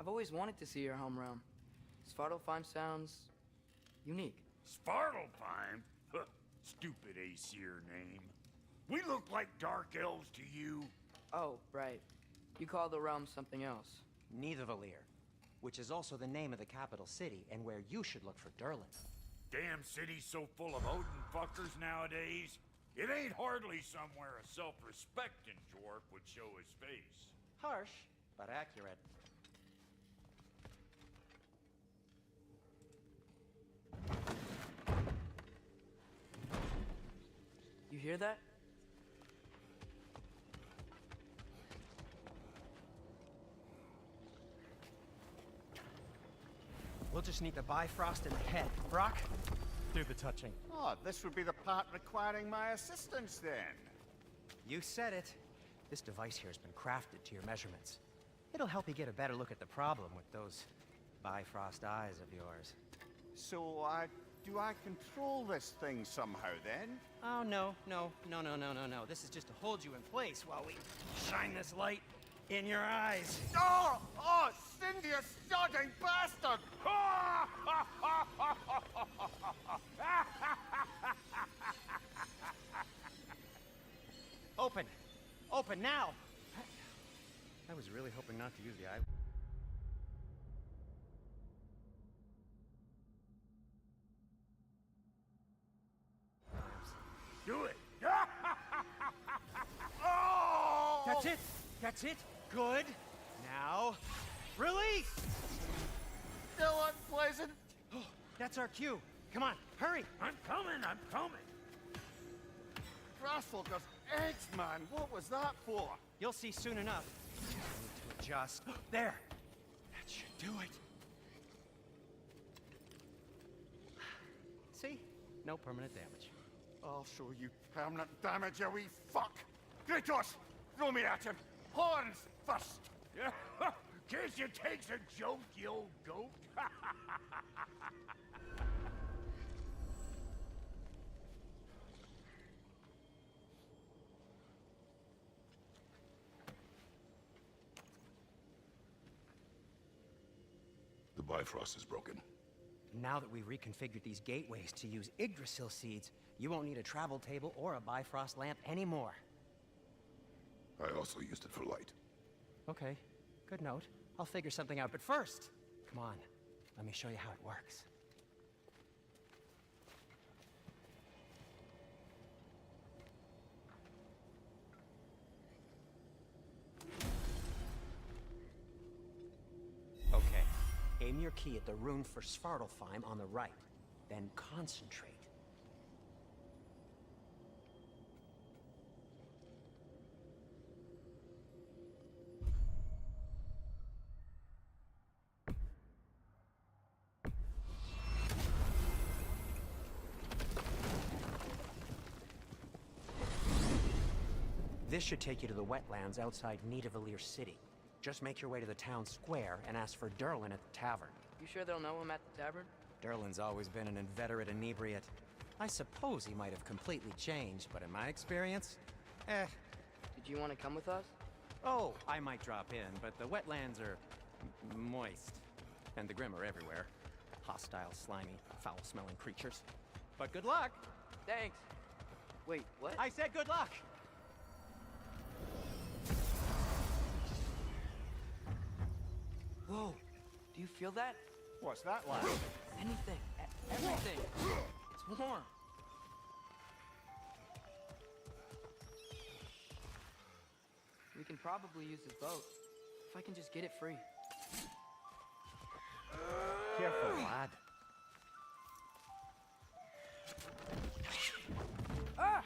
I've always wanted to see your home realm. Svartalfheim sounds unique. Svartalfheim? Huh, stupid Aesir name. We look like dark elves to you. Oh, right. You call the realm something else. Nidavellir, which is also the name of the capital city and where you should look for Durlin. Damn city's so full of Odin fuckers nowadays. It ain't hardly somewhere a self-respecting dwarf would show his face. Harsh, but accurate. You hear that? We'll just need the Bifrost in the head. Brock, do the touching. Oh, this would be the part requiring my assistance then. You said it. This device here has been crafted to your measurements. It'll help you get a better look at the problem with those Bifrost eyes of yours. So, do I control this thing somehow then? Oh, no. This is just to hold you in place while we shine this light in your eyes. Oh! Oh, Cindy, you sodding bastard! Open! Open now! I was really hoping not to use the eye. Do it! Oh! That's it! That's it! Good! Now, release! Still unpleasant. Oh, that's our cue. Come on, hurry! I'm coming! Grassfalker's eggs, man. What was that for? You'll see soon enough. I need to adjust. There! That should do it. See? No permanent damage. I'll show you permanent damage, you wee fuck! Kratos! Throw me at him! Horns first! Guess you takes a joke, you old goat. The Bifrost is broken. Now that we've reconfigured these gateways to use Yggdrasil seeds, you won't need a travel table or a Bifrost lamp anymore. I also used it for light. Okay, good note. I'll figure something out, but first, come on, let me show you how it works. Okay, aim your key at the rune for Svartalfheim on the right, then concentrate. This should take you to the wetlands outside Nidavellir City. Just make your way to the town square and ask for Derlin at the tavern. You sure they'll know him at the tavern? Derlin's always been an inveterate inebriate. I suppose he might have completely changed, but in my experience, Did you want to come with us? Oh, I might drop in, but the wetlands are moist. And the Grim are everywhere. Hostile, slimy, foul-smelling creatures. But good luck! Thanks. Wait, what? I said good luck! Whoa, do you feel that? What's that like? Anything, everything. It's warm. We can probably use this boat. If I can just get it free. Careful, lad. Ah!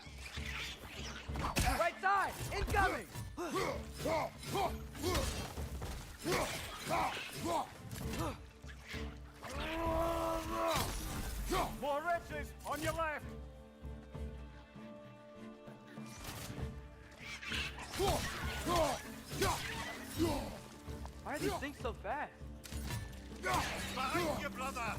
Right side! Incoming! More wretches on your left! Why are these things so fast? Behind you, brother!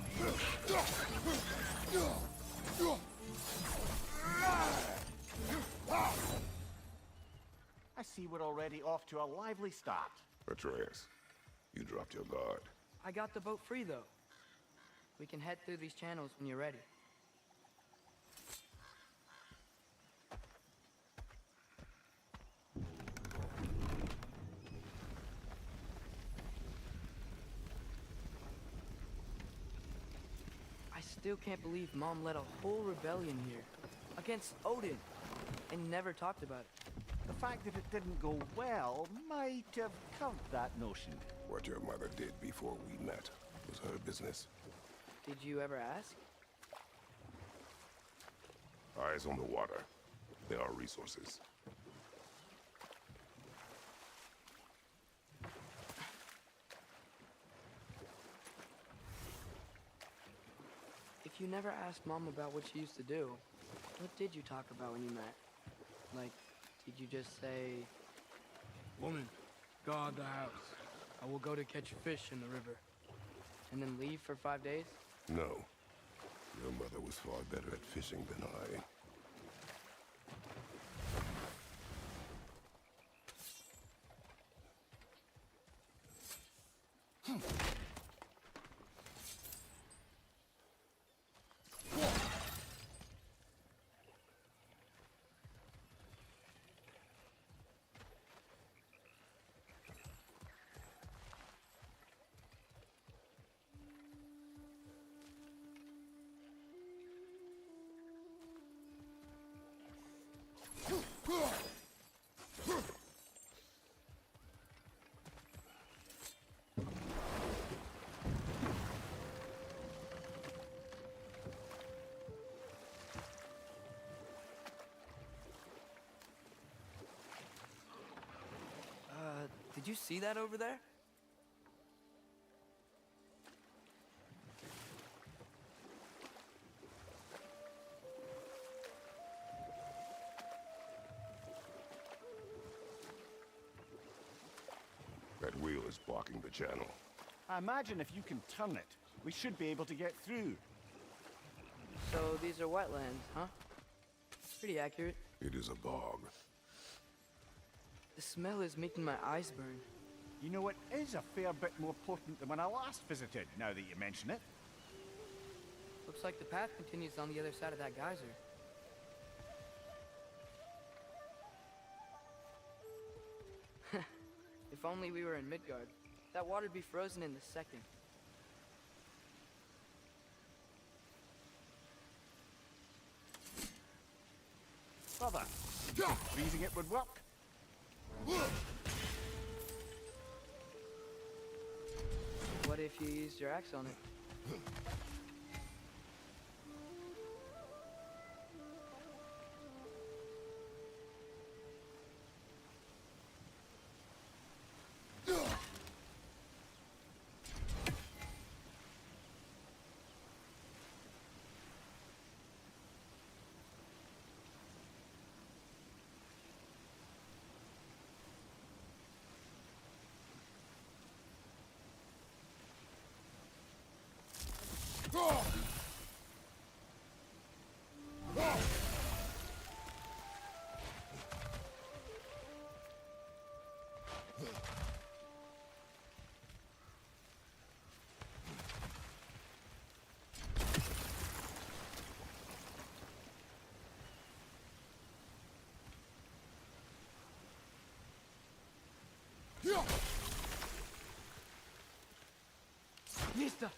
I see we're already off to a lively start. Atreus, you dropped your guard. I got the boat free, though. We can head through these channels when you're ready. I still can't believe Mom led a whole rebellion here against Odin and never talked about it. The fact that it didn't go well might have covered that notion. What your mother did before we met was her business. Did you ever ask? Eyes on the water. There are resources. If you never asked Mom about what she used to do, what did you talk about when you met? Like, did you just say... Woman, guard the house. I will go to catch fish in the river. And then leave for 5 days? No. Your mother was far better at fishing than I. Did you see that over there? That wheel is blocking the channel. I imagine if you can turn it, we should be able to get through. So these are wetlands, huh? Pretty accurate. It is a bog. The smell is making my eyes burn. You know, it is a fair bit more potent than when I last visited, now that you mention it. Looks like the path continues on the other side of that geyser. If If only we were in Midgard. That water'd be frozen in the second. Brother, freezing it would work. What if you used your axe on it? Listo!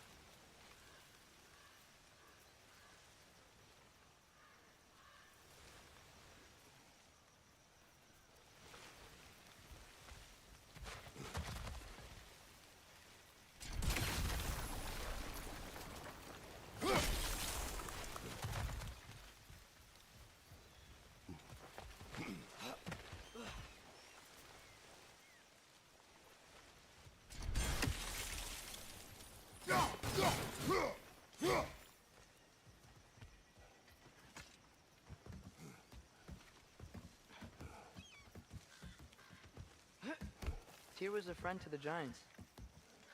Tyr was a friend to the Giants.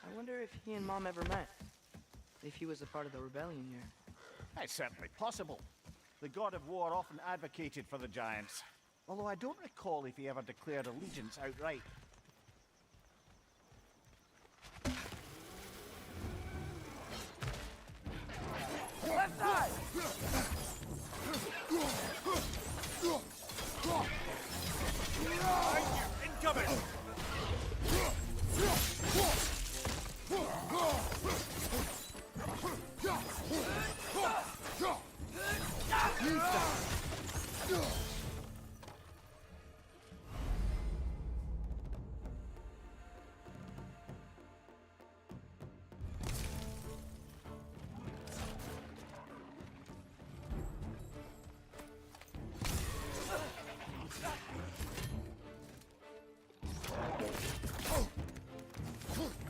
I wonder if he and Mom ever met. If he was a part of the rebellion here. It's certainly possible. The god of war often advocated for the Giants. Although I don't recall if he ever declared allegiance outright. Left side! Incoming!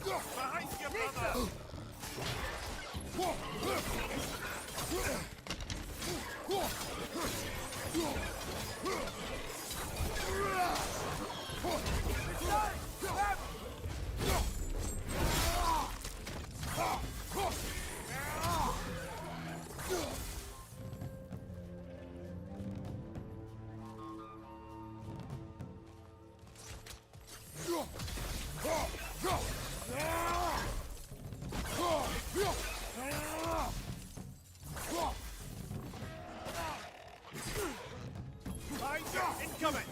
Behind you, brother! Incoming!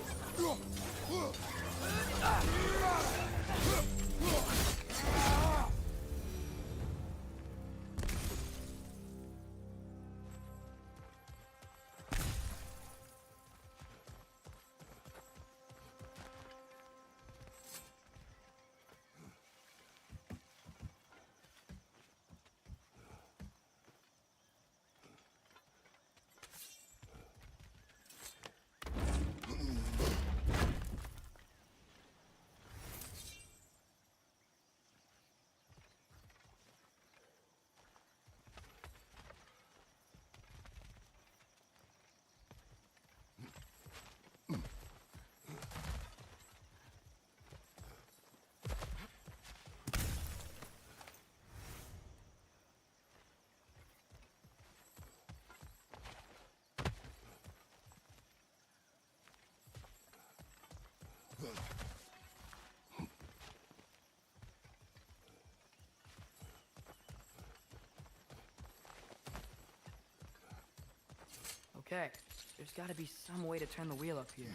Okay, there's gotta be some way to turn the wheel up here.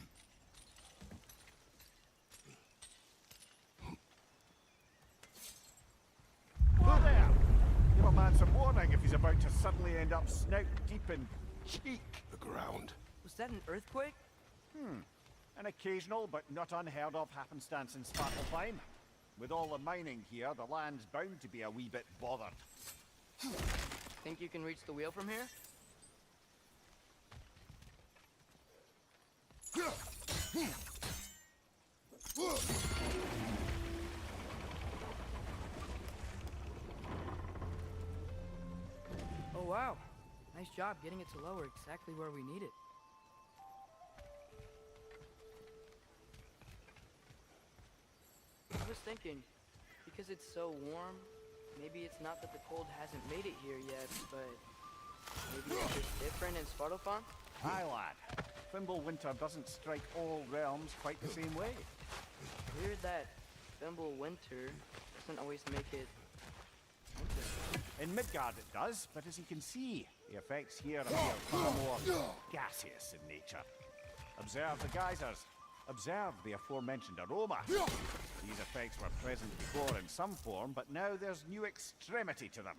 man some warning if he's about to suddenly end up snout deep in cheek. The ground. Was that an earthquake? An occasional but not unheard of happenstance in Svartalfheim. With all the mining here, the land's bound to be a wee bit bothered. Think you can reach the wheel from here? Oh wow, nice job getting it to lower exactly where we need it. I was thinking, because it's so warm, maybe it's not that the cold hasn't made it here yet, but maybe it's just different in Svartalfheim? Aye, lad. Thimble winter doesn't strike all realms quite the same way. Weird that Thimble winter doesn't always make it winter. In Midgard it does, but as you can see, the effects here appear far more gaseous in nature. Observe the geysers. Observe the aforementioned aroma. These effects were present before in some form, but now there's new extremity to them.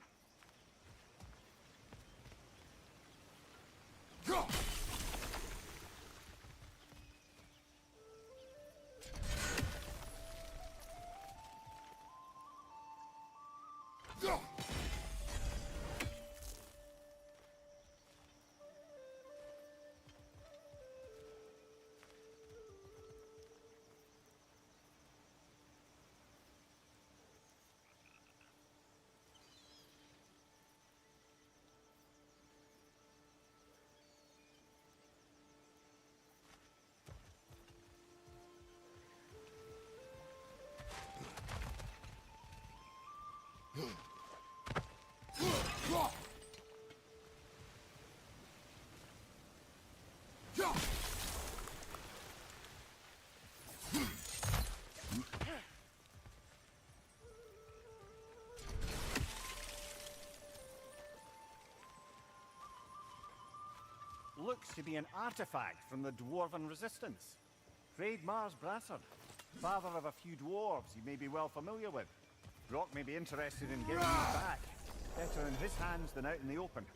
Looks to be an artifact from the Dwarven Resistance. Mars Brassard, father of a few dwarves you may be well familiar with. Brock may be interested in getting these back. Better in his hands than out in the open.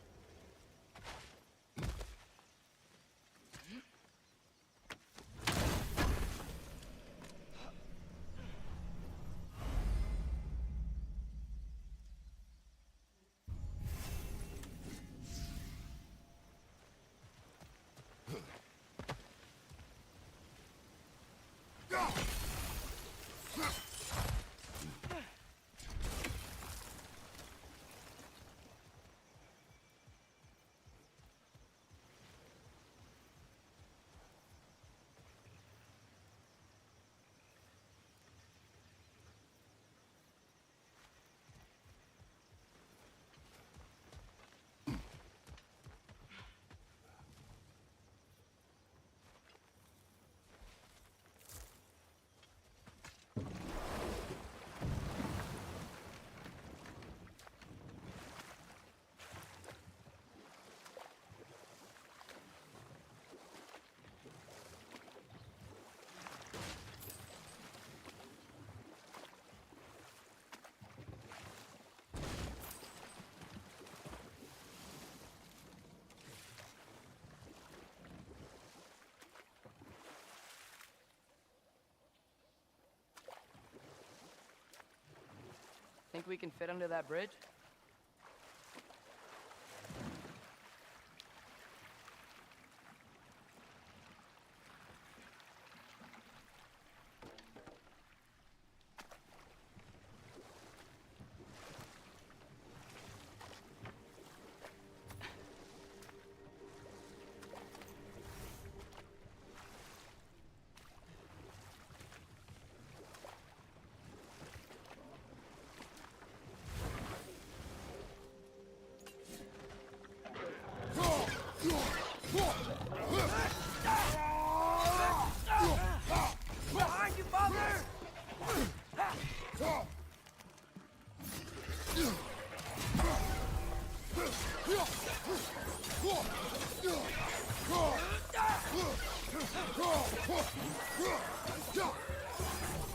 Think we can fit under that bridge? Behind you, father!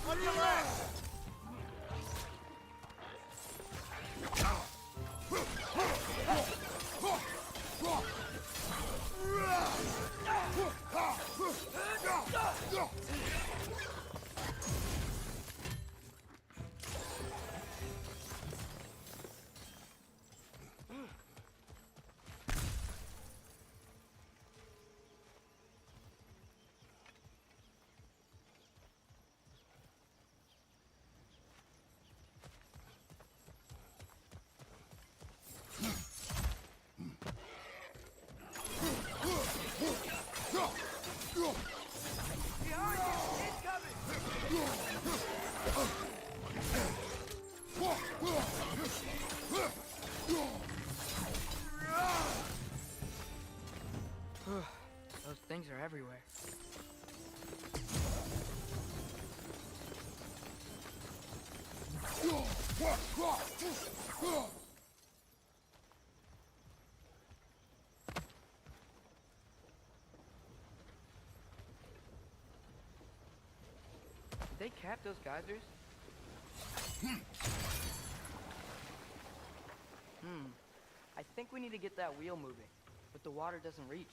On your left! Those things are everywhere. Did they cap those geysers? I think we need to get that wheel moving, but the water doesn't reach.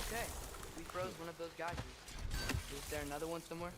Okay, we froze one of those geysers. Is there another one somewhere?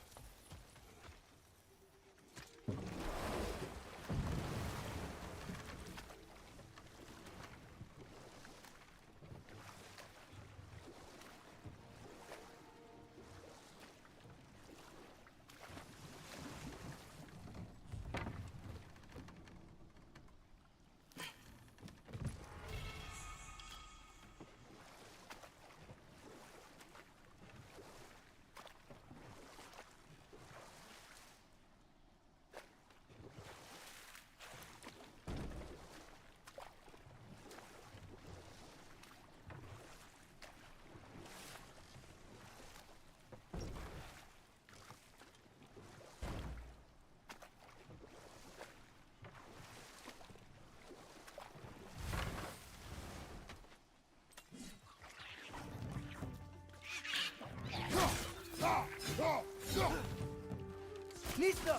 Listo!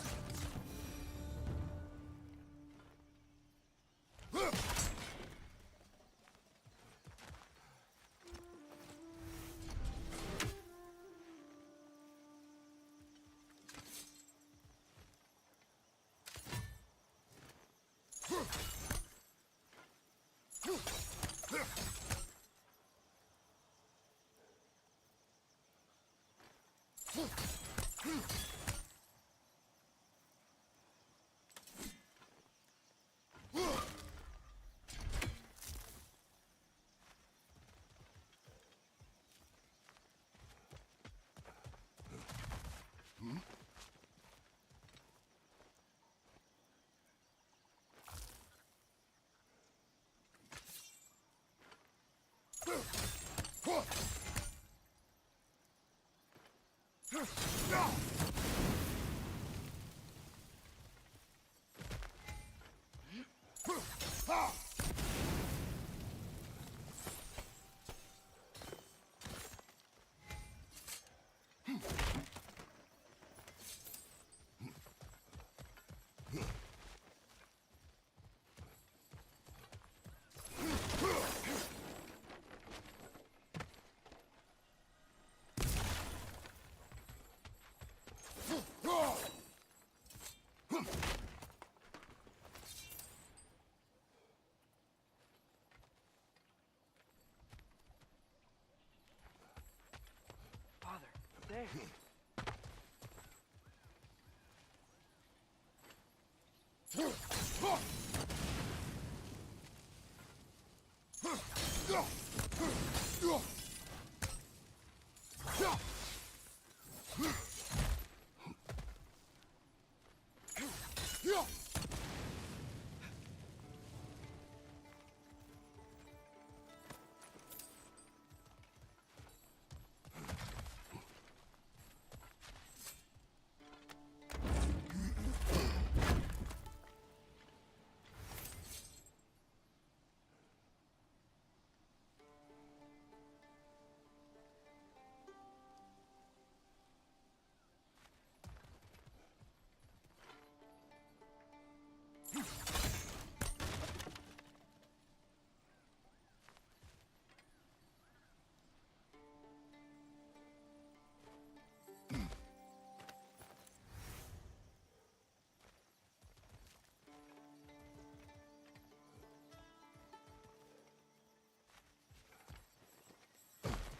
Father, there.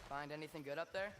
Find anything good up there?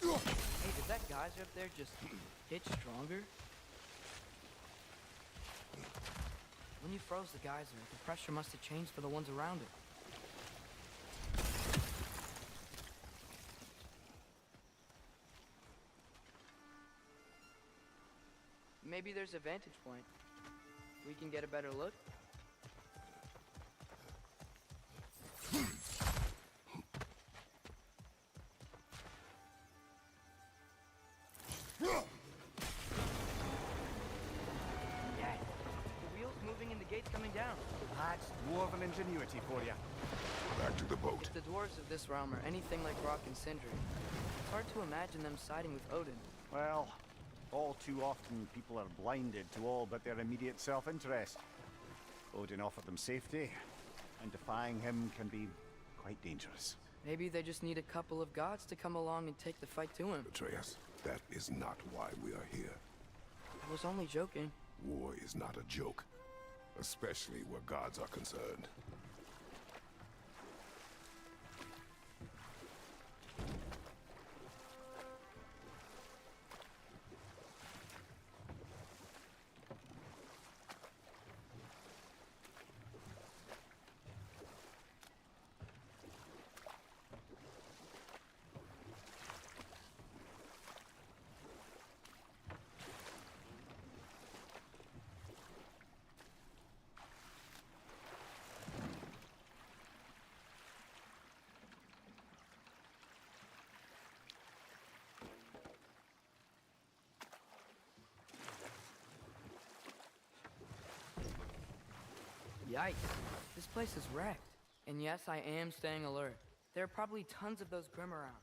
Hey, did that geyser up there just get stronger? When you froze the geyser, the pressure must have changed for the ones around it. Maybe there's a vantage point. We can get a better look. That's dwarven ingenuity for you. Back to the boat. If the dwarves of this realm are anything like Rock and Sindri, it's hard to imagine them siding with Odin. Well, all too often people are blinded to all but their immediate self-interest. Odin offered them safety, and defying him can be quite dangerous. Maybe they just need a couple of gods to come along and take the fight to him. Atreus, that is not why we are here. I was only joking. War is not a joke, especially where gods are concerned. Yikes. This place is wrecked. And yes, I am staying alert. There are probably tons of those Grim around.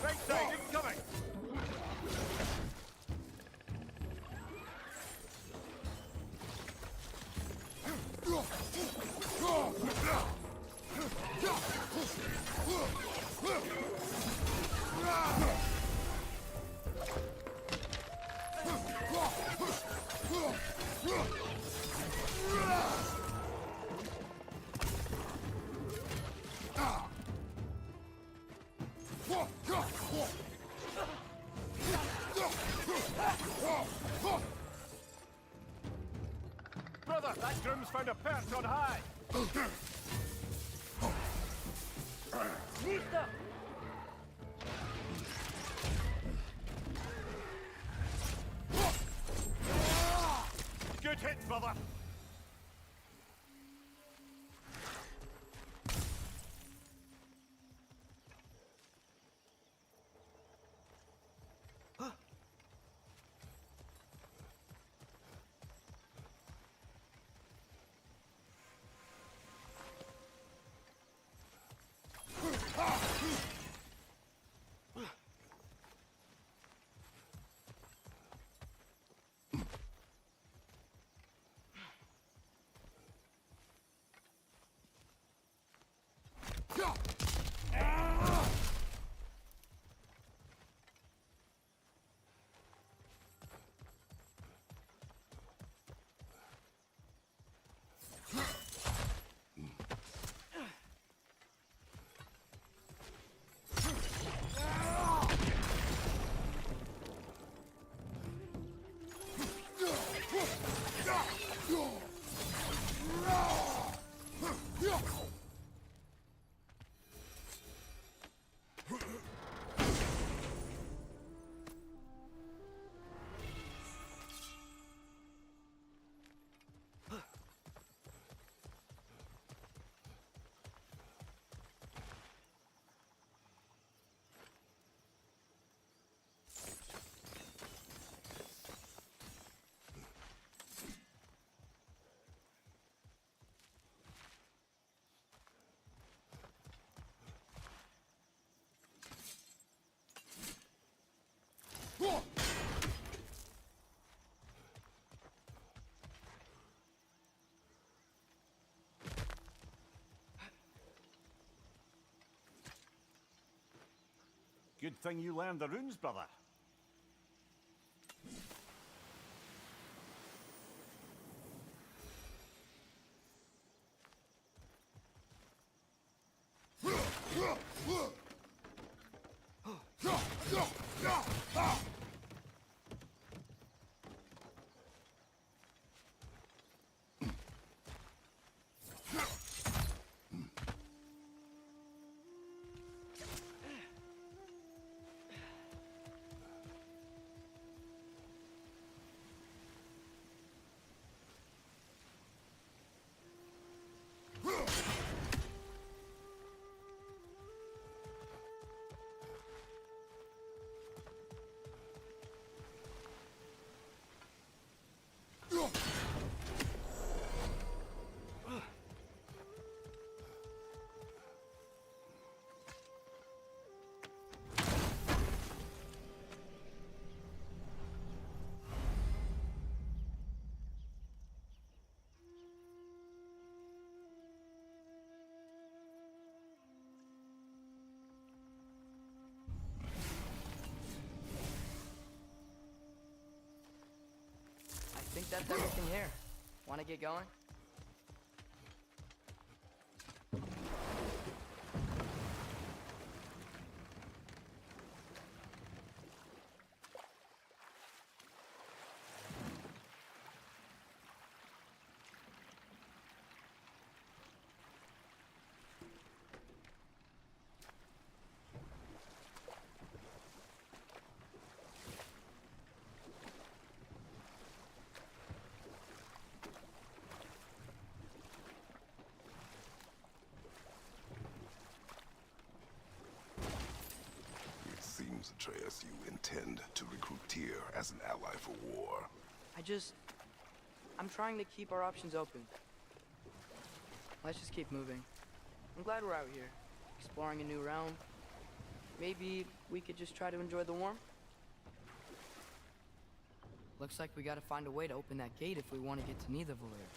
Right side, incoming! Brother, that groom's found a perch on high! Listo! Good hit, brother! Good thing you learned the runes, brother. I think that's everything here. Want to get going? Seems, Atreus, you intend to recruit Tyr as an ally for war. I'm trying to keep our options open. Let's just keep moving. I'm glad we're out here. exploring a new realm. Maybe we could just try to enjoy the warmth? Looks like we gotta find a way to open that gate if we want to get to Nidavellir.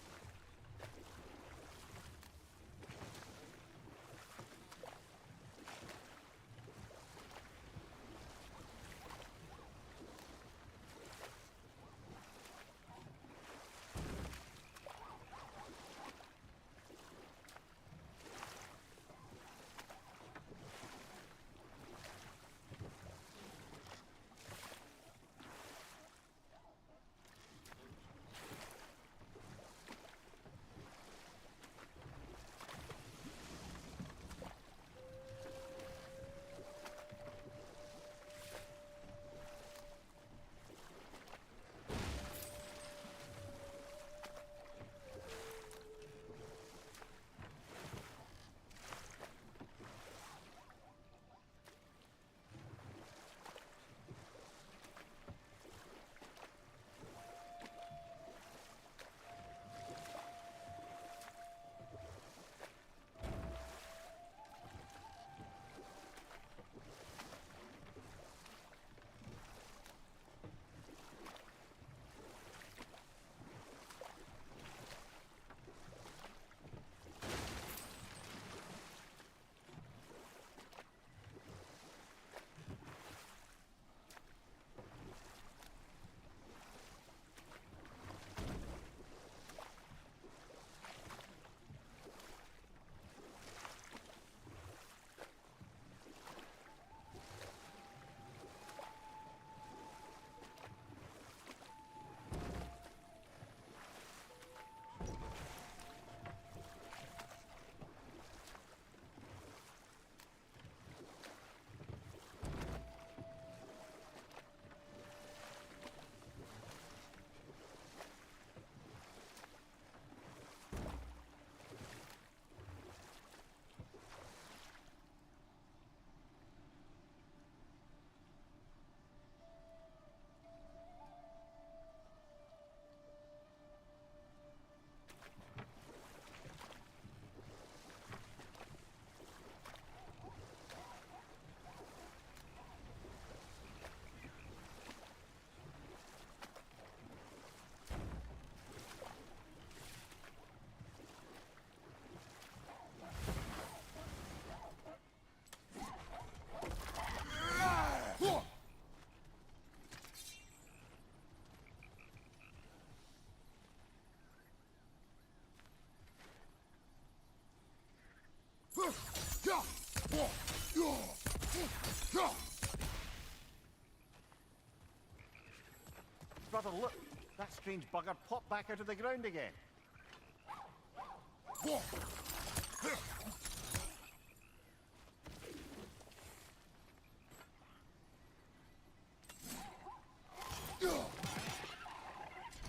Brother, look! That strange bugger popped back out of the ground again.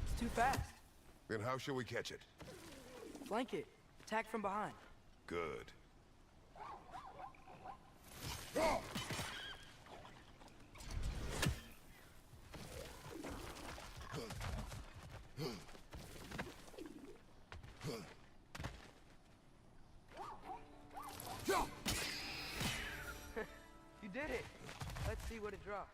It's too fast. Then how shall we catch it? Flank it. Attack from behind. Good. You did it. Let's see what it dropped.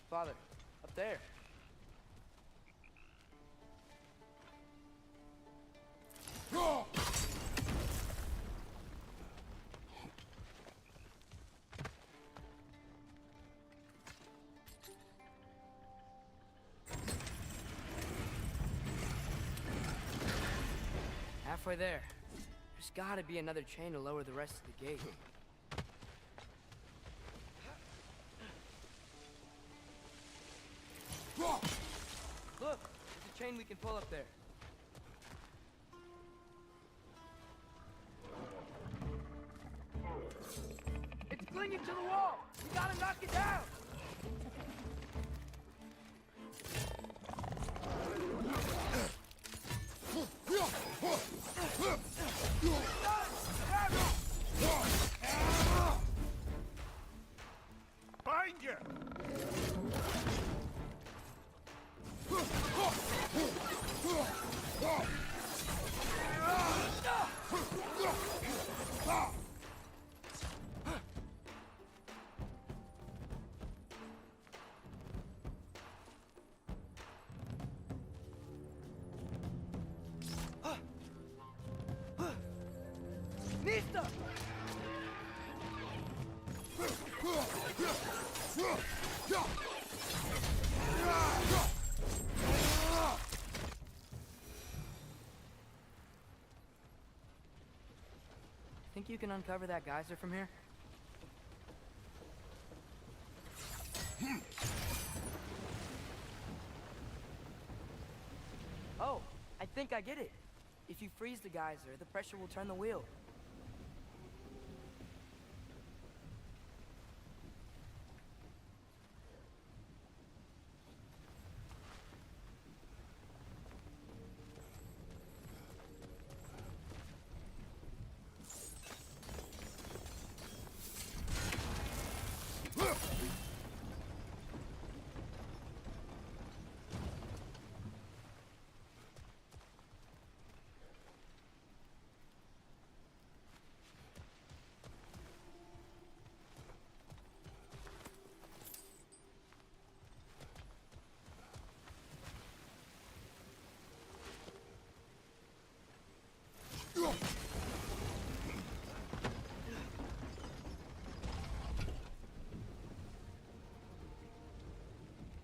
Father, up there. Halfway there. There's gotta be another chain to lower the rest of the gate. Look, there's a chain we can pull up there. It's clinging to the wall! We gotta knock it down! stuck! Think you can uncover that geyser from here? Oh, I think I get it. If you freeze the geyser, the pressure will turn the wheel.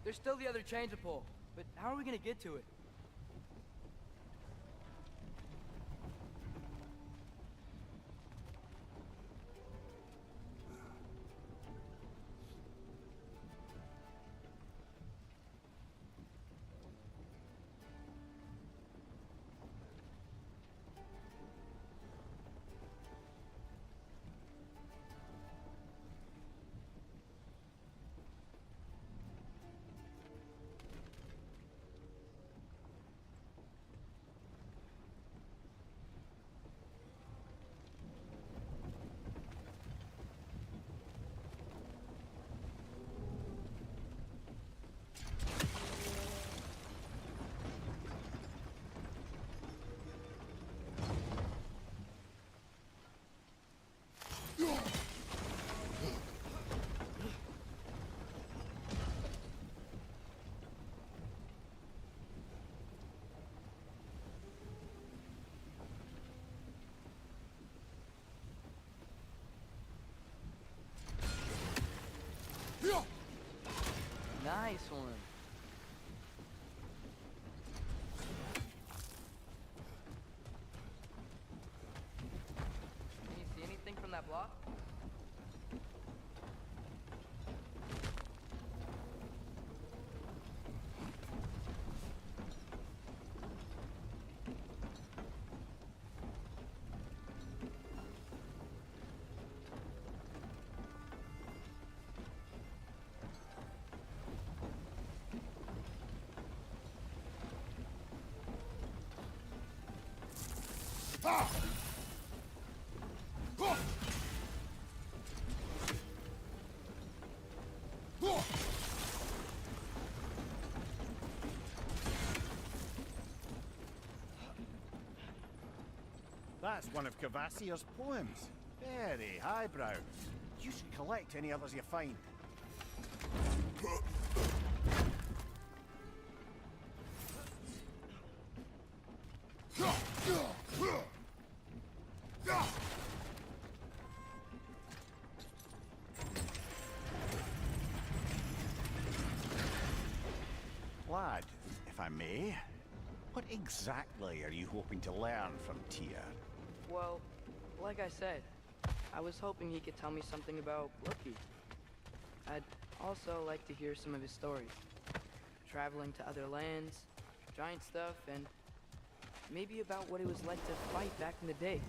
There's still the other chain to pull, but how are we gonna get to it? Nice one. Can you see anything from that block? That's one of Cavassier's poems. Very highbrow. You should collect any others you find. Lad, if I may, what exactly are you hoping to learn from Tyr? Well, like I said, I was hoping he could tell me something about Loki. I'd also like to hear some of his stories. Traveling to other lands, giant stuff, and maybe about what it was like to fight back in the day.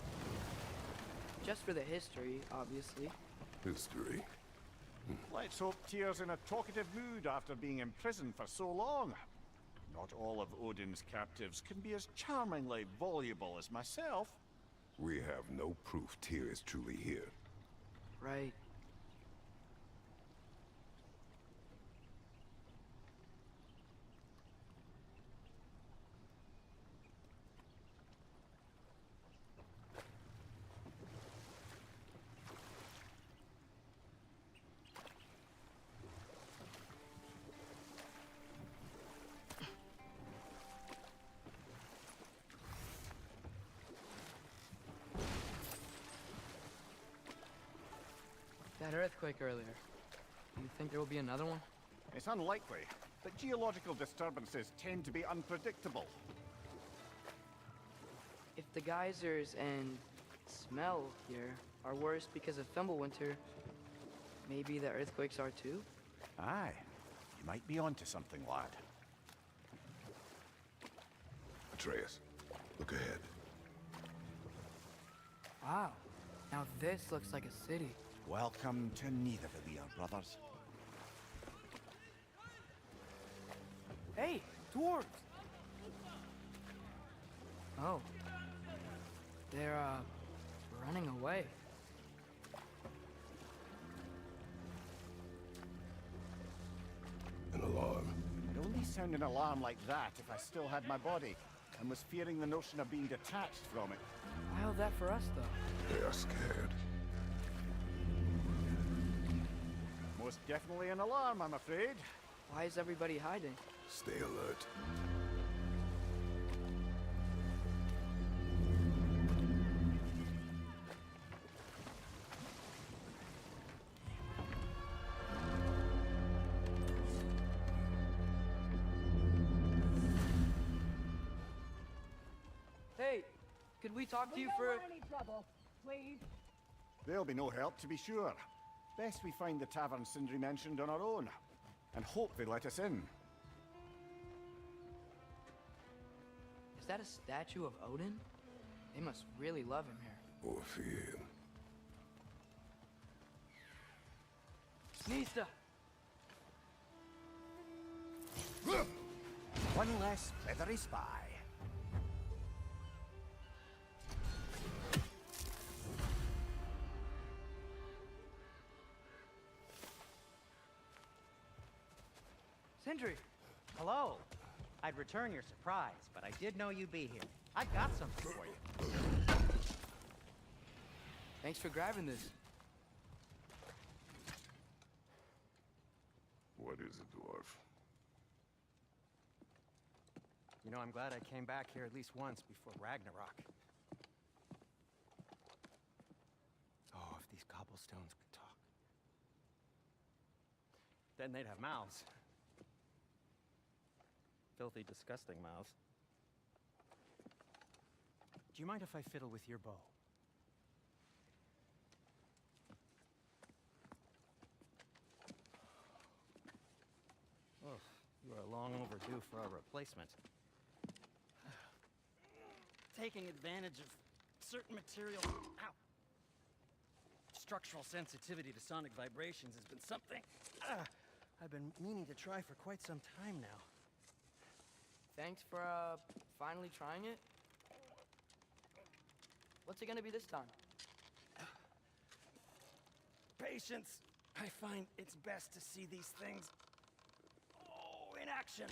Just for the history, obviously. History. Let's hope Tyr's in a talkative mood after being imprisoned for so long. Not all of Odin's captives can be as charmingly voluble as myself. We have no proof Tyr is truly here. Right. That earthquake earlier. Do you think there will be another one? It's unlikely, but geological disturbances tend to be unpredictable. If the geysers and smell here are worse because of Fimbulwinter, maybe the earthquakes are too? Aye, you might be onto something, lad. Atreus, look ahead. Wow. Now this looks like a city. Welcome to Nidavellir, brothers. Hey, dwarves! Oh. They're, running away. An alarm. I'd only sound an alarm like that if I still had my body, and was fearing the notion of being detached from it. Why all that for us, though? They are scared. Most definitely an alarm, I'm afraid. Why is everybody hiding? Stay alert. Hey, could we talk to you for... We don't want any trouble, please. There'll be no help, to be sure. Best we find the tavern Sindri mentioned on our own, and hope they let us in. Is that a statue of Odin? They must really love him here. Or fear him. Nista! One less feathery spy. Sindri! Hello. I'd return your surprise, but I did know you'd be here. I got something for you. Thanks for grabbing this. What is it, dwarf? You know, I'm glad I came back here at least once before Ragnarok. Oh, if these cobblestones could talk. Then they'd have mouths. Filthy, disgusting mouths. Do you mind if I fiddle with your bow? Oh, you are long overdue for a replacement. Taking advantage of certain material... Ow! Structural sensitivity to sonic vibrations has been something I've been meaning to try for quite some time now. Thanks for, finally trying it. What's it gonna be this time? Patience. I find it's best to see these things... in action.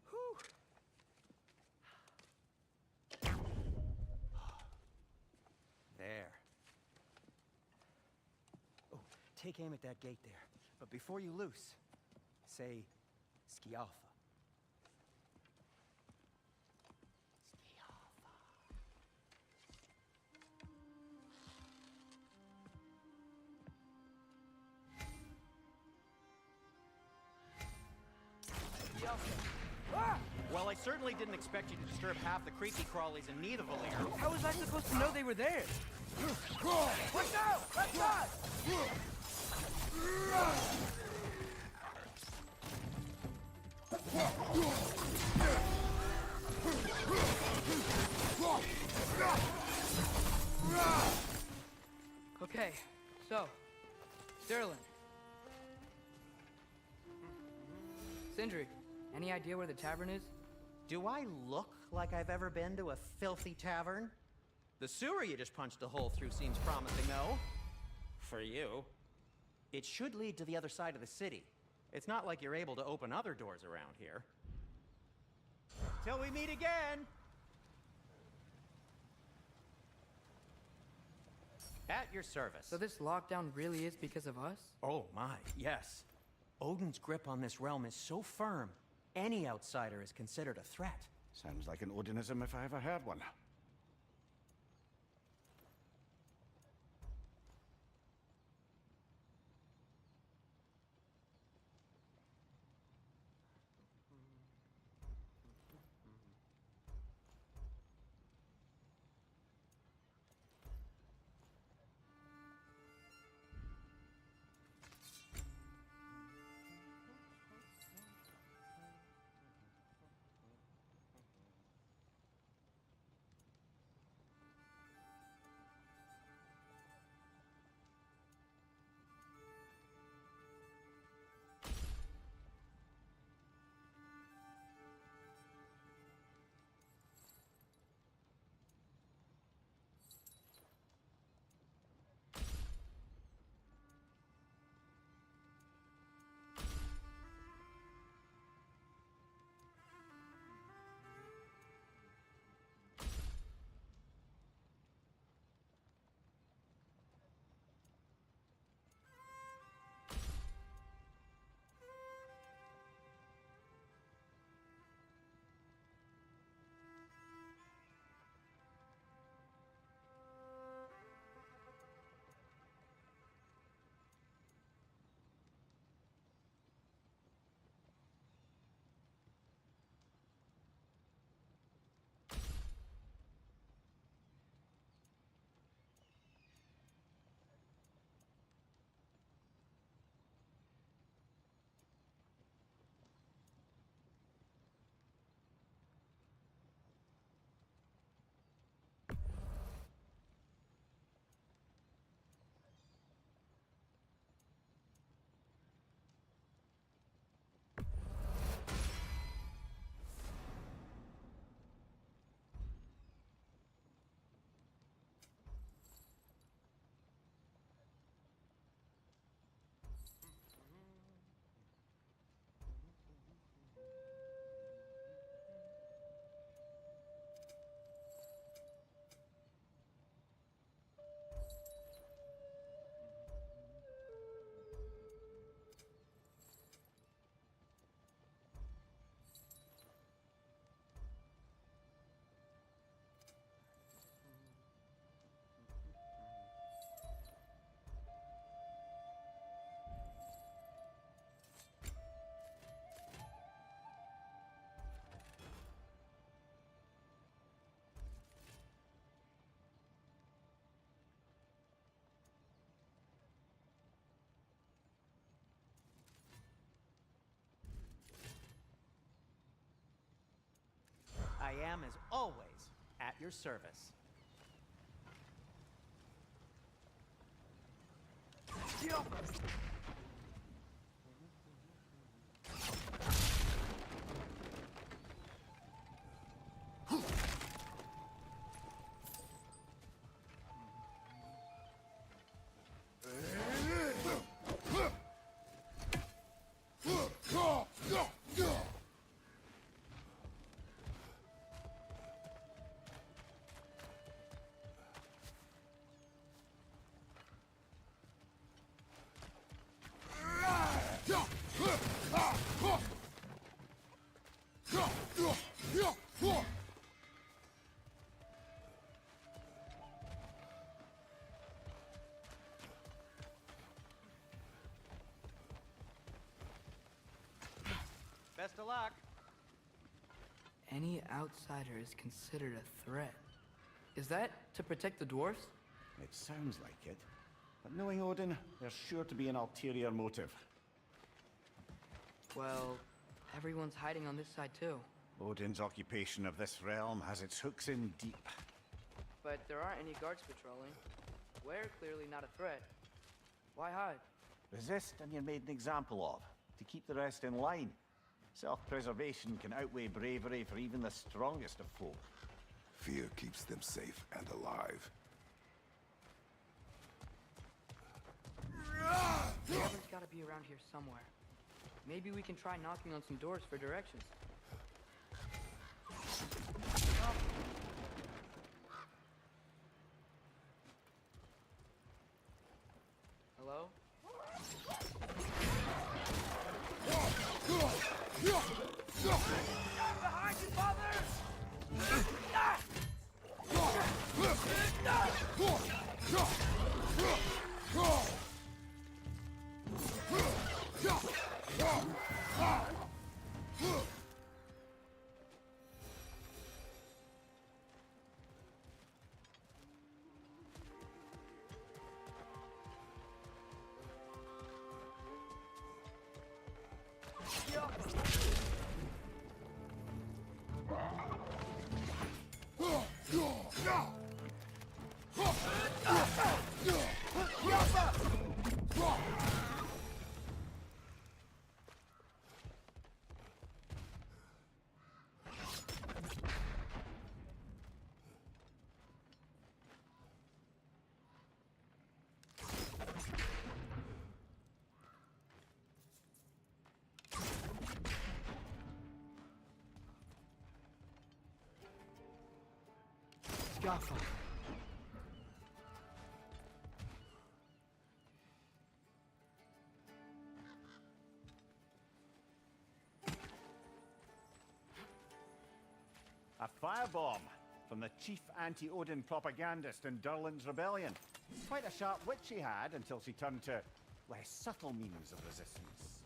Whew. There. Oh, take aim at that gate there. But before you loose, say, Skialfa. Well, I certainly didn't expect you to disturb half the creepy crawlies in Nidavellir. How was I supposed to know they were there? Watch out! Let's not! Okay, so, Sterling. Sindri, any idea where the tavern is? Do I look like I've ever been to a filthy tavern? The sewer you just punched a hole through seems promising, though. For you. It should lead to the other side of the city. It's not like you're able to open other doors around here. Till we meet again! At your service. So this lockdown really is because of us? Oh my, yes. Odin's grip on this realm is so firm, any outsider is considered a threat. Sounds like an Odinism if I ever heard one. am, as always, at your service. Best of luck. Any outsider is considered a threat. Is that to protect the dwarfs? It sounds like it. But knowing Odin, there's sure to be an ulterior motive. Well, everyone's hiding on this side too. Odin's occupation of this realm has its hooks in deep. But there aren't any guards patrolling. We're clearly not a threat. Why hide? Resist and you're made an example of, to keep the rest in line. Self-preservation can outweigh bravery for even the strongest of folk. Fear keeps them safe and alive. Someone's gotta be around here somewhere. Maybe we can try knocking on some doors for directions. Hello? Behind you, father! Jaffa. A firebomb from the chief anti-Odin propagandist in Durlin's rebellion. Quite a sharp wit she had until she turned to less subtle means of resistance.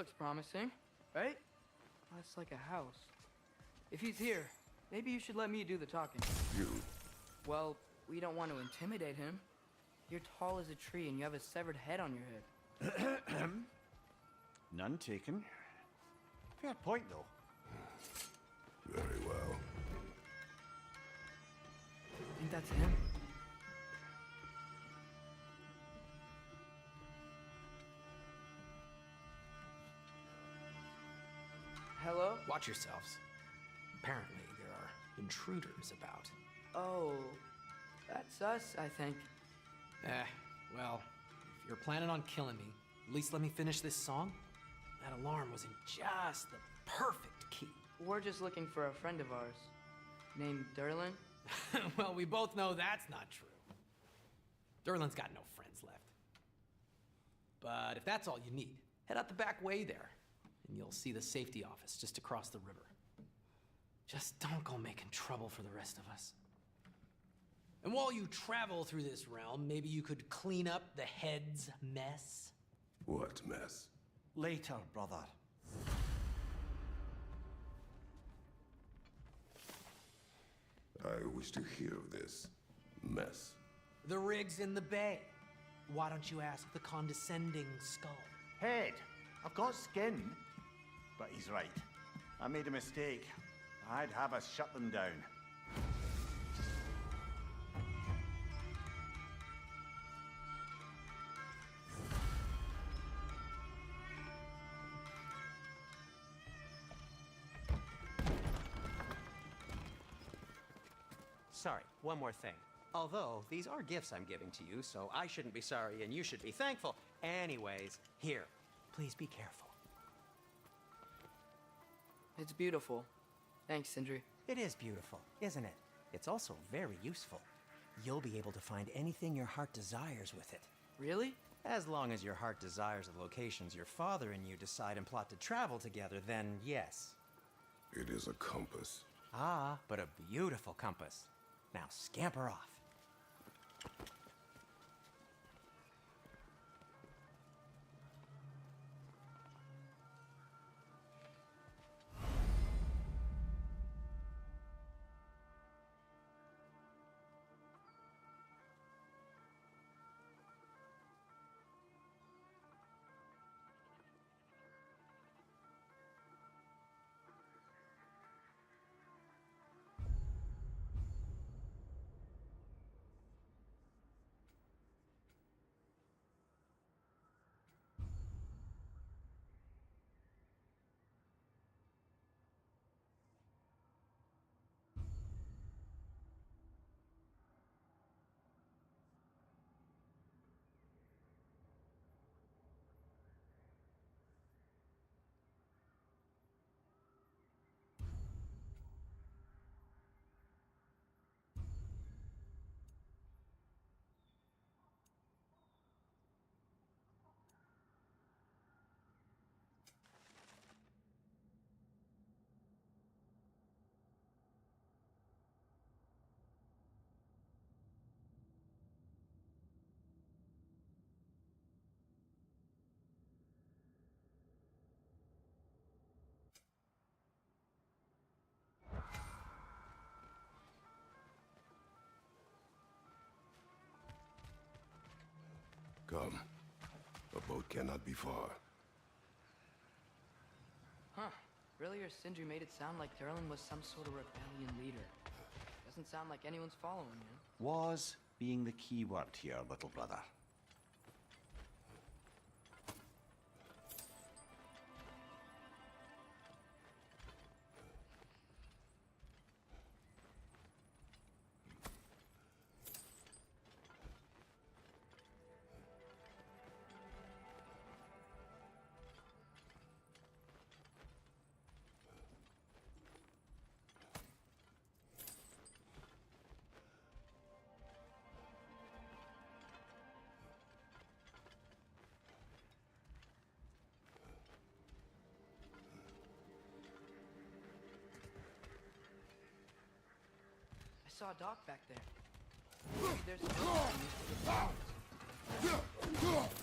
looks promising, right? That's like a house. If he's here, maybe you should let me do the talking. You. Well, we don't want to intimidate him. You're tall as a tree and you have a severed head on your head. None taken. Fair point, though. Very well. Think that's him? Hello? Watch yourselves. Apparently, there are intruders about. Oh, that's us, I think. Well, if you're planning on killing me, at least let me finish this song. That alarm was in just the perfect key. We're just looking for a friend of ours, named Derlin. Well, we both know that's not true. Derlin's got no friends left. But if that's all you need, head out the back way there, and you'll see the safety office just across the river. Just don't go making trouble for the rest of us. And while you travel through this realm, maybe you could clean up the head's mess? What mess? Later, brother. I wish to hear of this mess. The rig's in the bay. Why don't you ask the condescending skull? Head, I've got skin. But he's right. I made a mistake. I'd have us shut them down. Sorry, one more thing. Although, these are gifts I'm giving to you, so I shouldn't be sorry and you should be thankful. Anyways, here, please be careful. It's beautiful. Thanks, Sindri. It is beautiful, isn't it? It's also very useful. You'll be able to find anything your heart desires with it. Really? As long as your heart desires the locations your father and you decide and plot to travel together, then yes. It is a compass. Ah, but a beautiful compass. Now scamper off. Come. A boat cannot be far. Huh. Earlier, Sindri made it sound like Derlin was some sort of rebellion leader. Doesn't sound like anyone's following him. Was being the key word here, little brother. I saw a dock back there. Maybe there's a boat used for the boats.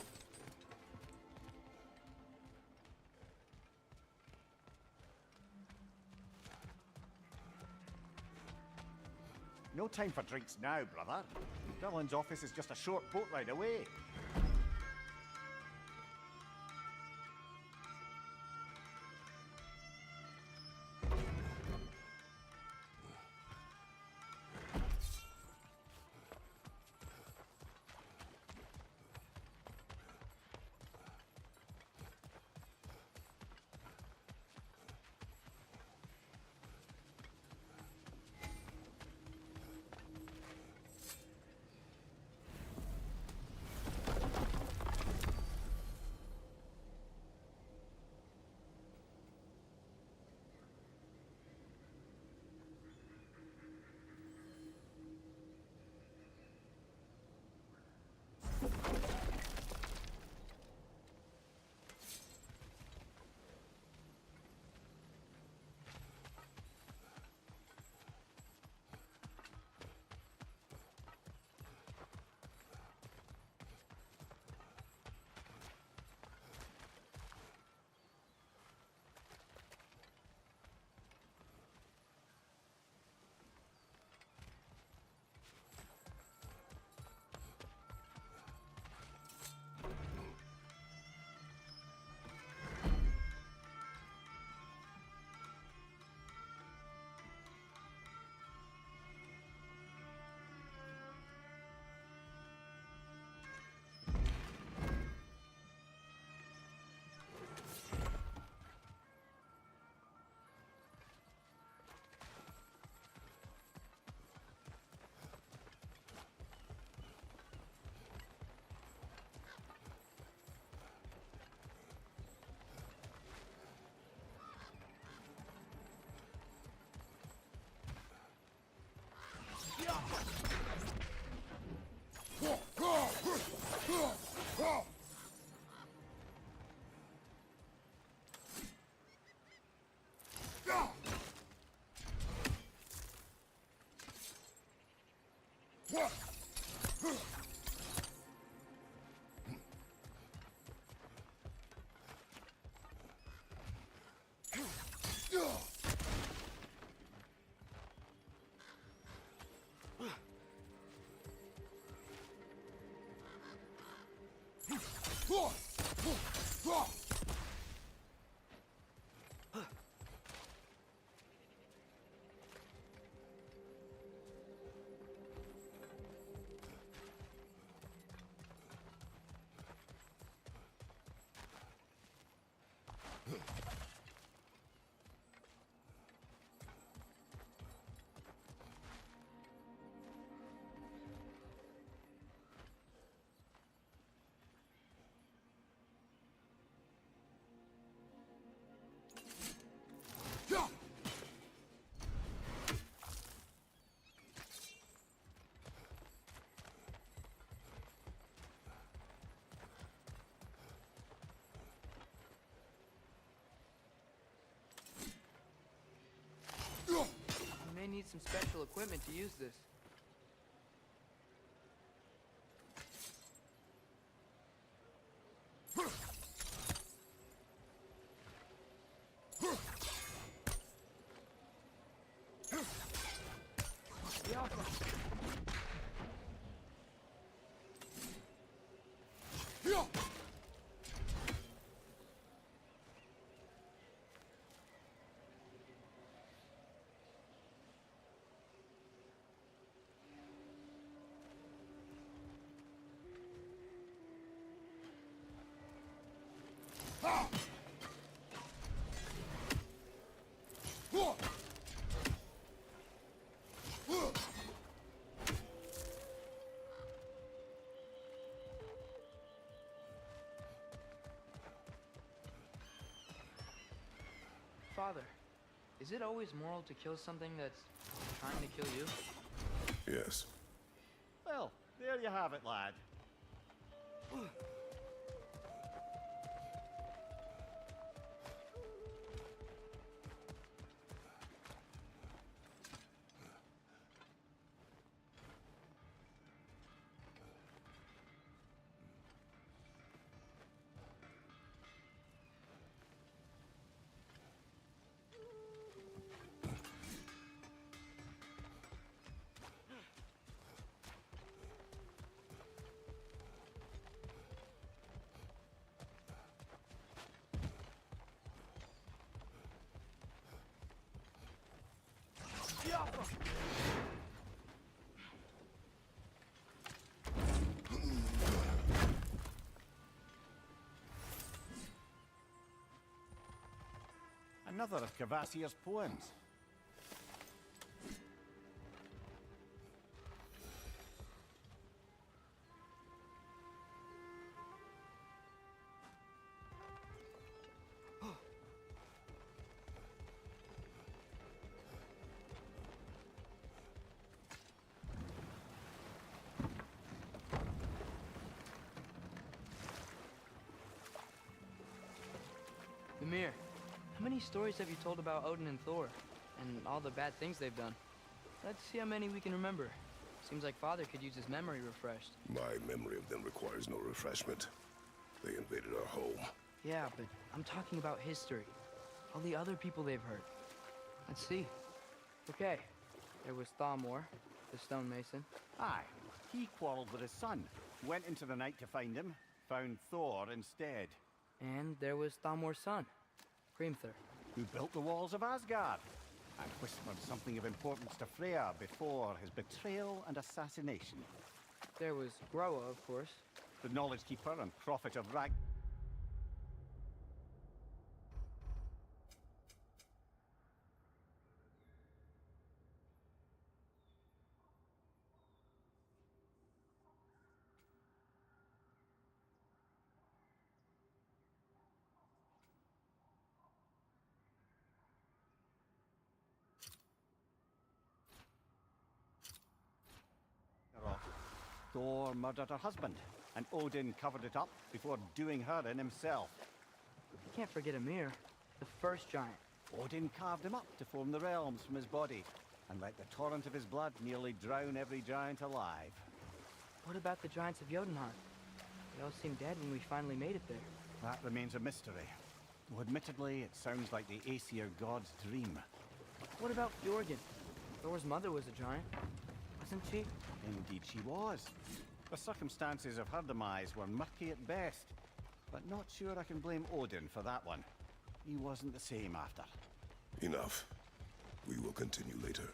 No time for drinks now, brother. Dylan's office is just a short boat ride away. You may need some special equipment to use this. Father, is it always moral to kill something that's trying to kill you? Yes. Well, there you have it, lad. another of Kvasir's poems. Mimir, how many stories have you told about Odin and Thor, and all the bad things they've done? Let's see how many we can remember. Seems like Father could use his memory refreshed. My memory of them requires no refreshment. They invaded our home. Yeah, but I'm talking about history. All the other people they've hurt. Let's see. Okay, there was Thalmor, the stonemason. Aye, he quarreled with his son, went into the night to find him, found Thor instead. And there was Thalmor's son, Grimthur. Who built the walls of Asgard, and whispered something of importance to Freya before his betrayal and assassination. There was Groa, of course. The knowledge keeper and prophet of Rag... Thor murdered her husband, and Odin covered it up before doing her in himself. You can't forget Ymir, the first giant. Odin carved him up to form the realms from his body, and let the torrent of his blood nearly drown every giant alive. What about the giants of Jotunheim? They all seemed dead when we finally made it there. That remains a mystery. Though admittedly, it sounds like the Aesir god's dream. What about Fjorgyn? Thor's mother was a giant, wasn't she? Indeed she was. The circumstances of her demise were murky at best, but not sure I can blame Odin for that one. He wasn't the same after. Enough. We will continue later.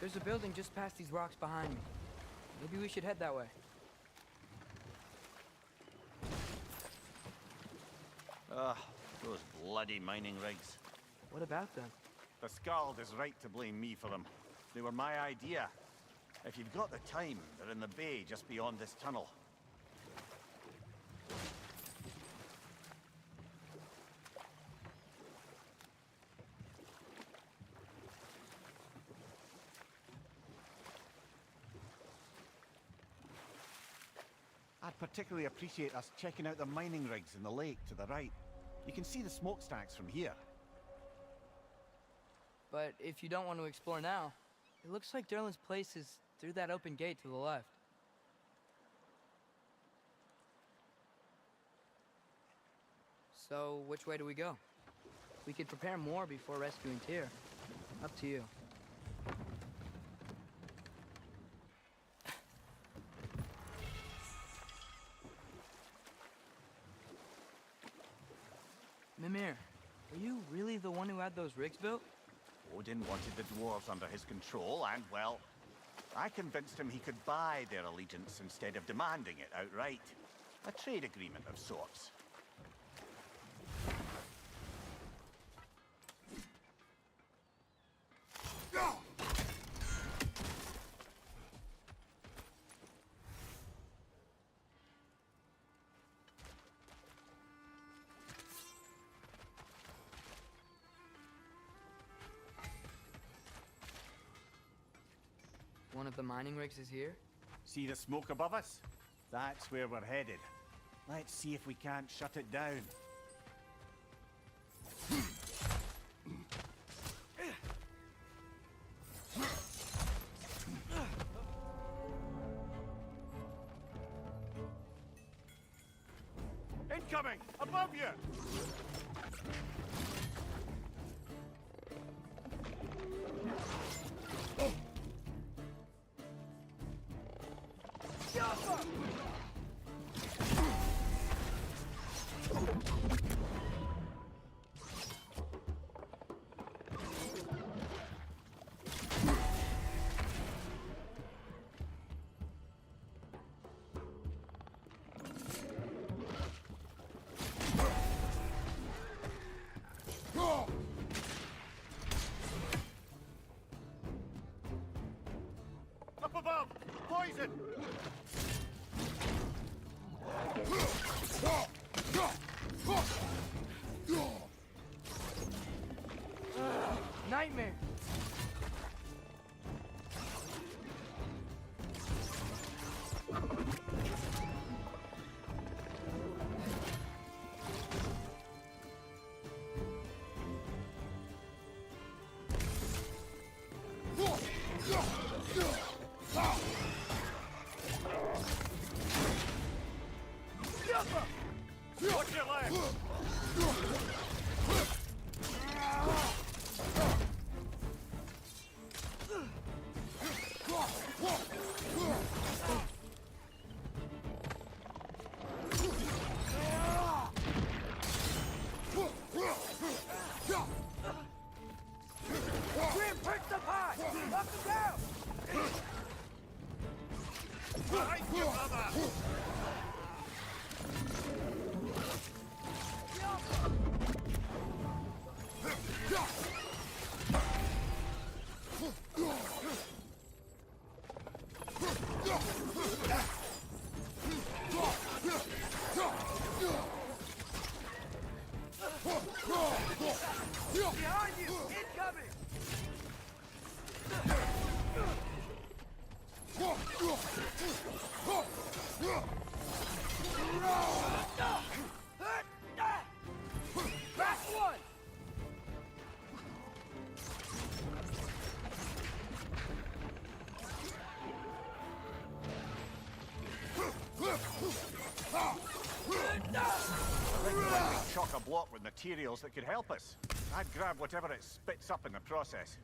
There's a building just past these rocks behind me. Maybe we should head that way. Ugh, those bloody mining rigs. What about them? The Skald is right to blame me for them. They were my idea. If you've got the time, they're in the bay just beyond this tunnel. I'd particularly appreciate us checking out the mining rigs in the lake to the right. You can see the smokestacks from here. But if you don't want to explore now, it looks like Durlin's place is through that open gate to the left. So, which way do we go? We could prepare more before rescuing Tyr. Up to you. Mimir, are you really the one who had those rigs built? Odin wanted the dwarves under his control, and, well, I convinced him he could buy their allegiance instead of demanding it outright. A trade agreement of sorts. One of the mining rigs is here? See the smoke above us? That's where we're headed. Let's see if we can't shut it down. Incoming! Above you! Up above! Poison! Nightmare! Watch your leg! Grim, perch the pot! Knock him down! Behind you, mother! Behind you! Incoming! Back one! Chock a block with materials that could help us. I'd grab whatever it spits up in the process.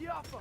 Yappa!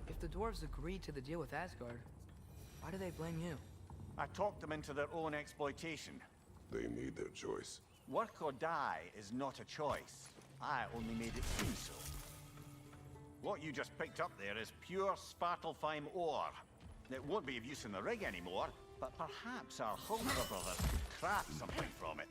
If the dwarves agreed to the deal with Asgard, why do they blame you? I talked them into their own exploitation. They made their choice. Work or die is not a choice. I only made it seem so. What you just picked up there is pure Svartalfheim ore. It won't be of use in the rig anymore, but perhaps our Hulker brothers could craft something from it.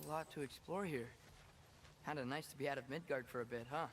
a lot to explore here. Kinda nice to be out of Midgard for a bit, huh?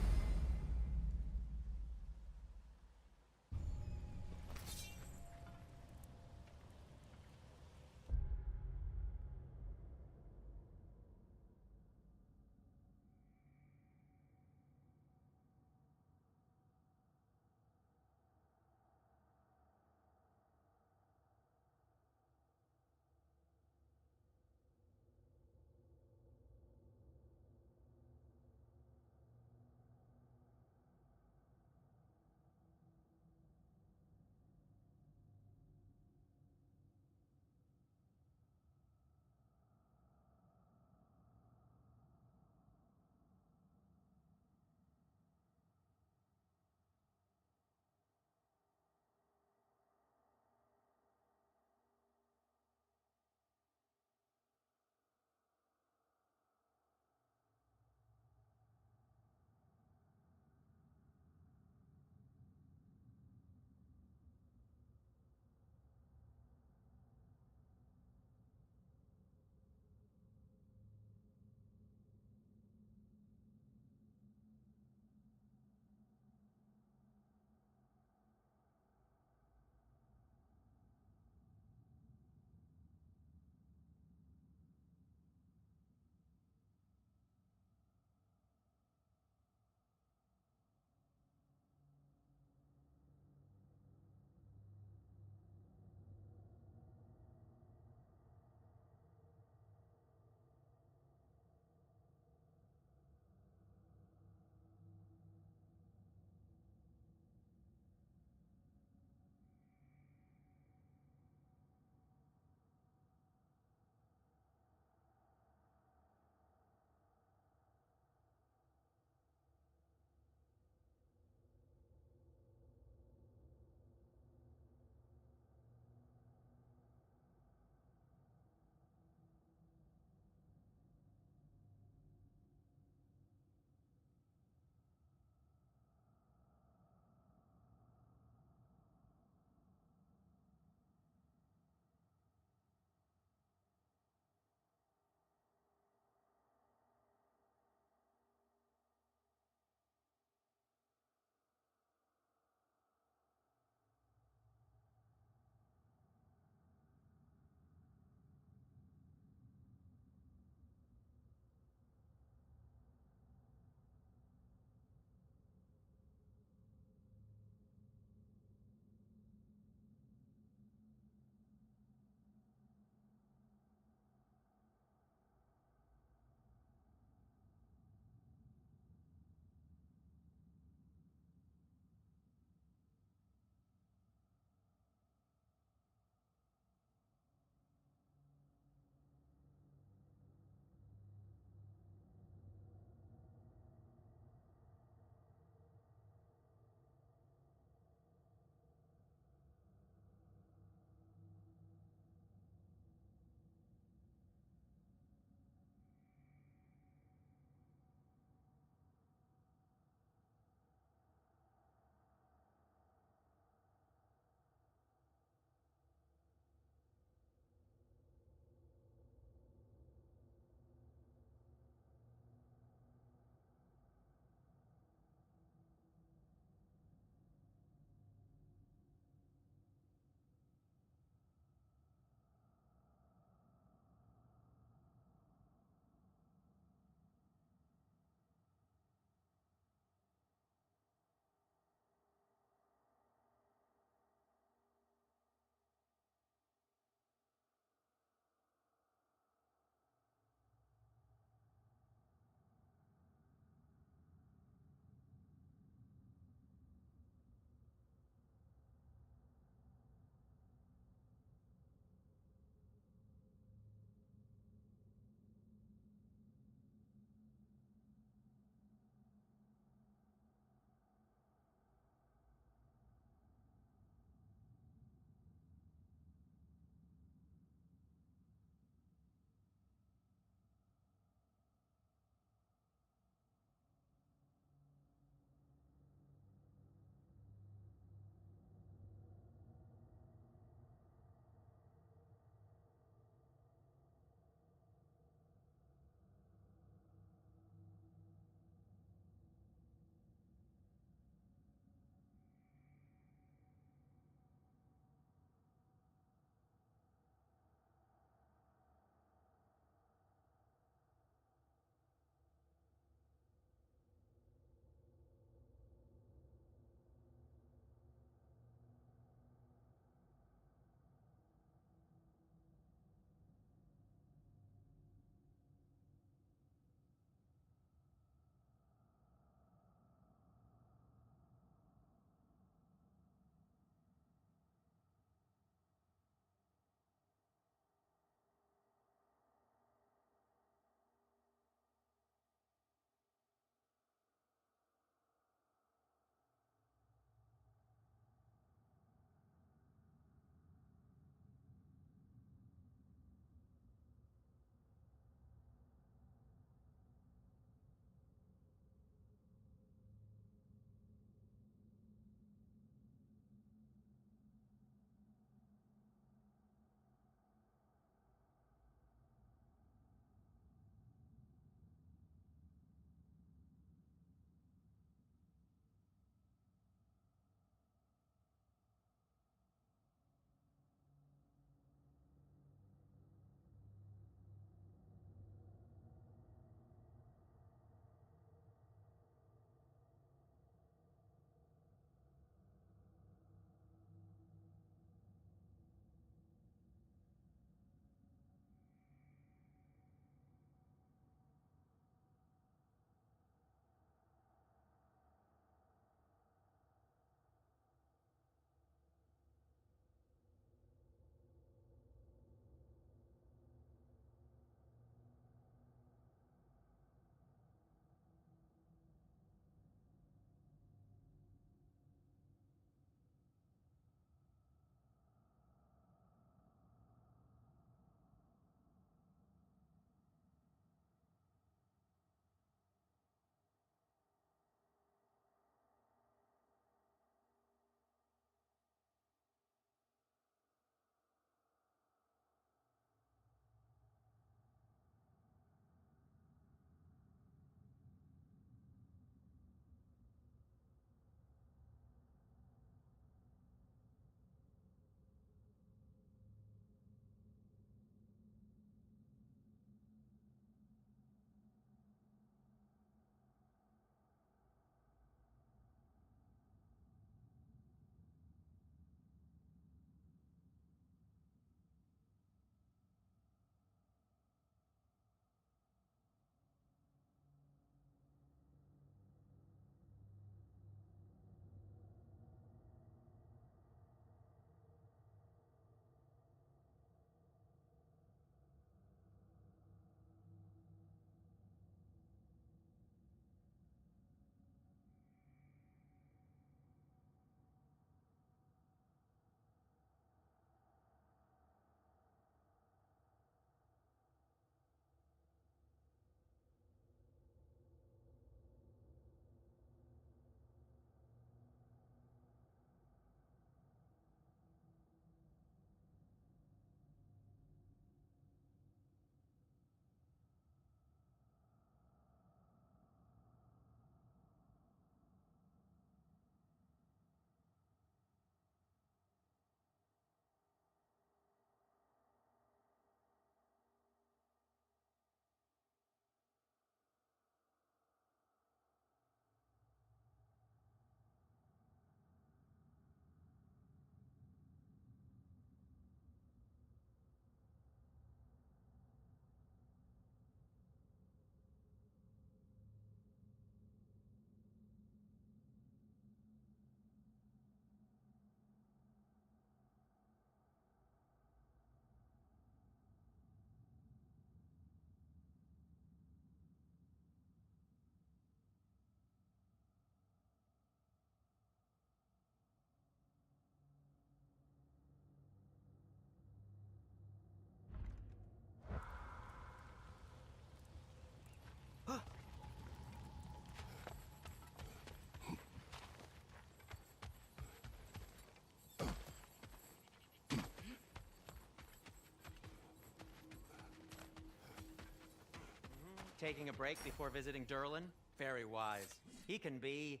taking a break before visiting Durlin? Very wise. He can be...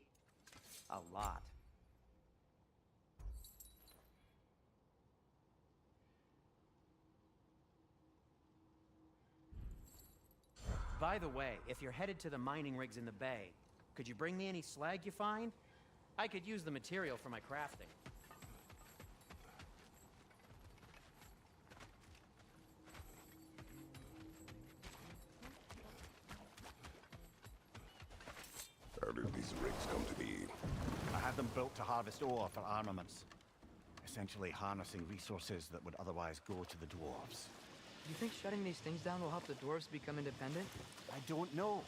a lot. By the way, if you're headed to the mining rigs in the bay, could you bring me any slag you find? I could use the material for my crafting. How did these rigs come to be? I had them built to harvest ore for armaments. Essentially harnessing resources that would otherwise go to the dwarves. You think shutting these things down will help the dwarves become independent? I don't know,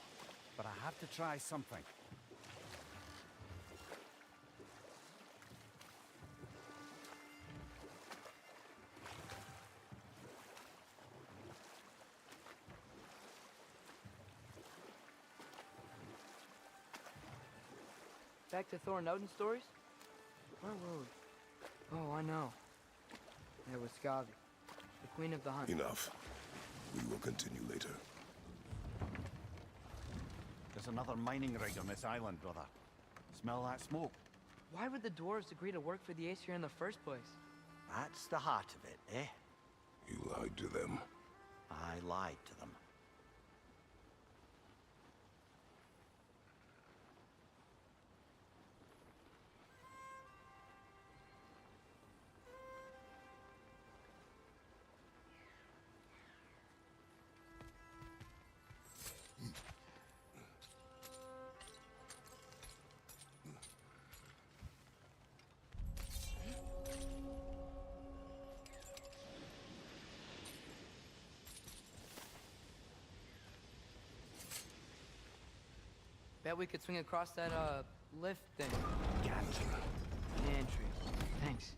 but I have to try something. Back to Thor and Odin stories? Where were we? Oh, I know. There was Skavi, the queen of the hunt. Enough. We will continue later. There's another mining rig on this island, brother. Smell that smoke? Why would the dwarves agree to work for the Aesir in the first place? That's the heart of it, eh? You lied to them. I lied to them. Bet we could swing across that, lift thing. Gotcha. Entry. Thanks.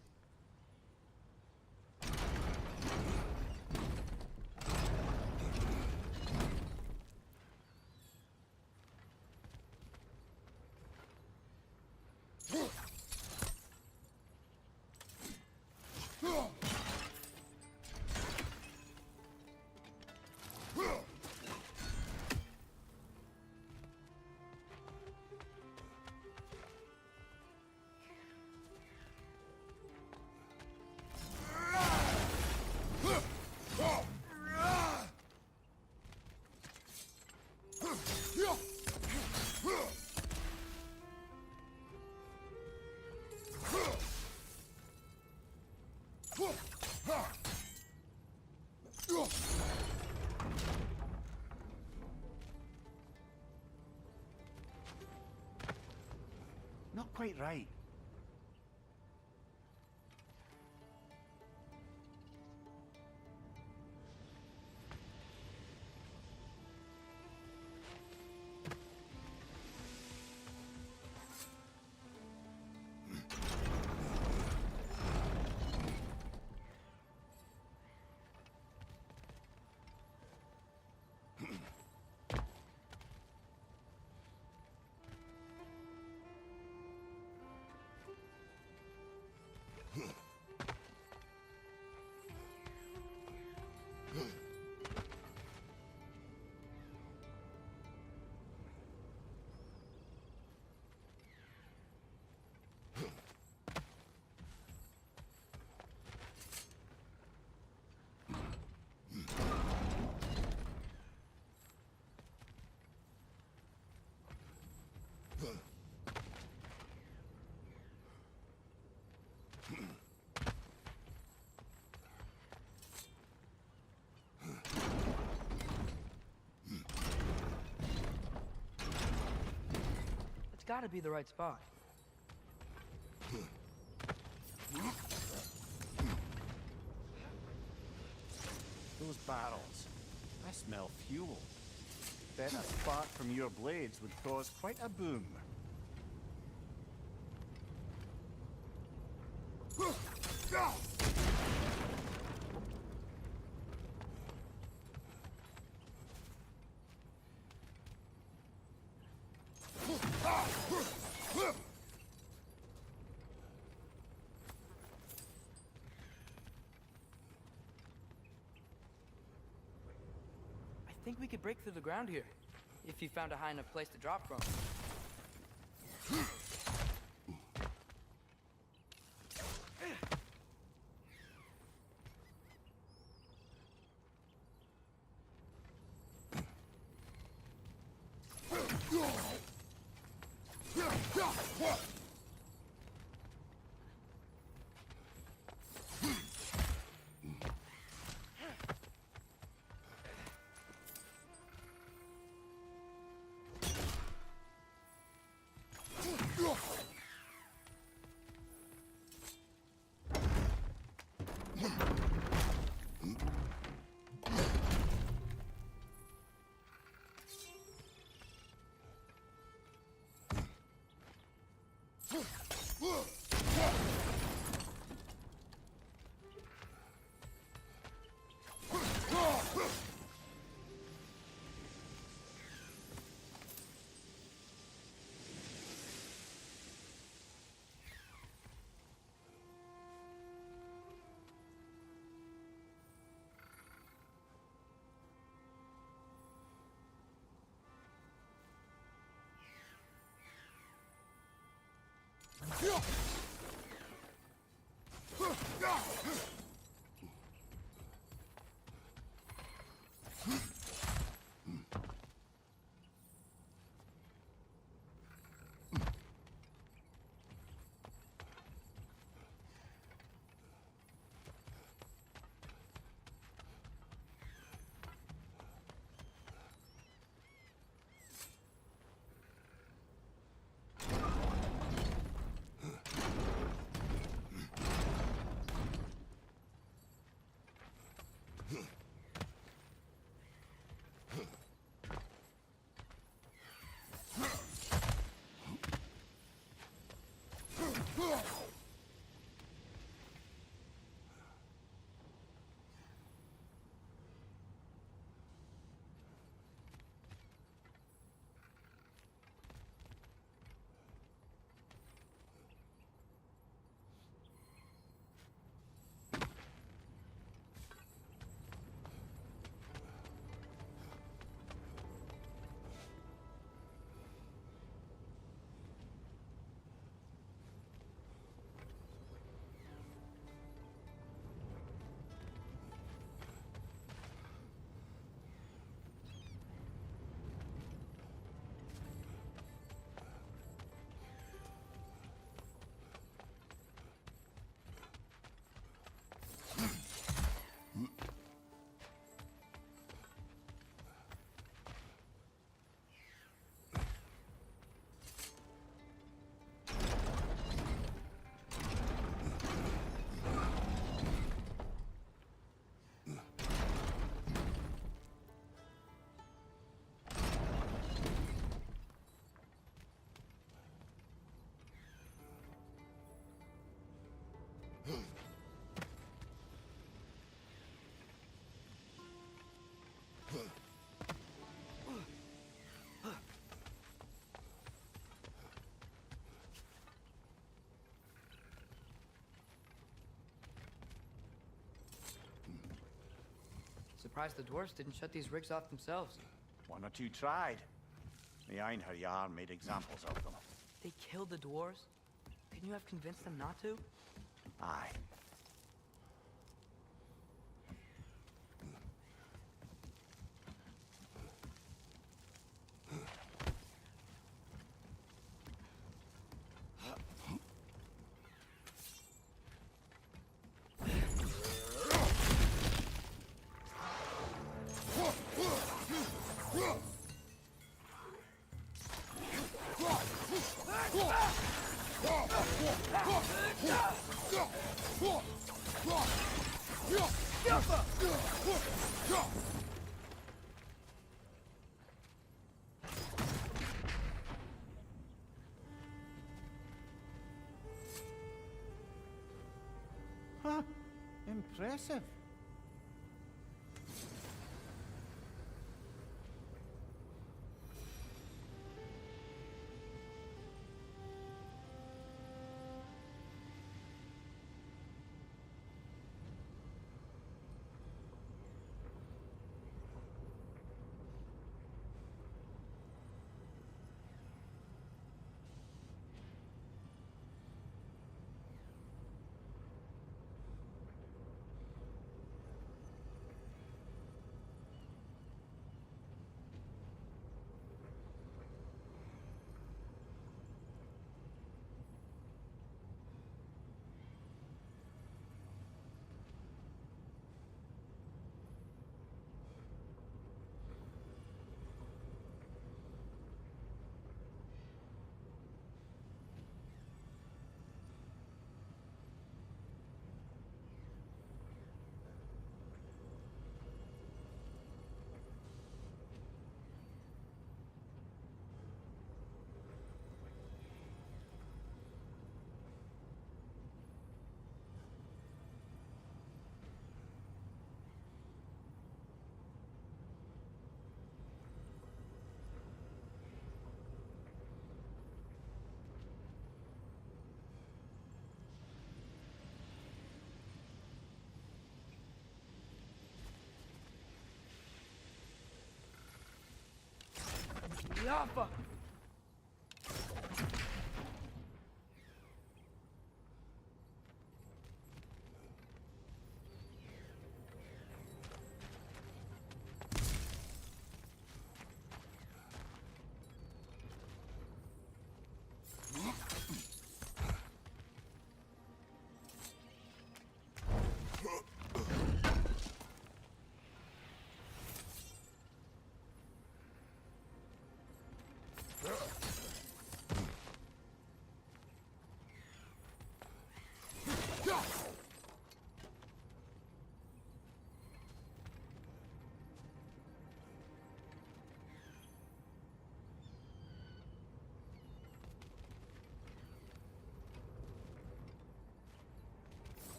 Not quite right. It's gotta be the right spot. Those barrels. I smell fuel. Bet a spark from your blades would cause quite a boom. I think we could break through the ground here. If you found a high enough place to drop from. Surprised the dwarves didn't shut these rigs off themselves. One or two tried. The Einherjar made examples of them. They killed the dwarves? Couldn't you have convinced them not to? Aye. Huh. Impressive. Yaffa!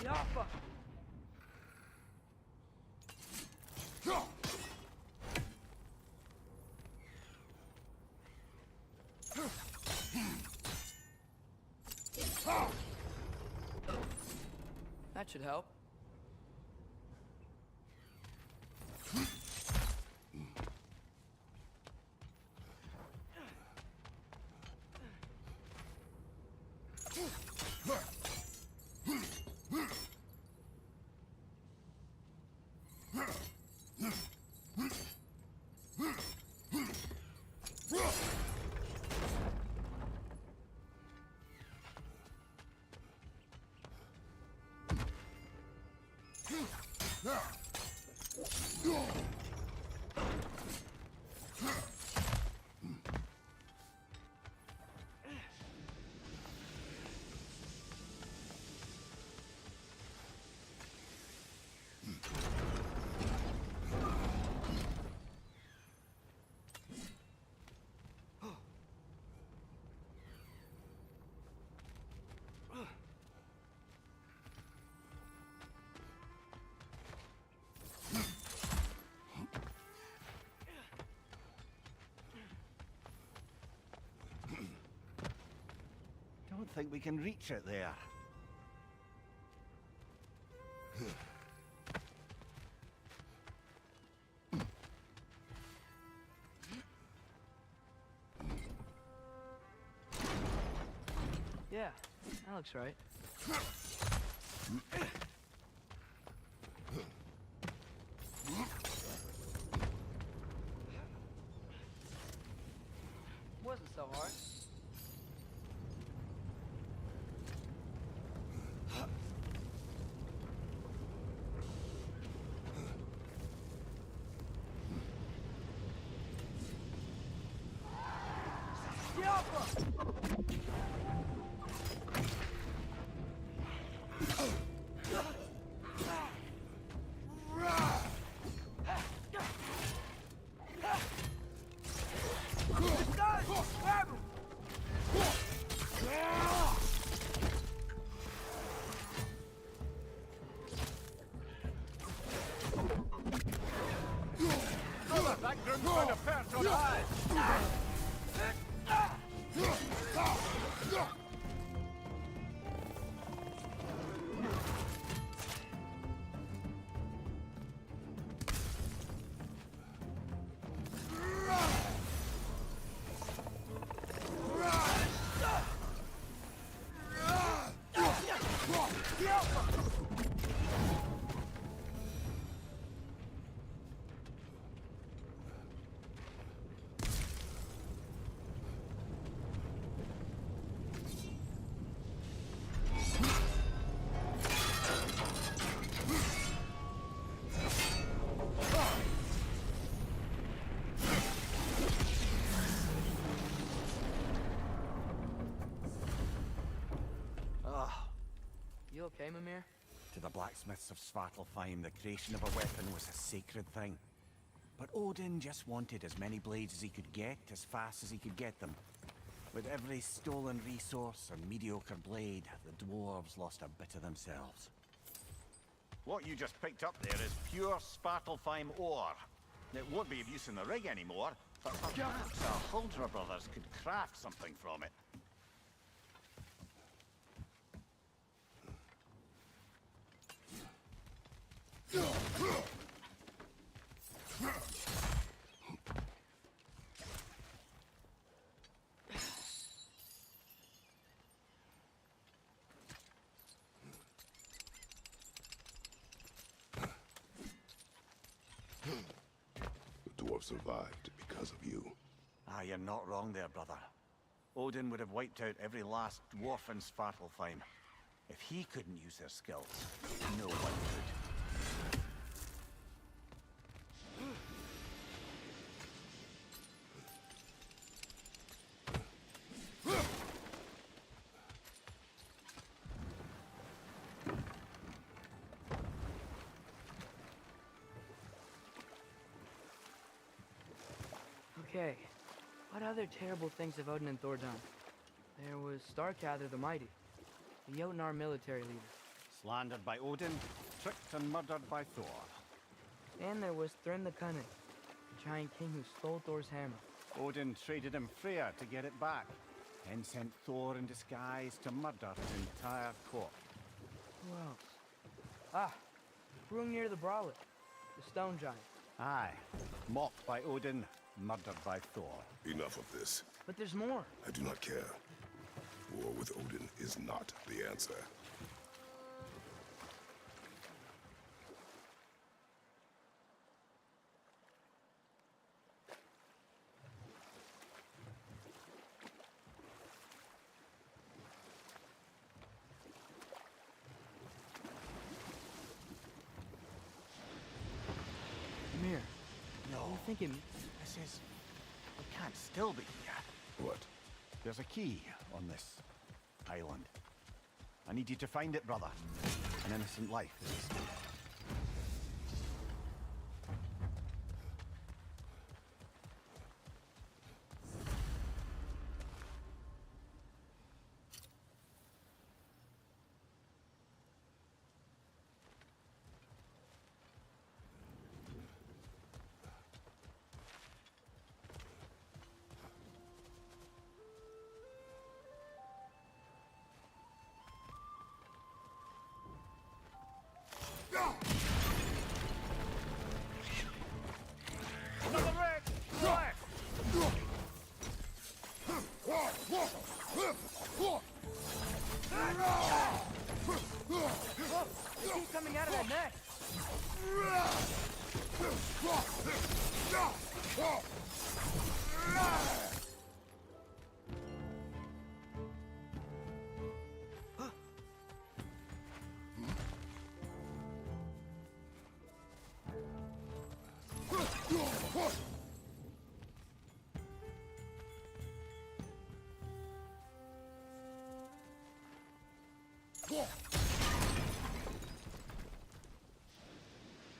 Yaffa! That should help. Don't think we can reach it there. Yeah, that looks right. Wasn't so hard. You okay, Mimir? To the blacksmiths of Svartalfheim, the creation of a weapon was a sacred thing. But Odin just wanted as many blades as he could get, as fast as he could get them. With every stolen resource and mediocre blade, the dwarves lost a bit of themselves. What you just picked up there is pure Svartalfheim ore. It won't be of use in the rig anymore, but perhaps our Huldra brothers could craft something from it. The dwarf survived because of you. Ah, you're not wrong there, brother. Odin would have wiped out every last dwarf in Svartalfheim. If he couldn't use their skills, no one could. Okay, what other terrible things have Odin and Thor done? There was Starkather the Mighty, the Jotnar military leader. Slandered by Odin, tricked and murdered by Thor. And there was Thrym the Cunning, the giant king who stole Thor's hammer. Odin traded him Freya to get it back, then sent Thor in disguise to murder his entire court. Who else? Ah, Hrungnir the Brawler, the stone giant. Aye, mocked by Odin, murdered by Thor. Enough of this. But there's more. I do not care. War with Odin is not the answer. Mir, No, you thinking? this is... It can't still be here. What? There's a key on this island. I need you to find it, brother. An innocent life is at stake. He's coming out of that nest.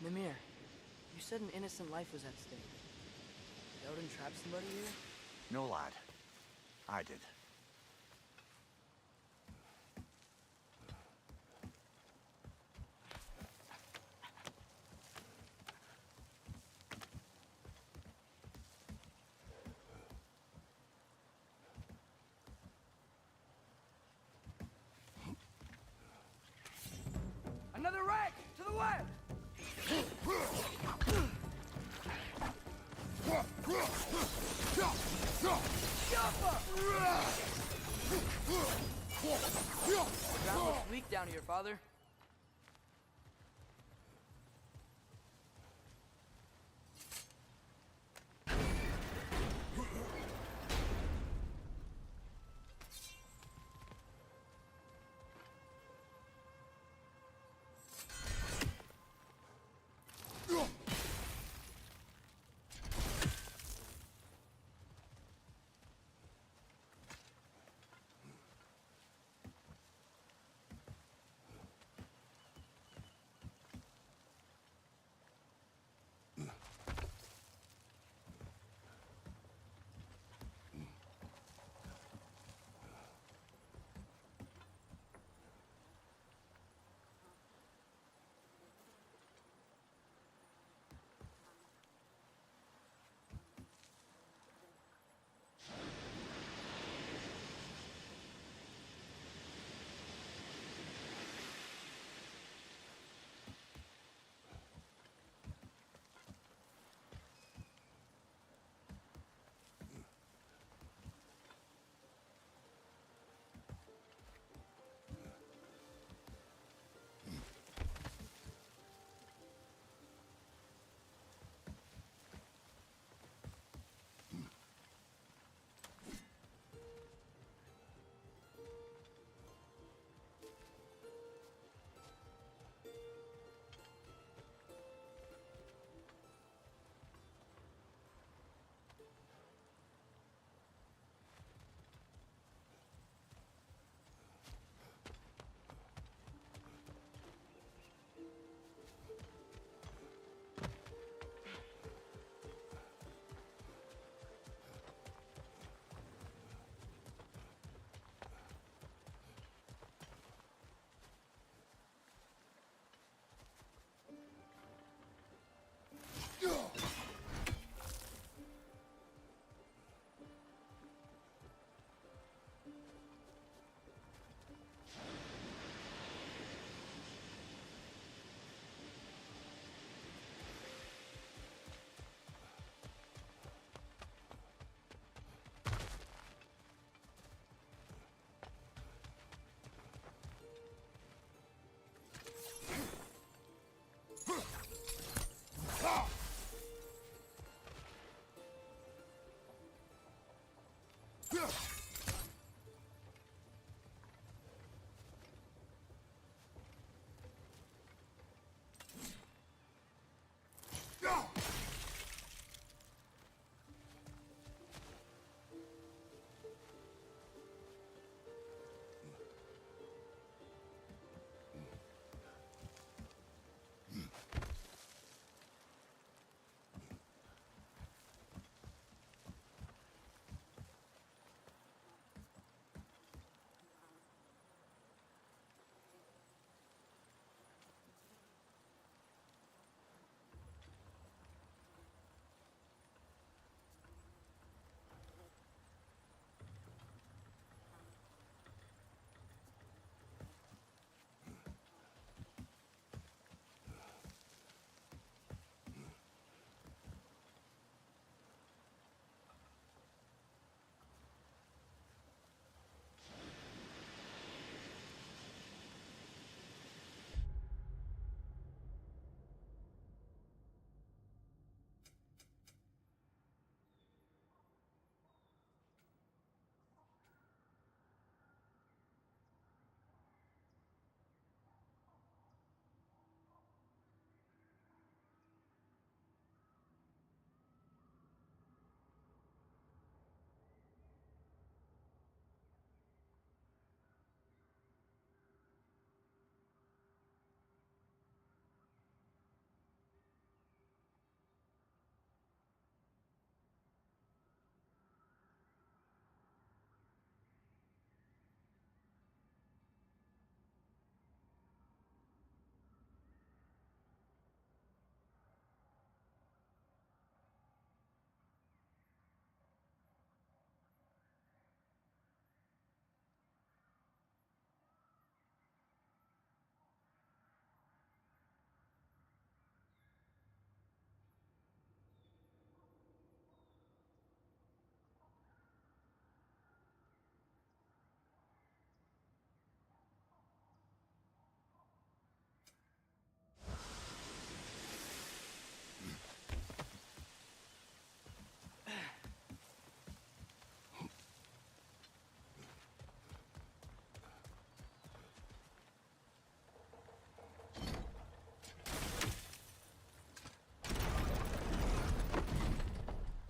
Mimir, you said an innocent life was at stake. Did Odin trap somebody here? No, lad. I did. Another wreck! To the west! Ground looks weak down here, father.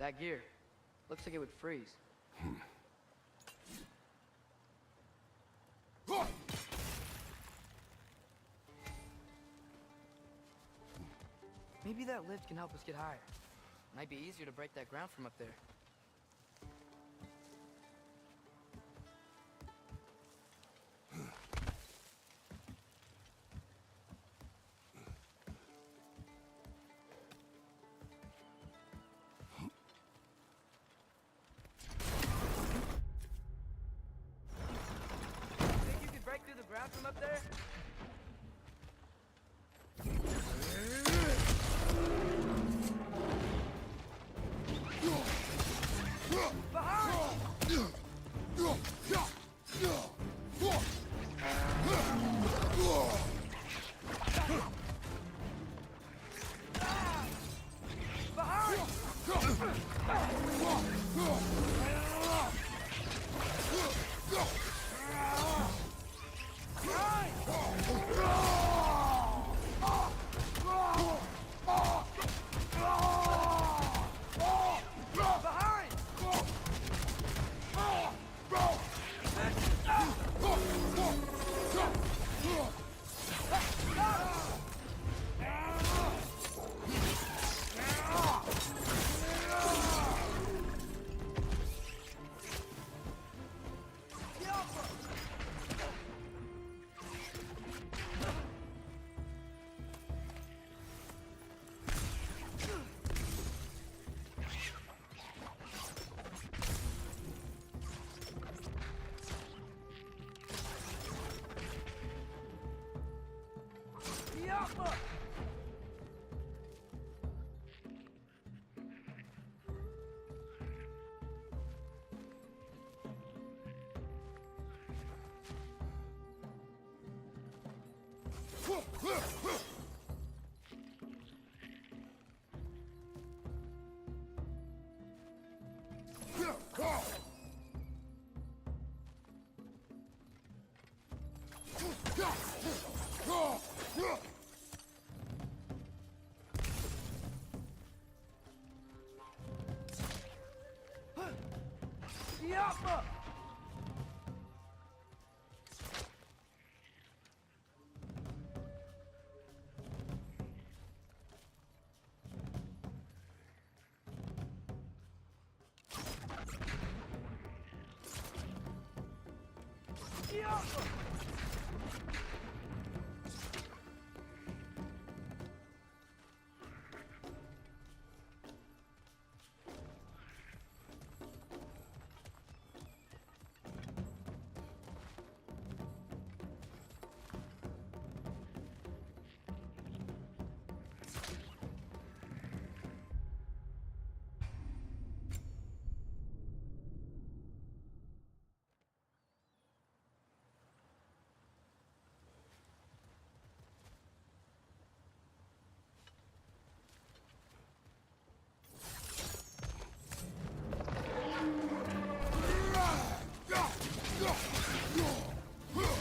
That gear. Looks like it would freeze. Maybe that lift can help us get higher. Might be easier to break that ground from up there. Think you could break through the ground from up there?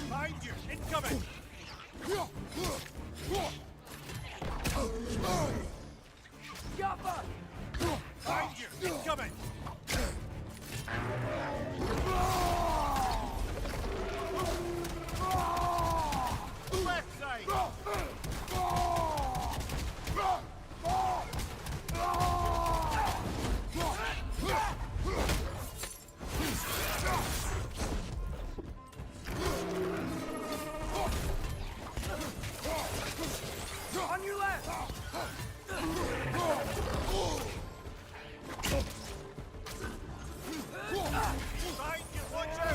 Behind you! Incoming! Behind you! Incoming! Left side! On your left! Behind you! Watch out!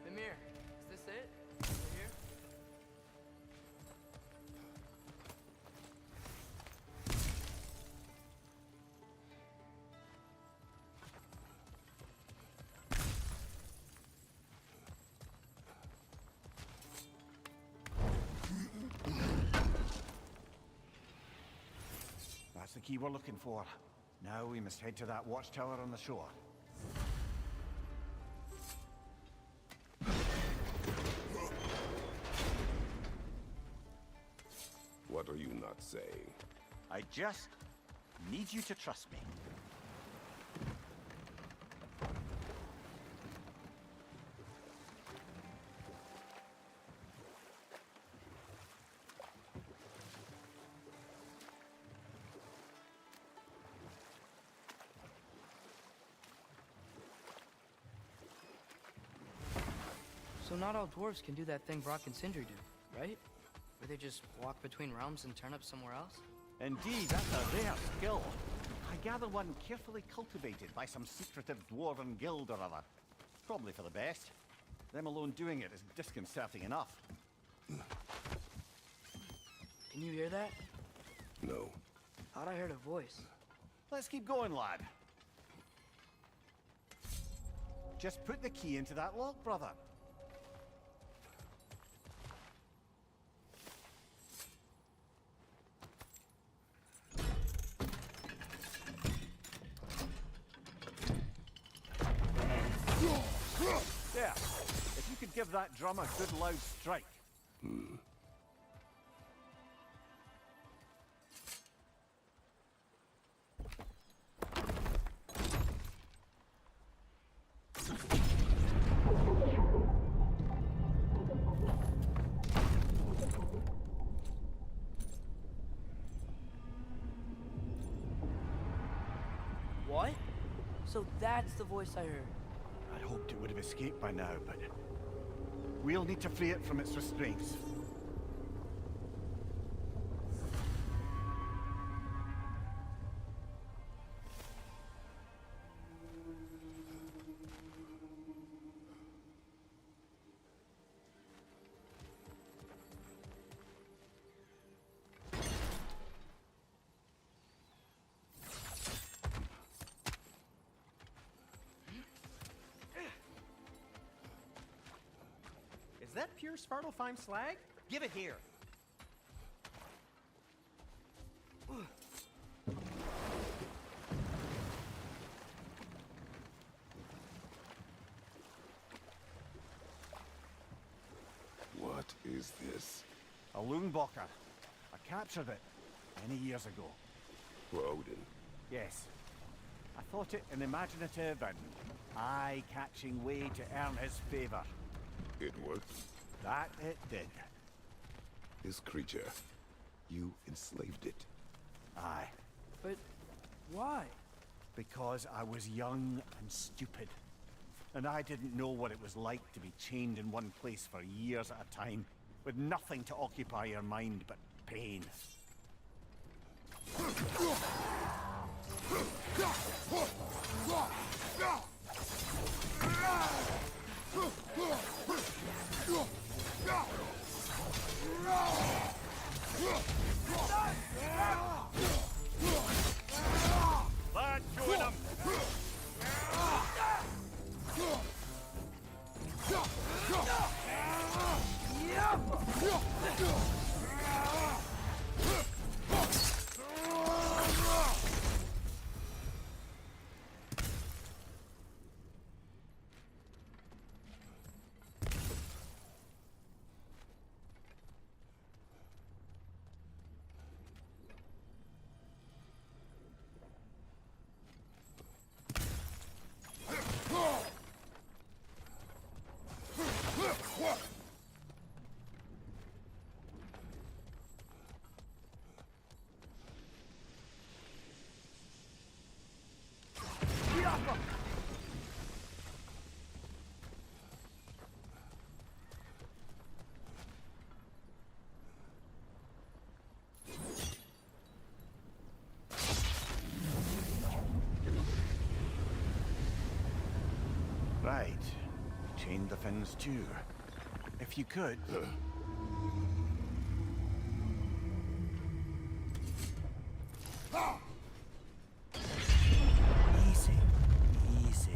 Mimir, is this it? Over here? That's the key we're looking for. Now we must head to that watchtower on the shore. not saying. I just need you to trust me. So not all dwarves can do that thing Brock and Sindri do, right? Where they just walk between realms and turn up somewhere else? Indeed, that's a rare skill. I gather one carefully cultivated by some secretive dwarven guild or other. Probably for the best. Them alone doing it is disconcerting enough. Can you hear that? No. Thought I heard a voice. Let's keep going, lad. Just put the key into that lock, brother. There. If you could give that drum a good loud strike. What? So that's the voice I heard. I'd hoped it would have escaped by now, but we'll need to free it from its restraints. Is that pure Svartalfheim slag? Give it here. What is this? A Loonbocker. I captured it many years ago. For Odin. Yes. I thought it an imaginative and eye-catching way to earn his favor. It worked. That it did. This creature, you enslaved it. Aye. But why? Because I was young and stupid. And I didn't know what it was like to be chained in one place for years at a time, with nothing to occupy your mind but pain. Lad, join him! Right. Chain the fins too. If you could. Easy. Easy.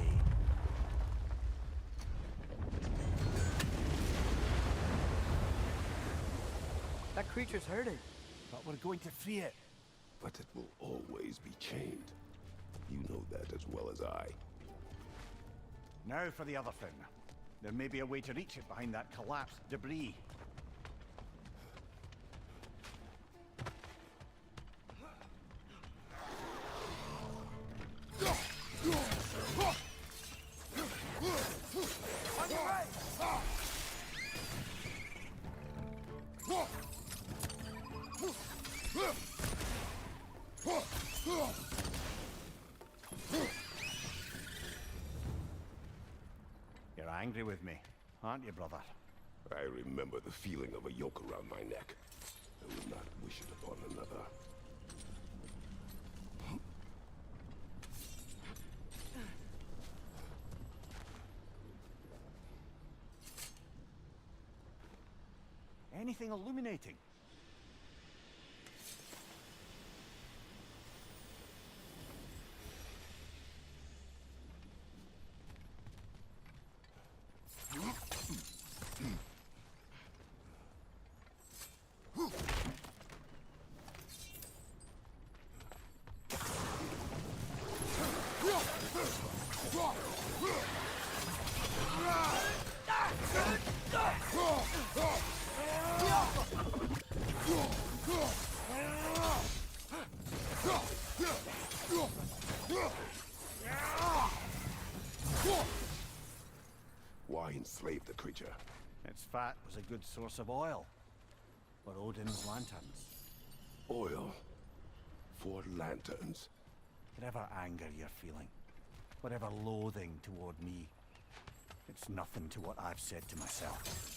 That creature's hurting. But we're going to free it. But it will always be chained. You know that as well as I. Now for the other fin. There may be a way to reach it behind that collapsed debris. angry with me, aren't you, brother? I remember the feeling of a yoke around my neck. I would not wish it upon another. Anything illuminating? Why enslave the creature? Its fat was a good source of oil. For Odin's lanterns. Oil. For lanterns. Whatever anger you're feeling, whatever loathing toward me, it's nothing to what I've said to myself.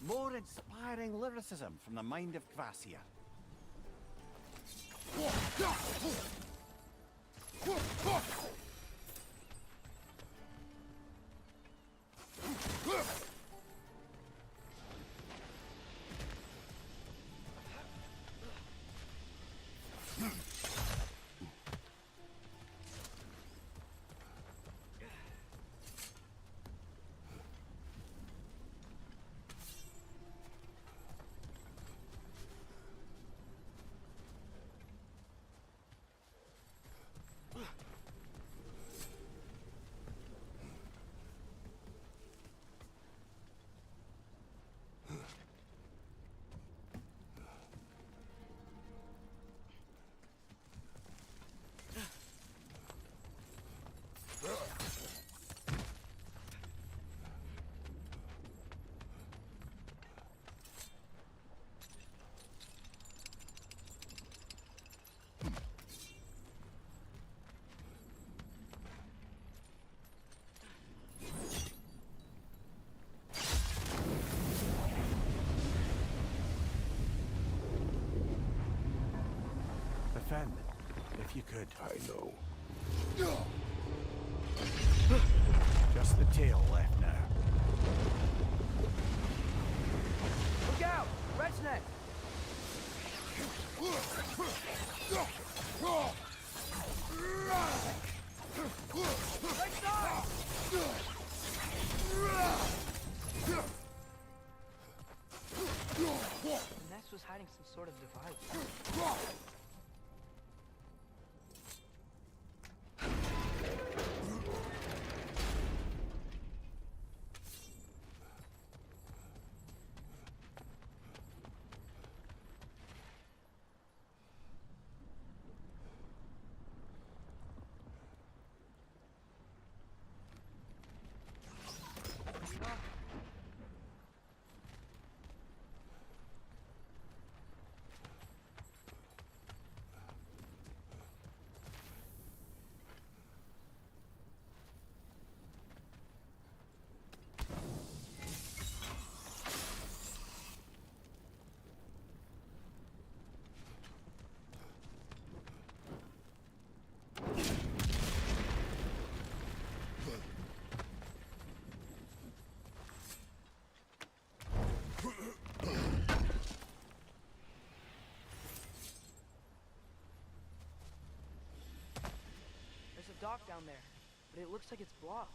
More inspiring lyricism from the mind of Kvasia. Defend, if you could. I know. Just the tail left now. Look out! Redneck! Right side! The nest was hiding some sort of device. Dock down there, but it looks like it's blocked.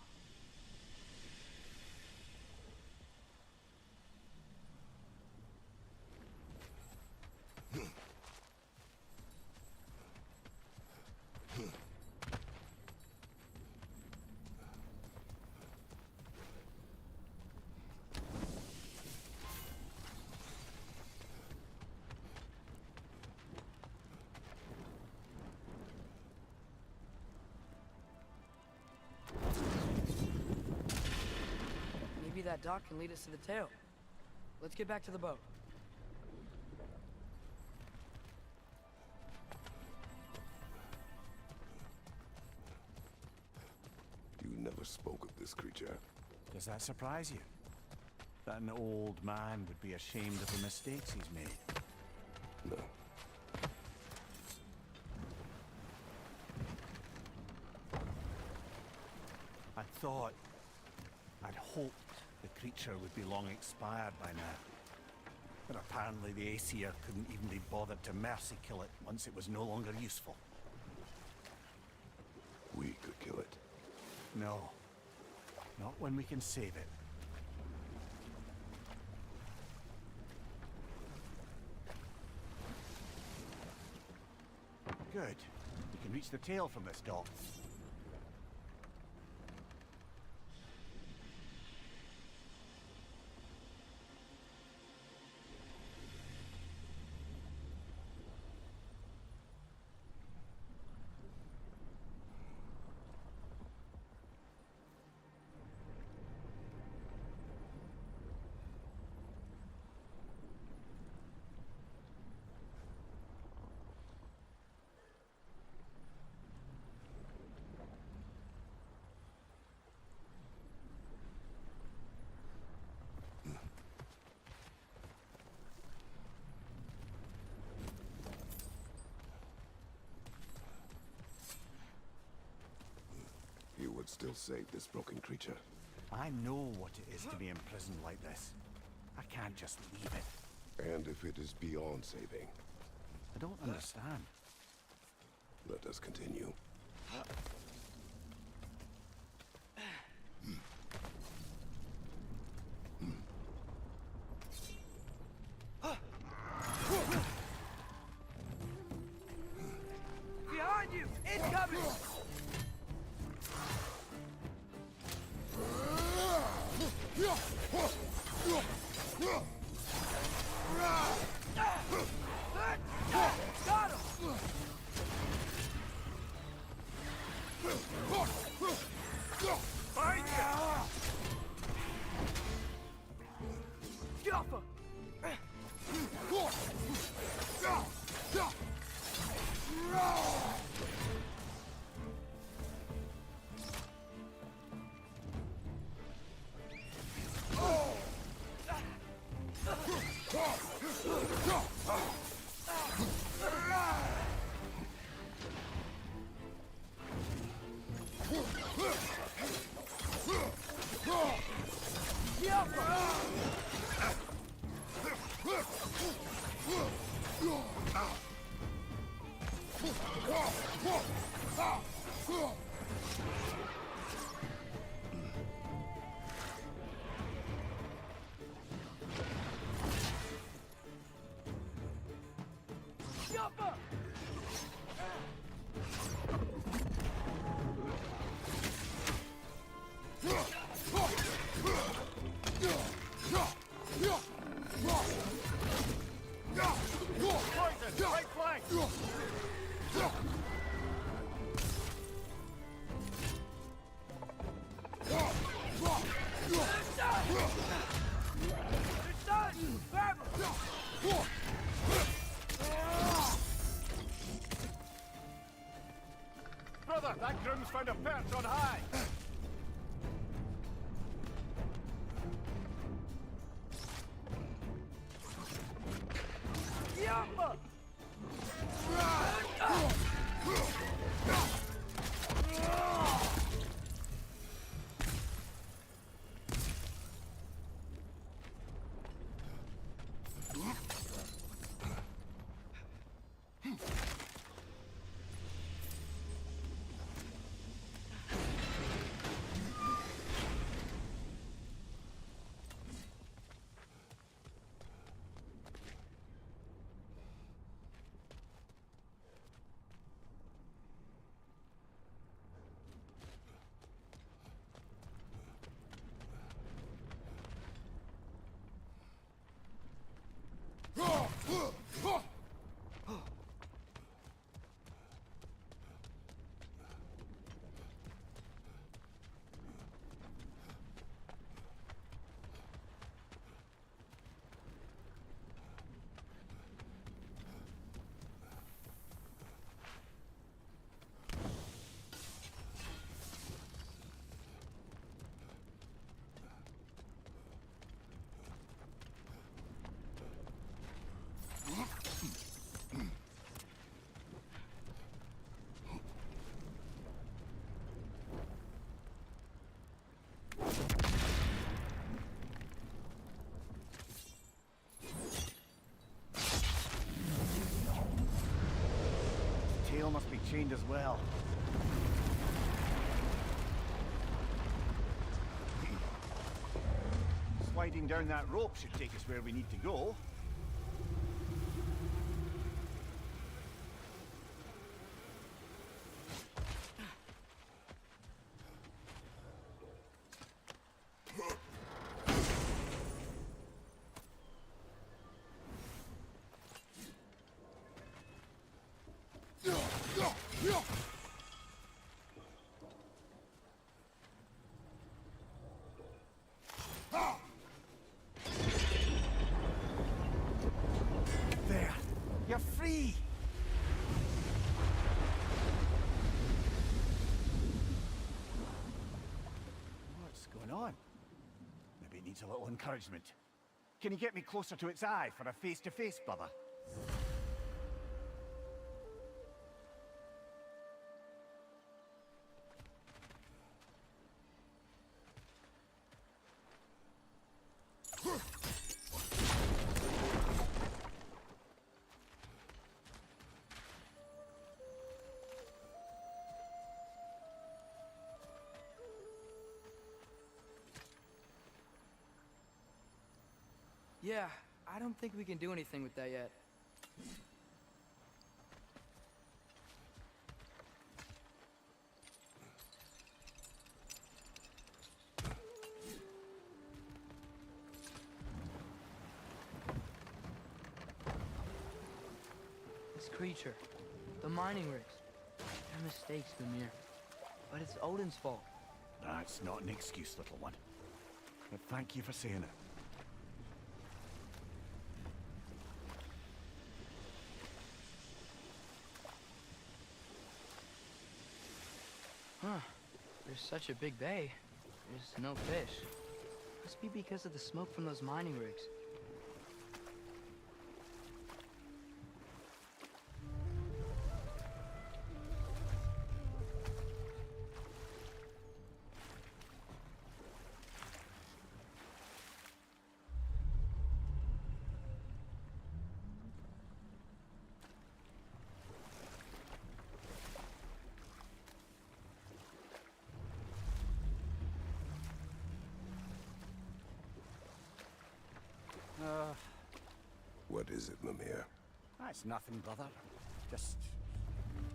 that dock can lead us to the tail. Let's get back to the boat. You never spoke of this creature. Does that surprise you? That an old man would be ashamed of the mistakes he's made? No. I'd hoped the creature would be long expired by now. But apparently the Aesir couldn't even be bothered to mercy kill it once it was no longer useful. We could kill it. No. Not when we can save it. Good. We can reach the tail from this dock. You would still save this broken creature. I know what it is to be imprisoned like this. I can't just leave it. And if it is beyond saving, I don't understand. let us continue. Behind you! Incoming! Got him! Find ya! Get off him! Right flank! Brother, that groom's found a perch on high! tail must be chained as well. Sliding down that rope should take us where we need to go. There! You're free! What's going on? Maybe it needs a little encouragement. Can you get me closer to its eye for a face-to-face, brother? Yeah, I don't think we can do anything with that yet. This creature, the mining rigs, they're mistakes, Mimir. But it's Odin's fault. That's not an excuse, little one. But thank you for saying it. Huh. There's such a big bay. There's no fish. Must be because of the smoke from those mining rigs. What is it, Mimir? That's nothing, brother. Just...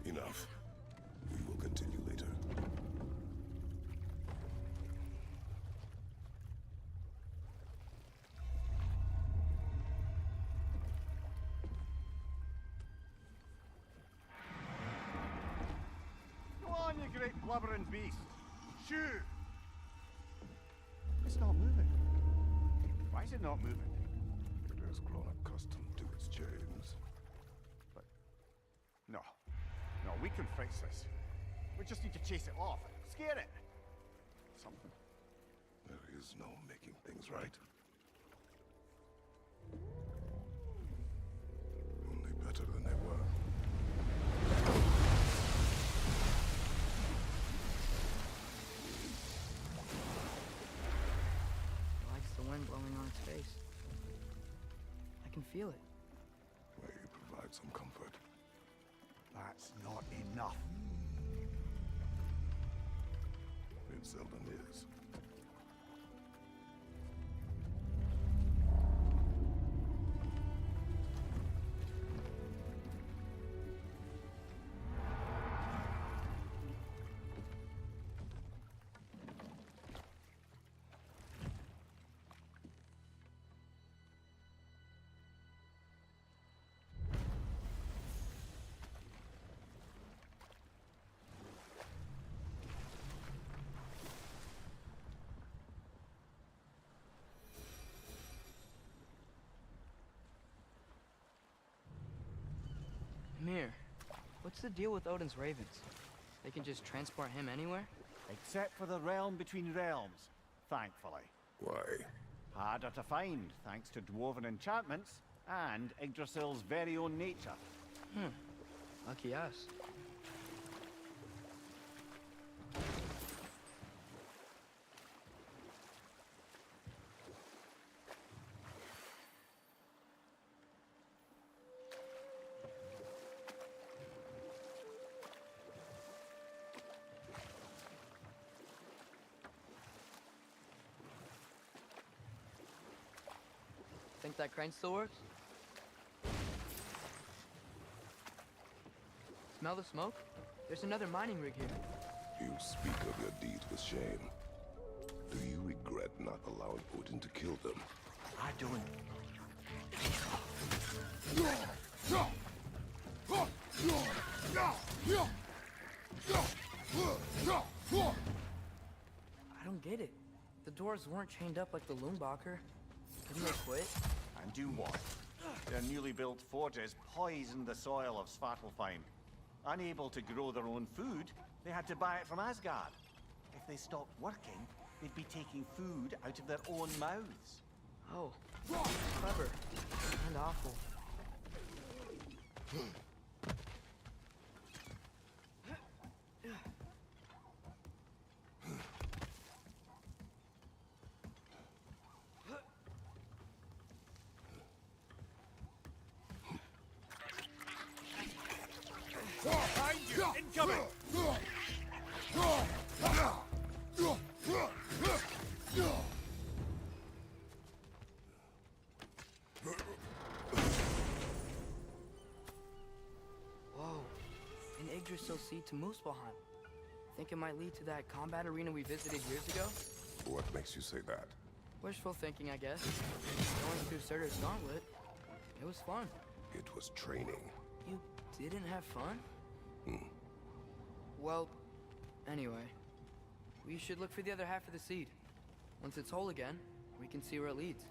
Enough. We will continue later. Go on, you great blubbering beast. Shoo! It's not moving. Why is it not moving? It has grown accustomed to its chains. But... No. No, we can fix this. We just need to chase it off. Scare it. Something. There is no making things right. Only better than they were. It likes the wind blowing on its face. I can feel it. May you provide some comfort. That's not enough. It seldom is. Mir, what's the deal with Odin's ravens? They can just transport him anywhere? Except for the realm between realms, thankfully. Why? Harder to find, thanks to dwarven enchantments and Yggdrasil's very own nature. Lucky us. that crane still works? Smell the smoke? There's another mining rig here. You speak of your deeds with shame. Do you regret not allowing Odin to kill them? I don't. I don't get it. The doors weren't chained up like the Loombacher. Didn't they quit? And do what? Their newly built forges poisoned the soil of Svartalfheim. Unable to grow their own food, they had to buy it from Asgard. If they stopped working, they'd be taking food out of their own mouths. Oh, clever. And awful. Behind you! Incoming! Whoa, an Yggdrasil seed to Muspelheim. Think it might lead to that combat arena we visited years ago? What makes you say that? Wishful thinking, I guess. Going through Surtur's gauntlet. It was fun. It was training. You didn't have fun? Well, anyway. We should look for the other half of the seed. Once it's whole again, we can see where it leads.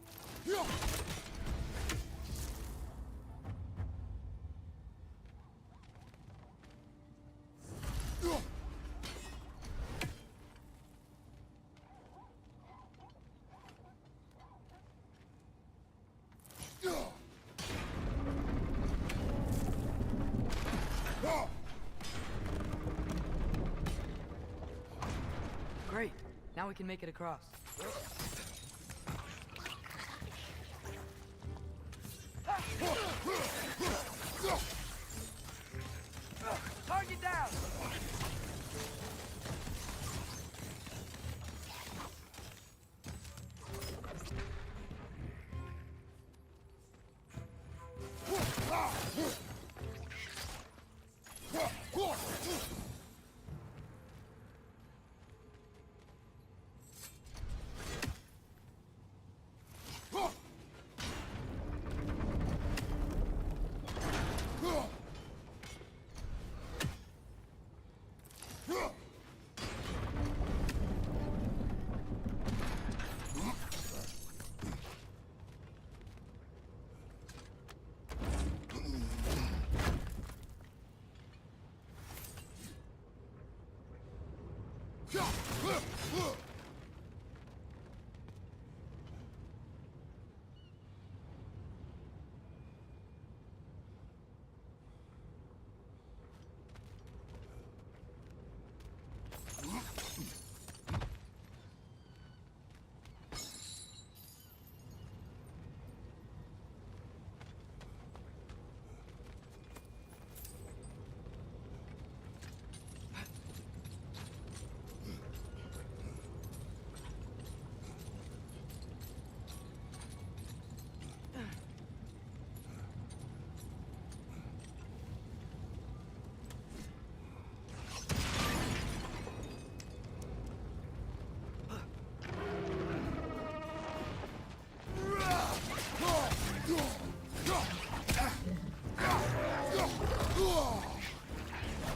Great. Now we can make it across. Target down!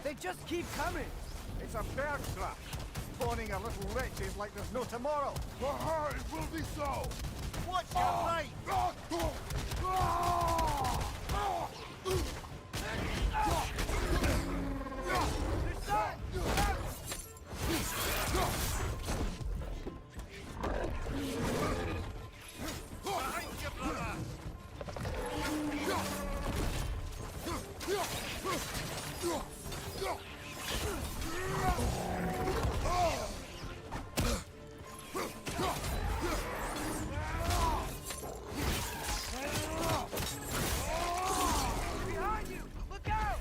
They just keep coming! It's a bird trap, spawning our little wretches like there's no tomorrow. For her, it will be so! Watch your right! Behind you, brother! Behind you! Look out!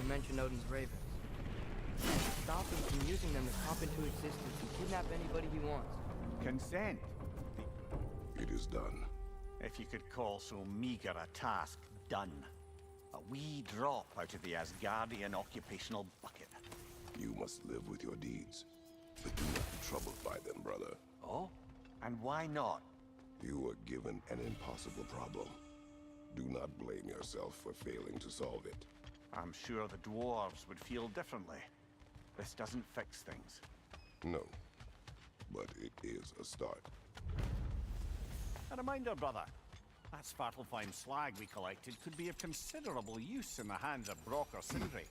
you mentioned Odin's ravens. Stop him from using them to pop into existence and kidnap anybody he wants. Consent. It is done. If you could call so meager a task done. A wee drop out of the Asgardian occupational bucket. You must live with your deeds. But do not be troubled by them, brother. Oh? And why not? You were given an impossible problem. Do not blame yourself for failing to solve it. I'm sure the dwarves would feel differently. This doesn't fix things. No. But it is a start. A reminder, brother. That Svartalfheim slag we collected could be of considerable use in the hands of Brock or Sindri.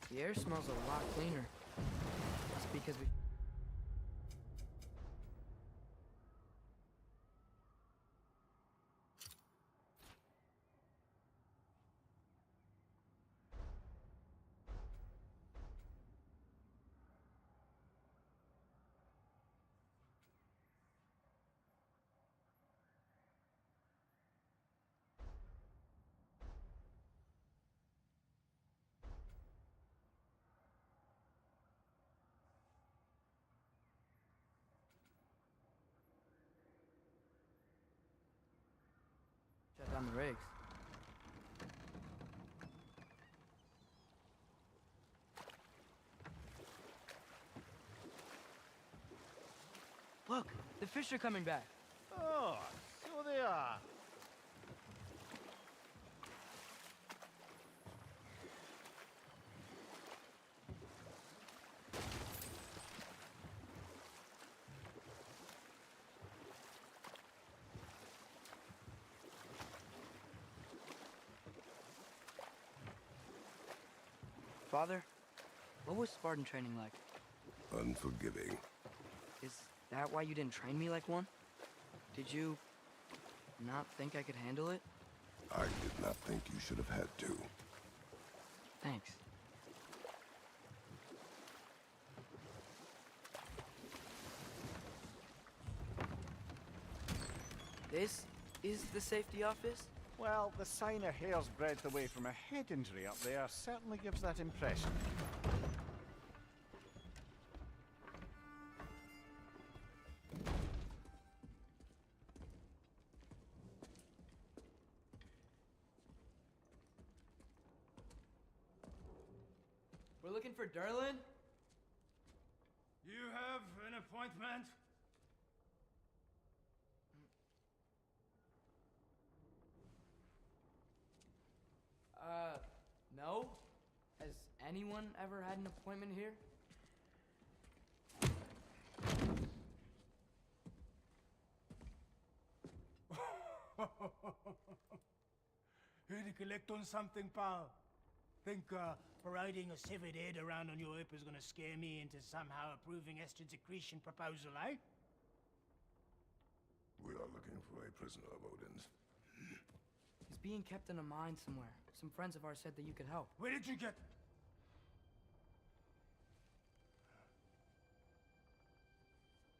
The air smells a lot cleaner. That's because we... Shut down the rigs. Look, the fish are coming back. Oh, so they are. Father, what was Spartan training like? Unforgiving. Is that why you didn't train me like one? Did you not think I could handle it? I did not think you should have had to. Thanks. This is the safety office? Well, the sign a hair's breadth away from a head injury up there certainly gives that impression. We're looking for Derlin? You have an appointment? No? Has anyone ever had an appointment here? Here to collect on something, pal. Think parading a severed head around on your hip is gonna scare me into somehow approving estrogen secretion proposal, eh? We are looking for a prisoner of Odin's. He's being kept in a mine somewhere. Some friends of ours said that you could help. Where did you get...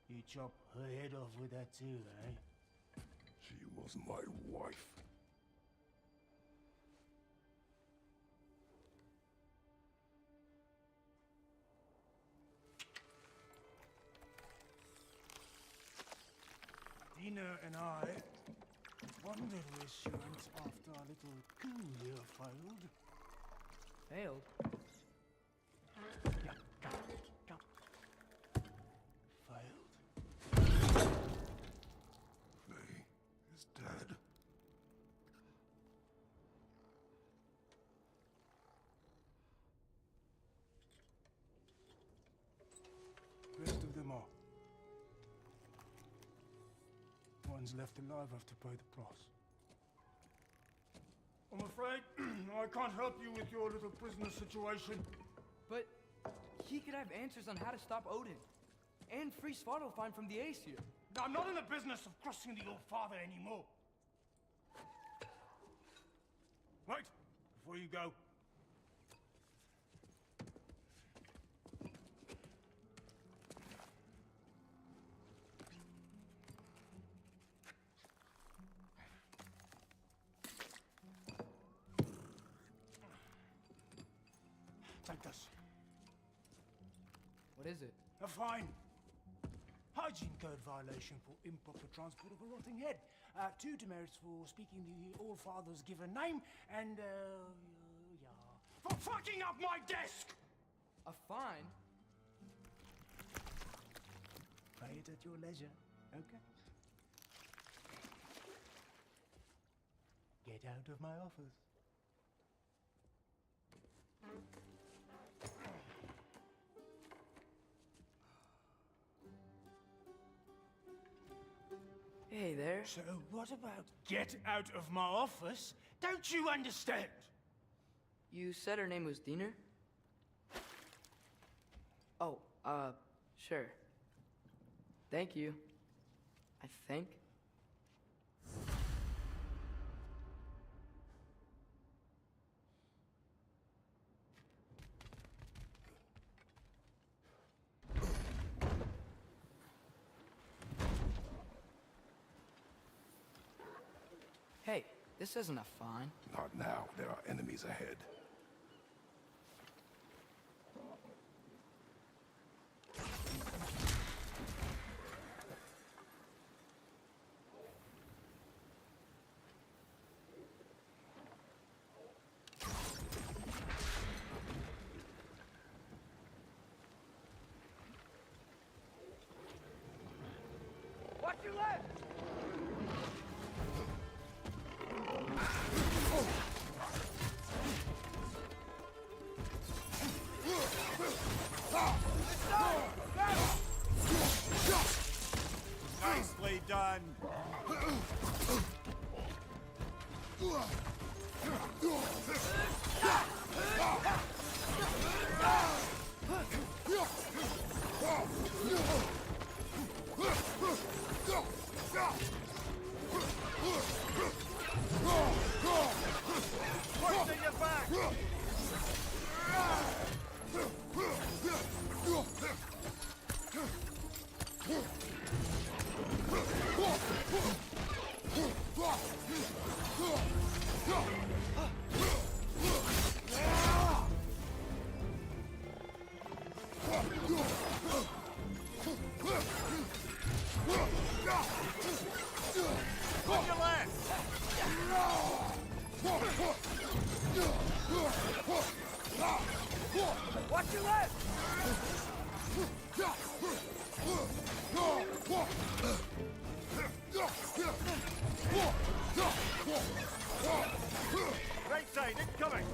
You chop her head off with that too, eh? She was my wife. Dina and I wondered where she went after our little coup here failed. Failed? Failed. Faye is dead. Rest of them are. One's left alive have to pay the price. I'm afraid I can't help you with your little prisoner situation. But he could have answers on how to stop Odin. And free Svartalfheim from the Aesir. I'm not in the business of crossing the old father anymore. Right, before you go. Take this. What is it? A fine. Hygiene code violation for improper transport of a rotting head. 2 demerits for speaking the All-Father's given name, and, yeah. For fucking up my desk! A fine? Pay it at your leisure, okay? Get out of my office. Hey there. So what about get out of my office? Don't you understand? You said her name was Diener? Oh, sure. Thank you. I think. Hey, this isn't a fine. Not now. There are enemies ahead. Watch your left! Nicely done. Forcing you back. On your left. Watch your left! Right side, incoming.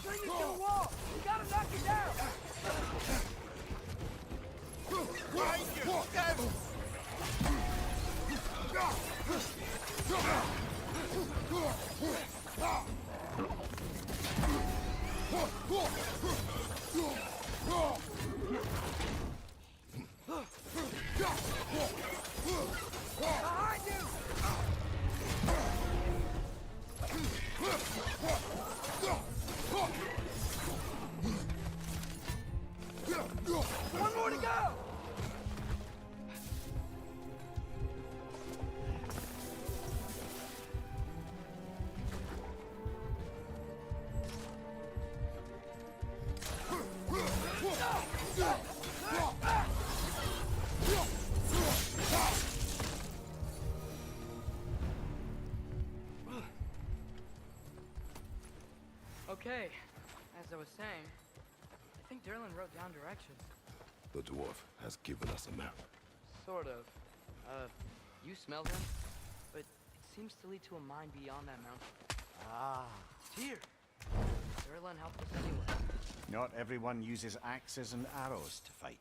Bring it to the wall! You gotta knock it down! Behind you, look out. Behind you! One more to go! Okay, as I was saying, I think Derlin wrote down directions. The dwarf has given us a map. Sort of. You smell him? But it seems to lead to a mine beyond that mountain. Ah. It's here! Derlin helped us anyway. Not everyone uses axes and arrows to fight.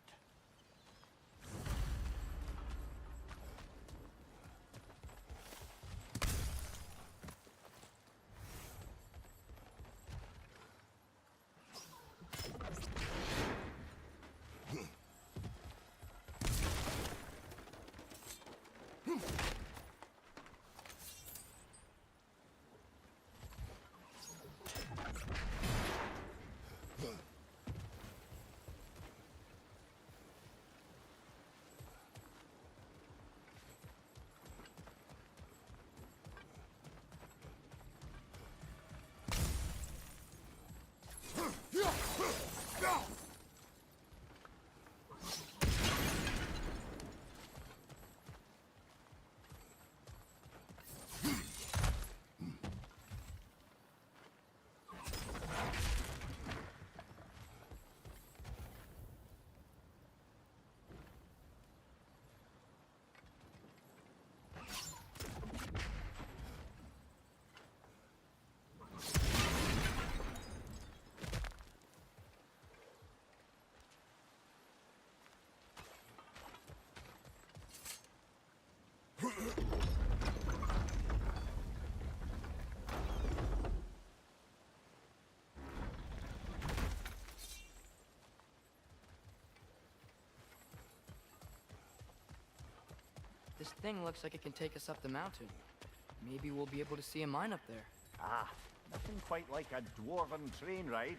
This thing looks like it can take us up the mountain. Maybe we'll be able to see a mine up there. Ah, nothing quite like a dwarven train ride.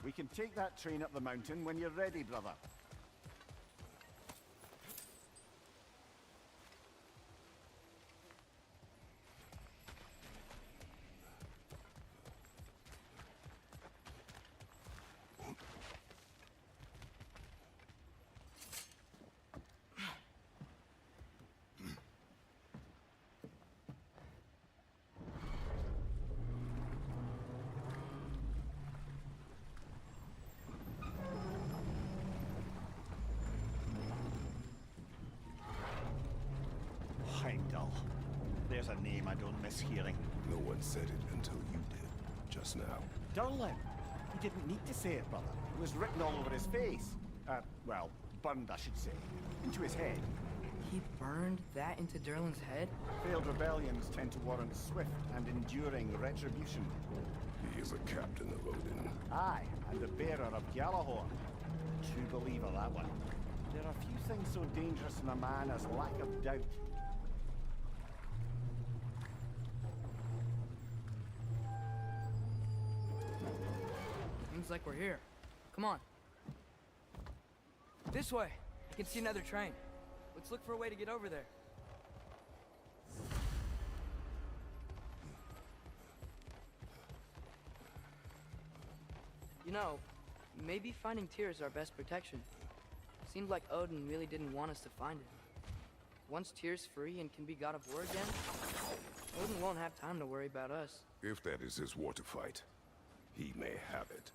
We can take that train up the mountain when you're ready, brother. Heimdall. There's a name I don't miss hearing. No one said it until you did, just now. Durlin. He didn't need to say it, brother. It was written all over his face. Well, burned, I should say. Into his head. He burned that into Durlin's head? Failed rebellions tend to warrant swift and enduring retribution. He is a captain of Odin. Aye, and the bearer of Gjallarhorn. True believer, that one. There are few things so dangerous in a man as lack of doubt. Seems like we're here. Come on. This way. I can see another train. Let's look for a way to get over there. You know, maybe finding Tyr is our best protection. Seemed like Odin really didn't want us to find it. Once Tyr's free and can be god of war again, Odin won't have time to worry about us. If that is his war to fight, he may have it.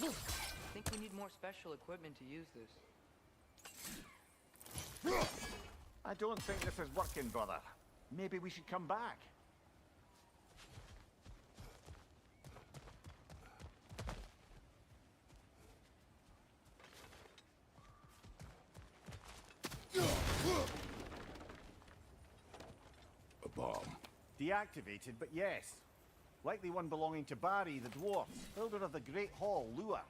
I think we need more special equipment to use this. I don't think this is working, brother. Maybe we should come back. A bomb. Deactivated, but yes. Likely one belonging to Barry, the dwarf, builder of the Great Hall, Lua.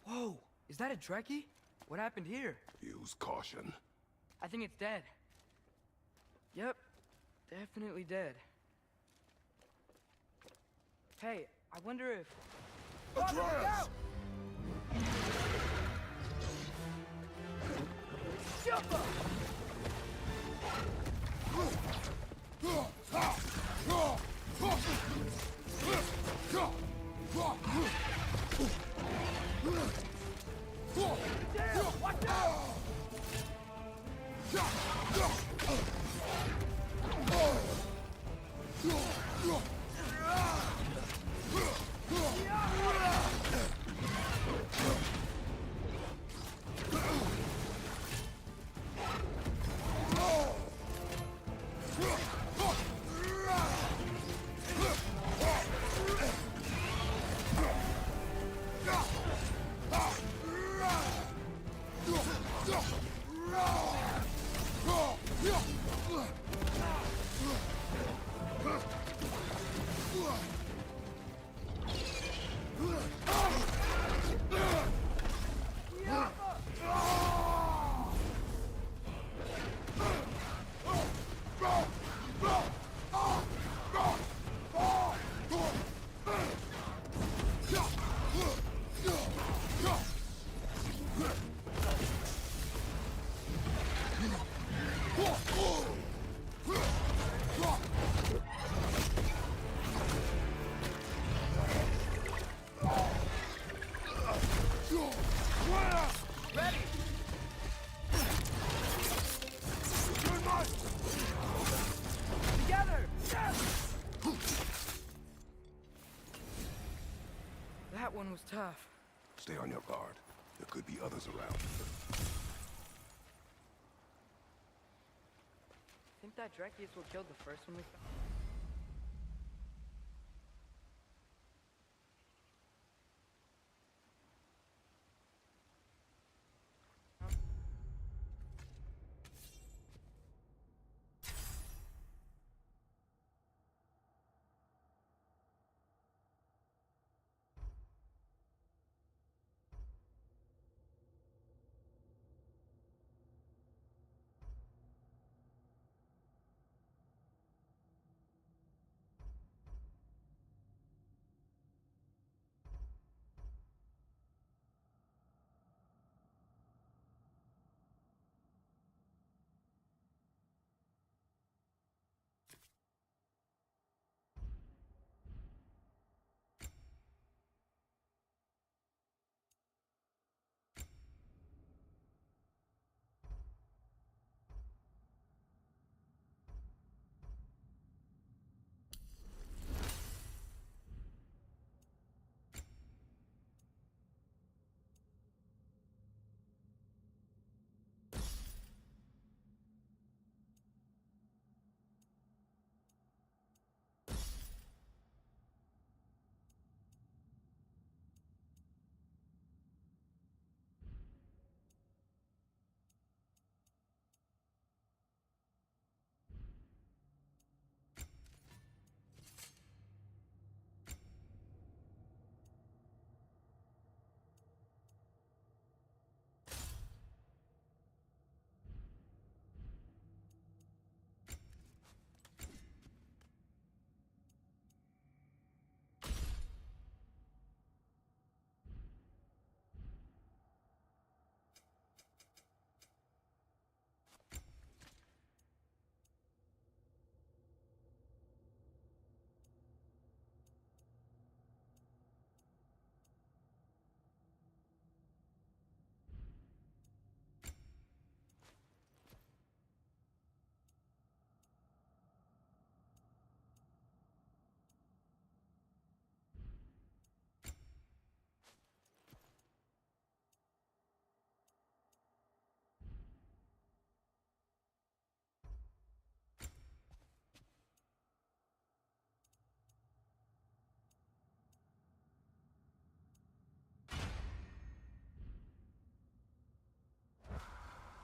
Whoa! Is that a Trekkie? What happened here? Use caution. I think it's dead. Yep, definitely dead. Hey, I wonder if... Atreus! Jump up! Damn, watch out! Ready! Together! That one was tough. Stay on your guard. There could be others around. Think that Drekius will kill the first one we found?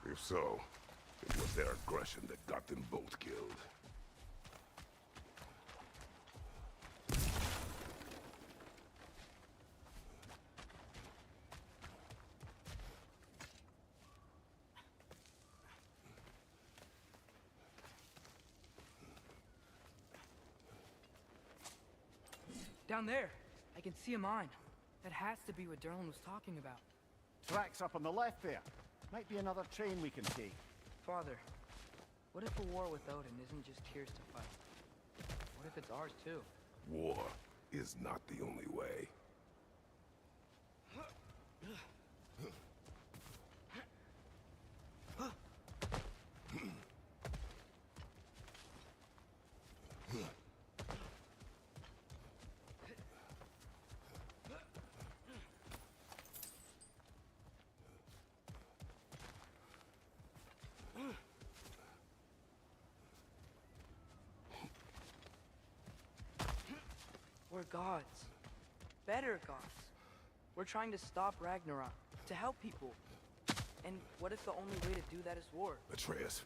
If so, it was their aggression that got them both killed. Down there, I can see a mine. That has to be what Derlin was talking about. Tracks up on the left there. Might be another train we can take. Father, what if a war with Odin isn't just Tyr's to fight? What if it's ours too? War is not the only way. We're gods. Better gods. We're trying to stop Ragnarok, to help people. And what if the only way to do that is war? Atreus.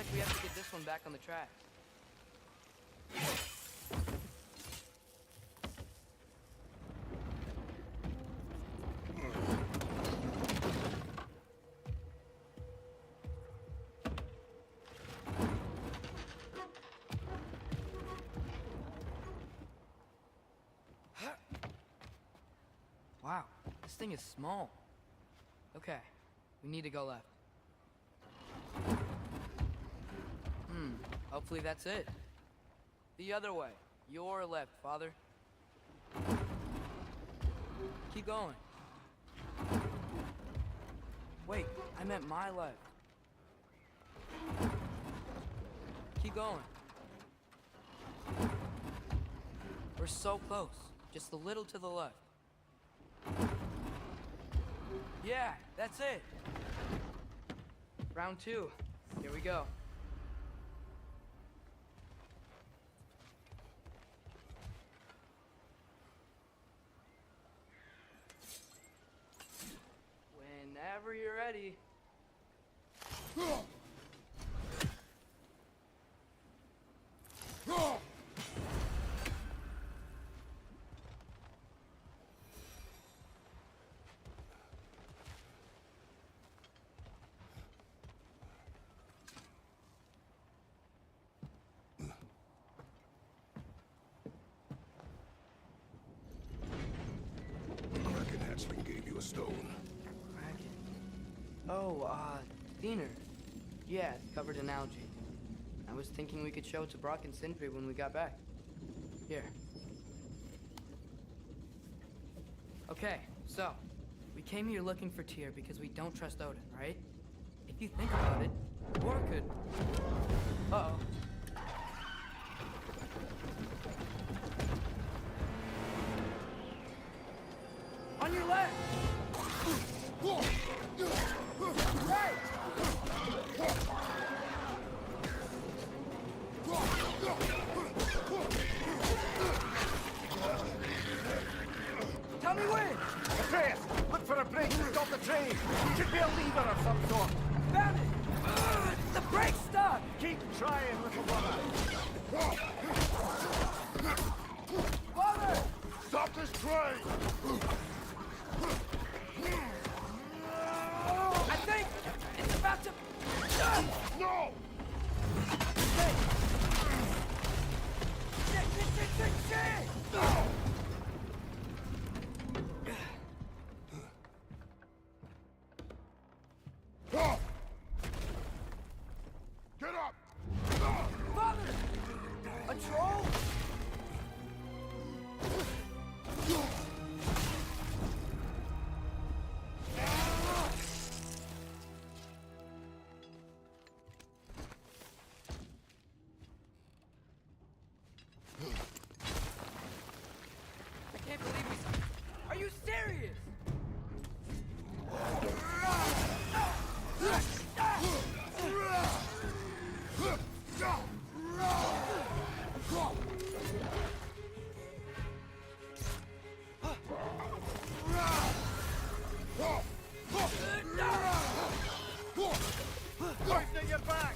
guess we have to get this one back on the track. Wow, this thing is small. Okay, we need to go left. Hopefully that's it. The other way. Your left, Father. Keep going. Wait, I meant my left. Keep going. We're so close. Just a little to the left. Yeah, that's it. Round 2. Here we go. Whenever you're ready. Kraken hatchling gave you a stone. Kraken. Oh, thinner. Yeah, it's covered in algae. I was thinking we could show it to Brock and Sindri when we got back. Here. Okay, so, we came here looking for Tyr because we don't trust Odin, right? If you think about it, War could... Uh-oh. On your left! Hey! Tell me when! Atreus, look for a brake to stop the train. Should be a lever of some sort. Found it! The brake's stuck! Keep trying, little brother. Father! Stop this train! I think it's about to... No! Shit! Get up! Father! A troll? I can't believe we... Are you serious? Pointing your back.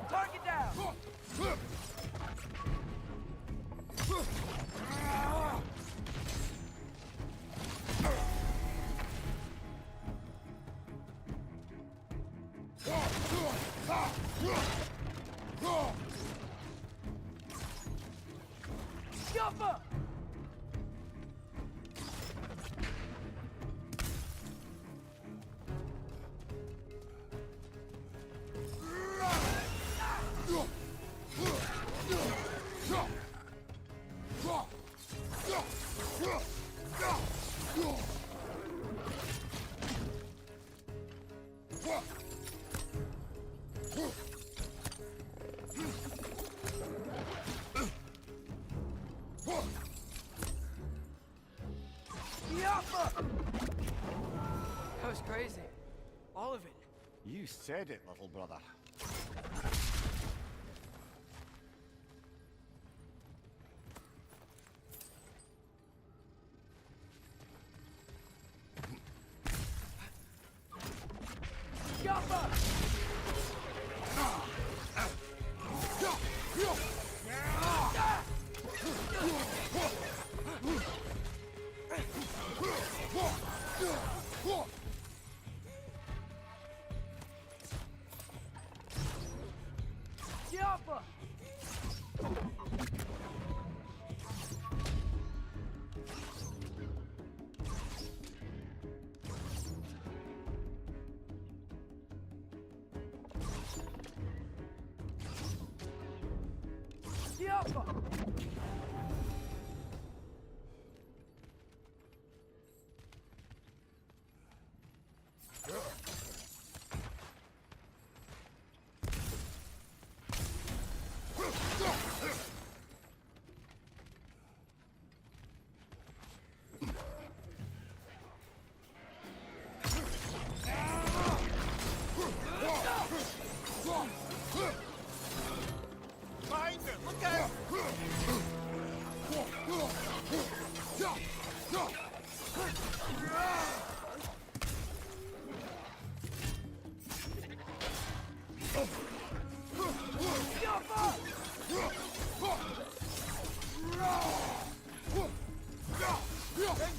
Target down! Scuffer! That was crazy. All of it. You said it, little brother.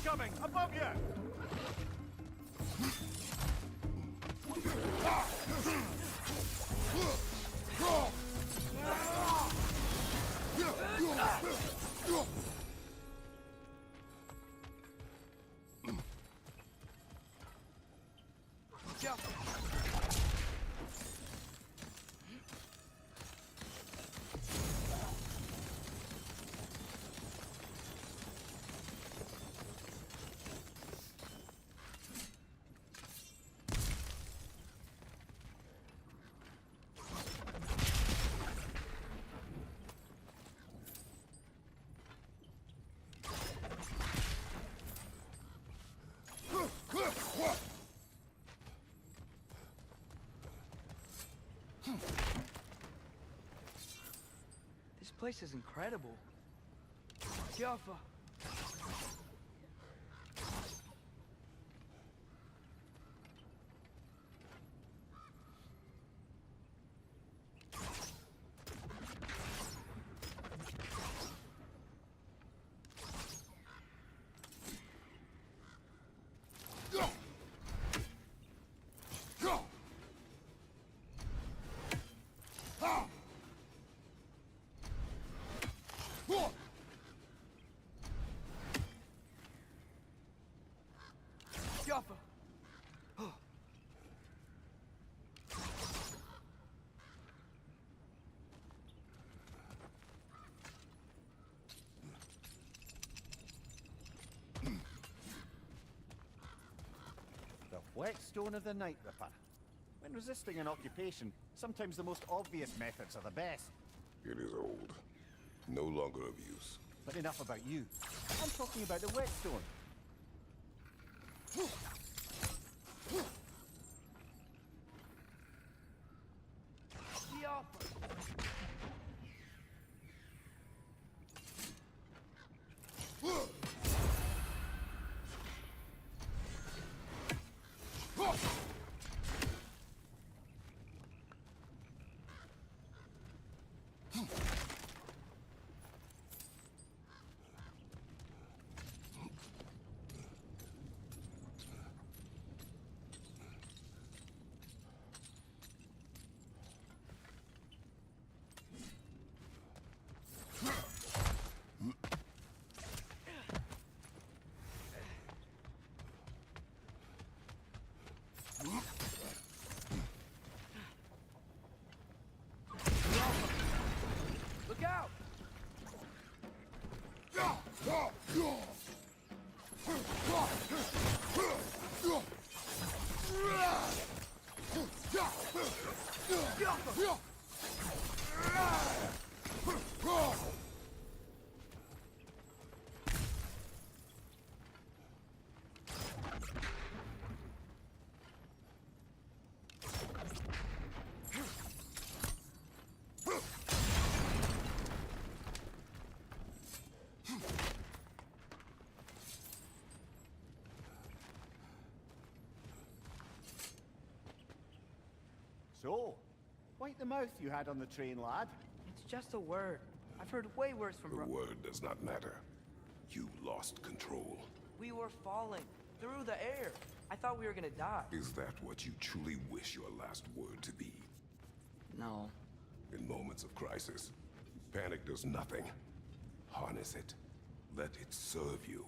Incoming! Above you! This place is incredible. Jaffa. Jaffa. The whetstone of the Night Ripper. When resisting an occupation, sometimes the most obvious methods are the best. It is old. No longer of use. But enough about you. I'm talking about the whetstone. Look out! So, wipe the mouth you had on the train, lad. It's just a word. I've heard way worse from The word does not matter. You lost control. We were falling through the air. I thought we were gonna die. Is that what you truly wish your last word to be? No. In moments of crisis, panic does nothing. Harness it. Let it serve you.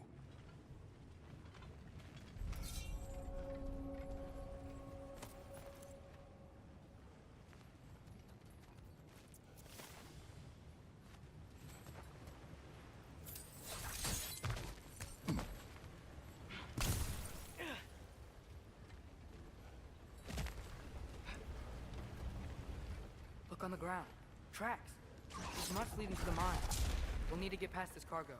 Look on the ground. Tracks. This must lead into the mine. We'll need to get past this cargo.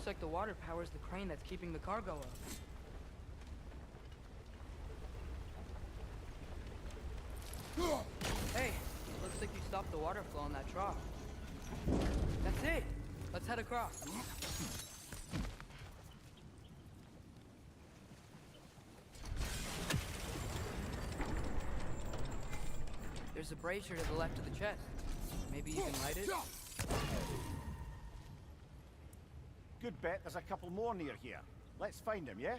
Looks like the water powers the crane that's keeping the cargo up. Hey, looks like you stopped the water flow on that trough. That's it. Let's head across. There's a brazier to the left of the chest. Maybe you can light it? Good bet there's a couple more near here. Let's find them, yeah?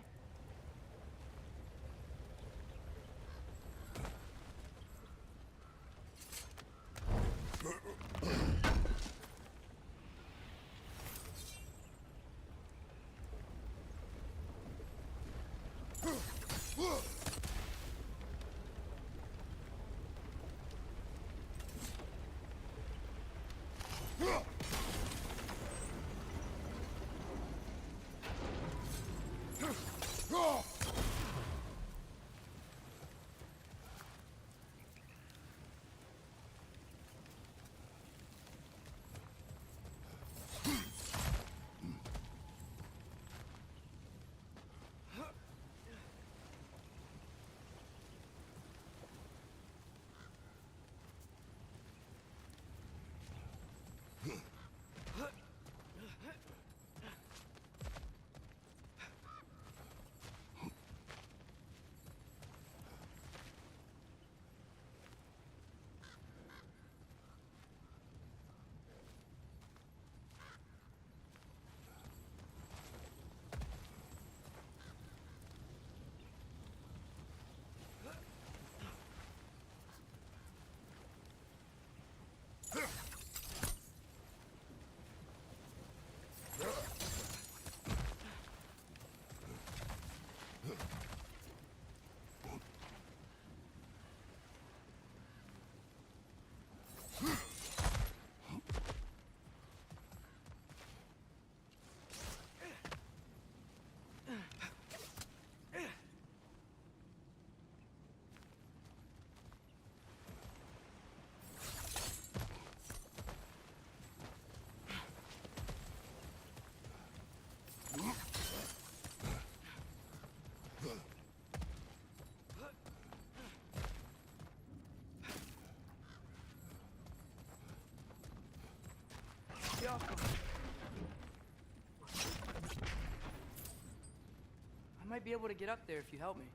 I might be able to get up there if you help me.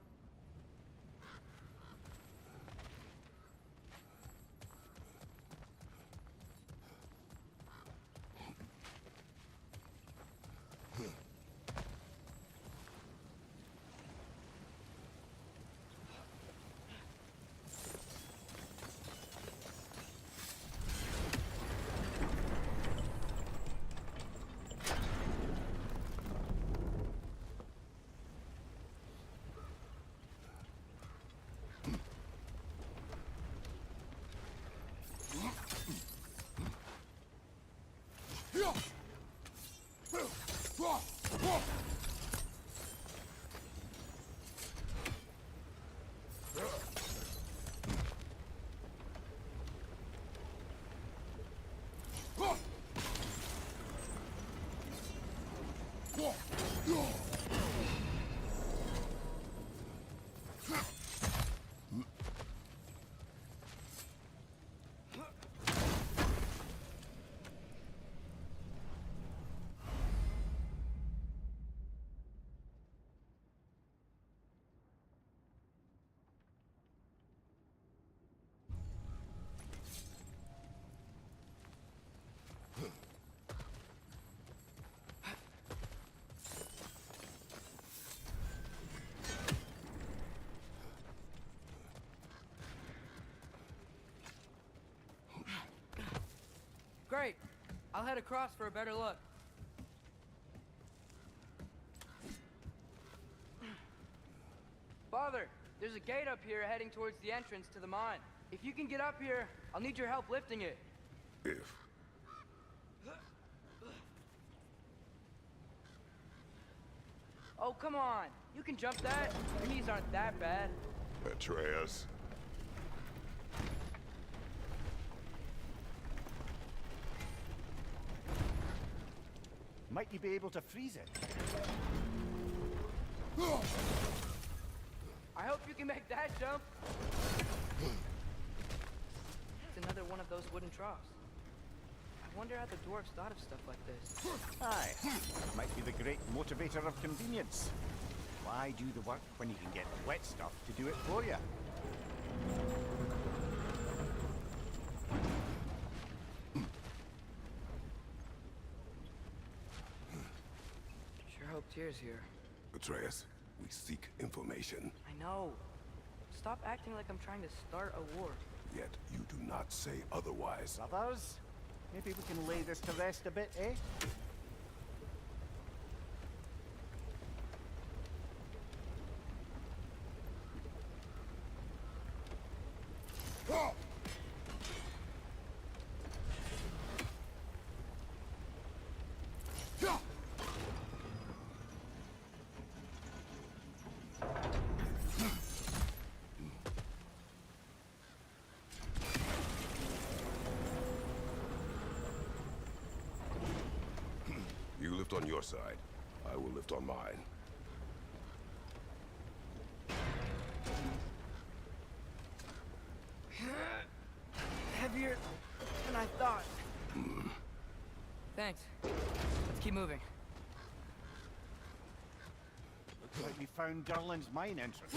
Great. I'll head across for a better look. Father, there's a gate up here heading towards the entrance to the mine. If you can get up here, I'll need your help lifting it. If. Oh, come on. You can jump that. Your knees aren't that bad. Atreus. Might you be able to freeze it? I hope you can make that jump. It's another one of those wooden troughs. I wonder how the dwarves thought of stuff like this. Aye, might be the great motivator of convenience. Why do the work when you can get wet stuff to do it for you? Sure hope Tyr's here. Atreus, we seek information. I know. Stop acting like I'm trying to start a war. Yet you do not say otherwise. Brothers, maybe we can lay this to rest a bit, eh? You lift on your side. I will lift on mine. Heavier than I thought. Thanks. Let's keep moving. Looks like we found Durlin's mine entrance.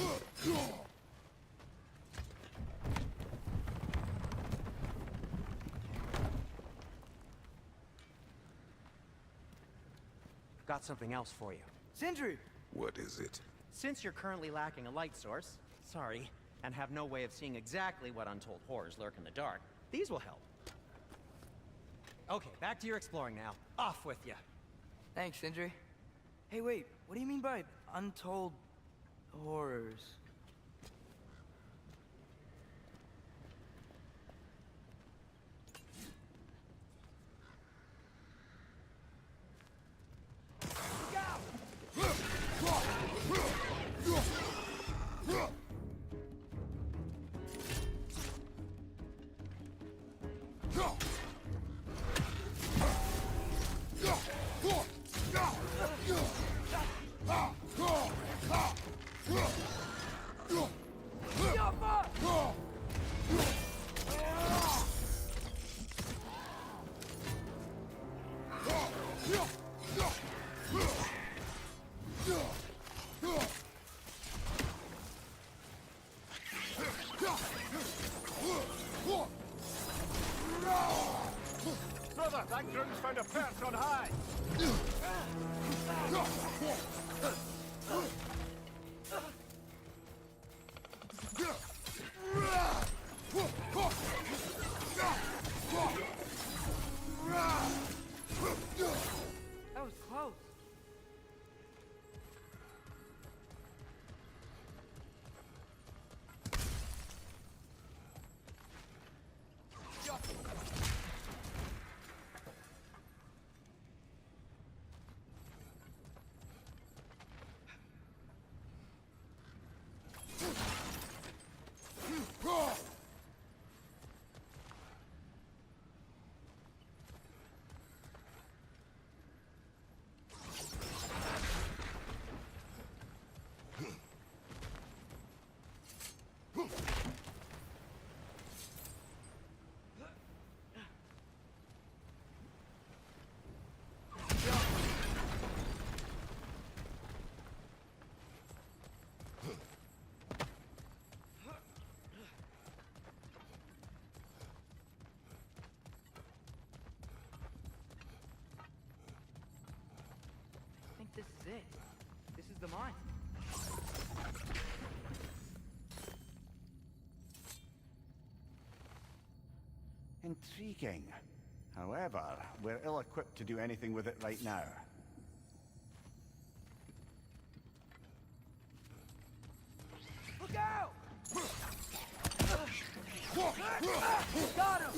Got something else for you. Sindri! What is it? Since you're currently lacking a light source, sorry, and have no way of seeing exactly what untold horrors lurk in the dark, these will help. Okay, back to your exploring now. Off with you. Thanks, Sindri. Hey, wait. What do you mean by untold horrors? Brother, that groom's found a perch on high! That was close. This is it. This is the mine. Intriguing. However, we're ill-equipped to do anything with it right now. Look out! Got him!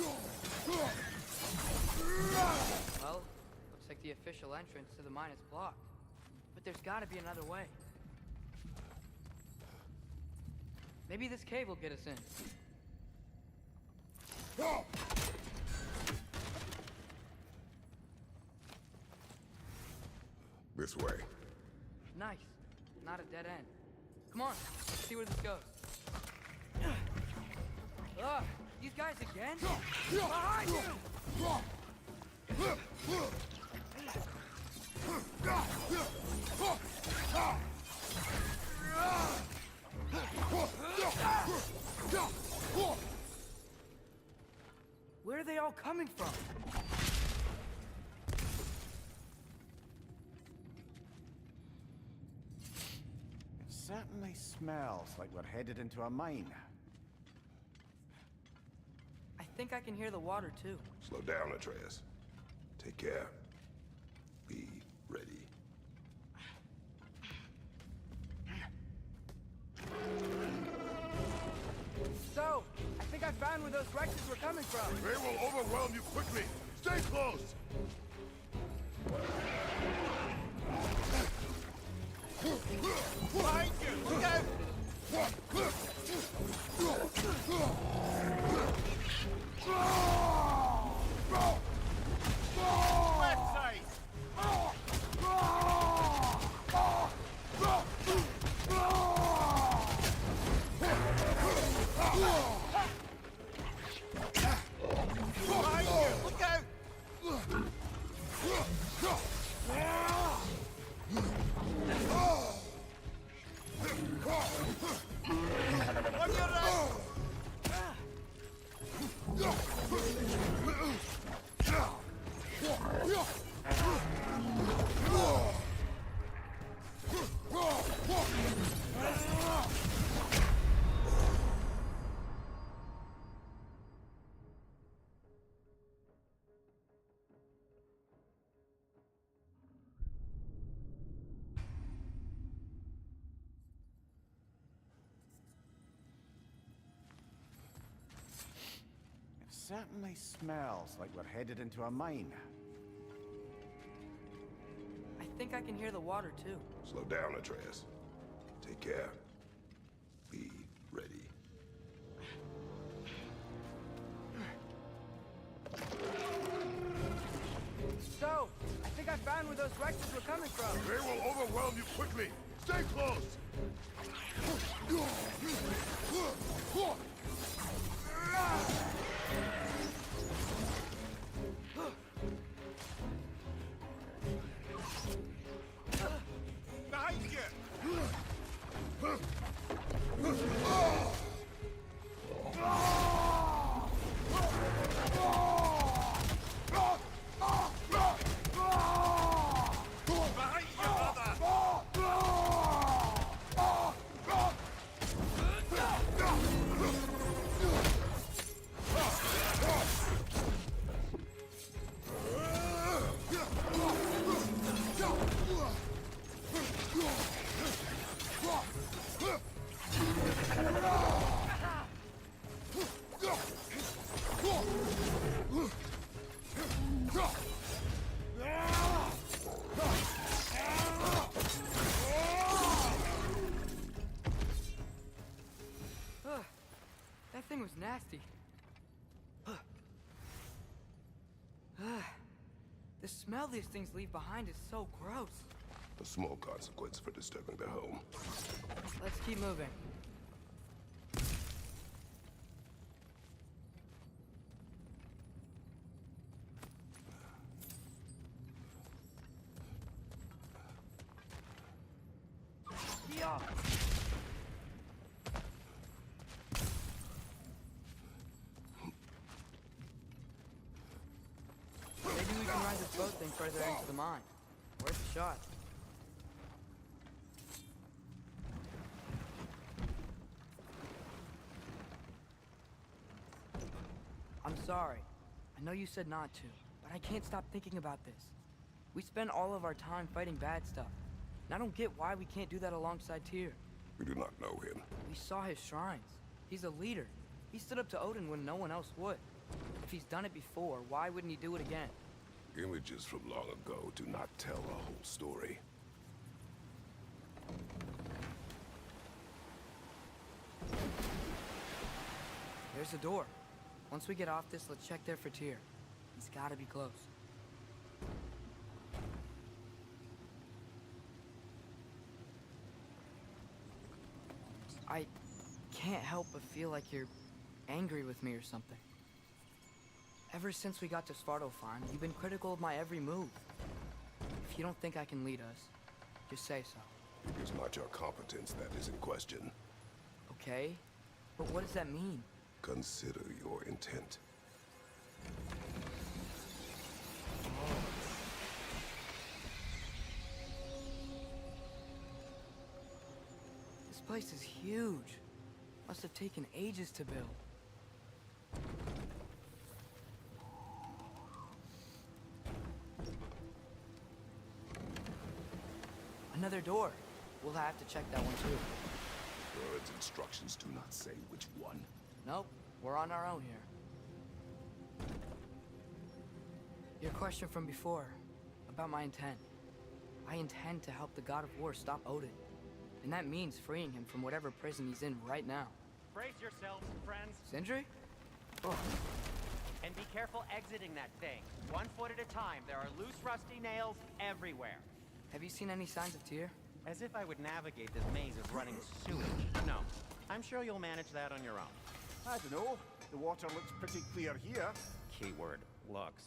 Well, looks like the official entrance to the mine is blocked. But there's gotta be another way. Maybe this cave will get us in. This way. Nice. Not a dead end. Come on, let's see where this goes. Ugh, these guys again? Behind you! Where are they all coming from? It certainly smells like we're headed into a mine. I think I can hear the water too. Slow down, Atreus. Take care. Be ready. So, I think I found where those wrecks were coming from. They will overwhelm you quickly. Stay close. Behind you! Look out! Left side! Behind you! Look out! On your right! Certainly smells like we're headed into a mine. I think I can hear the water too. Slow down, Atreus. Take care. Be ready. So, I think I found where those wrecks were coming from. They will overwhelm you quickly. Stay close. Behind you! Behind you, brother! That thing was nasty. The smell these things leave behind is so gross. A small consequence for disturbing their home. Let's keep moving. Yeah. Maybe we can ride this boat thing further into the mine. Worth a shot. I'm sorry. I know you said not to, but I can't stop thinking about this. We spend all of our time fighting bad stuff, and I don't get why we can't do that alongside Tyr. We do not know him. We saw his shrines. He's a leader. He stood up to Odin when no one else would. If he's done it before, why wouldn't he do it again? Images from long ago do not tell a whole story. There's a door. Once we get off this, let's check there for Tyr. He's gotta be close. I can't help but feel like you're angry with me or something. Ever since we got to Svartalfheim, you've been critical of my every move. If you don't think I can lead us, just say so. It is not your competence that is in question. Okay? But what does that mean? Consider your intent. This place is huge. Must have taken ages to build. Another door. We'll have to check that one too. Bird's instructions do not say which one. Nope, we're on our own here. Your question from before, about my intent. I intend to help the God of War stop Odin. And that means freeing him from whatever prison he's in right now. Brace yourselves, friends, Sindri? Oh, and be careful exiting that thing. 1 foot at a time. There are loose, rusty nails everywhere. have you seen any signs of Tyr? As if I would navigate this maze of running sewage. No. I'm sure you'll manage that on your own. I don't know. The water looks pretty clear here. Keyword, looks.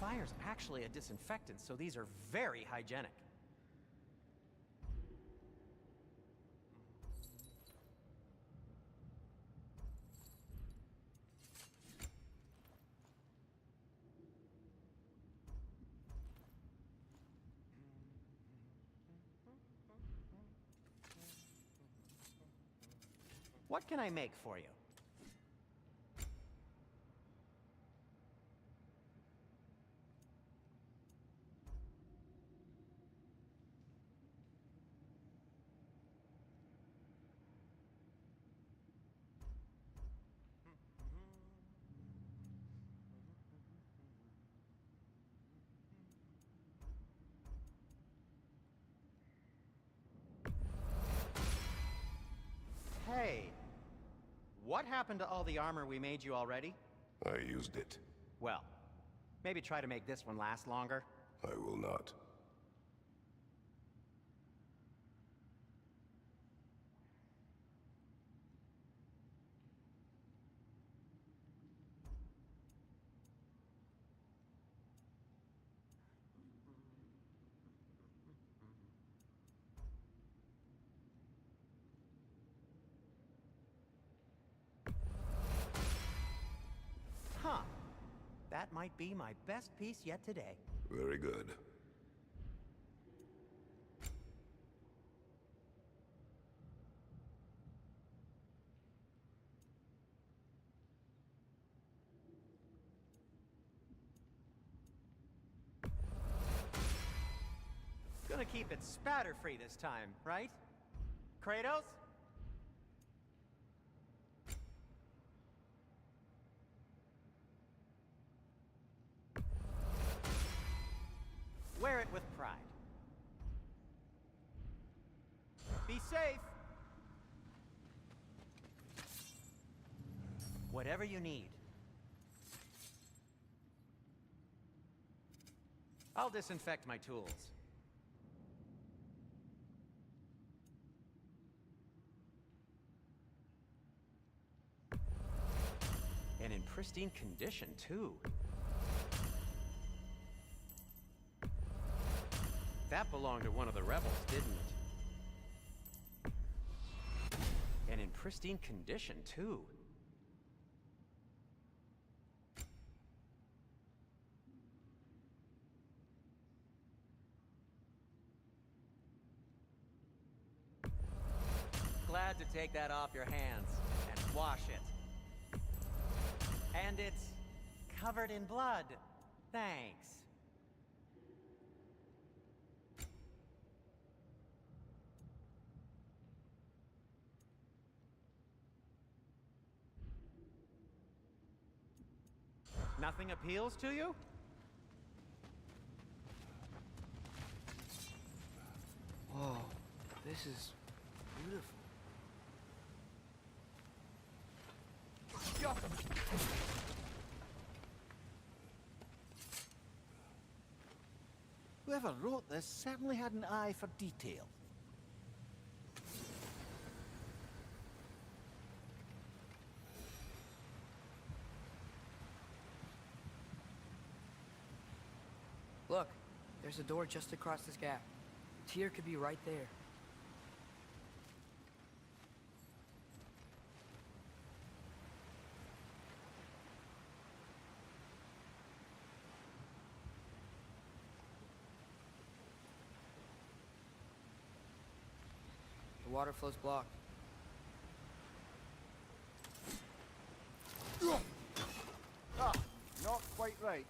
Fire's actually a disinfectant, so these are very hygienic. What can I make for you? Hey, what happened to all the armor we made you already? I used it. Well, maybe try to make this one last longer. I will not. Huh. That might be my best piece yet today. Very good. Gonna keep it spatter-free this time, right? Kratos? Wear it with pride. Be safe. Whatever you need. I'll disinfect my tools. And in pristine condition, too. That belonged to one of the rebels, didn't it? And in pristine condition, too. Glad to take that off your hands and wash it. And it's covered in blood. Thanks. Nothing appeals to you? Whoa, this is beautiful. Whoever wrote this certainly had an eye for detail. Look, there's a door just across this gap. Tyr could be right there. The water flow's blocked. Ah, not quite right.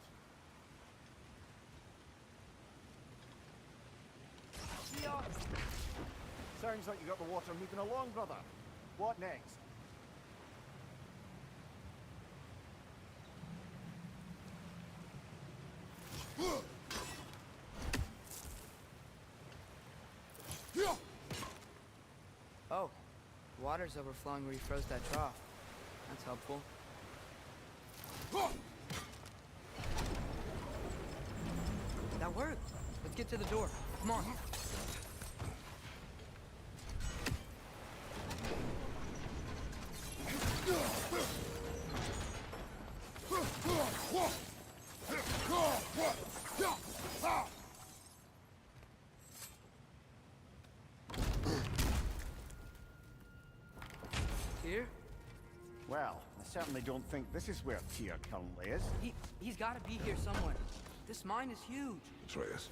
Sounds like you got the water moving along, brother. What next? Oh, water's overflowing where you froze that trough. That's helpful. That worked. Let's get to the door. Come on. Tyr? Well, I certainly don't think this is where Tyr currently is. He's got to be here somewhere. This mine is huge. Atreus,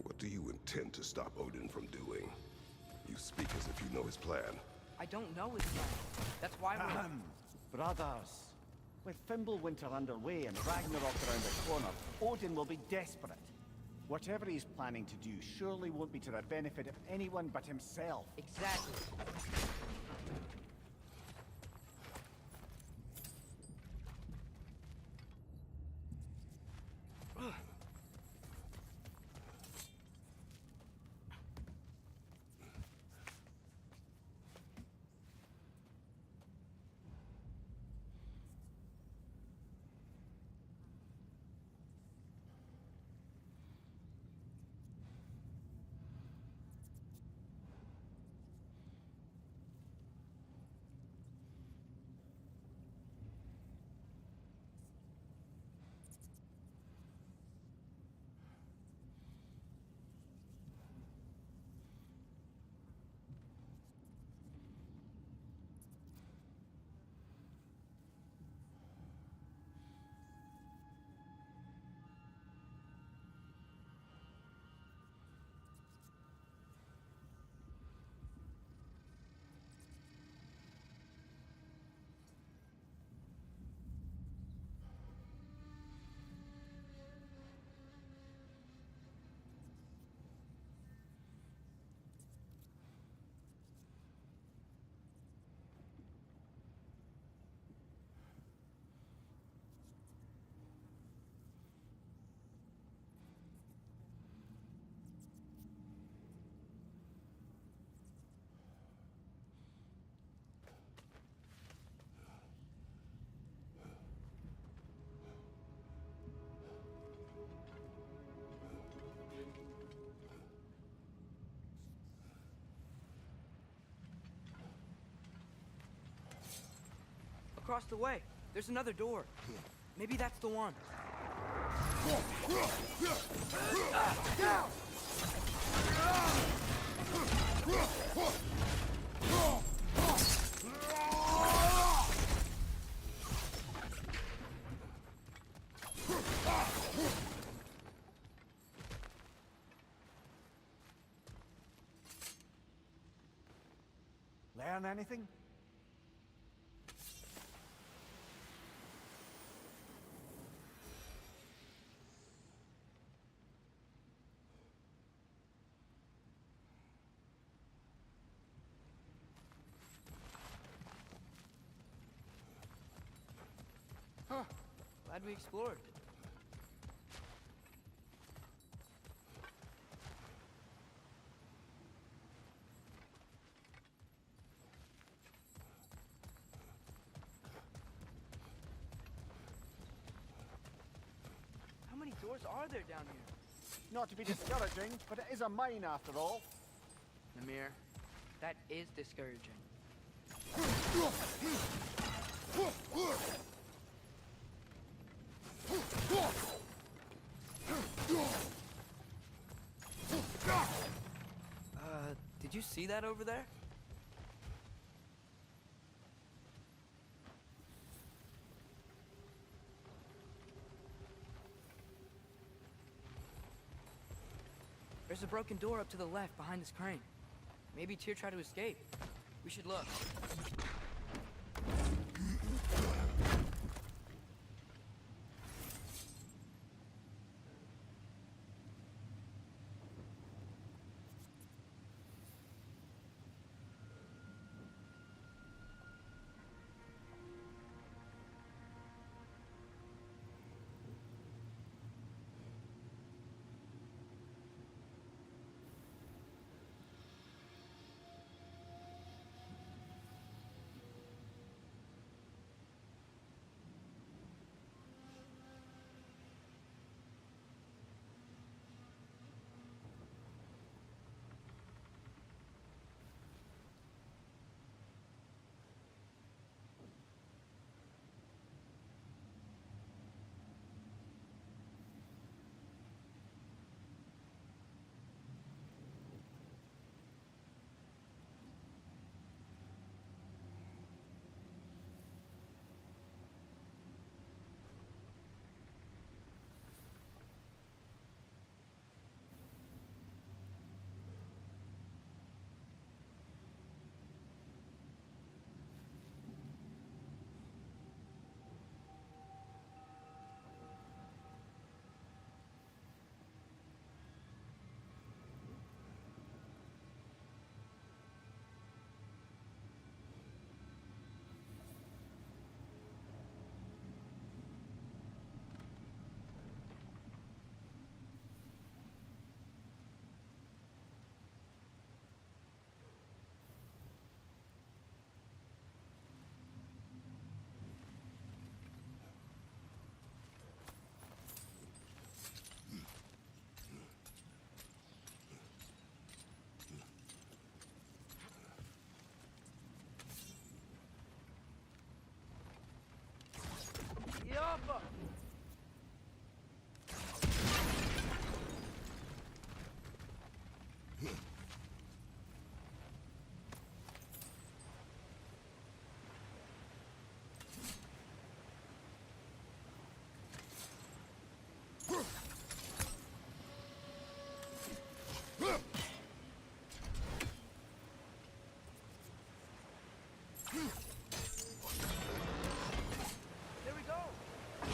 what do you intend to stop Odin from doing? You speak as if you know his plan. I don't know his plan. That's why we're... Brothers, with Fimbulwinter underway and Ragnarok around the corner, Odin will be desperate. Whatever he's planning to do surely won't be to the benefit of anyone but himself. Exactly. Across the way, there's another door. Maybe that's the one. Learn anything? Glad we explored. How many doors are there down here? Not to be discouraging, but it is a mine after all. Namir, that is discouraging. Did you see that over there? There's a broken door up to the left behind this crane. Maybe Tyr tried to escape. We should look. Yappa! There we go! I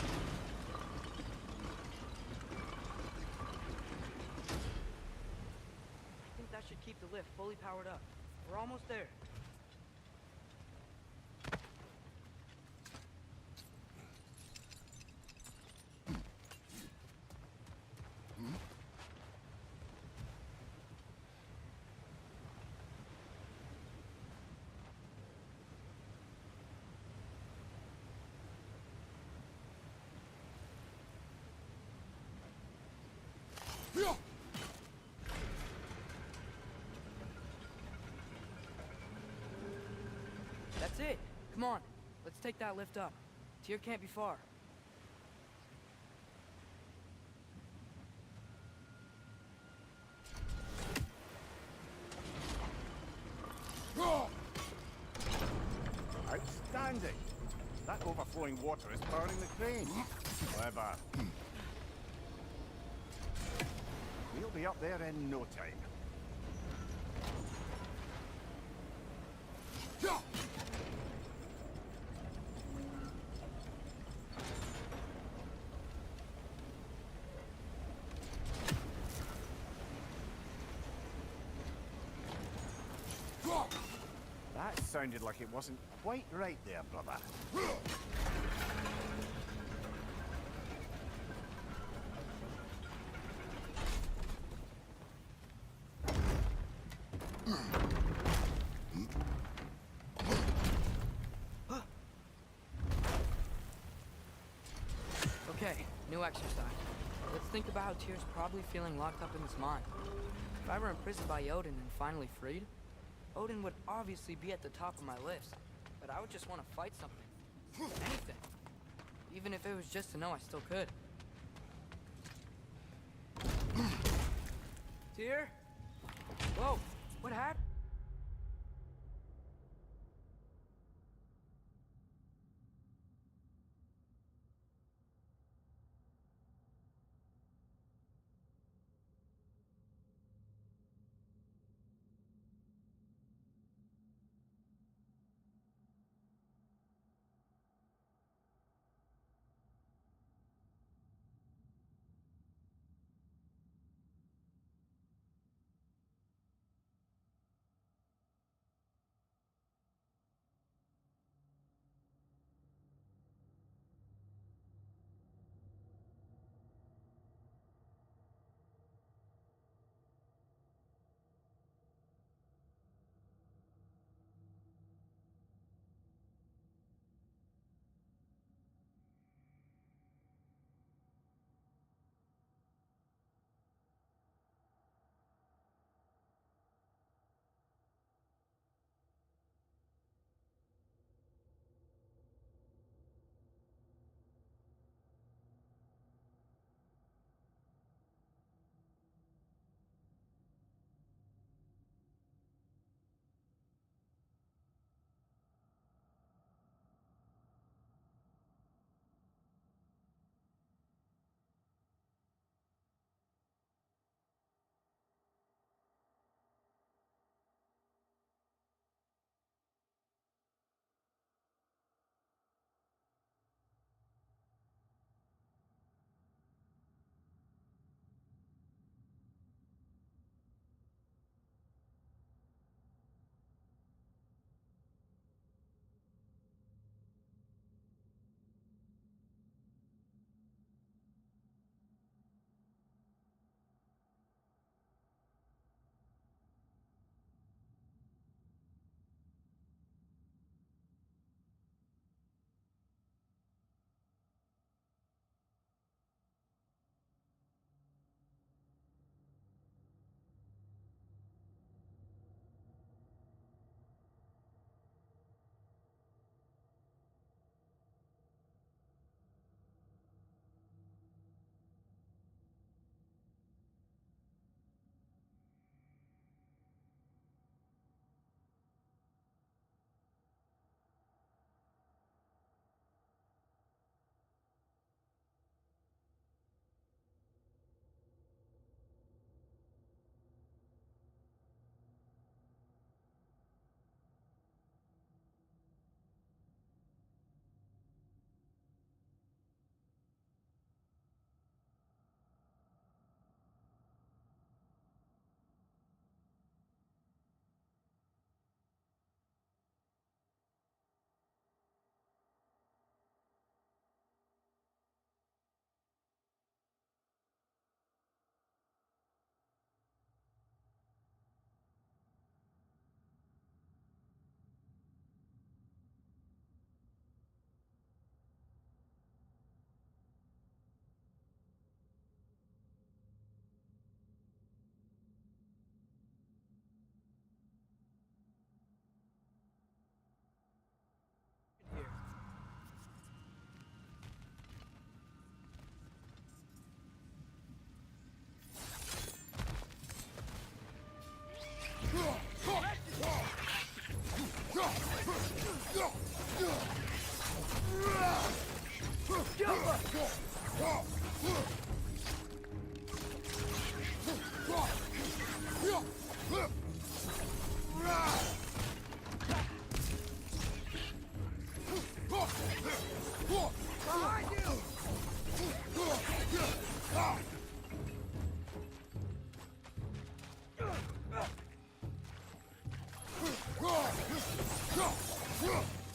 think that should keep the lift fully powered up. We're almost there. That's it. Come on. Let's take that lift up. Tyr can't be far. Outstanding! That overflowing water is powering the crane. Clever. We'll be up there in no time. That sounded like it wasn't quite right there, brother. Okay, new exercise. Let's think about how Tyr's probably feeling locked up in his mind. If I were imprisoned by Odin and finally freed, Odin would obviously be at the top of my list, but I would just want to fight something. Anything. Even if it was just to know I still could. Tyr? Whoa, what happened?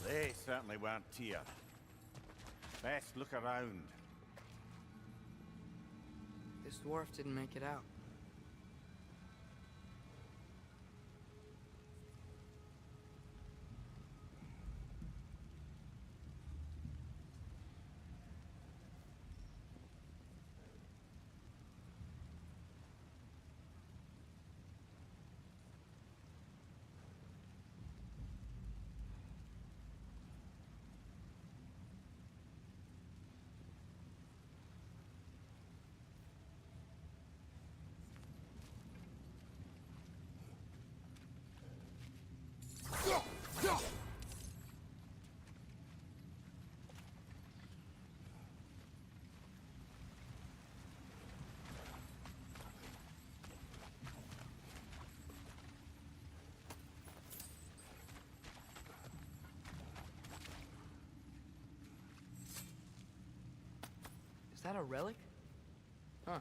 They certainly weren't Tyr. Best look around. This dwarf didn't make it out. that a relic? Huh.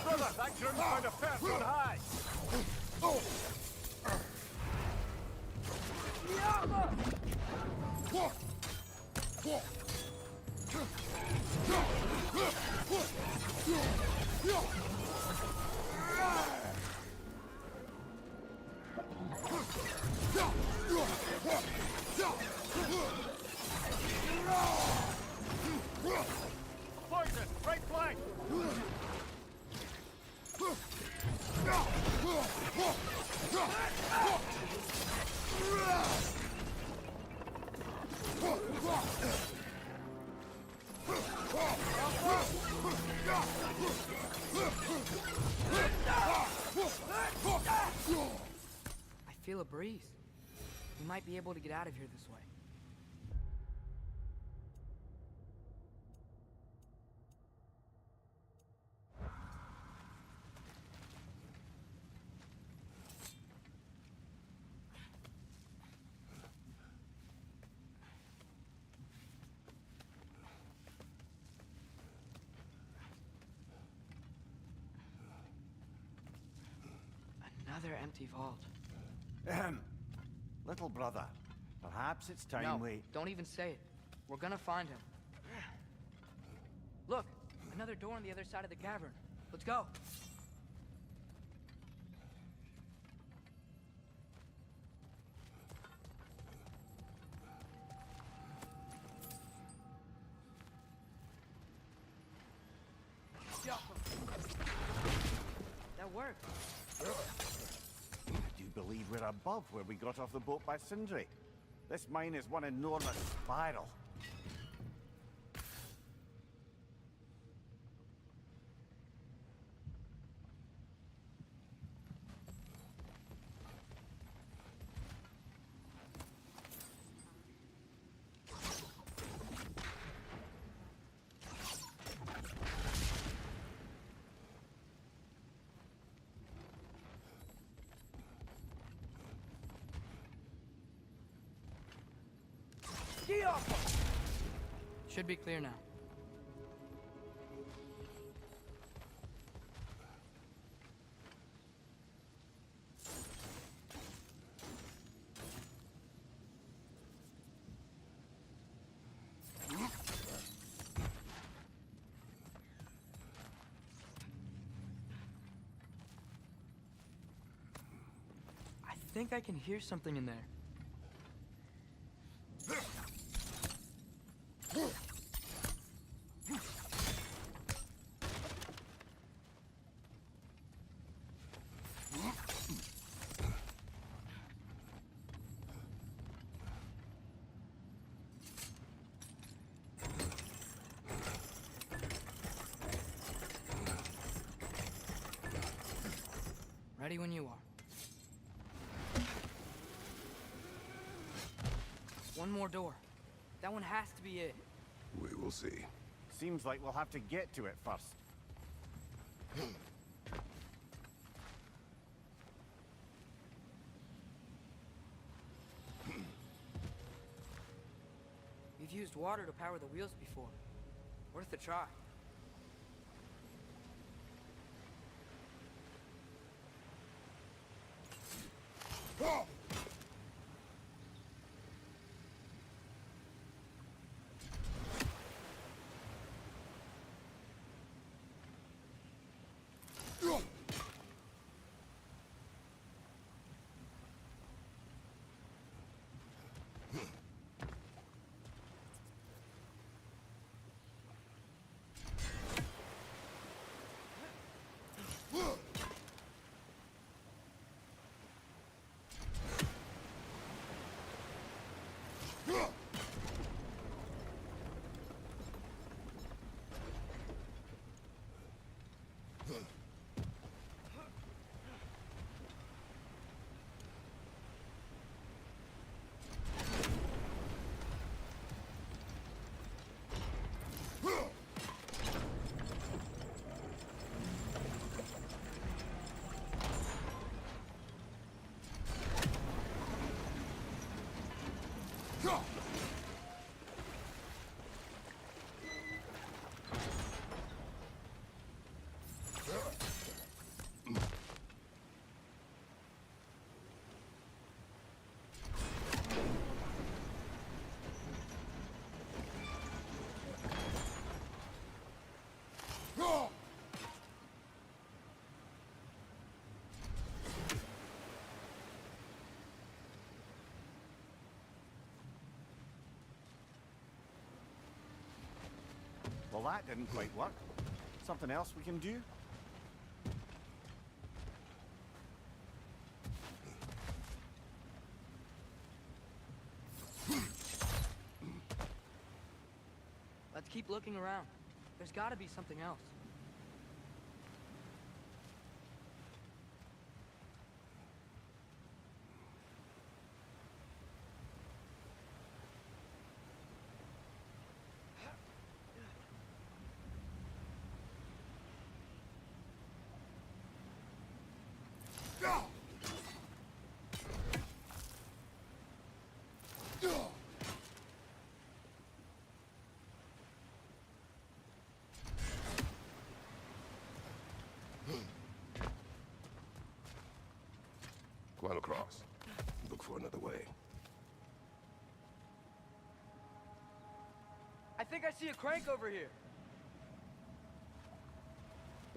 Brother, that groom's found a pet on high. Poison, right flank. I feel a breeze. We might be able to get out of here this way. Another empty vault. Little brother, perhaps it's time No, we... don't even say it. We're gonna find him. Look, another door on the other side of the cavern. Let's go. That worked. I do believe we're above where we got off the boat by Sindri. This mine is one enormous spiral. Should be clear now. I think I can hear something in there. Ready when you are. One more door. That one has to be it. We will see. Seems like we'll have to get to it first. We've used water to power the wheels before. Worth a try. Well, that didn't quite work. Something else we can do? Let's keep looking around. There's gotta be something else. Climb across. Look for another way. I think I see a crank over here.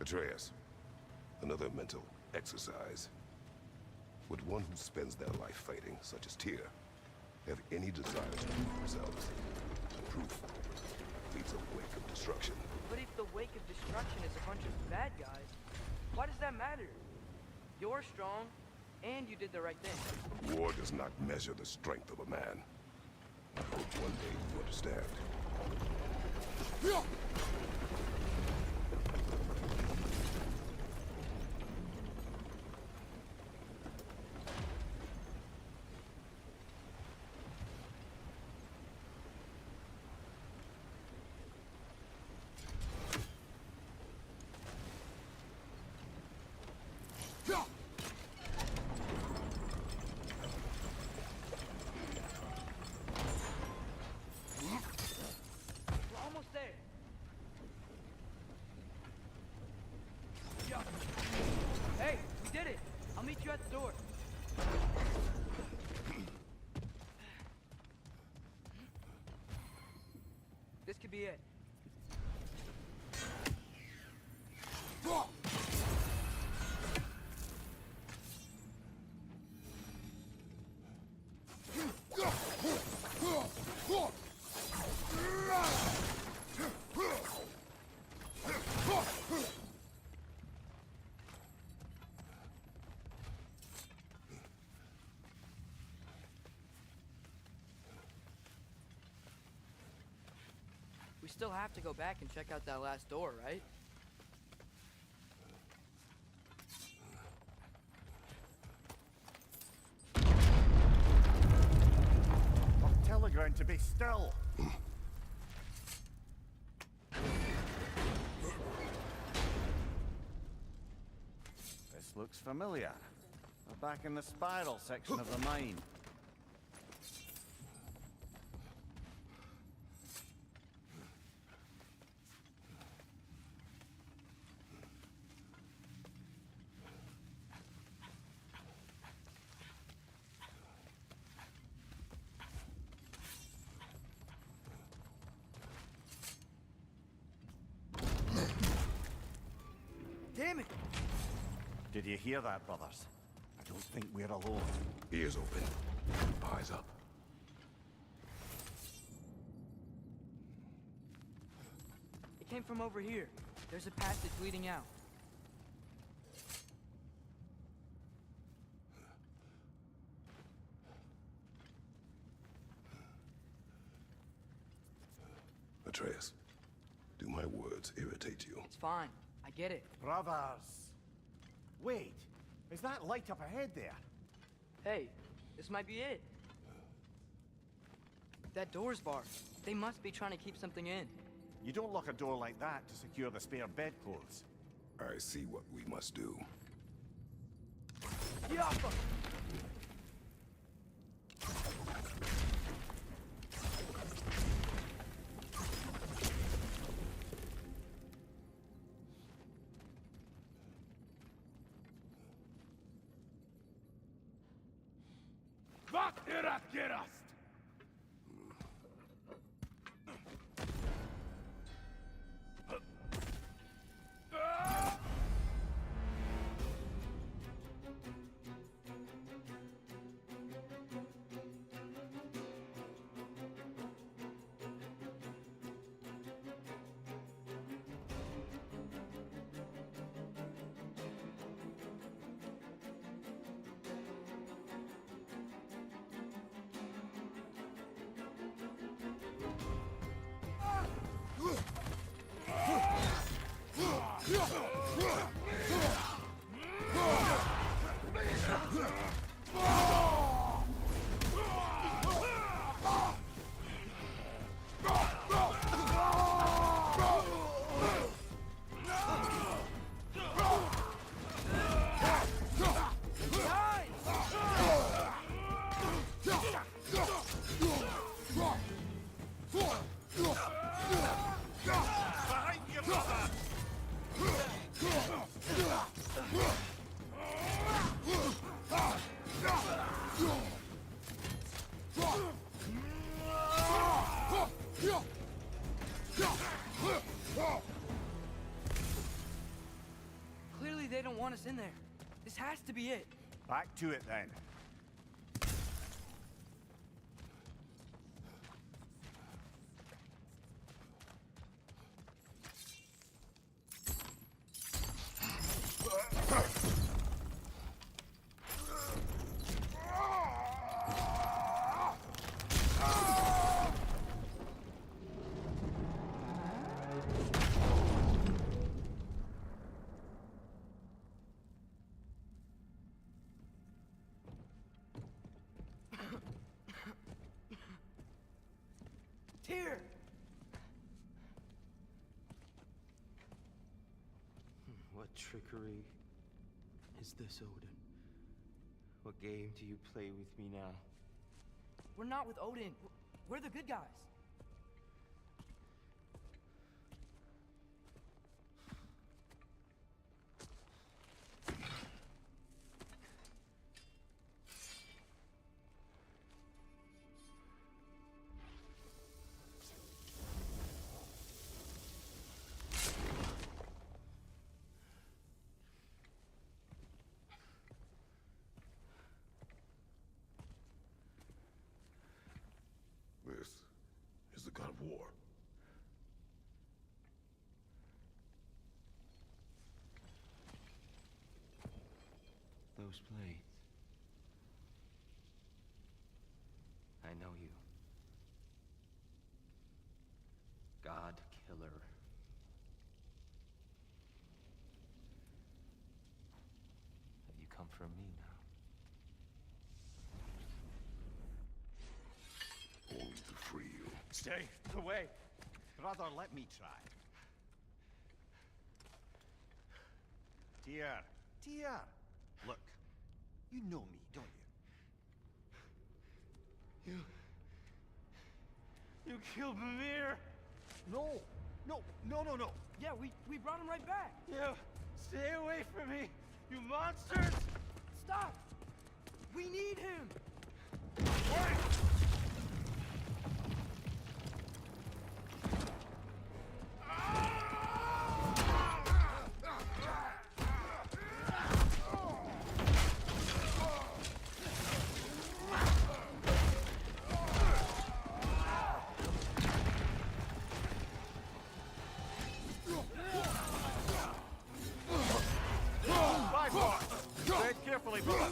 Atreus, another mental exercise. Would one who spends their life fighting, such as Tyr, have any desire to prove themselves? Proof leads a wake of destruction. But if the wake of destruction is a bunch of bad guys, why does that matter? You're strong, and you did the right thing. War does not measure the strength of a man. I hope one day you understand. We're almost there. Yeah. Hey, we did it. I'll meet you at the door. This could be it. We still have to go back and check out that last door, right? Tell the ground to be still. This looks familiar. We're back in the spiral section of the mine. Damn it! Did you hear that, brothers? I don't think we're alone. Ears open. Eyes up. It came from over here. There's a passage leading out. Atreus. Do my words irritate you? It's fine. I get it. Brothers. Wait, is that light up ahead there? Hey, this might be it. That door's barred. They must be trying to keep something in. You don't lock a door like that to secure the spare bedclothes. I see what we must do. Yappa! Vad är att gerast? Clearly they don't want us in there. This has to be it. Back to it then. Here! What trickery is this, Odin? What game do you play with me now? We're not with Odin. We're the good guys. This is the god of war. Those blades. I know you. God killer. Have you come for me now? Only to free you. Stay away. Brother, let me try. Dear. Look, you know me, don't you? You killed Mimir! No. Yeah, we brought him right back. You stay away from me, you monsters! Stop! We need him! Tread carefully, brother.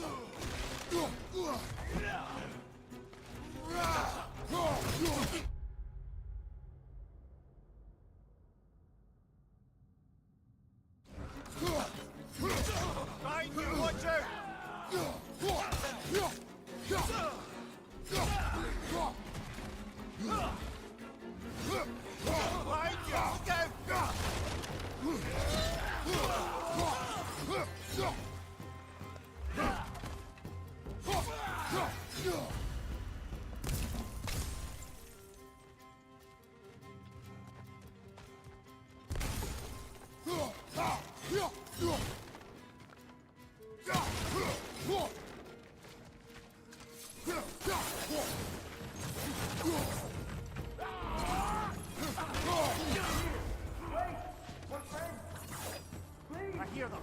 I hear them.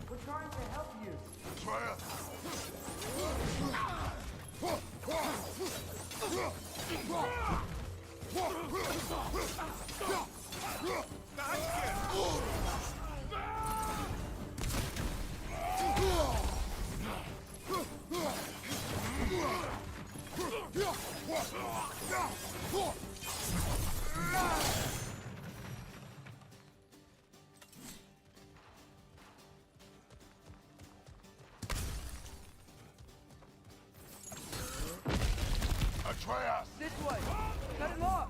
We're trying to help you. Atreus! This way! Cut him off!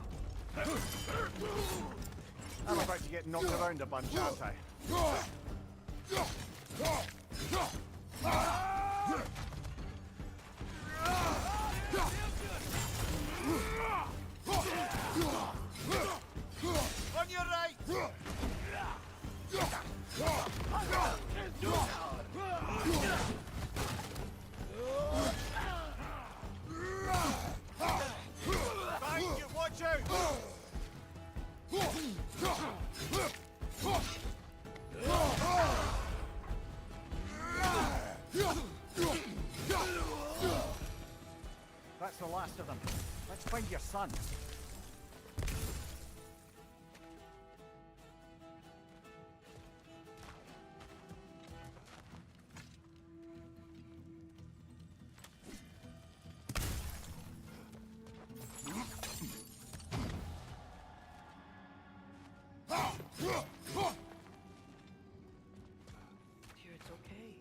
I'm about to get knocked around a bunch, aren't I? On your right! Behind you, watch out! That's the last of them. Let's find your son. Dear, it's okay.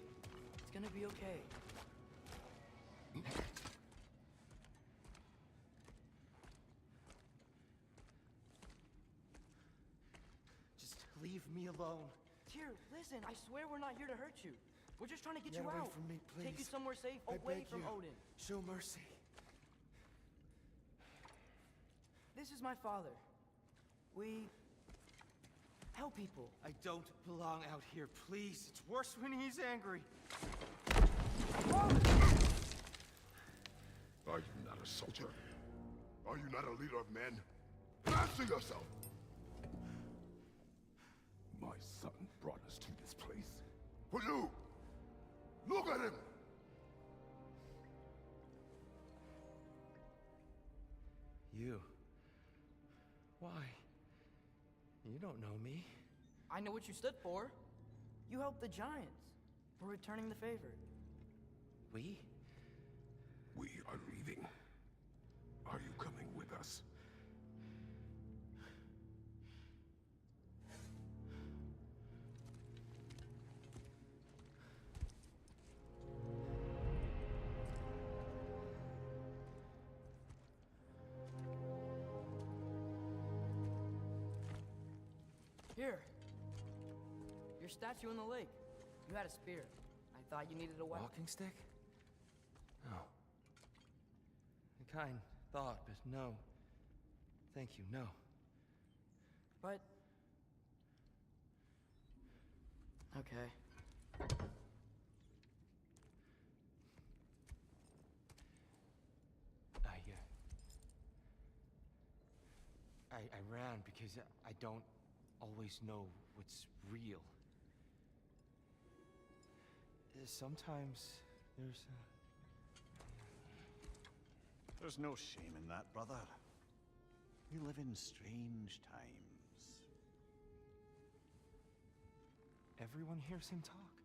It's gonna be okay. Just leave me alone. Tyr, listen, I swear we're not here to hurt you. We're just trying to get Get you away out. from me, Take you please. somewhere safe, I away beg from you. Odin. Show mercy. This is my father. We help people. I don't belong out here, please. It's worse when he's angry. Are you not a soldier? Are you not a leader of men? Answer yourself! My son brought us to this place. For you! Look at him! You. Why? You don't know me. I know what you stood for. You helped the giants. We're returning the favor. We? We are leaving. Are you coming with us? Here. Your statue in the lake. You had a spear. I thought you needed a weapon. Walking stick? No. A kind thought, but no. Thank you, no. But... Okay. I ran because I don't always know what's real. Sometimes There's no shame in that, brother. We live in strange times. everyone hears him talk.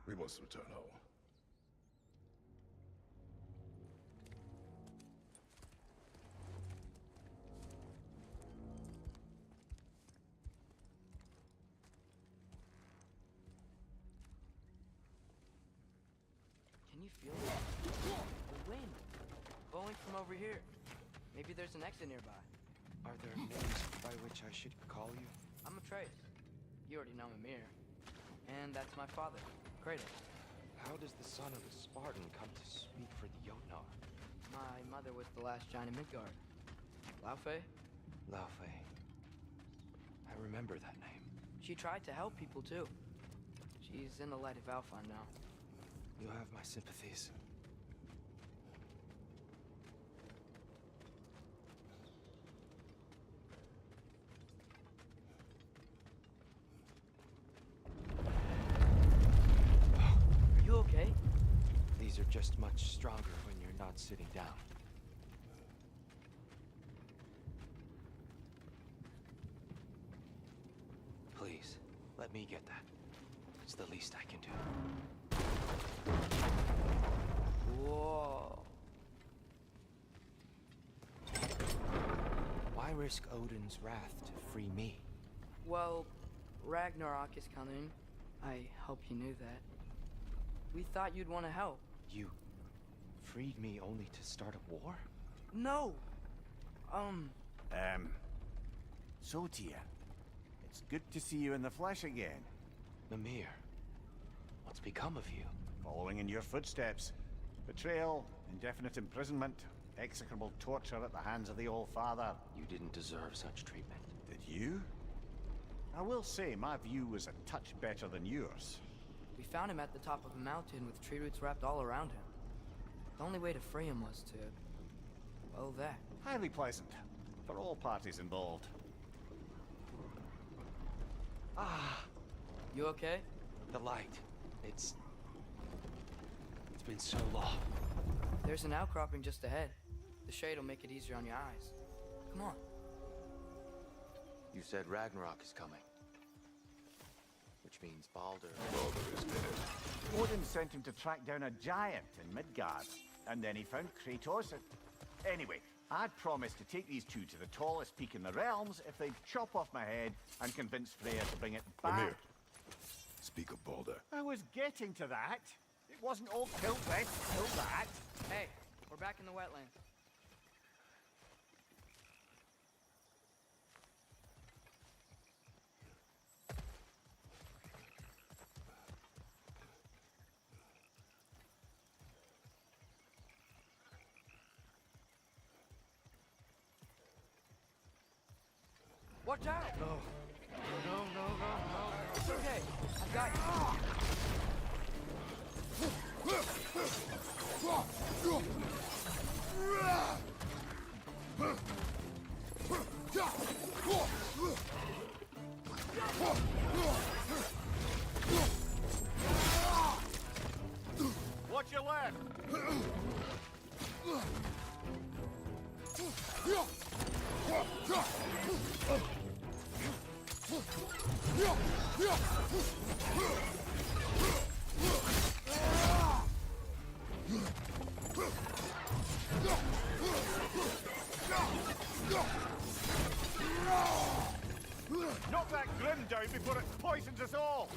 We must return home. Can you feel it? The wind. Blowing from over here. Maybe there's an exit nearby. Are there names by which I should call you? I'm Atreus. You already know Mimir. And that's my father, Kratos. How does the son of a Spartan come to speak for the Jotnar? My mother was the last giant in Midgard. Laufey? Laufey. I remember that name. She tried to help people too. She's in the light of Alpha now. You have my sympathies. Are you okay? These are just much stronger when you're not sitting down. Please, let me get that. It's the least I can do. Whoa. Why risk Odin's wrath to free me? Well, Ragnarok is coming. I hope you knew that. We thought you'd want to help. You freed me only to start a war? No! So, Tyr, it's good to see you in the flesh again. Mimir, what's become of you? Following in your footsteps. Betrayal, indefinite imprisonment, execrable torture at the hands of the Old Father. You didn't deserve such treatment. Did you? I will say, my view was a touch better than yours. We found him at the top of a mountain with tree roots wrapped all around him. The only way to free him was to... well, that. Highly pleasant, for all parties involved. Ah, You okay? the light. It's been so long. There's an outcropping just ahead. The shade will make it easier on your eyes. Come on. You said Ragnarok is coming. Which means Baldur. Baldur is dead. Odin sent him to track down a giant in Midgard, and then he found Kratos. Anyway, I'd promised to take these two to the tallest peak in the realms if they'd chop off my head and convince Freya to bring it back. Mimir, speak of Baldur. I was getting to that. It wasn't all kilt this, kill that. Hey, we're back in the wetlands. Watch out! No. No. It's okay. I got you. Watch your left. Knock that grim down before it poisons us all.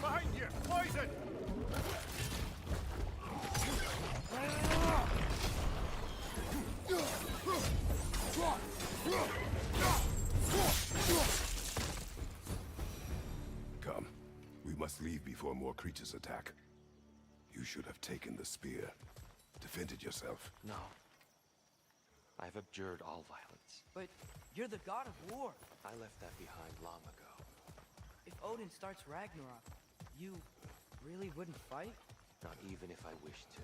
Behind you! Poison! Come. We must leave before more creatures attack. You should have taken the spear. Defended yourself. No. I've abjured all violence. But you're the god of war. I left that behind long ago. If Odin starts Ragnarok, you really wouldn't fight? Not even if I wished to.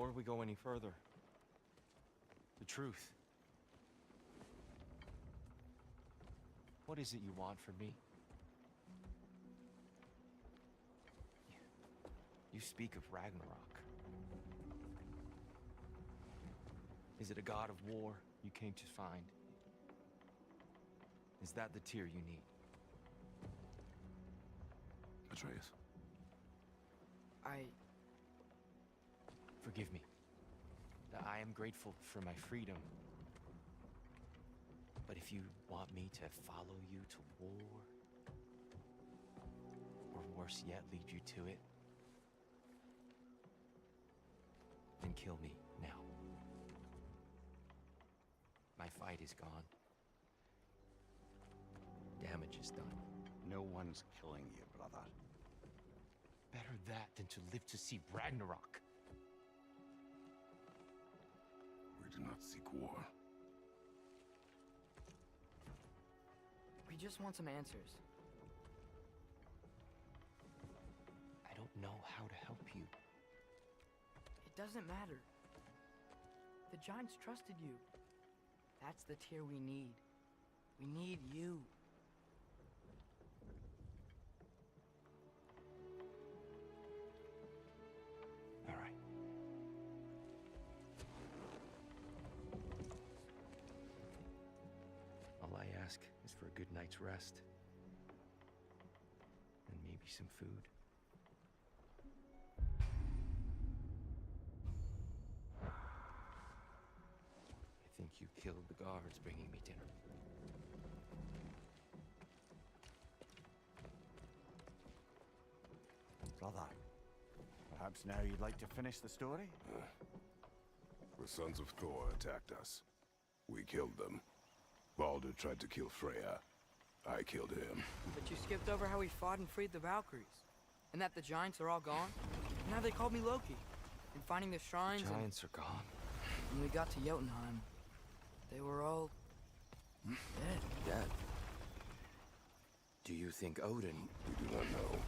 before we go any further, the truth. What is it you want from me? You speak of Ragnarok. Is it a god of war you came to find? Is that the tear you need? Atreus. Forgive me. I am grateful for my freedom. But if you want me to follow you to war, or worse yet, lead you to it, then kill me now. My fight is gone. Damage is done. No one's killing you, brother. Better that than to live to see Ragnarok. We do not seek war. We just want some answers. I don't know how to help you. It doesn't matter. The Giants trusted you. That's the tier we need. We need you. All right. All I ask is for a good night's rest. And maybe some food. I think you killed the guards bringing me dinner. Brother, perhaps now you'd like to finish the story? The sons of Thor attacked us. We killed them. Baldur tried to kill Freya. I killed him. But you skipped over how we fought and freed the Valkyries. And that the Giants are all gone. And now they called me Loki. And finding the shrines Giants are gone. When we got to Jotunheim, they were all dead. Dead. Do you think Odin? We do not know.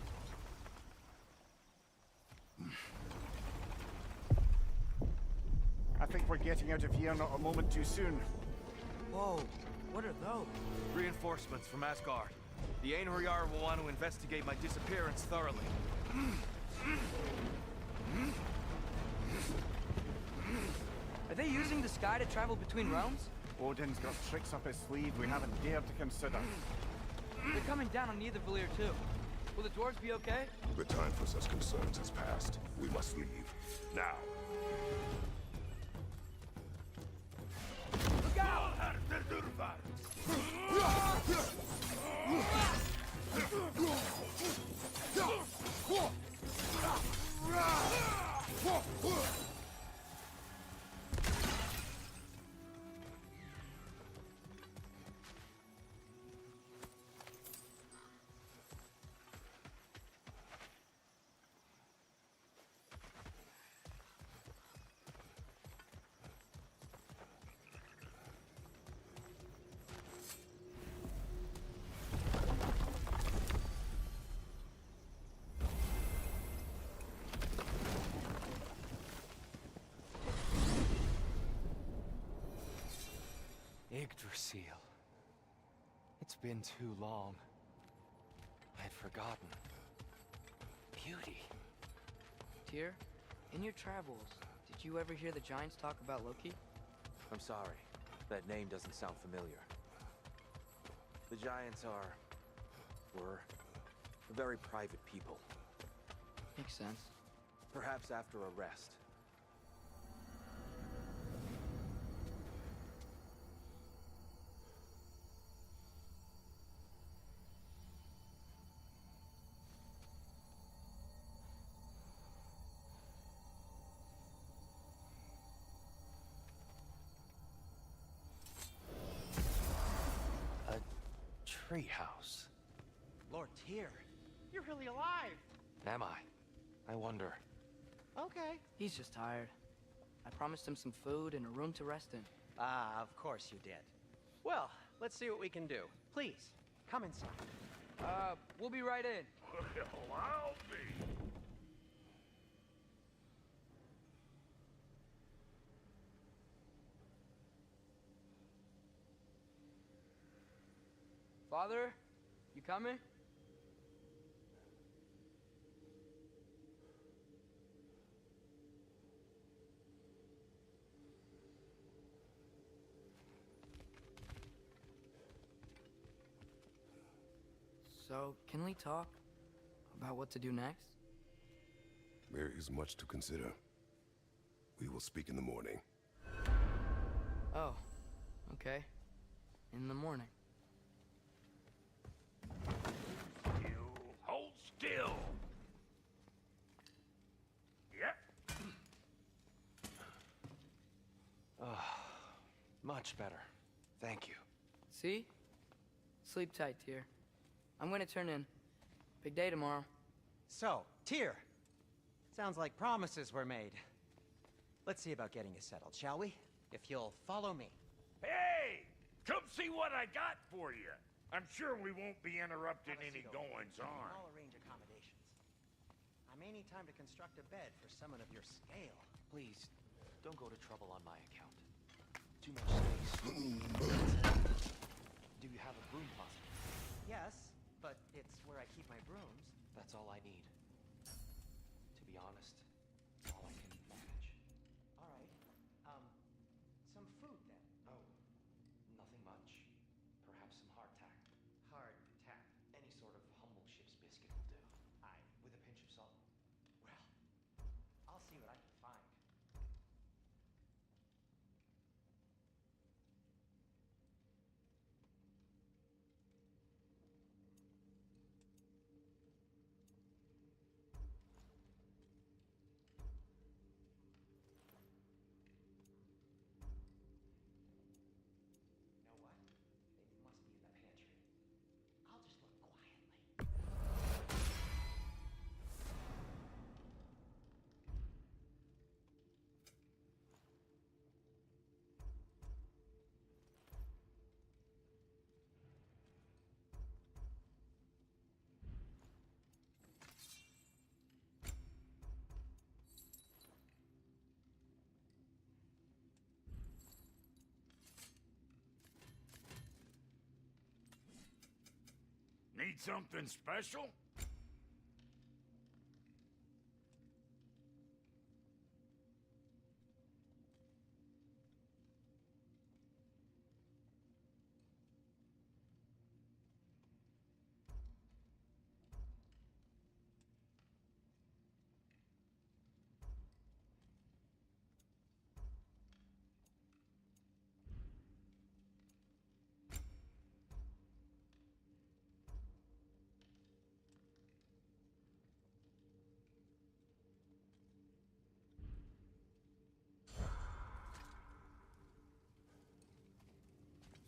I think we're getting out of here not a moment too soon. Whoa, what are those? Reinforcements from Asgard. The Einherjar will want to investigate my disappearance thoroughly. Are they using the sky to travel between realms? Odin's got tricks up his sleeve we haven't dared to consider. They're coming down on Nidavellir too. Will the dwarves be okay? The time for such concerns has passed. We must leave. Now. Look out! Yggdrasil. It's been too long. I'd forgotten. Beauty. Tyr, in your travels, did you ever hear the Giants talk about Loki? I'm sorry. That name doesn't sound familiar. The Giants were very private people. Makes sense. Perhaps after a rest. Treehouse. Lord Tyr, you're really alive. Am I? I wonder. Okay. He's just tired. I promised him some food and a room to rest in. Ah, of course you did. Well, let's see what we can do. Please, come inside. We'll be right in. Well, I'll be. Father, you coming? So, can we talk about what to do next? There is much to consider. We will speak in the morning. Oh, okay. In the morning. Hold still. Yep. Much better. Thank you. See? Sleep tight, dear. I'm gonna turn in. Big day tomorrow. So, Tyr. Sounds like promises were made. Let's see about getting you settled, shall we? If you'll follow me. Hey! Come see what I got for you. I'm sure we won't be interrupting any goings-on. I'll arrange accommodations. I may need time to construct a bed for someone of your scale. Please, don't go to trouble on my account. Too much space. Do you have a broom closet? Yes, but it's where I keep my brooms. That's all I need. To be honest, all I can manage. All right. Some food then. Oh, nothing much. Perhaps some hardtack. Hardtack. Any sort of humble ship's biscuit will do. Aye. With a pinch of salt. Well, I'll see what I can find. You know what? They must be in the pantry. I'll just look quietly. Need something special?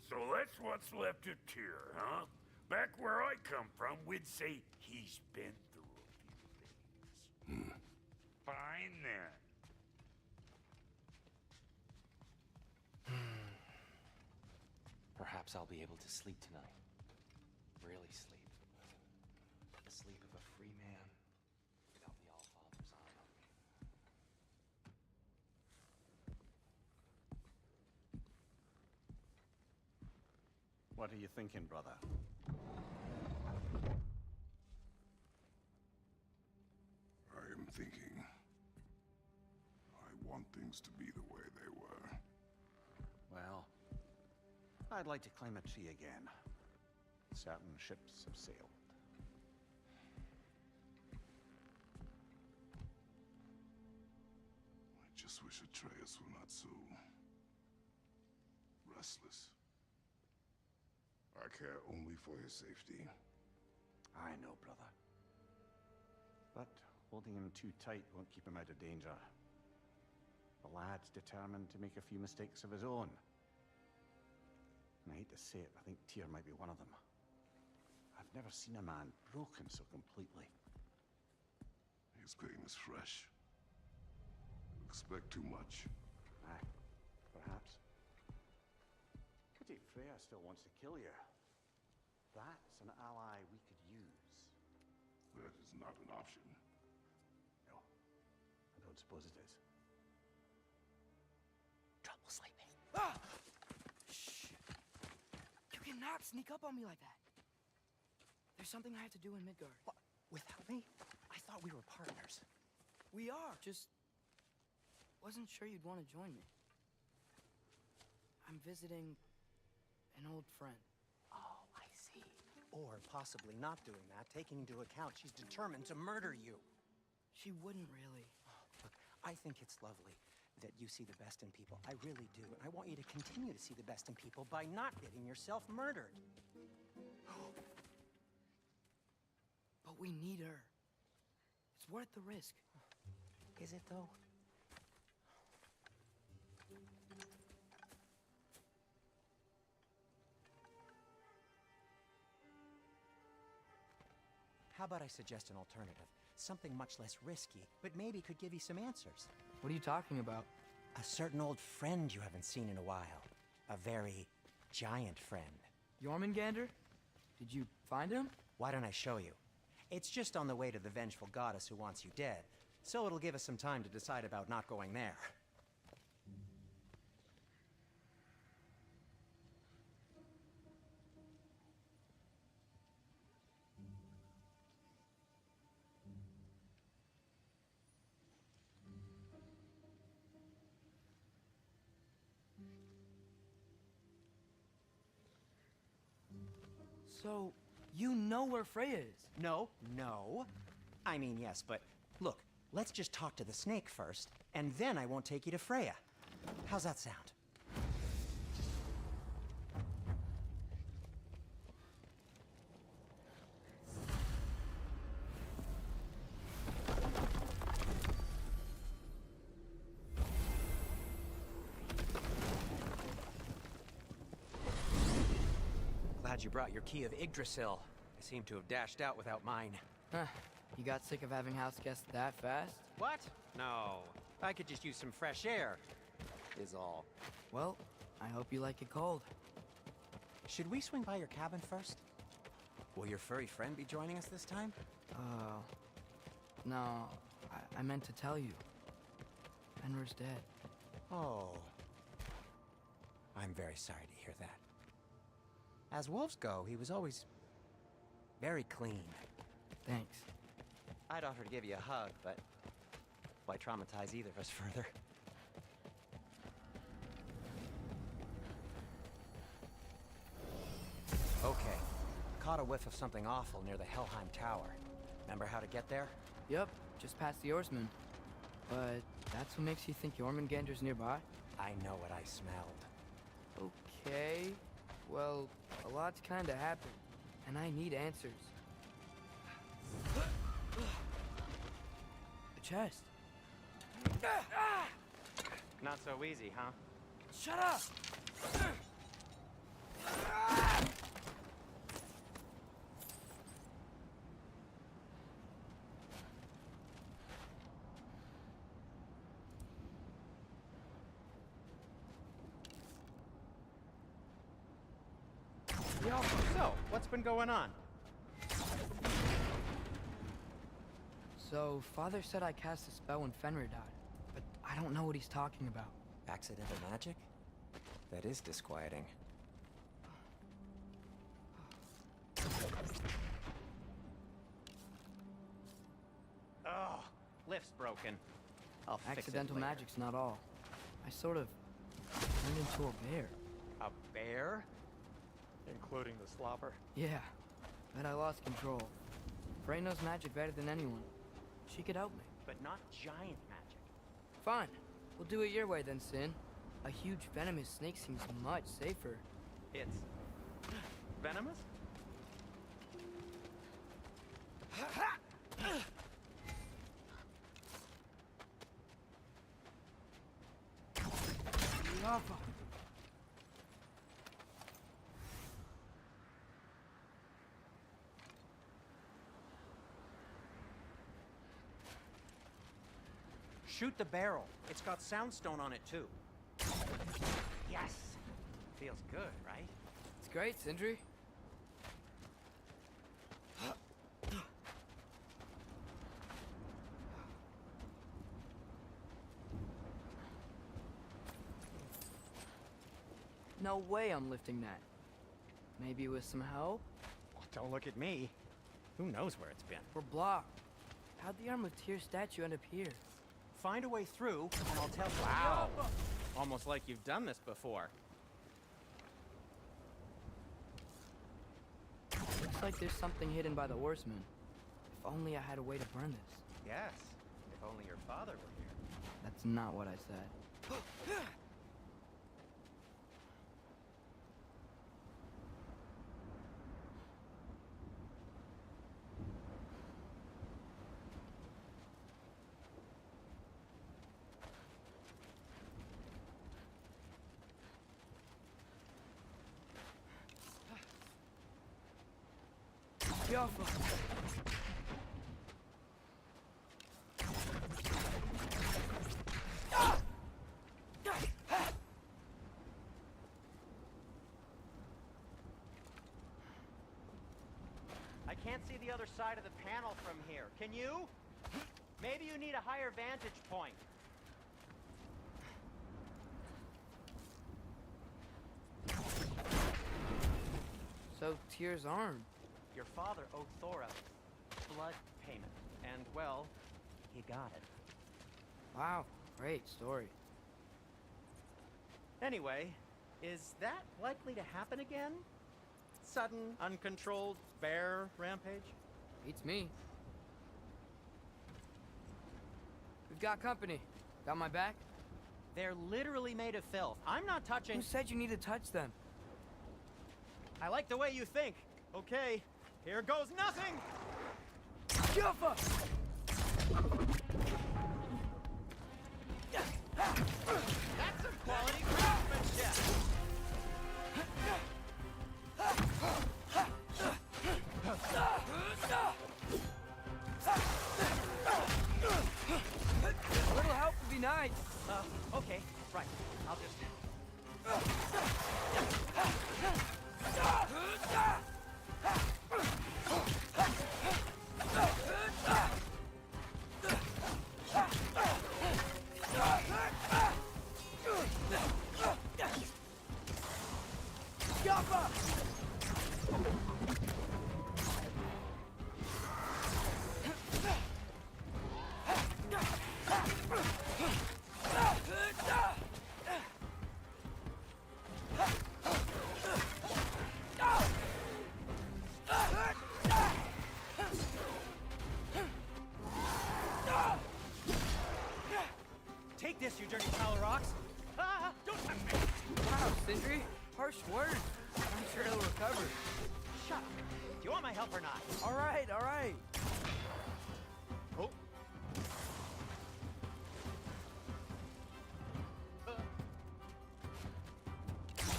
So that's what's left of Tyr, huh? Back where I come from, we'd say he's been through a few things. Fine then. Perhaps I'll be able to sleep tonight. Really sleep. The sleep of a free man without the Allfather's eye on me. What are you thinking, brother? I am thinking. I want things to be the way they were. Well, I'd like to climb a tree again. Certain ships have sailed. I just wish Atreus were not so restless. I care only for his safety. I know, brother. But holding him too tight won't keep him out of danger. The lad's determined to make a few mistakes of his own. And I hate to say it, I think Tyr might be one of them. I've never seen a man broken so completely. His pain is fresh. You expect too much. Aye, perhaps. Pity Freya still wants to kill you. That's an ally we could use. That is not an option. No, I don't suppose it is. Trouble sleeping. Ah! Shh! You cannot sneak up on me like that. There's something I have to do in Midgard. What? Without me? I thought we were partners. We are. Just wasn't sure you'd want to join me. I'm visiting an old friend. Oh, I see. Or possibly not doing that, taking into account she's determined to murder you. She wouldn't really. Look, I think it's lovely that you see the best in people. I really do. And I want you to continue to see the best in people by not getting yourself murdered. But we need her. It's worth the risk. Is it, though? How about I suggest an alternative? Something much less risky, but maybe could give you some answers. What are you talking about? A certain old friend you haven't seen in a while. A very giant friend. Jormungandr? Did you find him? Why don't I show you? It's just on the way to the vengeful goddess who wants you dead, so it'll give us some time to decide about not going there. So, you know where Freya is? No. I mean, yes, but look, let's just talk to the snake first, and then I won't take you to Freya. How's that sound? Glad you brought your key of Yggdrasil. I seem to have dashed out without mine. Huh. You got sick of having house guests that fast? What? No. I could just use some fresh air, is all. Well, I hope you like it cold. Should we swing by your cabin first? Will your furry friend be joining us this time? No. I meant to tell you. Fenrir's dead. Oh. I'm very sorry to hear that. As wolves go, he was always very clean. Thanks. I'd offer to give you a hug, but why traumatize either of us further? Okay. Caught a whiff of something awful near the Helheim Tower. Remember how to get there? Yep, just past the Oarsman. But that's what makes you think Jormungandr's nearby? I know what I smelled. Okay. Well, a lot's kinda happened, and I need answers. A chest. Not so easy, huh? Shut up! So, what's been going on? So, Father said I cast a spell when Fenrir died, but I don't know what he's talking about. Accidental magic? That is disquieting. Oh, lift's broken. I'll fix it Accidental later. magic's not all. I sort of turned into a bear. A bear? Including the slobber. Yeah, but I lost control. Frey knows magic better than anyone. She could help me. But not giant magic. Fine. We'll do it your way then, Sin. A huge venomous snake seems much safer. It's venomous? Lava. Shoot the barrel. It's got soundstone on it, too. Yes! Feels good, right? It's great, Sindri. No way I'm lifting that. Maybe with some help? What Don't look at me. Who knows where it's been? We're blocked. How'd the Arm of Tyr statue end up here? Find a way through, and I'll tell you. Wow. Almost like you've done this before. Looks like there's something hidden by the horsemen. If only I had a way to burn this. Yes. If only your father were here. That's not what I said. Jaffa. I can't see the other side of the panel from here. Can you? Maybe you need a higher vantage point. So, Tyr's arm. Your father owed Thor a blood payment, and, well, he got it. Wow, great story. Anyway, is that likely to happen again? Sudden, uncontrolled bear rampage? Beats me. We've got company. Got my back? They're literally made of filth. I'm not touching... Who said you need to touch them? I like the way you think. Okay, here goes nothing! Jaffa! That's some quality craftsmanship! A little help would be nice. Okay, right. I'll just... Jaffa! Take this, you dirty pile of rocks! Ah, don't touch me! Wow, Sindri, harsh words. I'm sure he'll recover. Shut up. Do you want my help or not? All right, all right. Oh.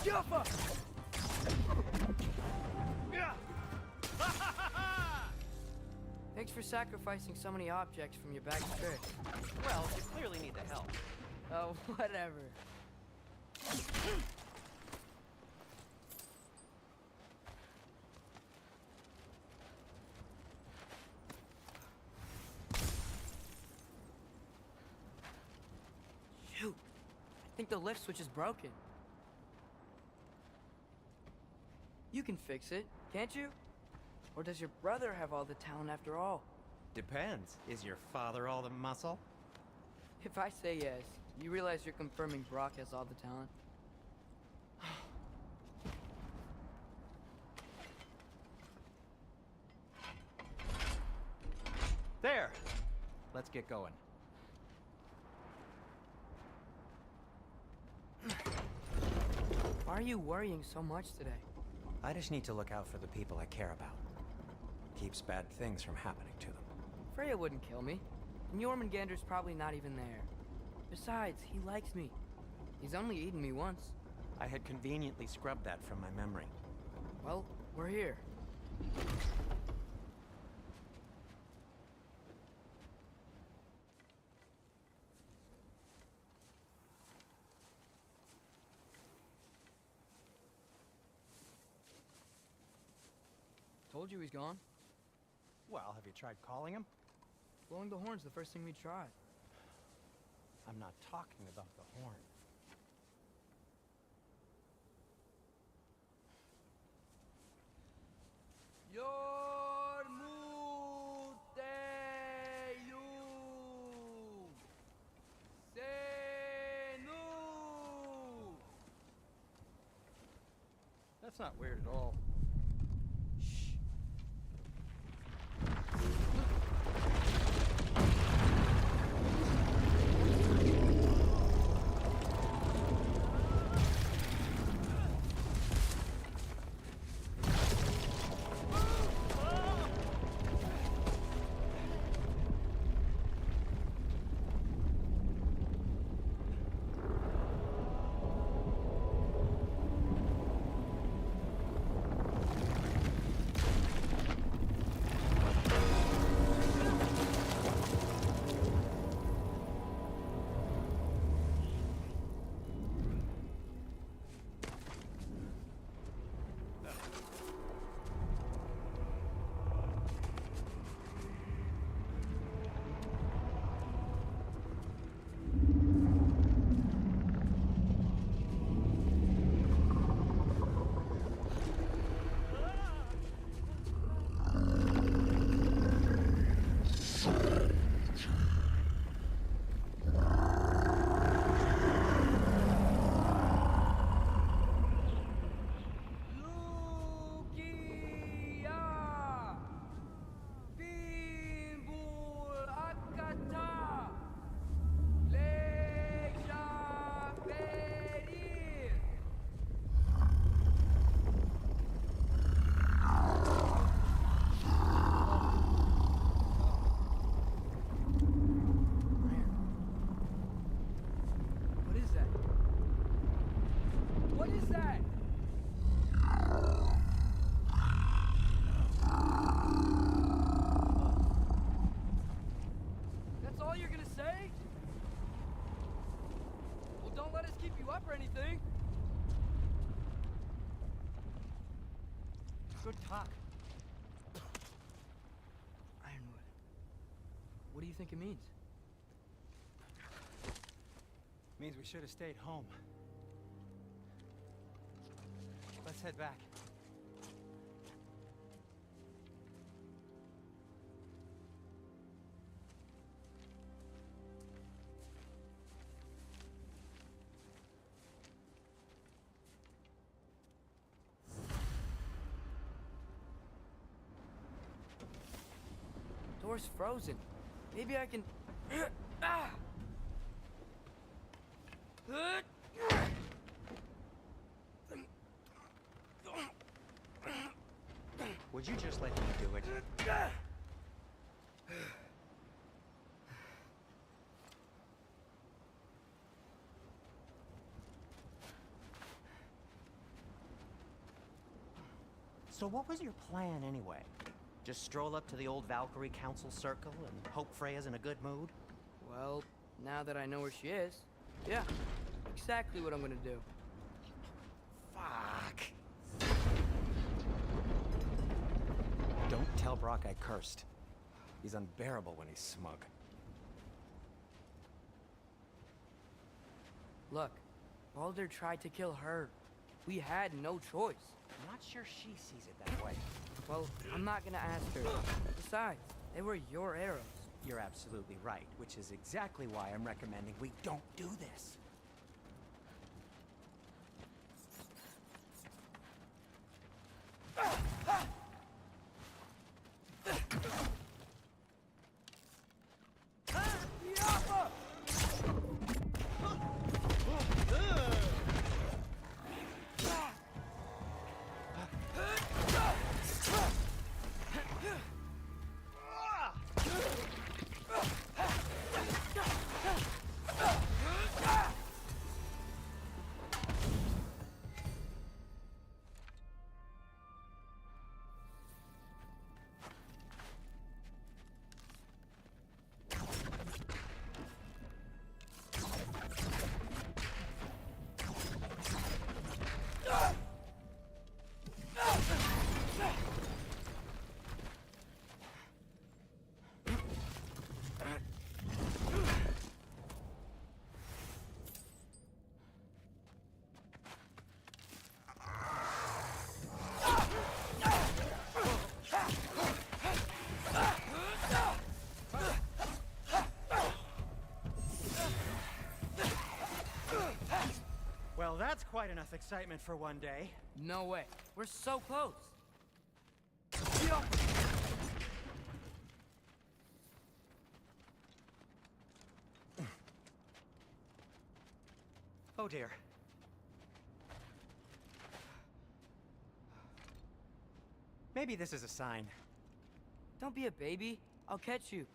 Jaffa! Thanks for sacrificing so many objects from your bag of tricks. Well, you clearly need the help. Oh, whatever. Shoot! I think the lift switch is broken. You can fix it, can't you? Or does your brother have all the talent after all? Depends. Is your father all the muscle? If I say yes, you realize you're confirming Brock has all the talent? There! Let's get going. Why are you worrying so much today? I just need to look out for the people I care about. Keeps bad things from happening to them. Freya wouldn't kill me. And Jormungandr's probably not even there. Besides, he likes me. He's only eaten me once. I had conveniently scrubbed that from my memory. Well, we're here. Told you he's gone. Well, have you tried calling him? Blowing the horn's the first thing we tried. I'm not talking about the horn. Yo! That's not weird at all. Shh. Or anything. Good talk. Ironwood. What do you think it means? Means we should have stayed home. Let's head back. Door's frozen. Maybe I can... Ah! Would you just let me do it? So what was your plan anyway? Just stroll up to the old Valkyrie Council Circle and hope Freya's in a good mood? Well, now that I know where she is, yeah, exactly what I'm gonna do. Fuck. Don't tell Brock I cursed. He's unbearable when he's smug. Look, Baldur tried to kill her. We had no choice. I'm not sure she sees it that way. Well, I'm not gonna ask her. Besides, they were your arrows. You're absolutely right, which is exactly why I'm recommending we don't do this. enough excitement for one day. No way. We're so close. Oh dear. Maybe this is a sign. Don't be a baby. I'll catch you.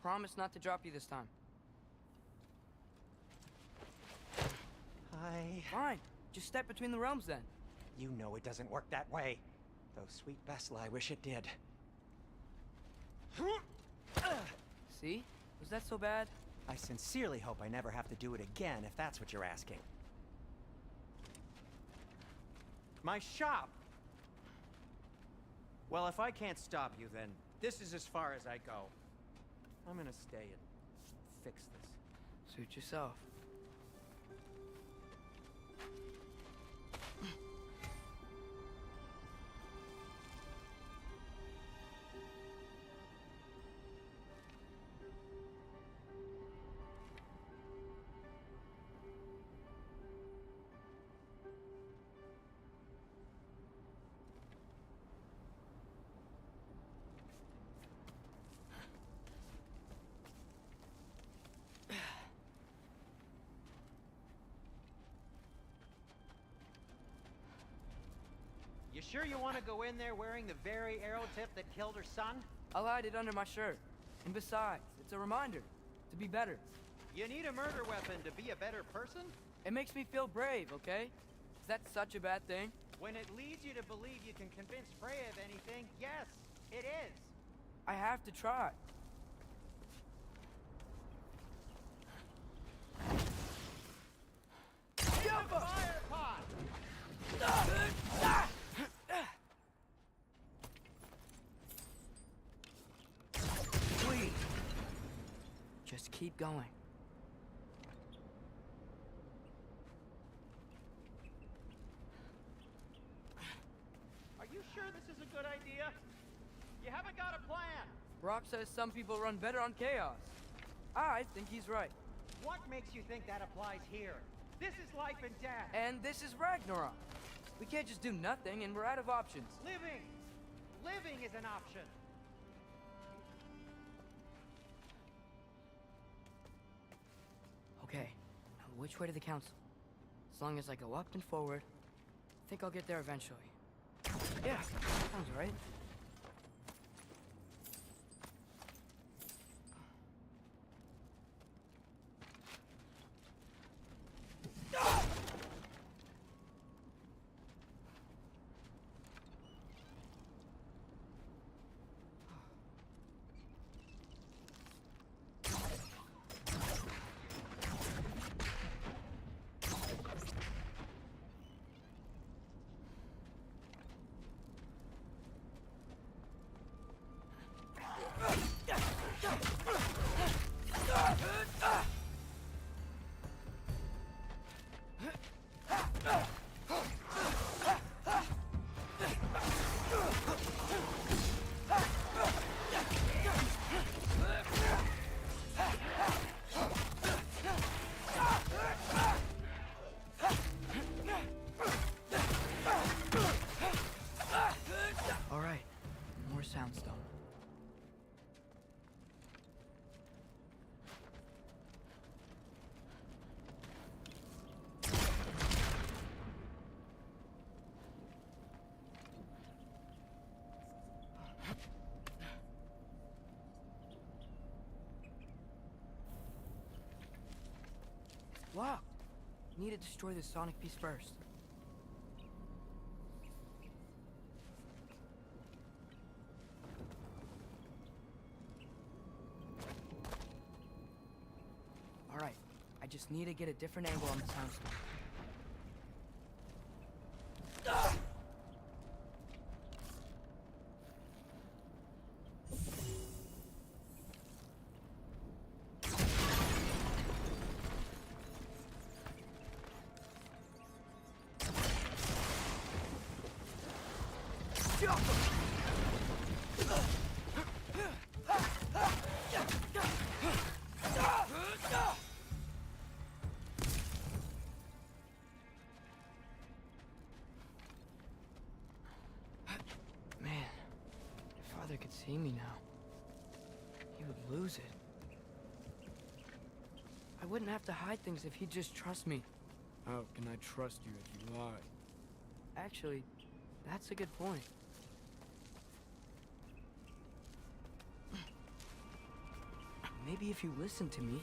Promise not to drop you this time. Fine. Just step between the realms then. You know it doesn't work that way. Though sweet Bessel, I wish it did. See? Was that so bad? I sincerely hope I never have to do it again, if that's what you're asking. My shop! Well, if I can't stop you, then this is as far as I go. I'm gonna stay and fix this. Suit yourself. You sure you want to go in there wearing the very arrow tip that killed her son? I'll hide it under my shirt. And besides, it's a reminder to be better. You need a murder weapon to be a better person? It makes me feel brave, okay? Is that such a bad thing? When it leads you to believe you can convince Freya of anything, yes, it is. I have to try. Fire pot! Please. Just keep going. Are you sure this is a good idea? You haven't got a plan. Brock says some people run better on chaos. I think he's right. What makes you think that applies here? This is life and death. And this is Ragnarok. We can't just do nothing and we're out of options. Living! Living is an option. Okay, now which way to the council? As long as I go up and forward, I think I'll get there eventually. Yeah, sounds right. All right, more soundstone. Locked. Need to destroy the sonic piece first. Alright, I just need to get a different angle on the soundstone. see me now. He would lose it. I wouldn't have to hide things if he'd just trust me. How can I trust you if you lie? Actually, that's a good point. Maybe if you listen to me.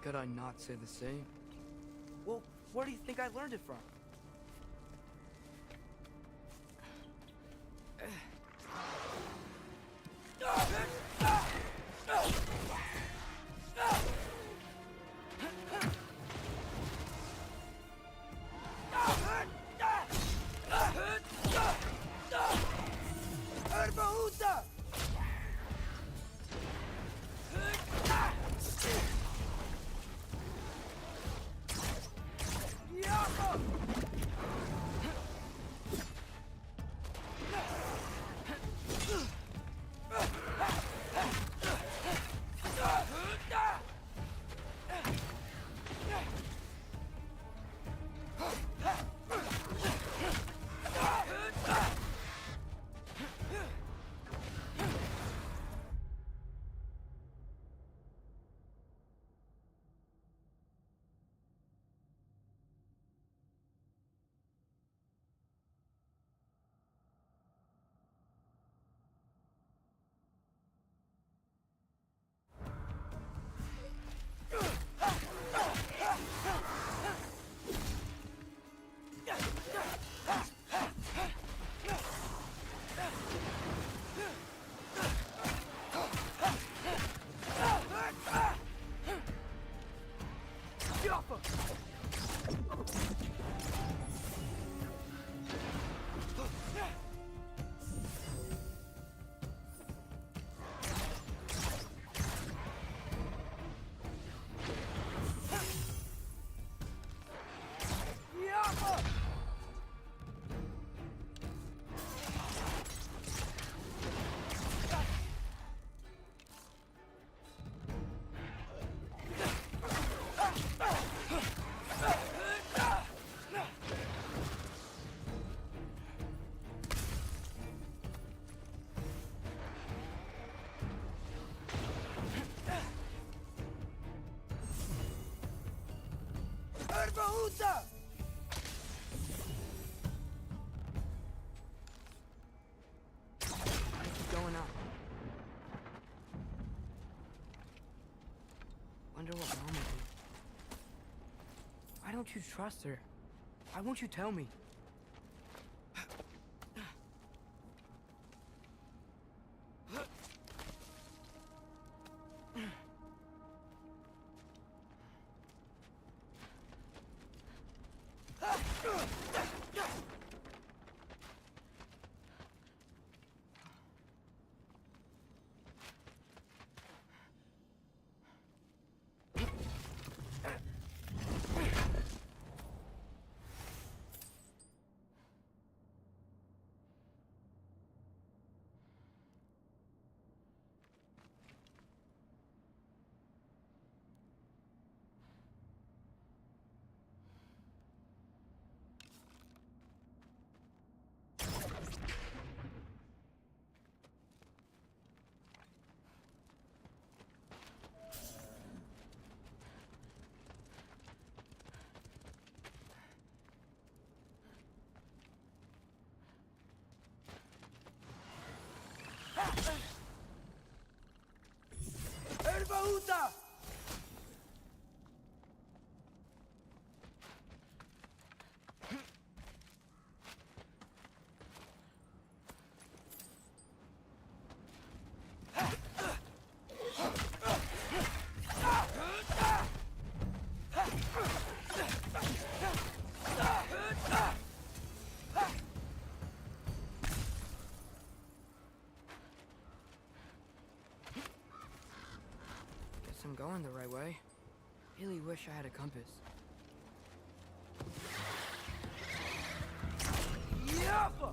Could I not say the same? Well, where do you think I learned it from? Keep going up. Wonder what Mama did. Why don't you trust her? Why won't you tell me? Erbaúta! I'm going the right way. Really wish I had a compass. Yappa!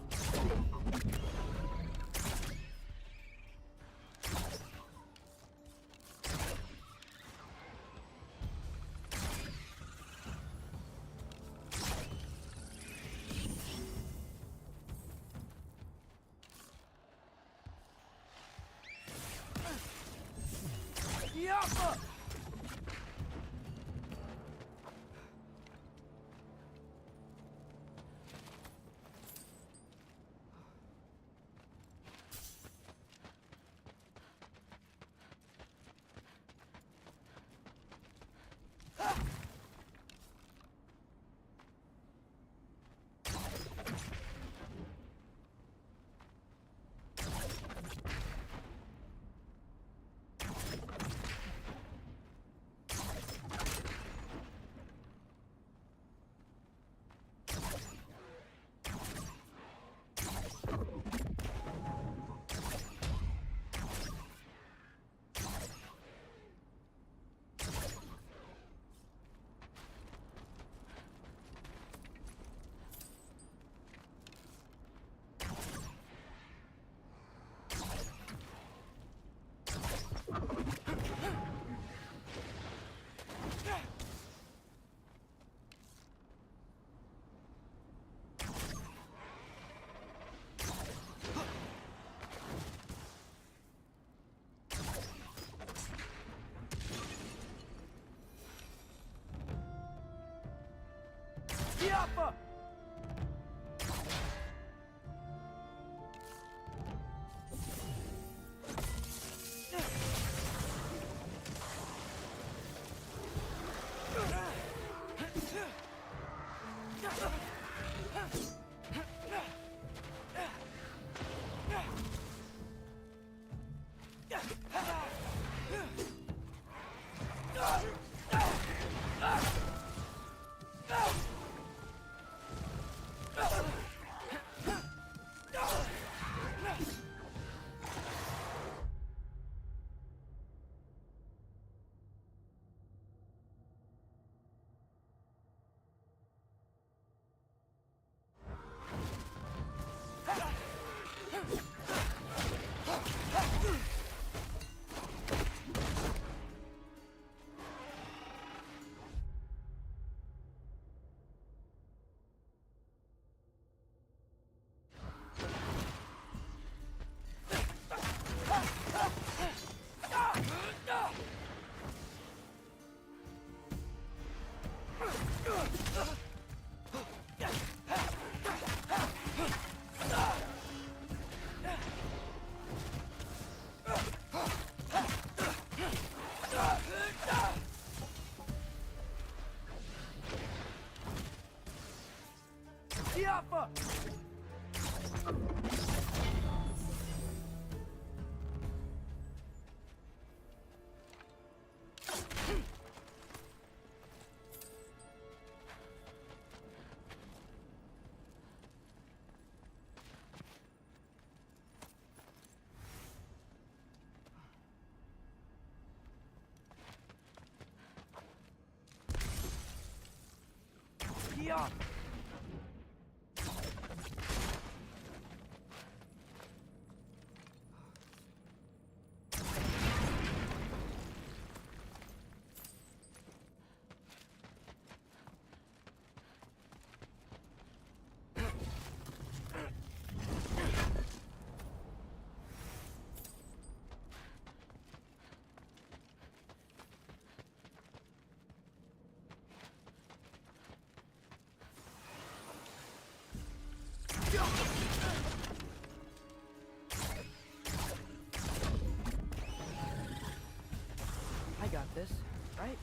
I got this, right?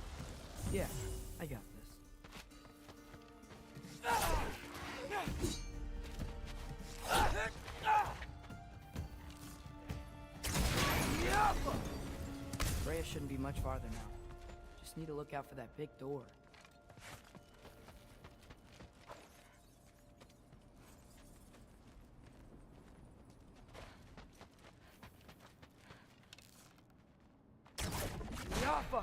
Yeah, I got this. Freya shouldn't be much farther now. Just need to look out for that big door. Yaffa!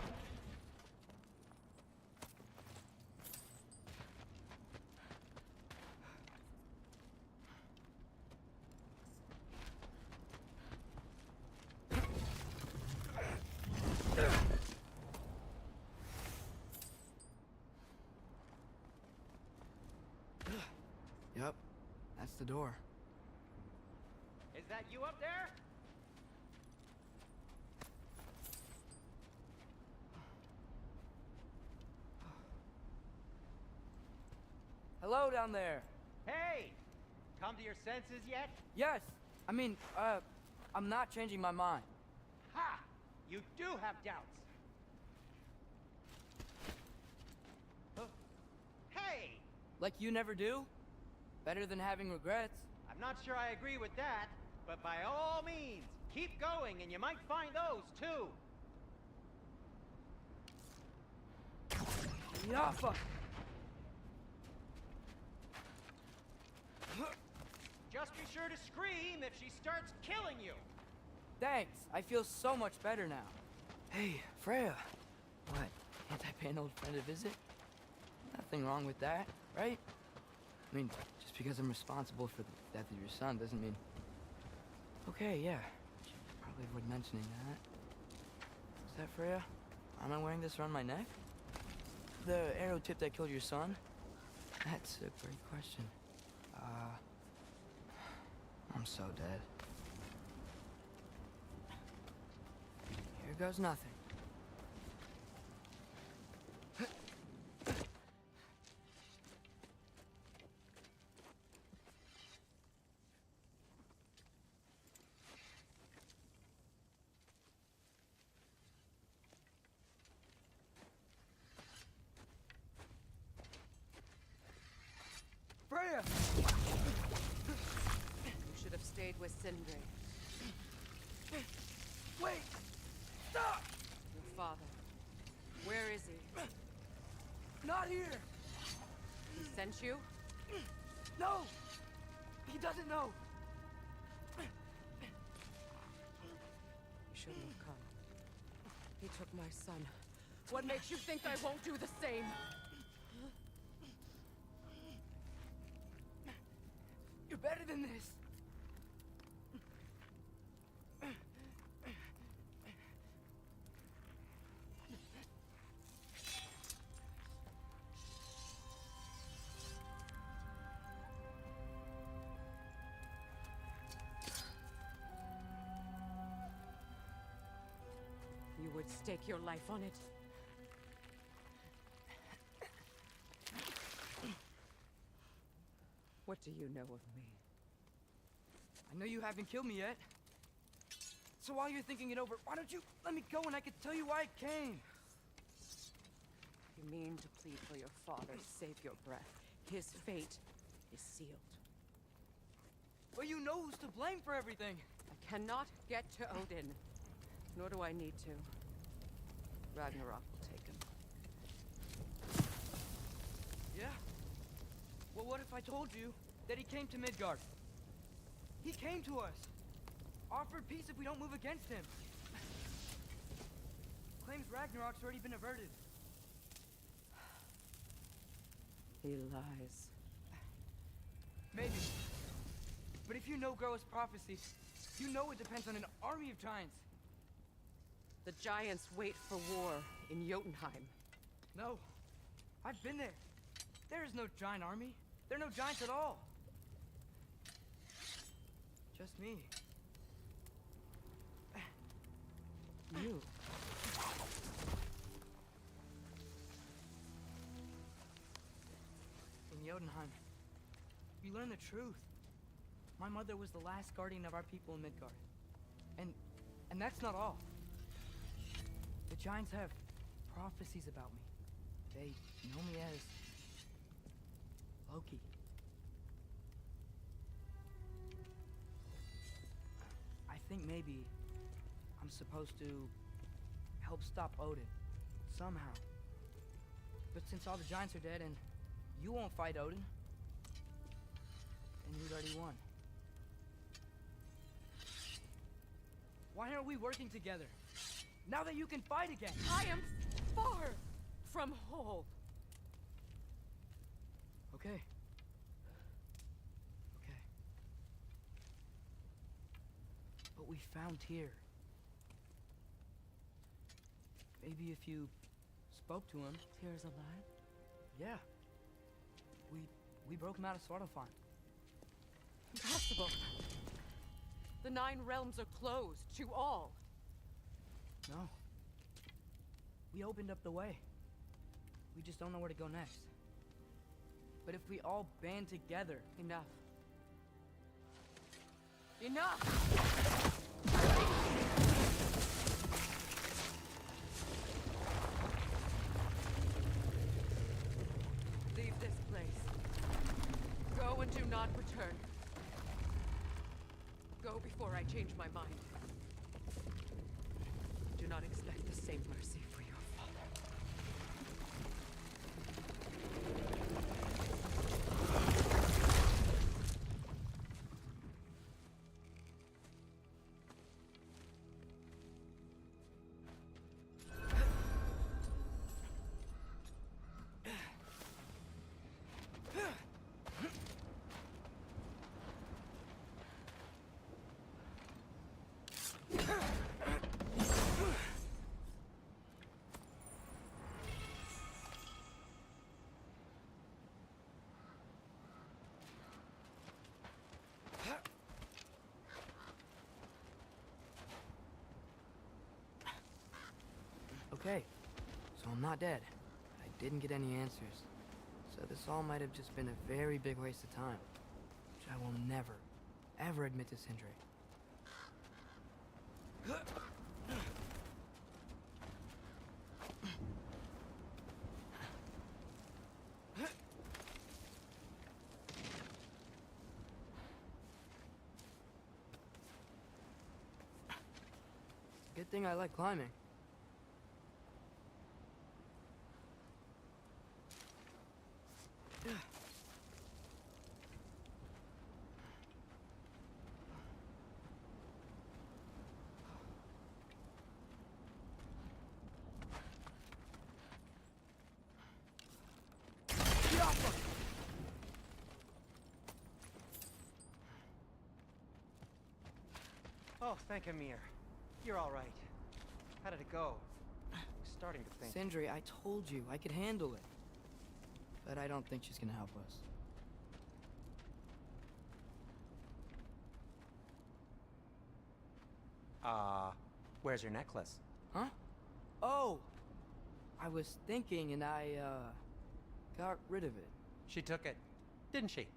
Yep, that's the door. Is that you up there? Hello down there. Hey! Come to your senses yet? Yes. I mean, I'm not changing my mind. Ha! You do have doubts. Hey! Like you never do? Better than having regrets. I'm not sure I agree with that, but by all means, keep going and you might find those too. Yaffa! Just be sure to scream if she starts killing you. Thanks. I feel so much better now. Hey, Freya. What? Can't I pay an old friend a visit? Nothing wrong with that, right? I mean, just because I'm responsible for the death of your son doesn't mean... Okay, yeah. Should probably avoid mentioning that. Is that Freya? Am I wearing this around my neck? The arrow tip that killed your son? That's a great question. I'm so dead. Here goes nothing. Freya! You should have stayed with Sindri. Wait! Stop! Your father. Where is he? Not here! He sent you? No! He doesn't know! You shouldn't have come. He took my son. What makes you think I won't do the same? You're better than this! You would stake your life on it. What do you know of me? I know you haven't killed me yet. So while you're thinking it over, why don't you let me go and I can tell you why I came? You mean to plead for your father, save your breath. His fate is sealed. Well, you know who's to blame for everything. I cannot get to Odin. Nor do I need to. Ragnarok will take him. Yeah? Well, what if I told you that he came to Midgard? He came to us. Offered peace if we don't move against him. Claims Ragnarok's already been averted. He lies. Maybe. But if you know Groa's prophecy, you know it depends on an army of giants. The giants wait for war in Jotunheim. No. I've been there. There is no giant army. There are no giants at all. Just me. You. In Jotunheim, you learn the truth. My mother was the last guardian of our people in Midgard. And that's not all. The giants have prophecies about me. They know me as Loki. I think maybe I'm supposed to help stop Odin, somehow. But since all the giants are dead and you won't fight Odin, then you'd already won. Why aren't we working together? Now that you can fight again! I am far from whole. Okay. Okay. But we found Tyr. Maybe if you spoke to him... Tyr's alive? Yeah. We broke him out of Svartalfheim. Impossible. The 9 realms are closed to all. No. We opened up the way. We just don't know where to go next. But if we all band together... Enough. Enough! Leave this place. Go and do not return. Go before I change my mind. Do not expect the same mercy for your father. Okay, so I'm not dead. I didn't get any answers. So this all might have just been a very big waste of time. Which I will never, ever admit to Sindri. Good thing I like climbing. Oh, thank Amir. You're all right. How did it go? I'm starting to think. Sindri, I told you I could handle it. But I don't think she's gonna help us. Where's your necklace? Huh? Oh! I was thinking and I, got rid of it. She took it, didn't she?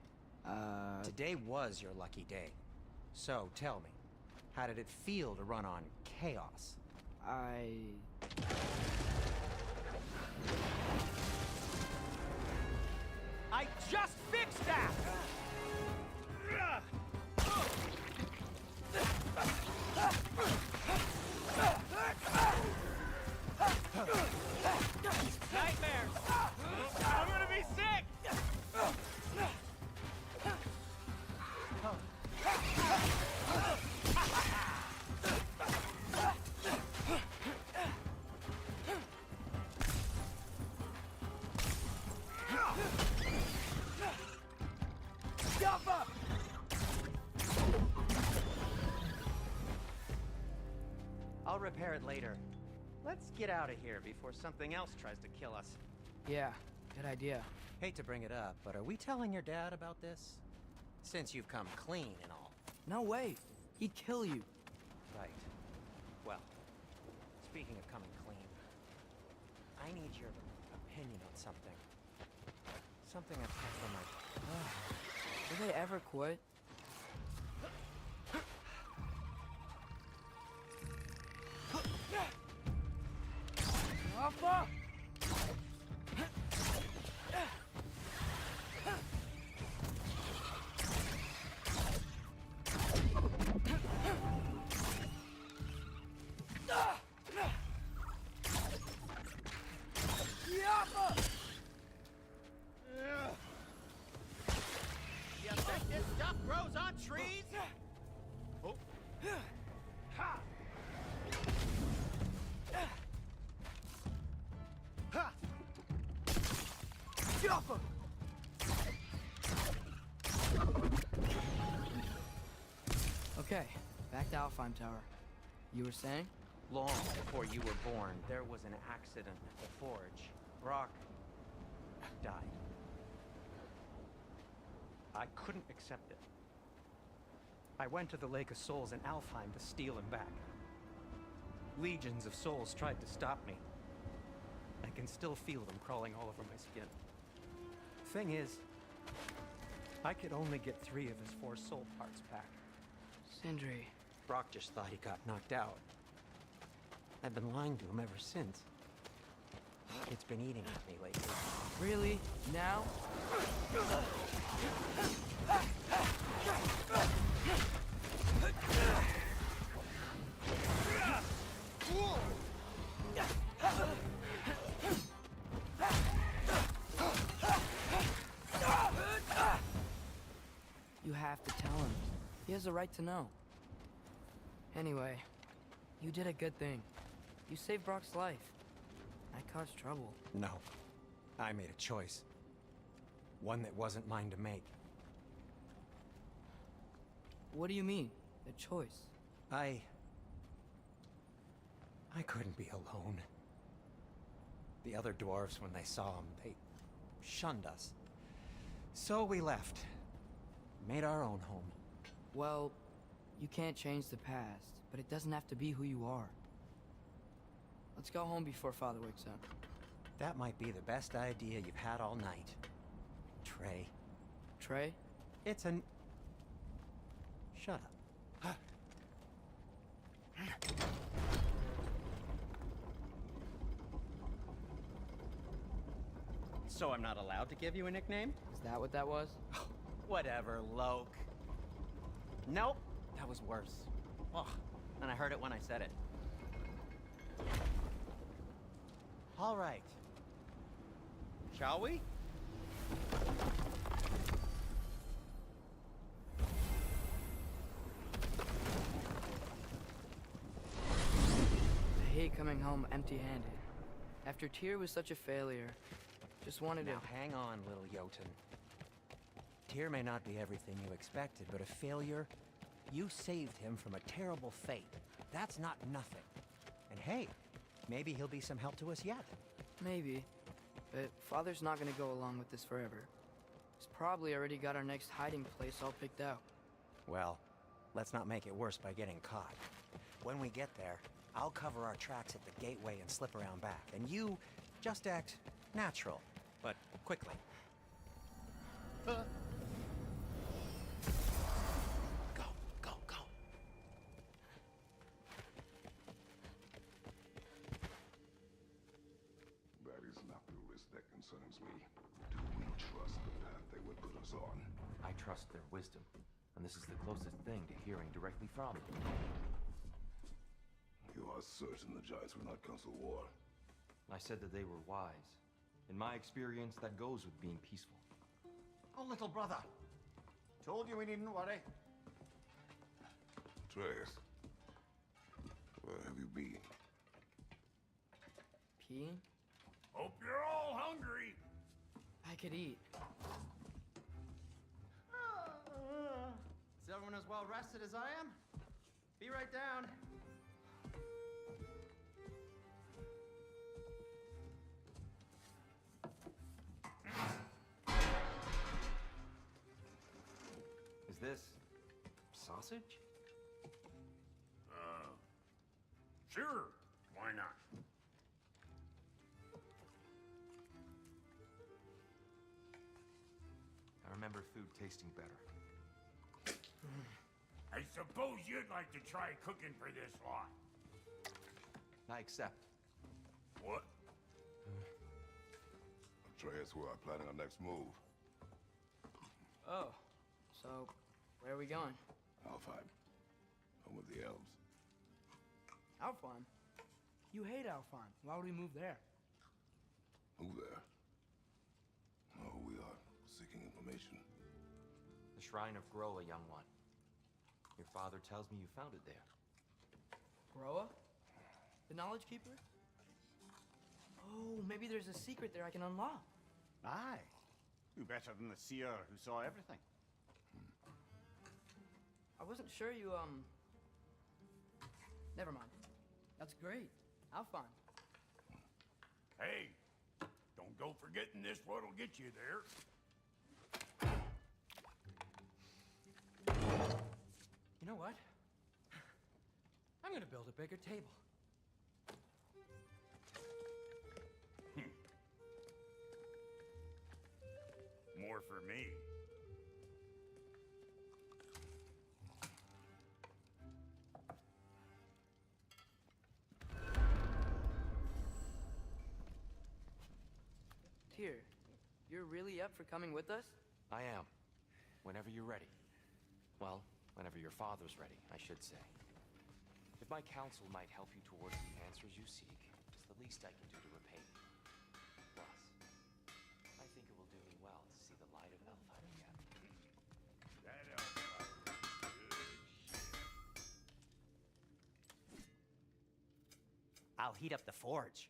Today was your lucky day. So, tell me, how did it feel to run on chaos? I just fixed that! Nightmares! I'm gonna be sick! I'll repair it later. Let's get out of here before something else tries to kill us. Yeah, good idea. Hate to bring it up, but are we telling your dad about this? Since you've come clean and all. No way! He'd kill you. Right. Well, speaking of coming clean, I need your opinion on something. Something I've kept from my... Do they ever quit? Alpha! You think this stuff grows on trees? Oh. Ha! Ha! Jumper! Okay, back to Alfheim Tower. You were saying? Long before you were born, there was an accident at the forge. Brock died. I couldn't accept it. I went to the Lake of Souls in Alfheim to steal him back. Legions of souls tried to stop me. I can still feel them crawling all over my skin. Thing is, I could only get 3 of his 4 soul parts back. Sindri. Brock just thought he got knocked out. I've been lying to him ever since. It's been eating at me lately. Really? Now? You have to tell him. He has a right to know. Anyway, you did a good thing. You saved Brock's life. I caused trouble. No. I made a choice. One that wasn't mine to make. What do you mean? A choice? I couldn't be alone. The other dwarves, when they saw him, they shunned us. So we left. Made our own home. Well, you can't change the past, but it doesn't have to be who you are. Let's go home before Father wakes up. That might be the best idea you've had all night. Trey. Trey? It's an... Shut up. So I'm not allowed to give you a nickname? Is that what that was? Whatever, LOQ. Nope, that was worse. Ugh, and I heard it when I said it. All right. Shall we? I hate coming home empty-handed. After Tyr was such a failure, just wanted Now to... hang on, little Jotun. Tyr may not be everything you expected, but a failure? You saved him from a terrible fate. That's not nothing. And hey, maybe he'll be some help to us yet. Maybe. But Father's not gonna go along with this forever. He's probably already got our next hiding place all picked out. Well, let's not make it worse by getting caught. When we get there, I'll cover our tracks at the gateway and slip around back. And you just act natural, but quickly. Go, go, go. That is not the risk that concerns me. Do we trust the path they would put us on? I trust their wisdom, and this is the closest thing to hearing directly from them. You are certain the Giants will not counsel war? I said that they were wise. In my experience, that goes with being peaceful. Oh, little brother. Told you we needn't worry. Atreus, where have you been? Peeing? Hope you're all hungry. I could eat. Is everyone as well rested as I am? Be right down. Is this sausage? Sure. Why not? I remember food tasting better. I suppose you'd like to try cooking for this lot. I accept. What? Atreus, we are planning our next move. Oh, so where are we going? Alfheim. Home of the elves. Alfheim? You hate Alfheim. Why would we move there? Move there? No, we are seeking information. The Shrine of Groa, young one. Your father tells me you found it there. Groa? The Knowledge Keeper? Oh, maybe there's a secret there I can unlock. Aye. Who better than the seer who saw everything? I wasn't sure you, Never mind. That's great. Alfheim. Hey, don't go forgetting this what'll get you there. You know what? I'm gonna build a bigger table. More for me. Tyr, you're really up for coming with us? I am. Whenever you're ready. Well, whenever your father's ready, I should say. If my counsel might help you towards the answers you seek, it's the least I can do to repay you. Plus, I think it will do me well to see the light of Elfheim again. That Elfheim is good shit. I'll heat up the forge.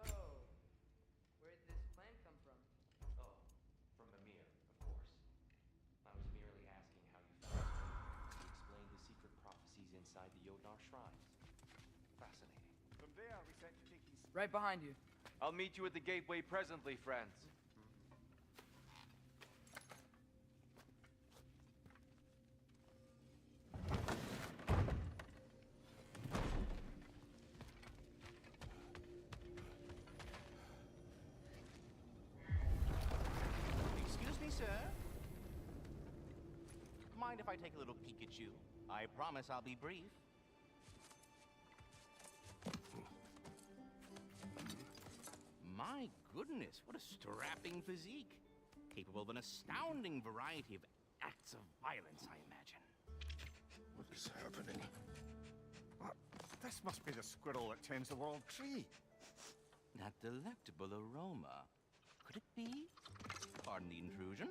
So, where'd this plan come from? Oh, from Mimir, of course. I was merely asking how you found it. You explained the secret prophecies inside the Jotnar shrines. Fascinating. From there, we set to take these. Right behind you. I'll meet you at the gateway presently, friends. Excuse me, sir. Mind if I take a little peek at you? I promise I'll be brief. My goodness, what a strapping physique. Capable of an astounding variety of acts of violence, I imagine. What is happening? This must be the squirrel that tends the world tree. That delectable aroma. Could it be? Pardon the intrusion.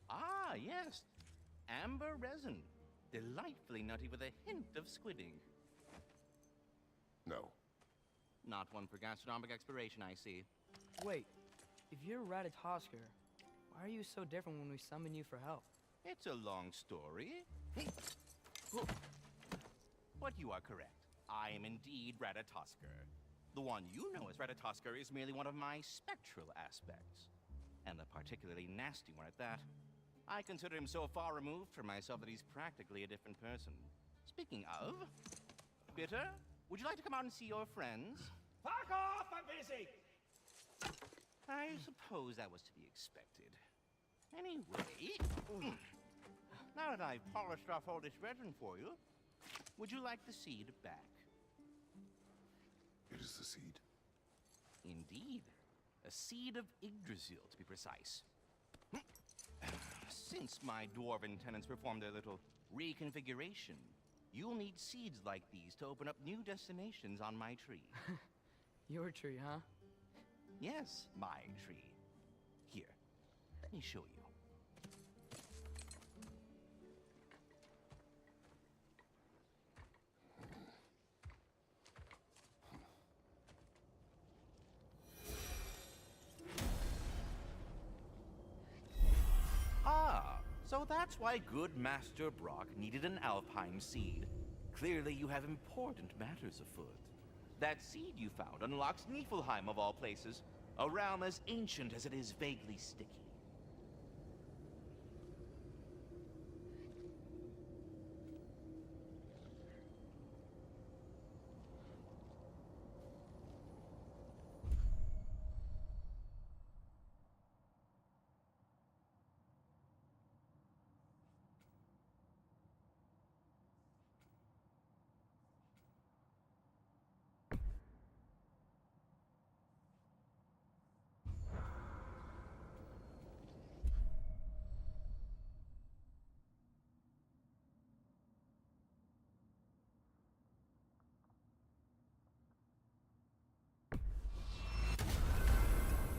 Ah, yes. Amber resin. Delightfully nutty with a hint of squidding. No. Not one for gastronomic exploration, I see. Wait, if you're Ratatosker, why are you so different when we summon you for help? It's a long story. But you are correct. I am indeed Ratatosker. The one you know as Ratatosker is merely one of my spectral aspects. And a particularly nasty one at that. I consider him so far removed from myself that he's practically a different person. Speaking of... Bitter, would you like to come out and see your friends? Fuck off! I'm busy! I suppose that was to be expected. Anyway... Now that I've polished off all this resin for you, would you like the seed back? It is the seed. Indeed. A seed of Yggdrasil, to be precise. Since my dwarven tenants performed their little reconfiguration, you'll need seeds like these to open up new destinations on my tree. Your tree, huh? Yes, my tree. Here, let me show you. Ah, so that's why good Master Brock needed an Alpine seed. Clearly you have important matters afoot. That seed you found unlocks Niflheim of all places, a realm as ancient as it is vaguely sticky.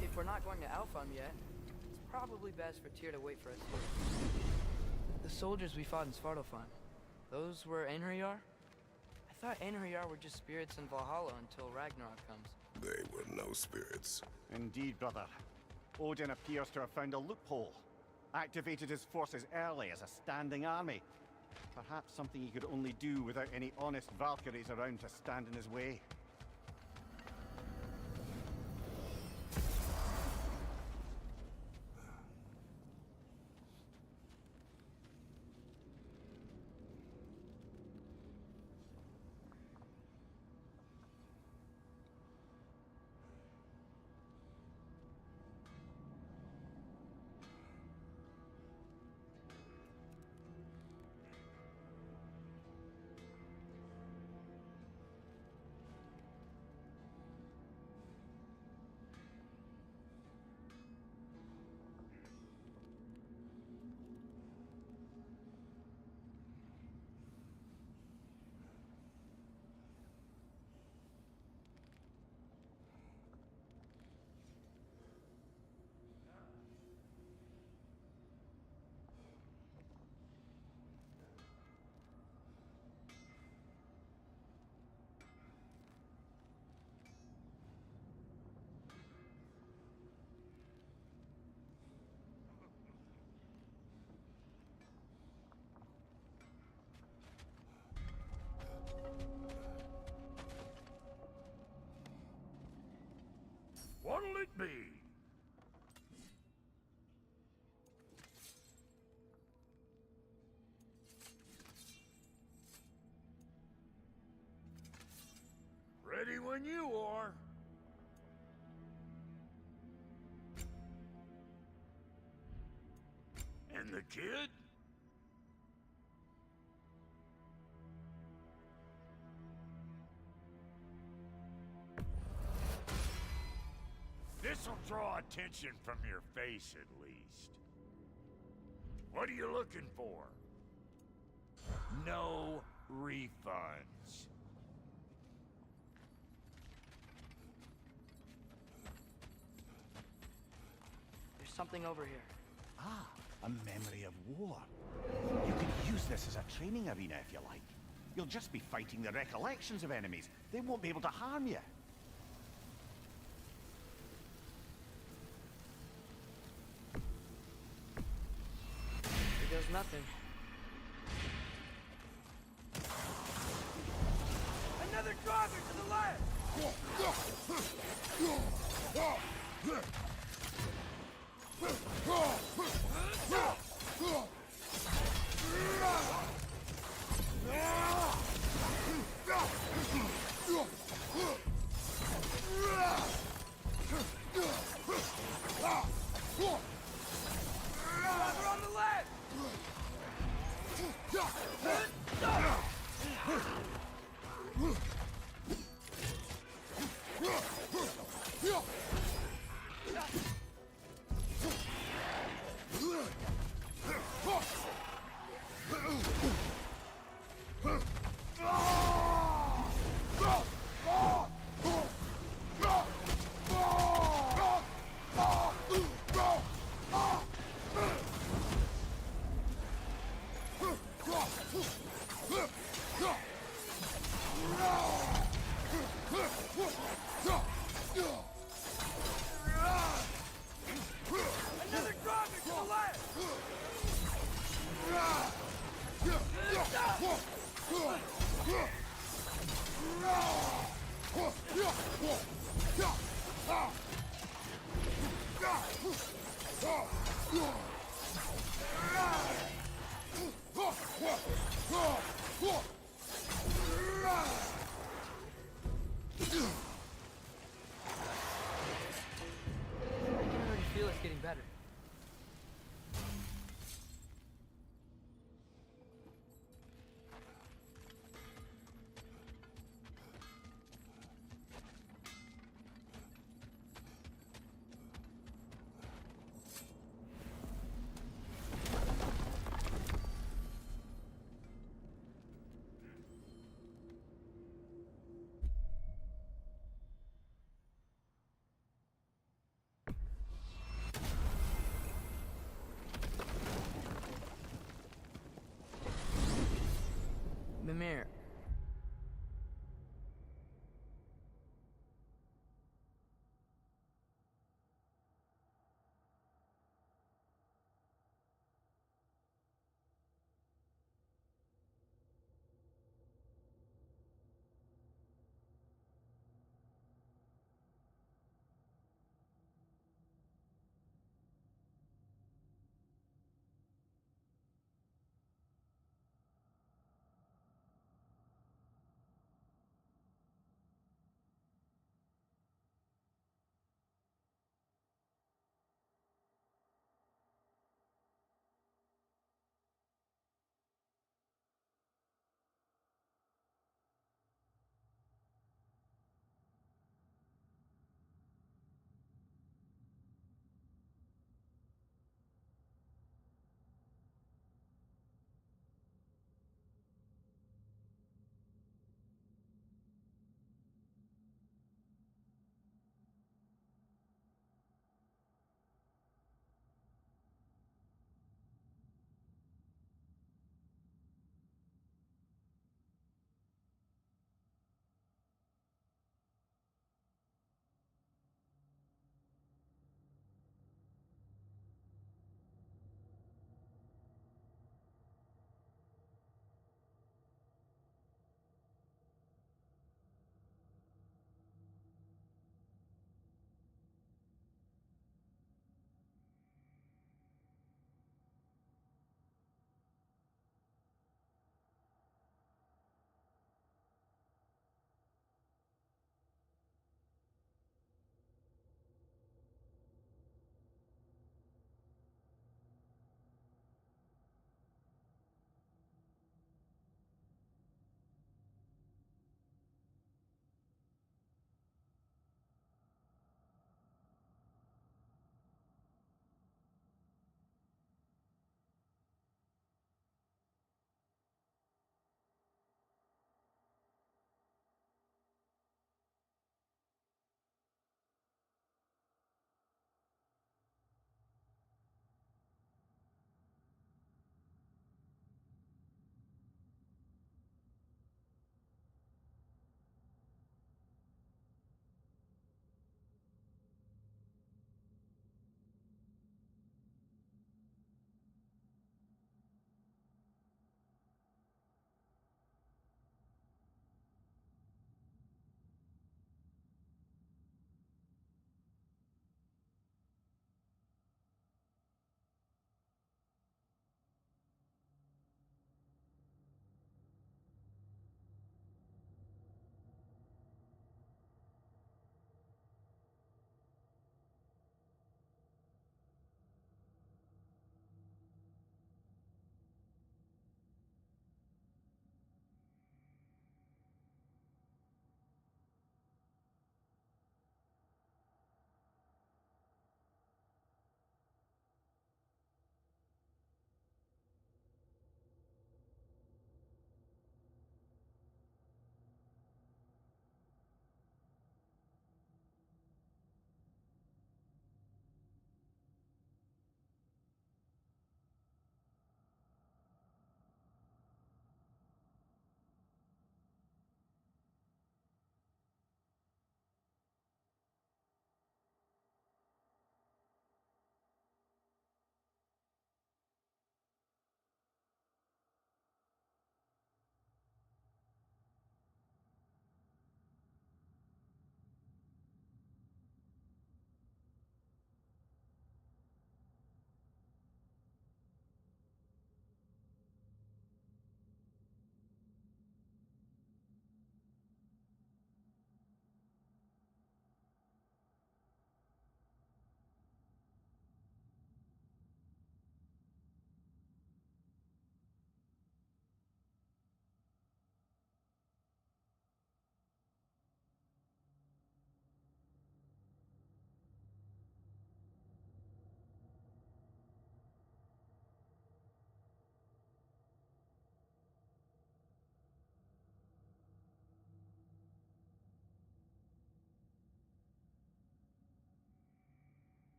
If we're not going to Alfheim yet, it's probably best for Tyr to wait for us here. The soldiers we fought in Svartalfheim, those were Einherjar? I thought Einherjar were just spirits in Valhalla until Ragnarok comes. They were no spirits. Indeed, brother. Odin appears to have found a loophole. Activated his forces early as a standing army. Perhaps something he could only do without any honest Valkyries around to stand in his way. What'll it be? Ready when you are. And the kid? This'll draw attention from your face, at least. What are you looking for? No refunds. There's something over here. Ah, a memory of war. You could use this as a training arena if you like. You'll just be fighting the recollections of enemies. They won't be able to harm you. Here goes nothing. Another driver to the left! Driver on the left! Another driver to the left! I can already feel it's getting better.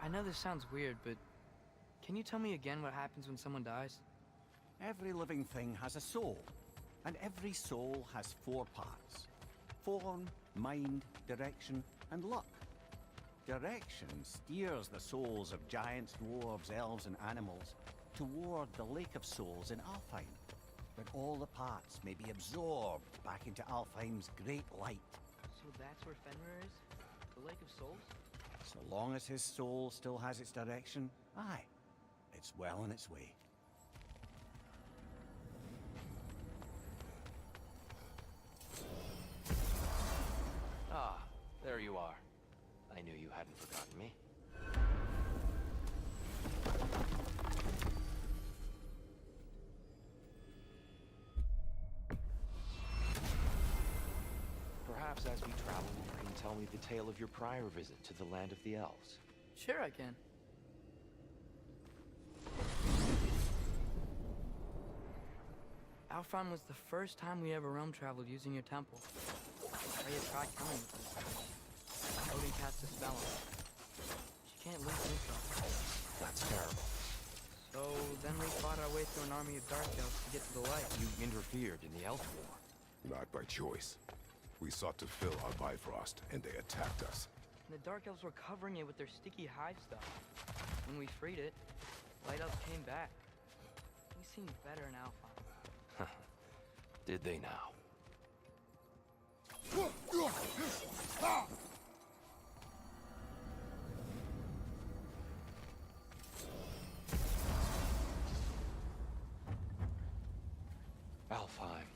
I know this sounds weird, but can you tell me again what happens when someone dies? Every living thing has a soul, and every soul has 4 parts. Form, mind, direction, and luck. Direction steers the souls of giants, dwarves, elves, and animals toward the Lake of Souls in Alfheim, where all the parts may be absorbed back into Alfheim's great light. So that's where Fenrir is? The Lake of Souls? So long as his soul still has its direction, aye, it's well on its way. Ah, there you are. I knew you hadn't forgotten me. Perhaps as we travel, you can tell me the tale of your prior visit to the land of the elves. Sure I can. Alfheim was the first time we ever realm traveled using your temple. Freya tried coming with us. Odin cast a spell on her. She can't leave Innsbruck. That's terrible. So then we fought our way through an army of dark elves to get to the light. You interfered in the elf war. Not by choice. We sought to fill our Bifrost, and they attacked us. And the dark elves were covering it with their sticky hive stuff. When we freed it, light elves came back. Things seemed better in Alfheim. Did they now? Alfheim.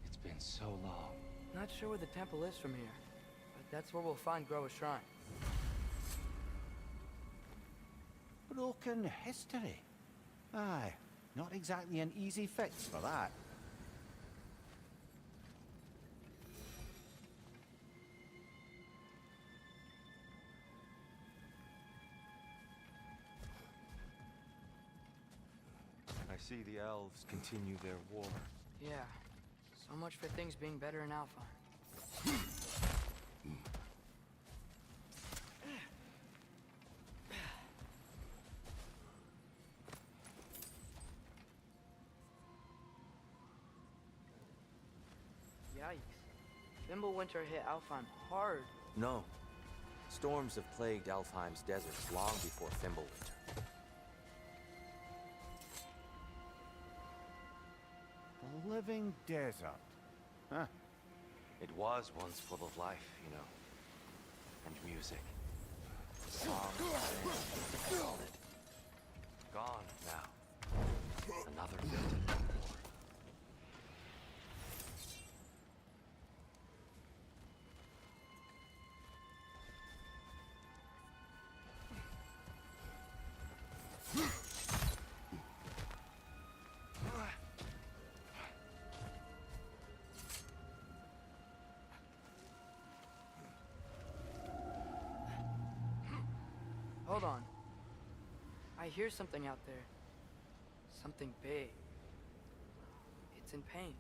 It's been so long. Not sure where the temple is from here, but that's where we'll find Groa's shrine. Broken history. Aye, not exactly an easy fix for that. I see the elves continue their war. Yeah, so much for things being better in Alfheim. Yikes. Fimbulwinter hit Alfheim hard. No. Storms have plagued Alfheim's deserts long before Fimbulwinter. The living desert. Huh. It was once full of life, you know. And music. Songs and gone now. Another victim. Hold on. I hear something out there. Something big. It's in pain.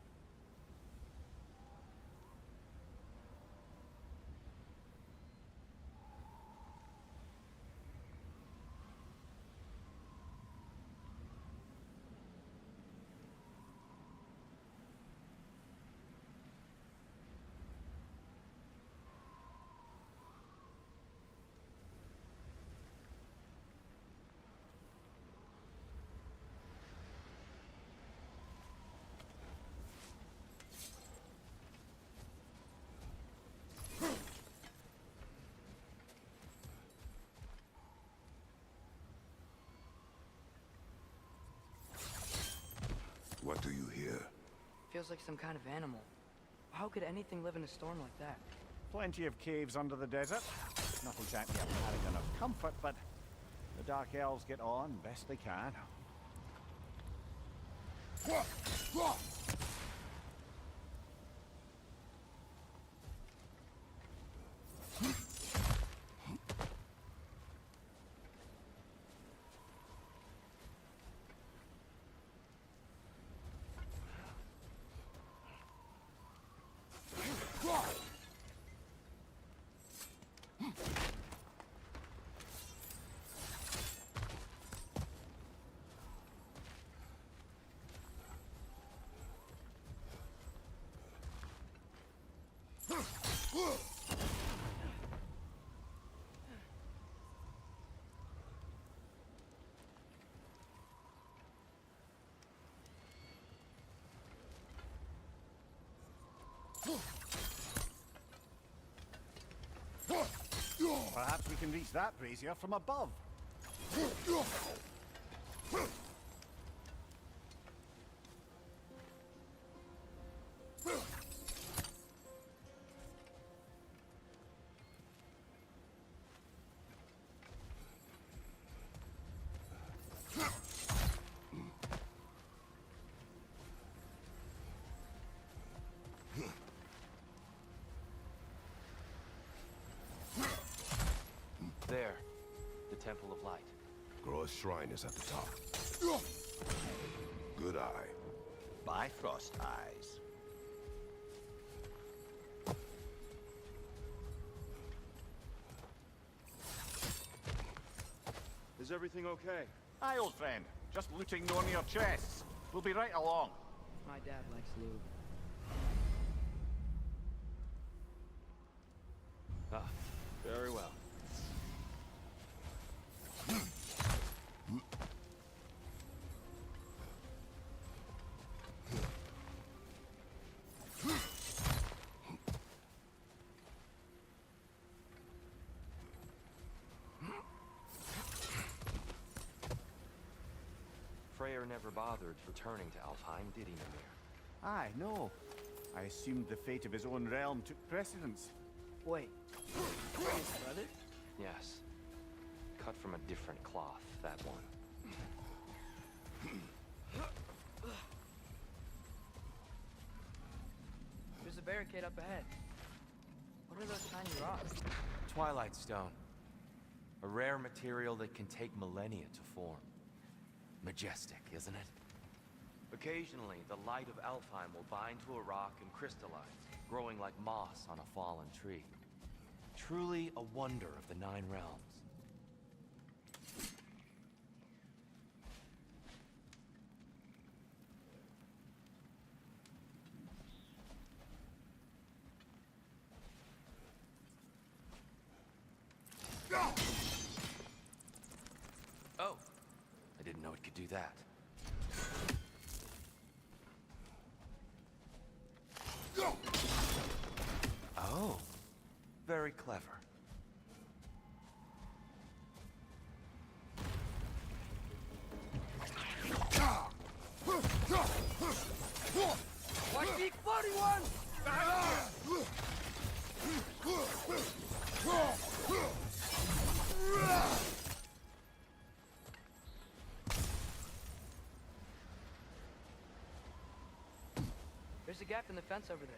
What do you hear? Feels like some kind of animal. How could anything live in a storm like that? Plenty of caves under the desert. Not exactly a paragon of comfort, but the Dark Elves get on best they can. Perhaps we can reach that brazier from above. There, the Temple of Light. Groa's shrine is at the top. Good eye. Bifrost eyes. Is everything okay? Aye, old friend. Just looting Nornir chests. We'll be right along. My dad likes lube. Ah, very well. Freyr never bothered returning to Alfheim, did he, Mimir? Aye, no. I assumed the fate of his own realm took precedence. Wait, his brother? Yes. Cut from a different cloth, that one. There's a barricade up ahead. What are those tiny rocks? Twilight Stone. A rare material that can take millennia to form. Majestic, isn't it? Occasionally, the light of Alfheim will bind to a rock and crystallize, growing like moss on a fallen tree. Truly a wonder of the Nine Realms. Oh, I didn't know it could do that. Oh, very clever. Watch me, floating one! There's a gap in the fence over there.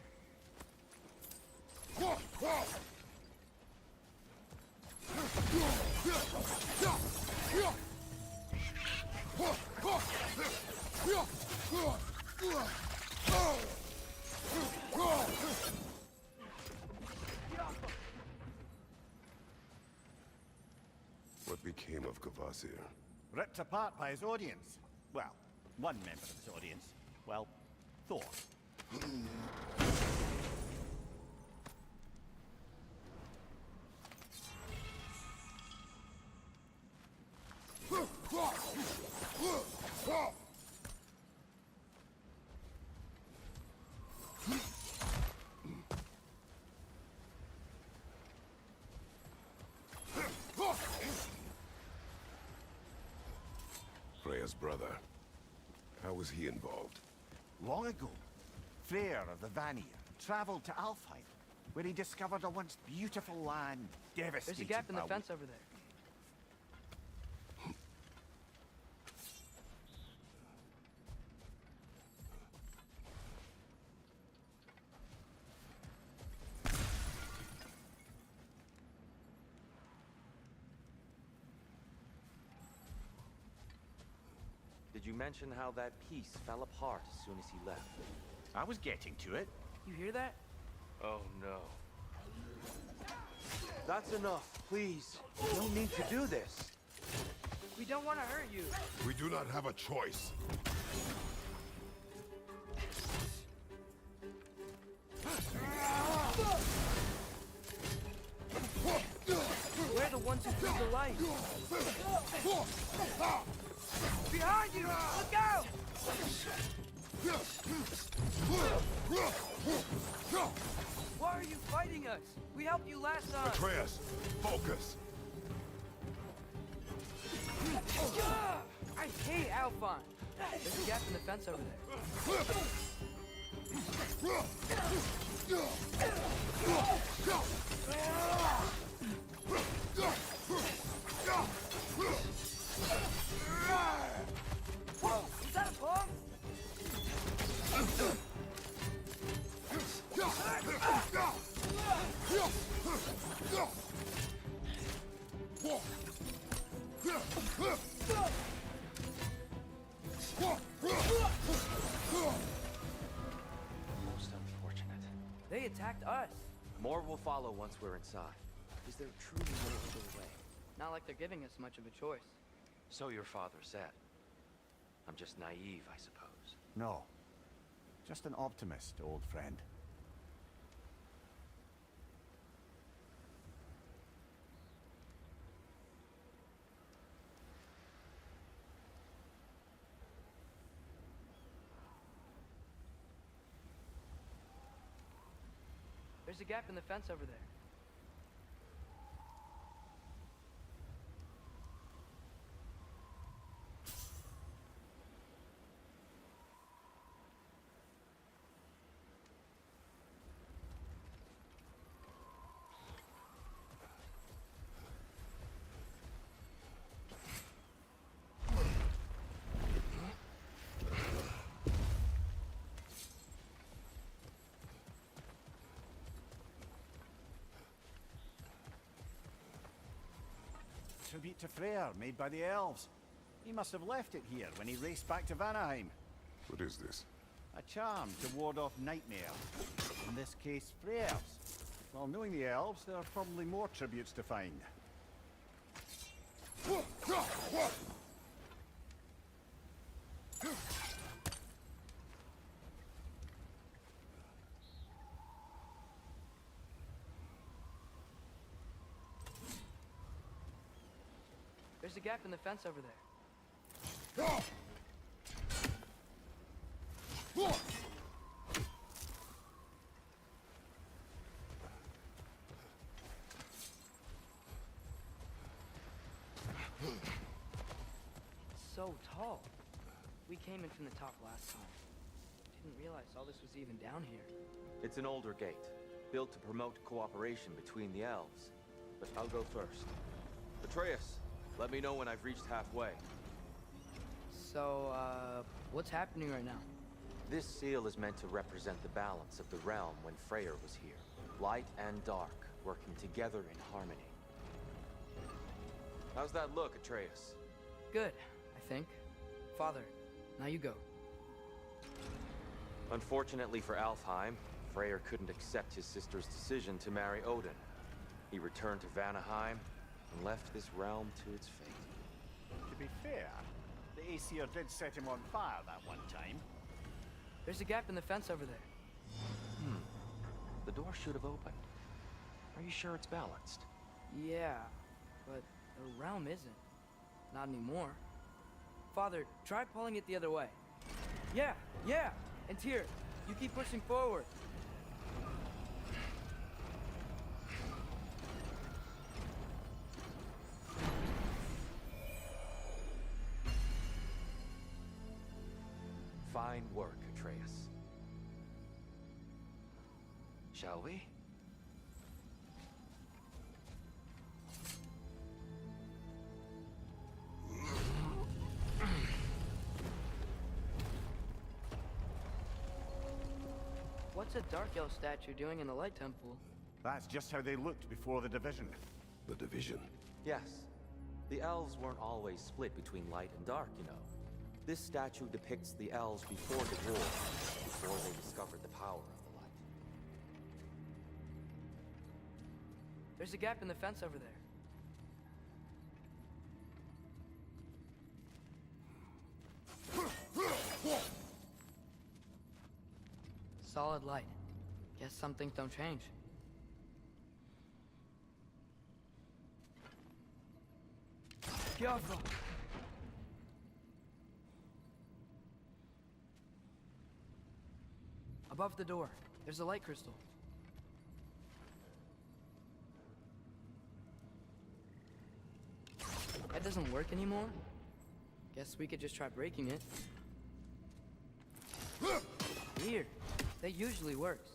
What became of Kvasir? Ripped apart by his audience. Well, one member of his audience. Well, Thor. Freya's brother. How was he involved? Long ago, Freyr of the Vanir traveled to Alfheim, where he discovered a once beautiful land devastated. There's a gap in the by fence over there. Did you mention how that piece fell apart as soon as he left? I was getting to it. You hear that? Oh no. That's enough, please. You don't need to do this. We don't want to hurt you. We do not have a choice. We're the ones who threw the light. Behind you! Look out! Why are you fighting us? We helped you last time. Atreus, focus. I hate Alphine. There's a gap in the fence over there. Whoa, is that a bomb? Most unfortunate. They attacked us. More will follow once we're inside. Is there truly no other way? Not like they're giving us much of a choice. So your father said. I'm just naive, I suppose. No. Just an optimist, old friend. There's a gap in the fence over there. Tribute to Freyr, made by the elves. He must have left it here when he raced back to Vanaheim. What is this? A charm to ward off nightmare. In this case, Freyr's. Well, knowing the elves, there are probably more tributes to find. There's a gap in the fence over there. It's so tall. We came in from the top last time. Didn't realize all this was even down here. It's an older gate, built to promote cooperation between the elves. But I'll go first. Atreus, let me know when I've reached halfway. So, what's happening right now? This seal is meant to represent the balance of the realm when Freyr was here. Light and dark, working together in harmony. How's that look, Atreus? Good, I think. Father, now you go. Unfortunately for Alfheim, Freyr couldn't accept his sister's decision to marry Odin. He returned to Vanaheim and left this realm to its fate. To be fair, the Aesir did set him on fire that one time. There's a gap in the fence over there. The door should have opened. Are you sure it's balanced? Yeah, but the realm isn't. Not anymore. Father, try pulling it the other way. Yeah, and here, you keep pushing forward. Fine work, Atreus. Shall we? What's a Dark Elf statue doing in the Light Temple? That's just how they looked before the division. The division. Yes. The elves weren't always split between light and dark, you know. This statue depicts the elves before the war, before they discovered the power of the light. There's a gap in the fence over there. Solid light. Guess some things don't change. careful. Above the door, there's a light crystal. That doesn't work anymore? Guess we could just try breaking it. Weird. That usually works.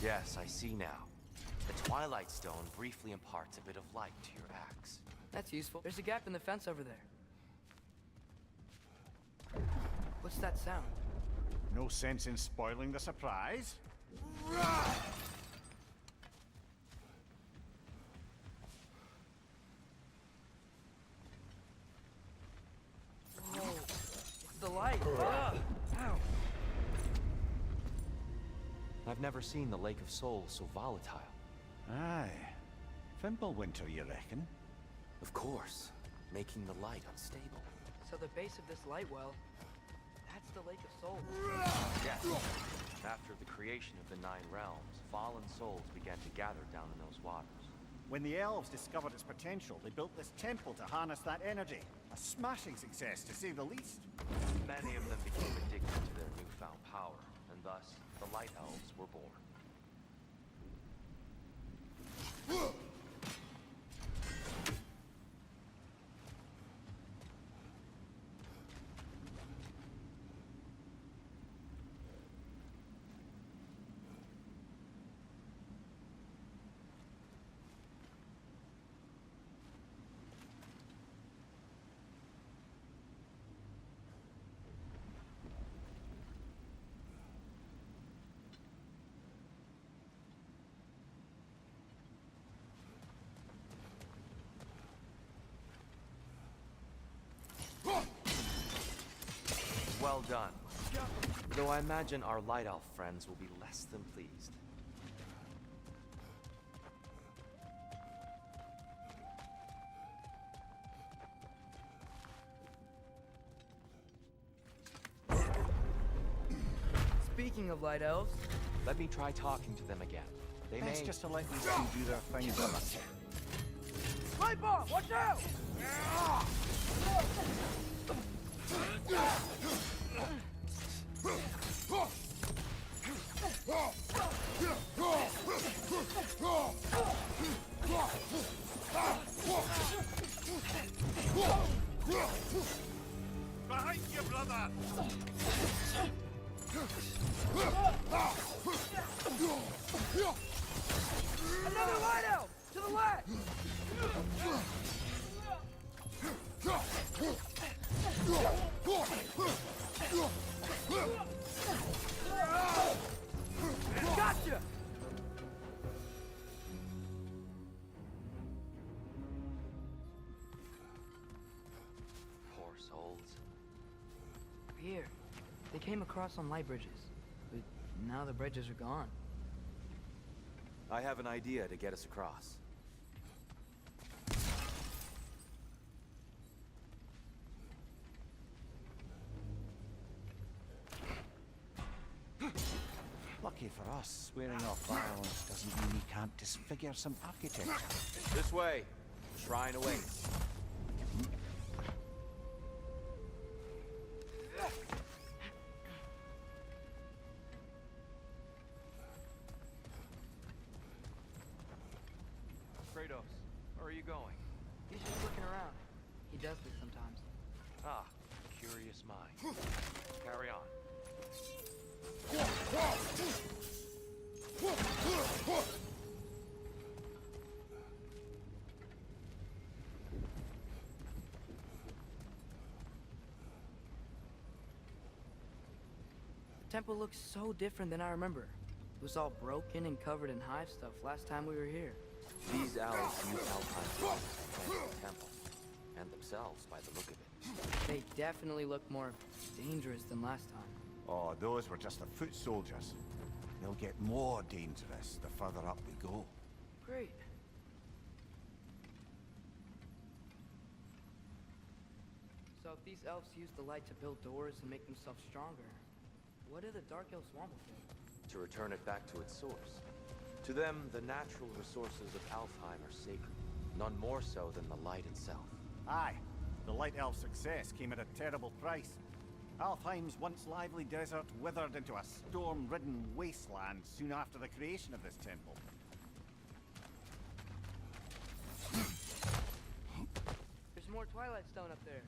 Yes, I see now. The Twilight Stone briefly imparts a bit of light to your axe. That's useful. There's a gap in the fence over there. What's that sound? No sense in spoiling the surprise. Whoa. It's the light. Ow. I've never seen the Lake of Souls so volatile. Aye. Fimbulwinter, you reckon? Of course, making the light unstable. So the base of this light well, that's the Lake of Souls. Yes. After the creation of the Nine Realms, fallen souls began to gather down in those waters. When the elves discovered its potential, they built this temple to harness that energy. A smashing success, to say the least. Many of them became addicted to their newfound power, and thus, the Light Elves were born. Well done. Though I imagine our Light Elf friends will be less than pleased. Speaking of light elves, let me try talking to them again. They Best may... just to let these two do their thing, brother. light bomb! Watch out! Behind you, brother! Another light elf! To the left! Gotcha! Poor souls. Here. They came across on light bridges. But now the bridges are gone. I have an idea to get us across. Lucky for us, swearing off violence doesn't mean we can't disfigure some architecture. This way. Shrine awaits. Kratos, where are you going? He's just looking around. He does this sometimes. Ah, curious mind. Carry on. The temple looks so different than I remember. It was all broken and covered in hive stuff last time we were here. These elves use alpine rocks to plant the temple, and themselves by the look of it. They definitely look more dangerous than last time. Oh, those were just the foot soldiers. They'll get more dangerous the further up we go. Great. these elves use the light to build doors and make themselves stronger, what do the Dark Elves want with it? To return it back to its source. To them, the natural resources of Alfheim are sacred, none more so than the light itself. Aye, the Light Elf's success came at a terrible price. Alfheim's once lively desert withered into a storm-ridden wasteland soon after the creation of this temple. There's more Twilight Stone up there.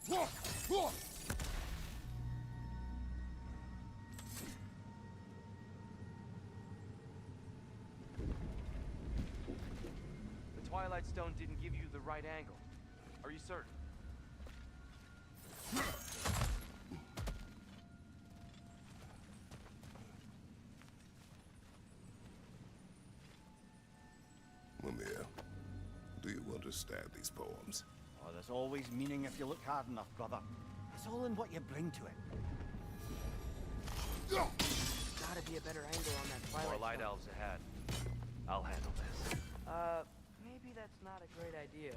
The Twilight Stone didn't give you the right angle. Are you certain? Mimir, do you understand these poems? Oh, there's always meaning if you look hard enough, brother. It's all in what you bring to it. Gotta be a better angle on that Twilight More light Stone. elves ahead. I'll handle this. Maybe that's not a great idea.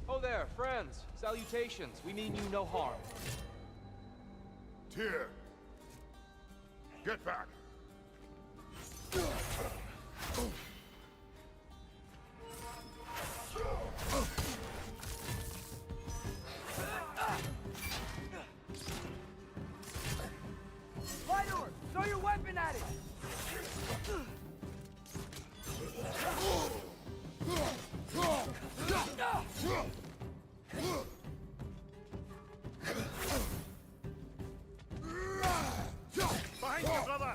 Oh there, friends. Salutations. We mean you no harm. Tyr! Get back! Light Orb, throw your weapon at it! Behind you, brother!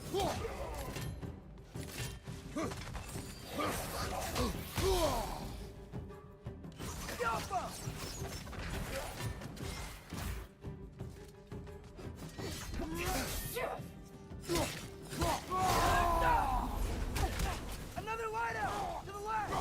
Another light out! To the left!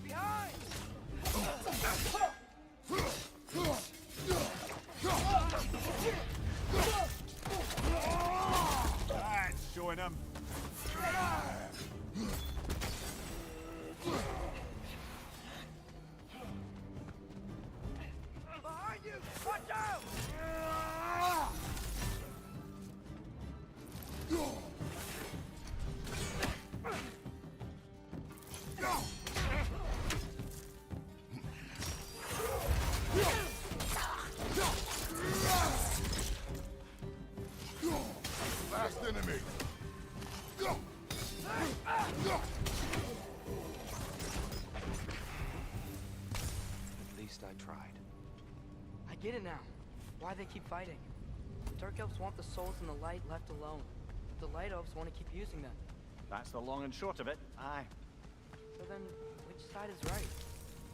Behind! That's showing him. Behind you! Watch out! Last enemy! At least I tried. I get it now. Why they keep fighting. The Dark Elves want the souls in the light left alone. The Light Elves want to keep using them. That's the long and short of it. Aye. So then, which side is right?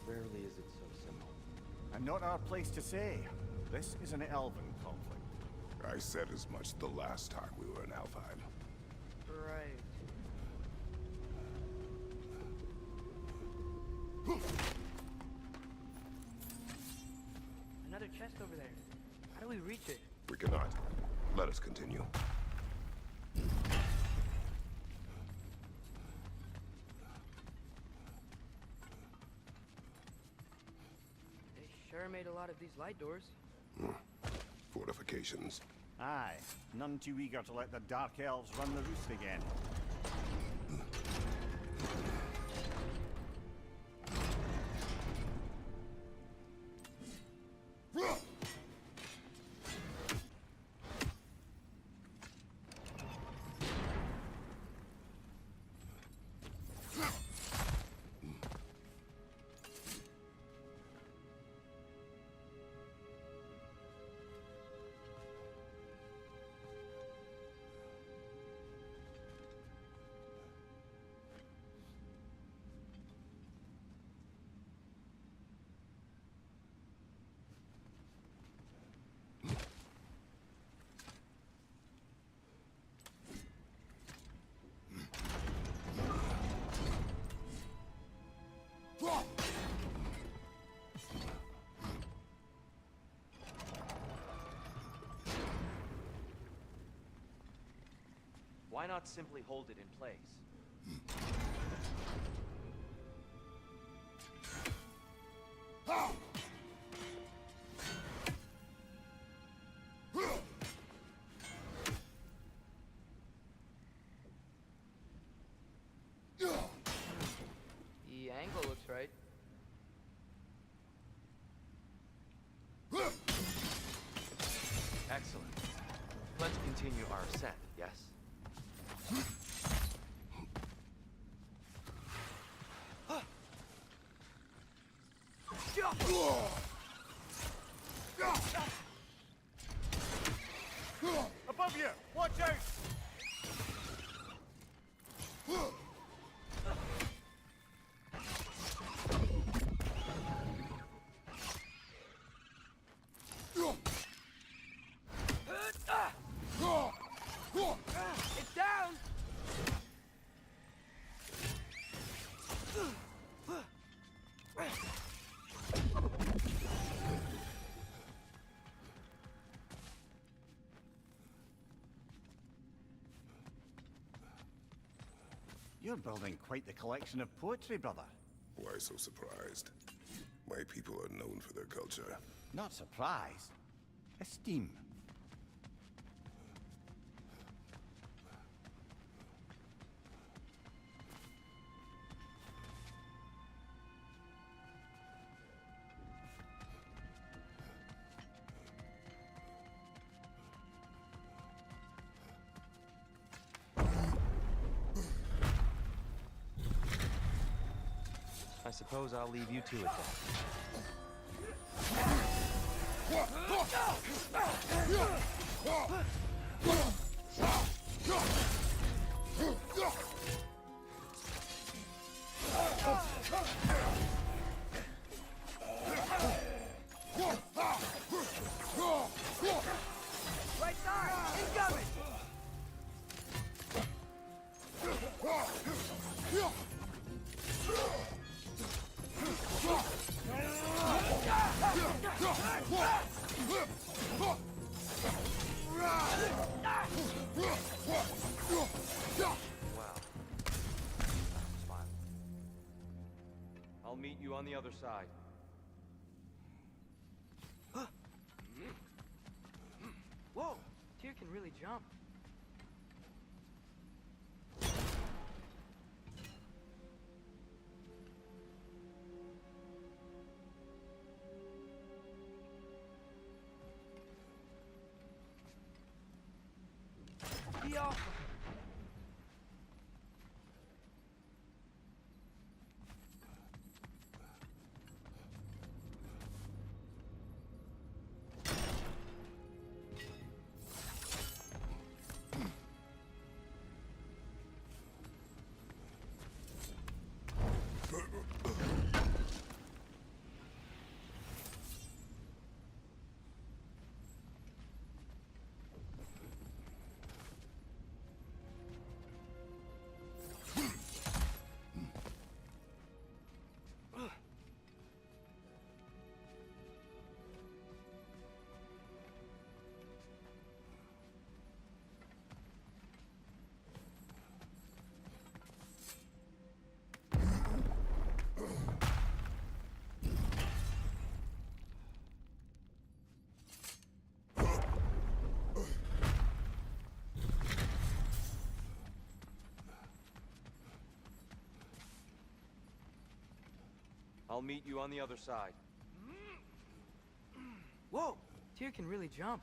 Rarely is it so simple. And not our place to say. This is an elven conflict. I said as much the last time we were in Alfheim. Right. Another chest over there. How do we reach it? We cannot. Let us continue. They sure made a lot of these light doors. Fortifications. Aye. None too eager to let the Dark Elves run the roost again. Why not simply hold it in place? The angle looks right. Excellent. Let's continue our ascent, yes? Above you! Watch out! It's down! You're building quite the collection of poetry, brother. Why so surprised? My people are known for their culture. Not surprise. Esteem. I suppose I'll leave you to it Right side! Incoming! Wow. Smile. I'll meet you on the other side. Whoa! Tyr can really jump. Be off! I'll meet you on the other side. Whoa! Tyr can really jump.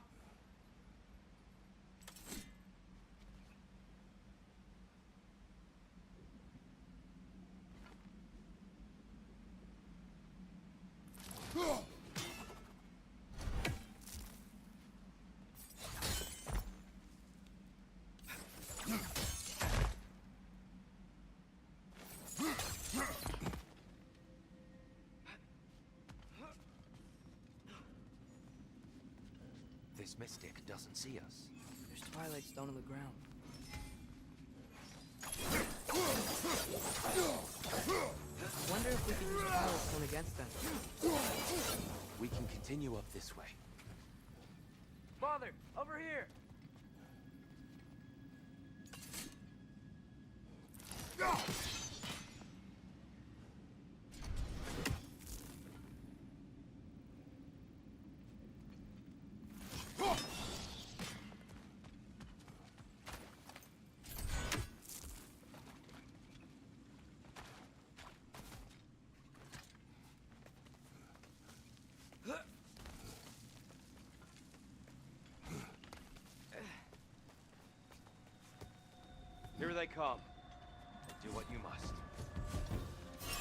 This mystic doesn't see us. There's Twilight Stone on the ground. I wonder if we can use Twilight Stone against them. We can continue up this way. Father, over here! Here they come. Do what you must.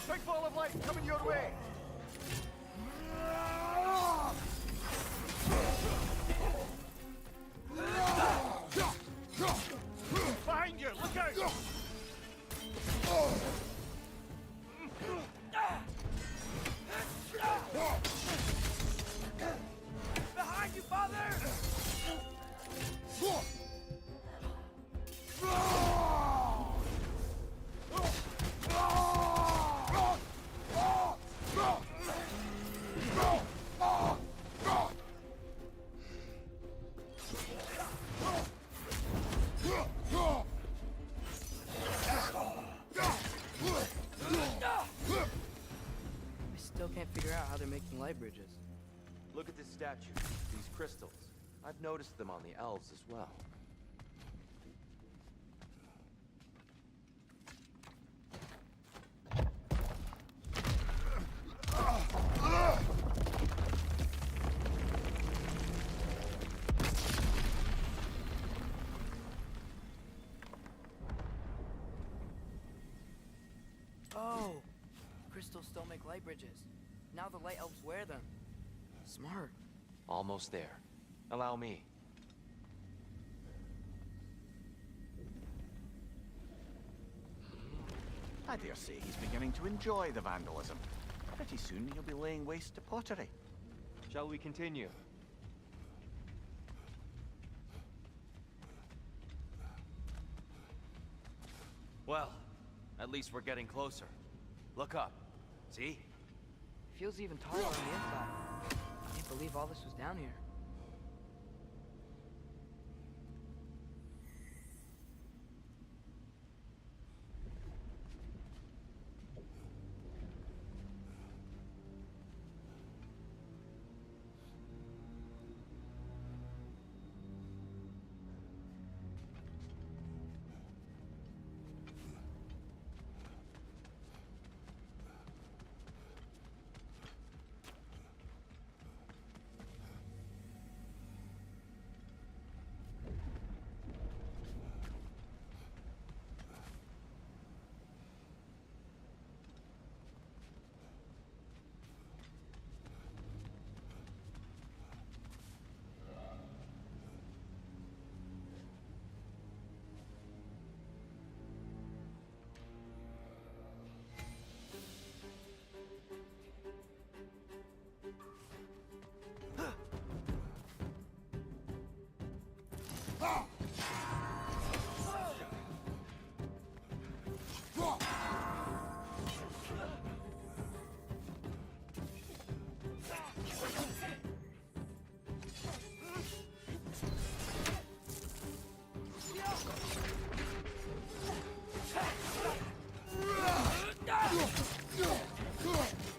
Big ball of light coming your way! Behind you! Look out! Behind you, father! I still can't figure out how they're making light bridges. Look at this statue, these crystals. I've noticed them on the elves as well. Oh! Crystals still make light bridges. Now the light elves wear them. Smart. Almost there. Allow me. I dare say he's beginning to enjoy the vandalism. Pretty soon he'll be laying waste to pottery. Shall we continue? Well, at least we're getting closer. Look up. See? Feels even taller on the inside. I can't believe all this was down here.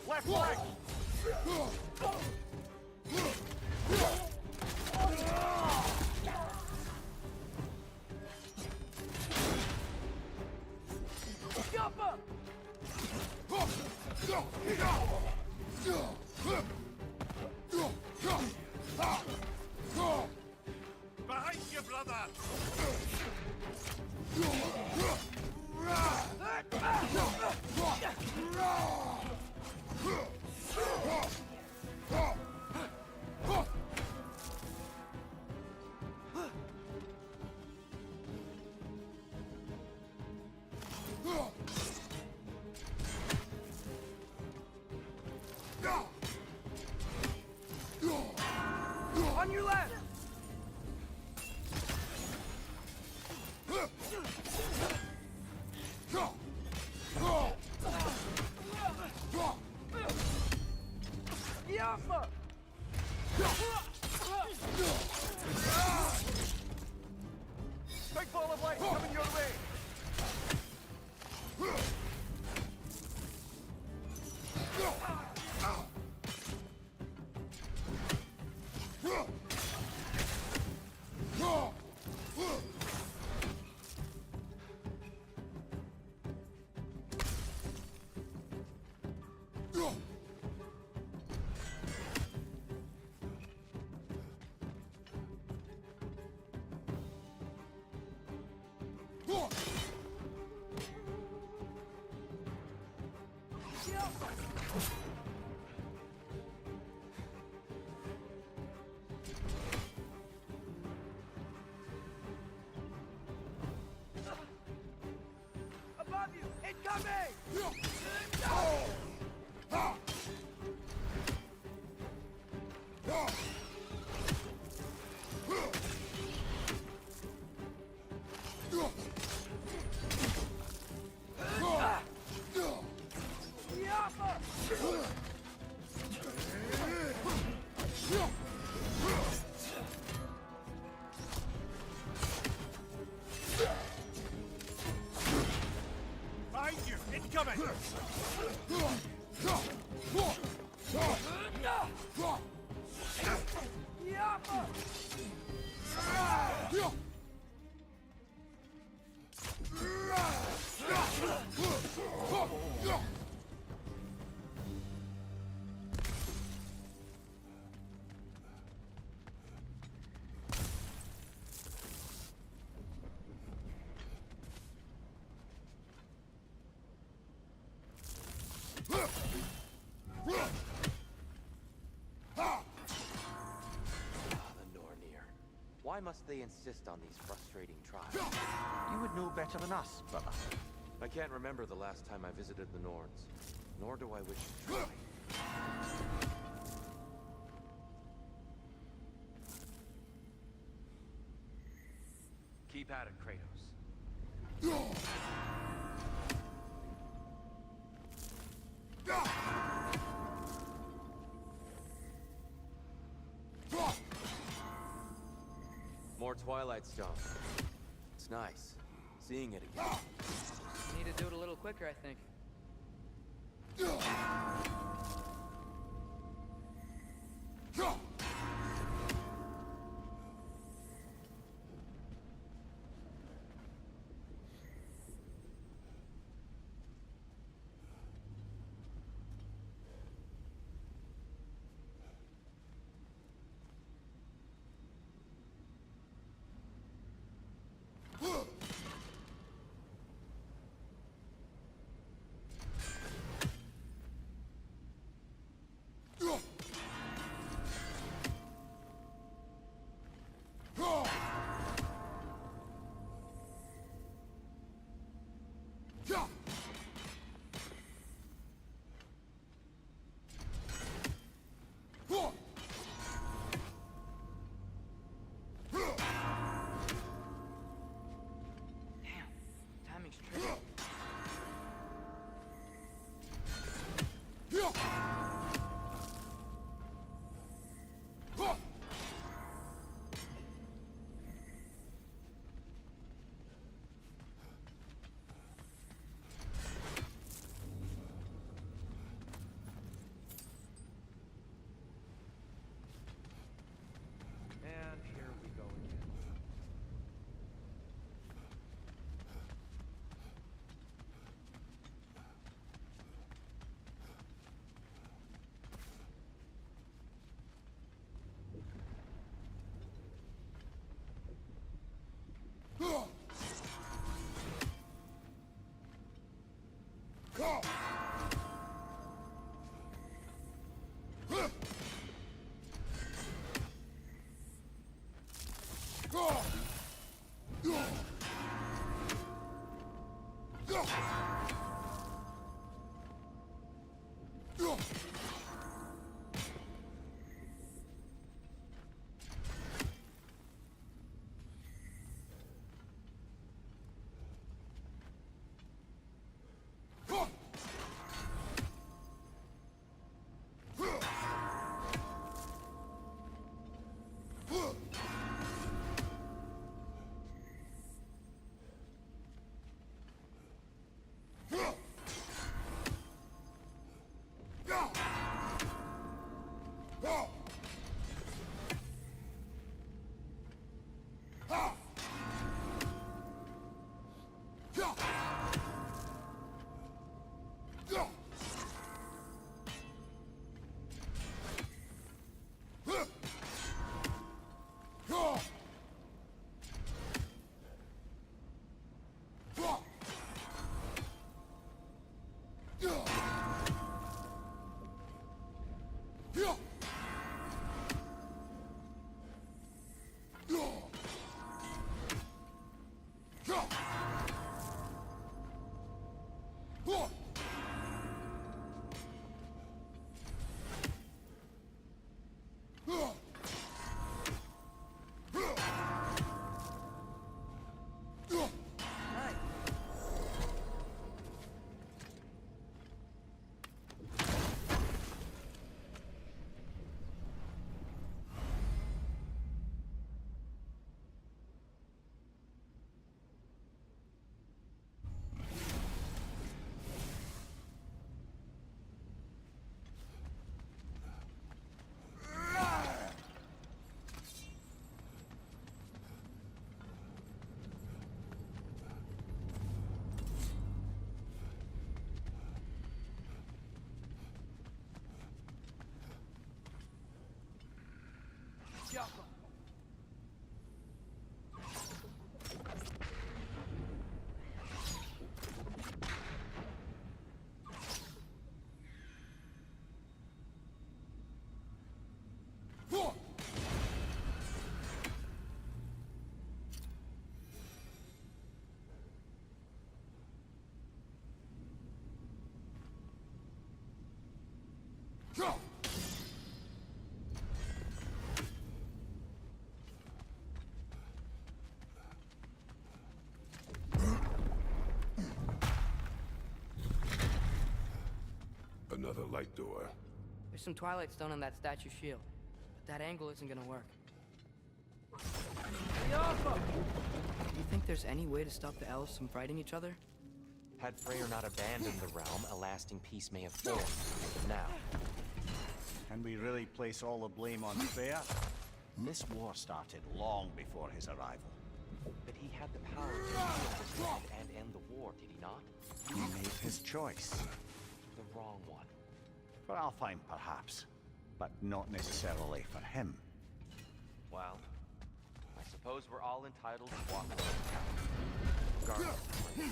Left leg! Behind you, brother! On your left! Yamma! Big ball of light coming your way! Above you! Incoming! Behind you! Incoming! Why must they insist on these frustrating trials? You would know better than us, brother. I can't remember the last time I visited the Norns, nor do I wish to try. Keep at it, Kratos. More Twilight Stone. It's nice, seeing it again. You need to do it a little quicker, I think. Another light door. There's some Twilight Stone on that statue shield, but that angle isn't gonna work. Do you think there's any way to stop the elves from fighting each other? Had Freyr not abandoned the realm, a lasting peace may have formed. Now, Can we really place all the blame on Freyr? This war started long before his arrival. but he had the power to heal this land and end the war, did he not? He made his choice. The wrong one. For Alfheim, perhaps, but not necessarily for him. Well, I suppose we're all entitled to walk away from town, regardless of where we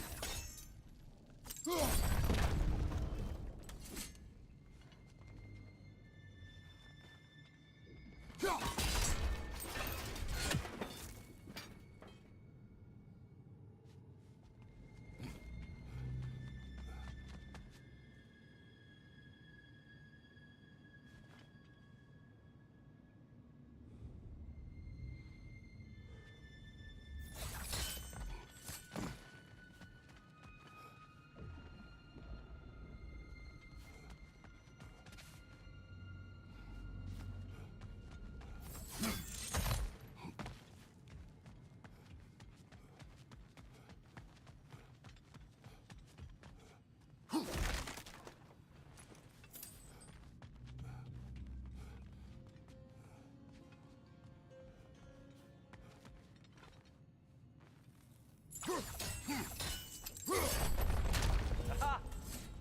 Aha!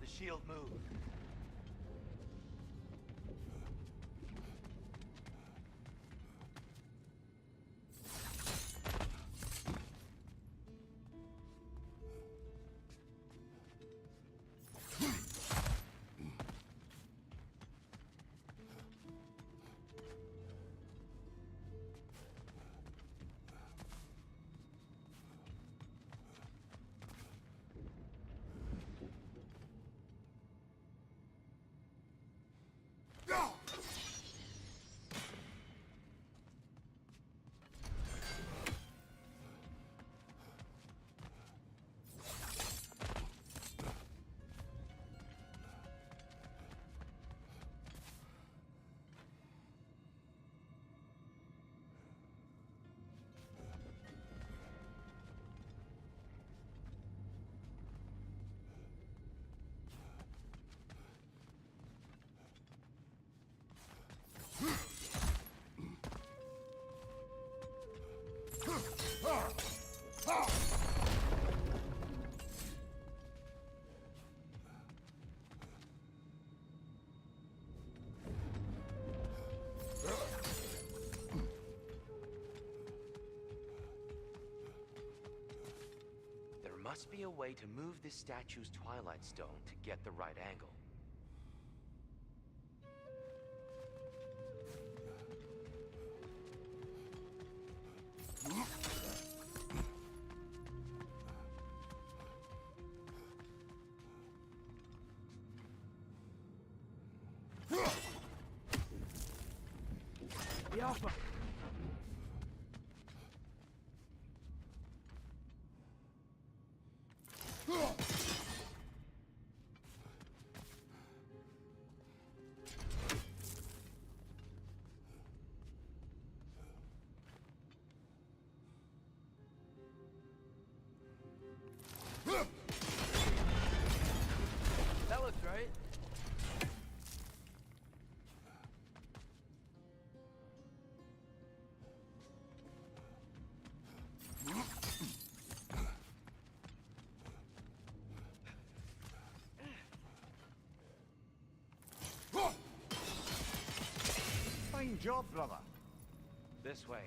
The shield moved. There must be a way to move this statue's Twilight Stone to get the right angle. The Alpha. That looks right. Fine job, brother. This way.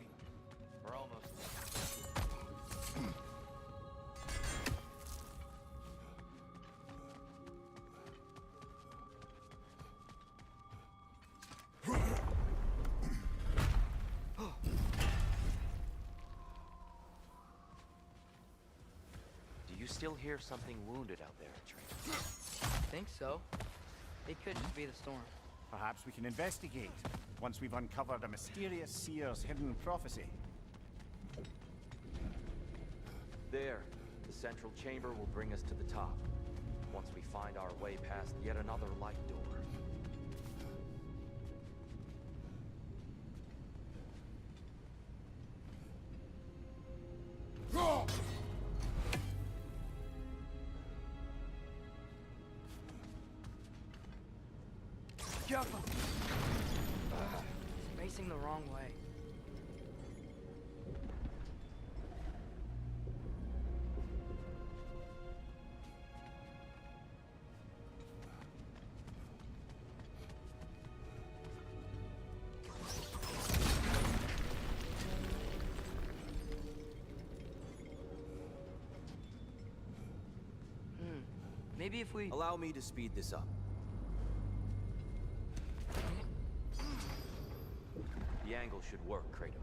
We're almost there. Do you still hear something wounded out there, Atreus? I think so. It could just be the storm. Perhaps we can investigate once we've uncovered a mysterious seer's hidden prophecy. There. The central chamber will bring us to the top. Once we find our way past yet another light door. Careful! It's facing the wrong way. Maybe if we... Allow me to speed this up. The angle should work, Kratos.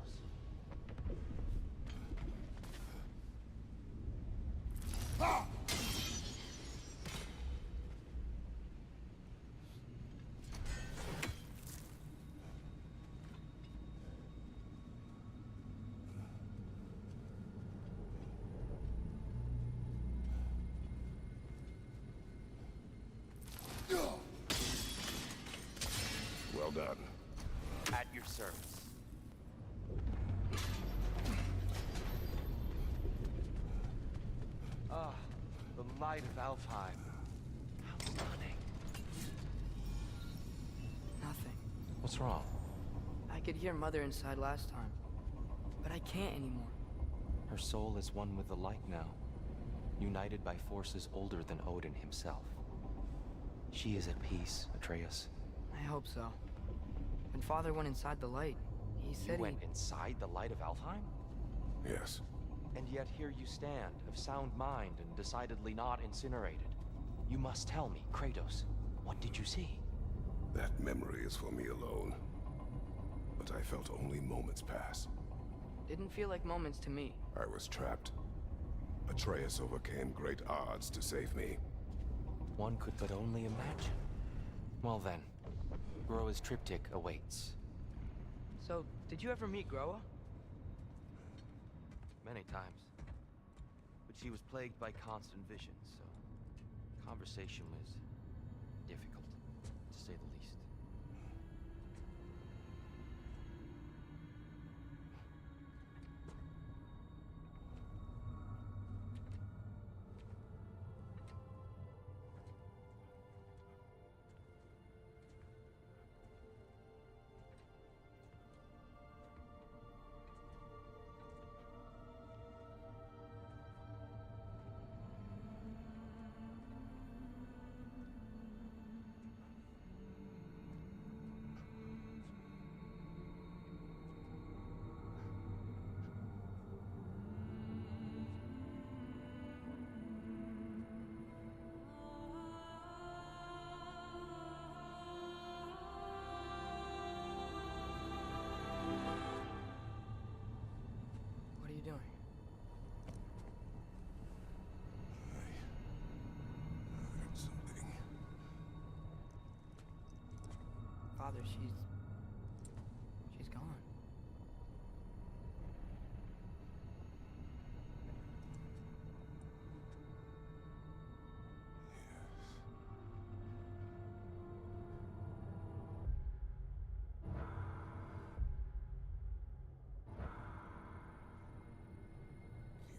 Well done. At your service. Ah, the light of Alfheim. How stunning. Nothing. What's wrong? I could hear Mother inside last time, but I can't anymore. Her soul is one with the light now, united by forces older than Odin himself. She is at peace, Atreus. I hope so. When Father went inside the light, he said You went inside the light of Alfheim? Yes. And yet here you stand, of sound mind and decidedly not incinerated. You must tell me, Kratos, what did you see? That memory is for me alone. But I felt only moments pass. Didn't feel like moments to me. I was trapped. Atreus overcame great odds to save me. One could but only imagine. Well then, Groa's triptych awaits. So, did you ever meet Groa? Many times. But she was plagued by constant visions, so conversation was difficult, to say the least. What are you doing? I heard something. Father, she's gone.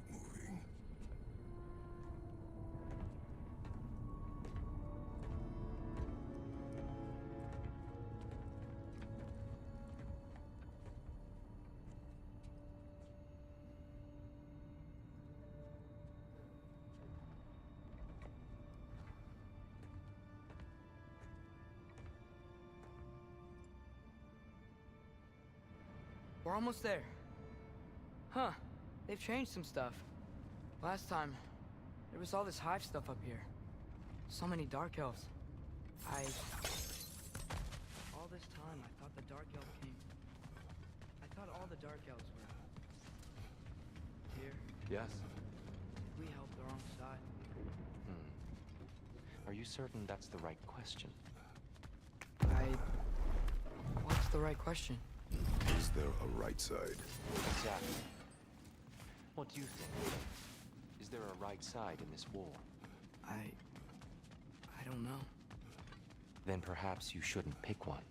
Keep moving. We're almost there. Huh. They've changed some stuff. Last time, there was all this hive stuff up here. So many dark elves. All this time, I thought the dark elves came... I thought all the dark elves were... here. Yes? We helped the wrong side. Are you certain that's the right question? I the right question? Is there a right side? Exactly. What do you think? Is there a right side in this war? I don't know. Then perhaps you shouldn't pick one.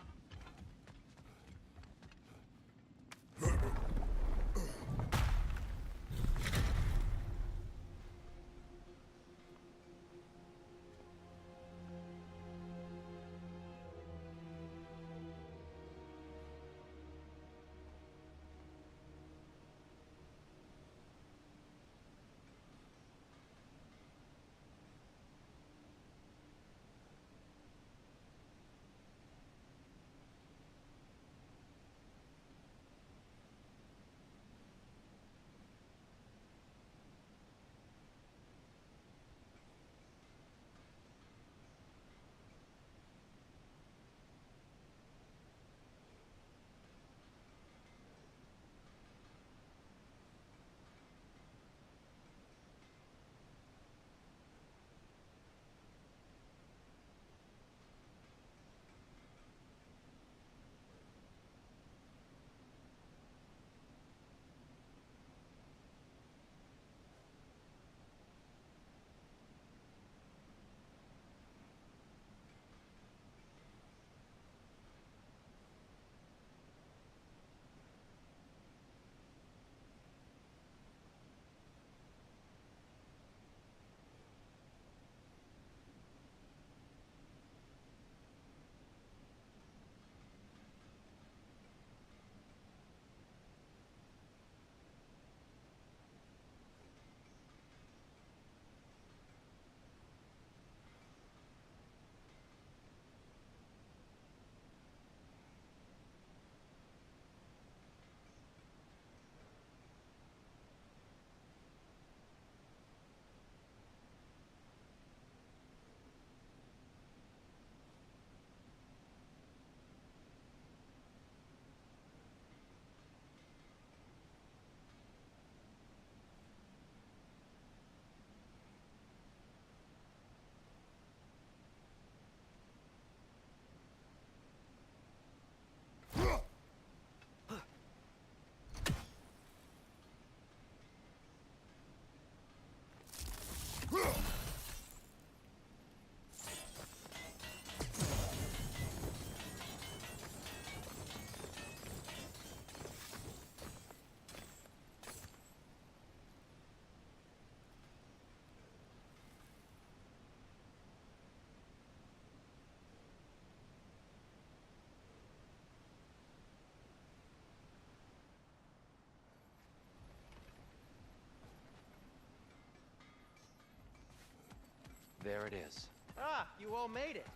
There it is. Ah, you all made it.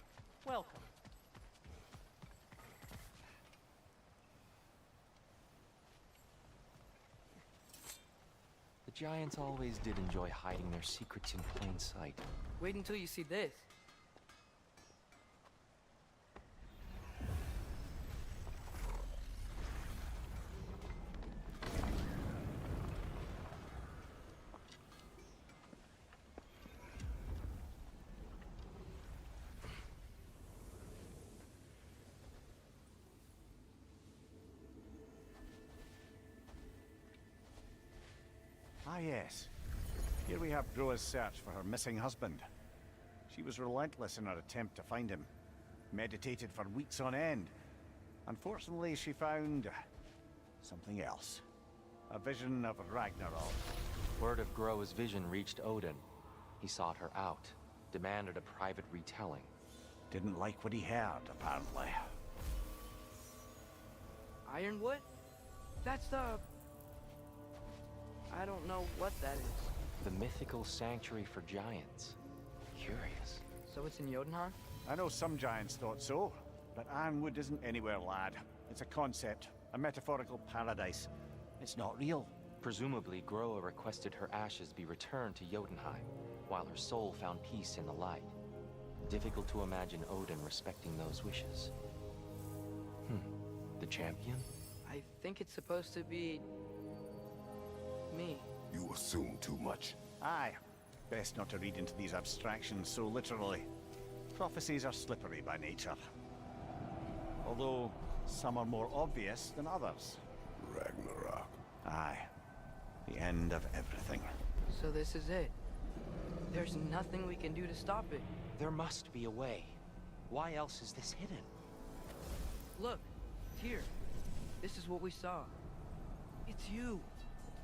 Welcome. The Giants always did enjoy hiding their secrets in plain sight. Wait until you see this. Ah, yes. Here we have Groa's search for her missing husband. She was relentless in her attempt to find him. Meditated for weeks on end. Unfortunately, she found something else. A vision of Ragnarok. Word of Groa's vision reached Odin. He sought her out, demanded a private retelling. Didn't like what he heard, apparently. Ironwood? That's the... I don't know what that is. The mythical sanctuary for giants. Curious. So it's in Jotunheim? I know some giants thought so, but Ironwood isn't anywhere, lad. It's a concept, a metaphorical paradise. It's not real. Presumably, Groa requested her ashes be returned to Jotunheim, while her soul found peace in the light. Difficult to imagine Odin respecting those wishes. The champion? I think it's supposed to be... me. You assume too much. Aye. Best not to read into these abstractions so literally. Prophecies are slippery by nature. Although, Some are more obvious than others. Ragnarok. Aye. The end of everything. So this is it. There's nothing we can do to stop it. There must be a way. Why else is this hidden? Look, here. This is what we saw. It's you,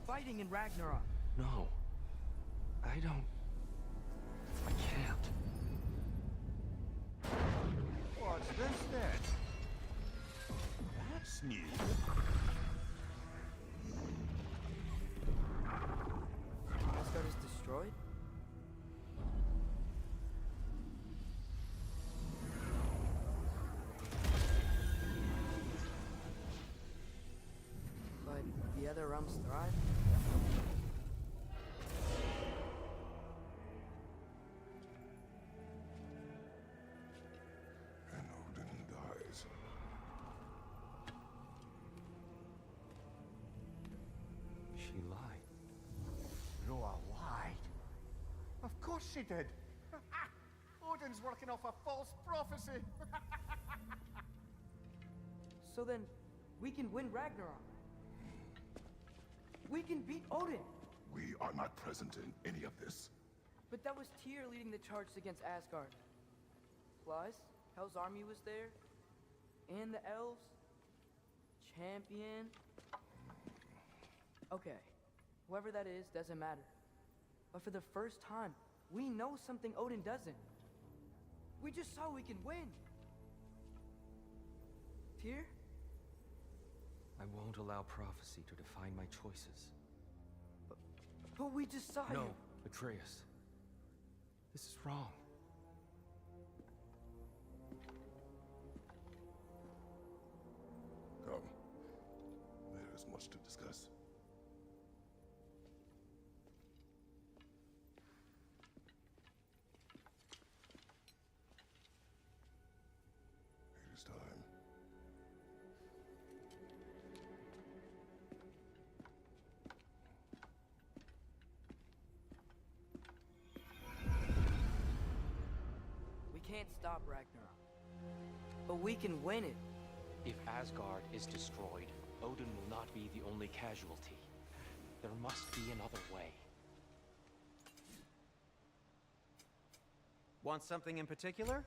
fighting in Ragnarok. No. I don't... I can't. What's this then? That's new. Asgard is destroyed? But the other realms thrive? And Odin dies. She lied. Roa lied. Of course she did. Odin's working off a false prophecy. So then, we can win Ragnarok. We can beat Odin. We are not present in any of this. But that was Tyr leading the charge against Asgard. Plus, Hell's army was there. And the elves. Champion. Okay. Whoever that is doesn't matter. But for the first time, we know something Odin doesn't. We just saw we can win. Tyr? I won't allow prophecy to define my choices. But we just saw No, you. Atreus. This is wrong. Come. There is much to discuss. It is time. We can't stop Ragnarok. But we can win it. If Asgard is destroyed, Odin will not be the only casualty. There must be another way. Want something in particular?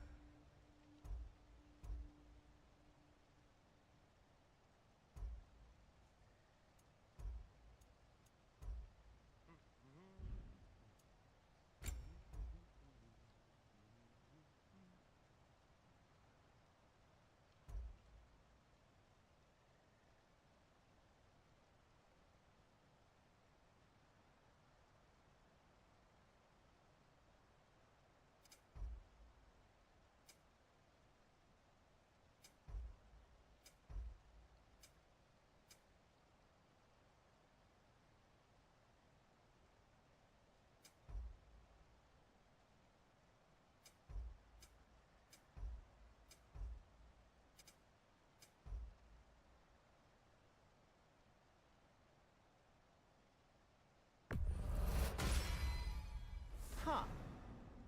Huh.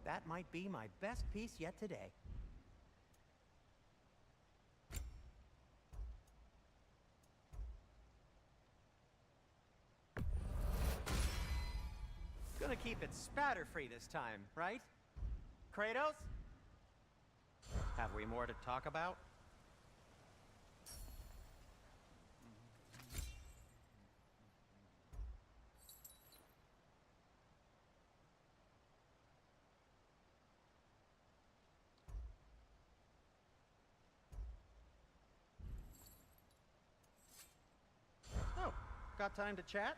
That might be my best piece yet today. Gonna keep it spatter-free this time, right? Kratos? Have we more to talk about? Oh, got time to chat?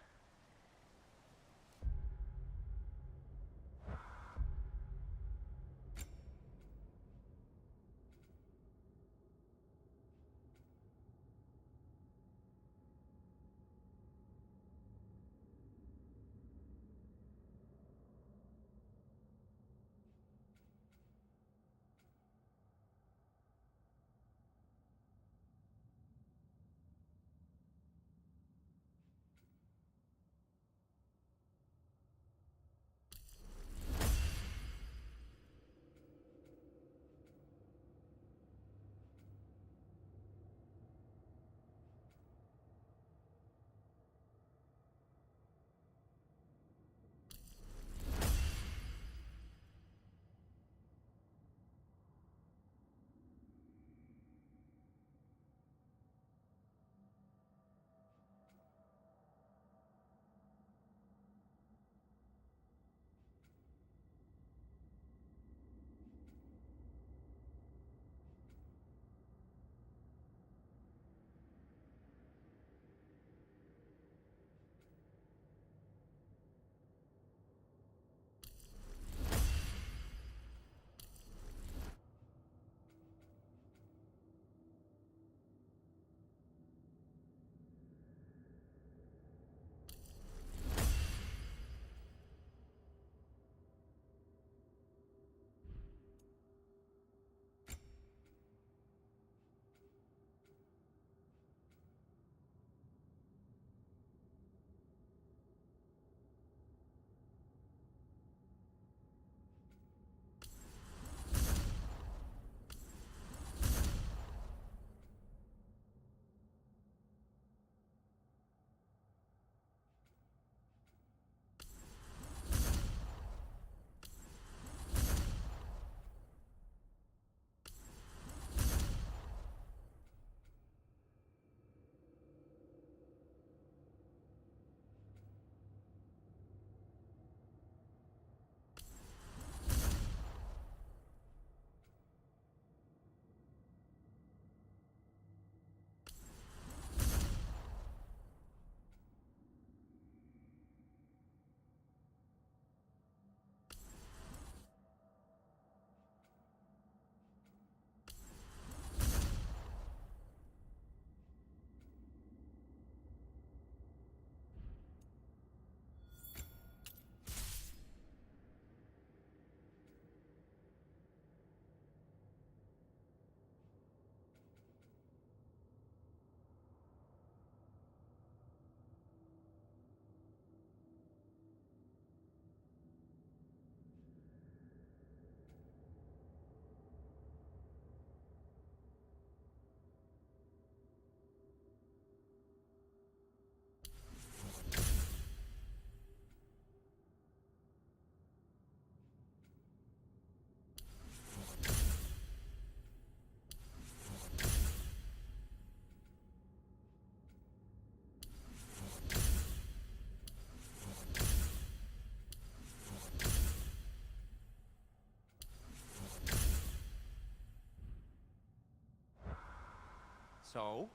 So,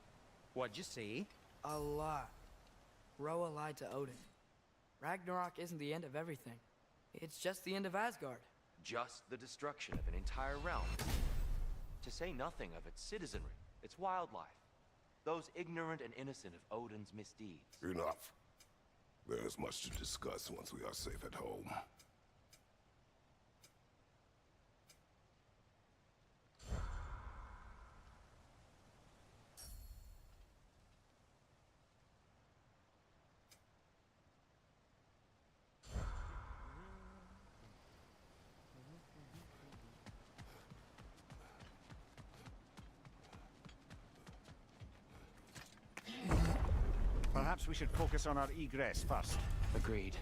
what'd you see? A lot. Roa lied to Odin. Ragnarok isn't the end of everything. It's just the end of Asgard. Just the destruction of an entire realm. To say nothing of its citizenry, its wildlife. Those ignorant and innocent of Odin's misdeeds. Enough. There is much to discuss once we are safe at home. Perhaps we should focus on our egress first. Agreed.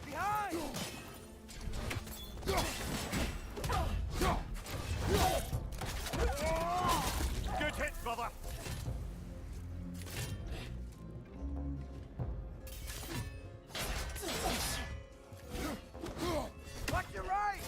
Behind! Good hit, brother! Watch your right!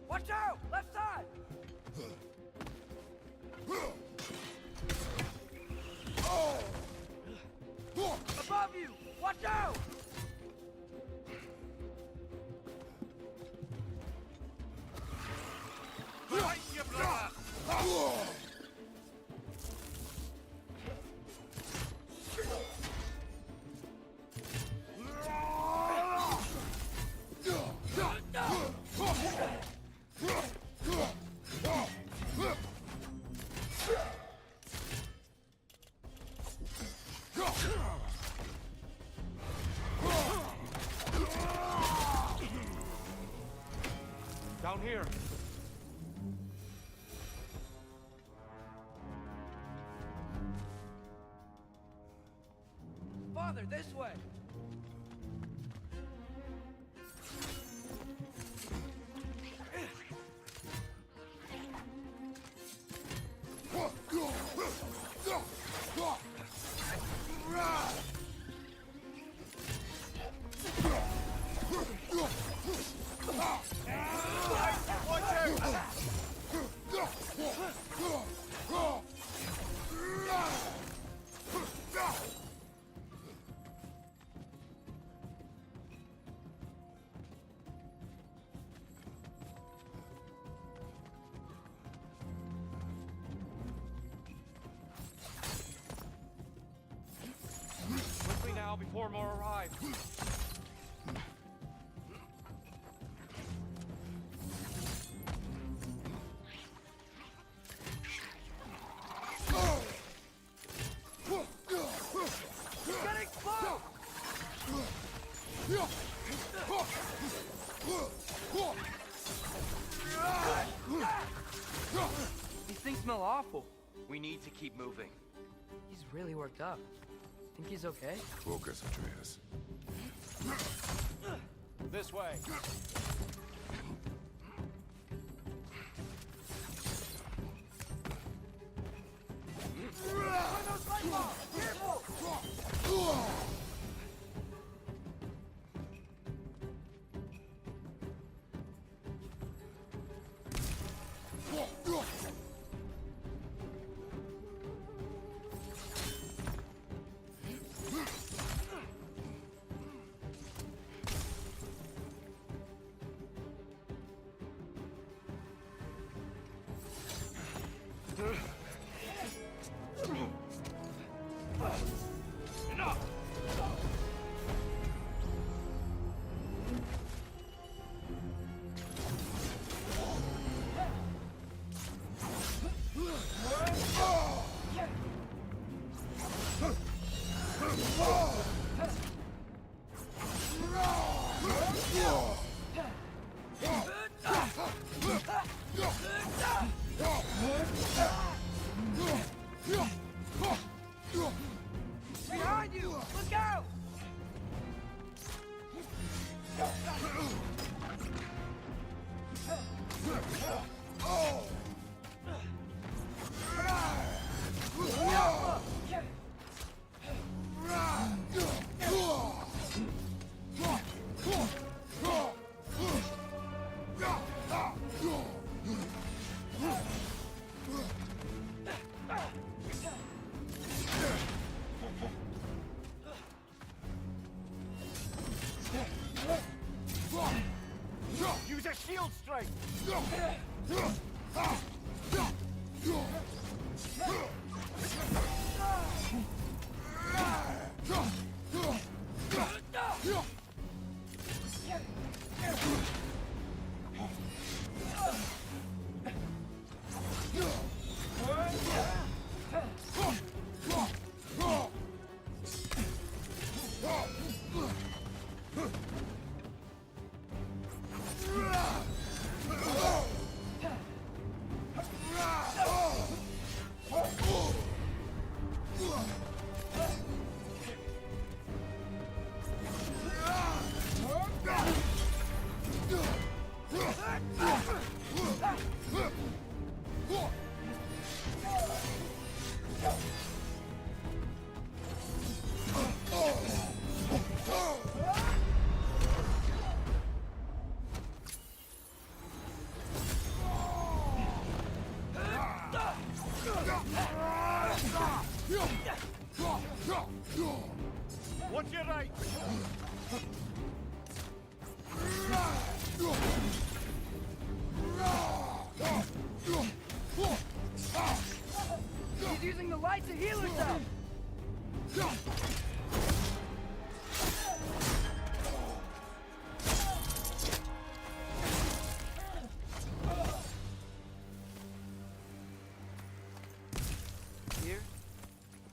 Watch out! Left side! Above you! Watch out! Behind you, brother! Down here. Father, this way! Quickly now before more arrive. Getting close! These things smell awful. We need to keep moving. He's really worked up. Think he's okay? Focus, Atreus. This way. your shield strike! Watch your right! He's using the light to heal herself! Here?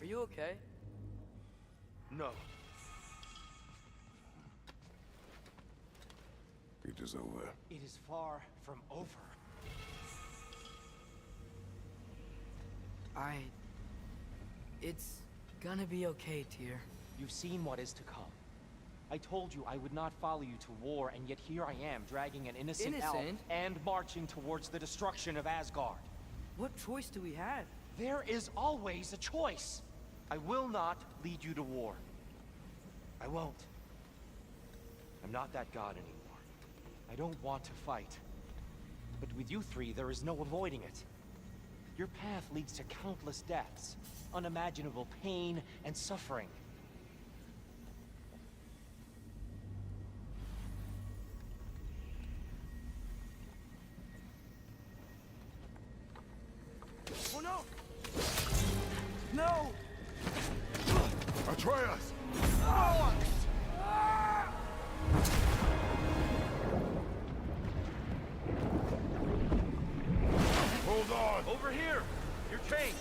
Are you okay? No. It is over. It is far from over. It's gonna be okay, Tyr. You've seen what is to come. I told you I would not follow you to war, and yet here I am, dragging an innocent elf and marching towards the destruction of Asgard. What choice do we have? There is always a choice. I will not lead you to war. I won't. I'm not that god anymore. I don't want to fight. But with you three, there is no avoiding it. Your path leads to countless deaths, unimaginable pain and suffering. Oh no! No! Atreus! Hold on! Over here! Your chain!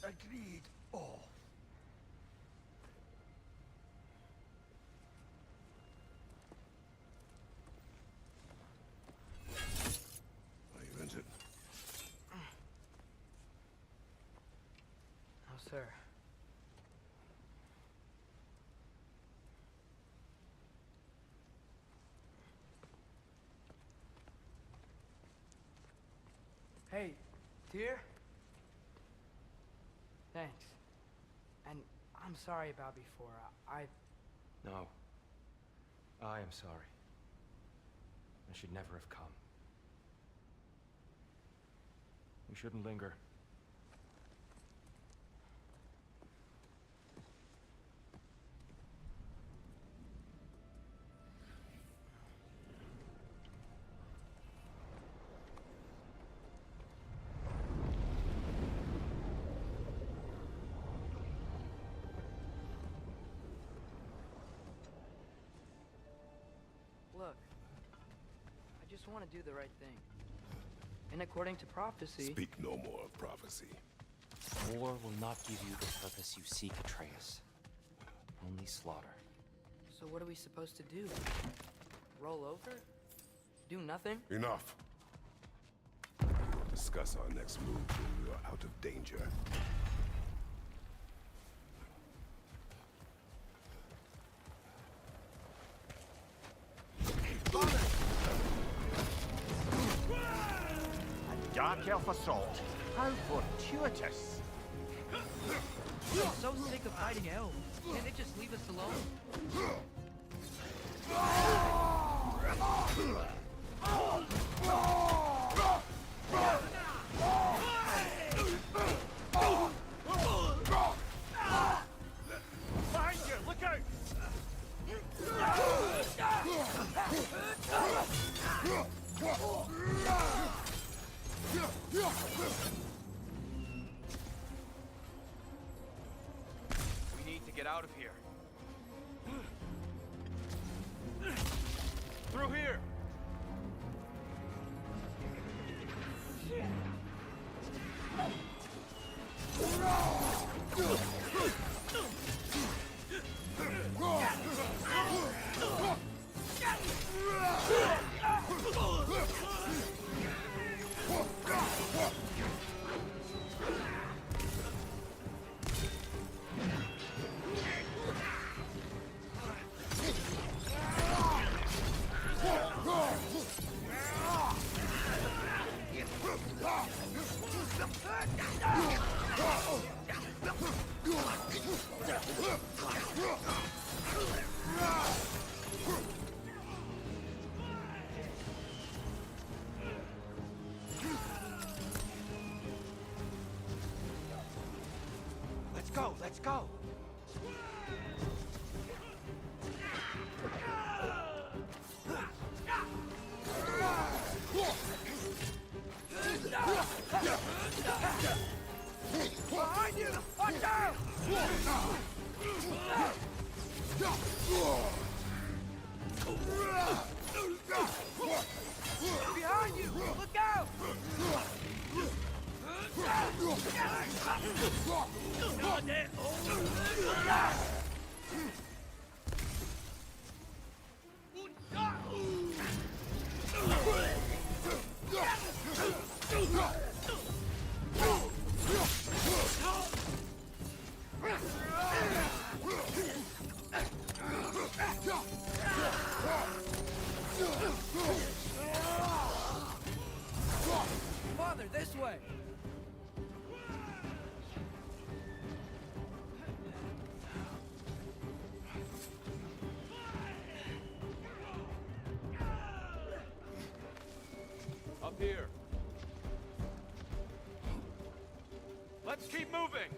Agreed. All. I meant it. No, sir. Hey, Tyr? Thanks. And I'm sorry about before. No. I am sorry. I should never have come. We shouldn't linger. Look, I just want to do the right thing. And according to prophecy... Speak no more of prophecy. War will not give you the purpose you seek, Atreus. Only slaughter. So what are we supposed to do? Roll over? Do nothing? Enough. discuss our next move when we are out of danger. A dark elf assault. How fortuitous. I'm so sick of fighting elves. Can't they just leave us alone? Behind you! Look out! We need to get out of here. Through here! Let's go, let's go! Behind you! Watch out! Behind you! Look out! Father, this way! Up here. Let's keep moving!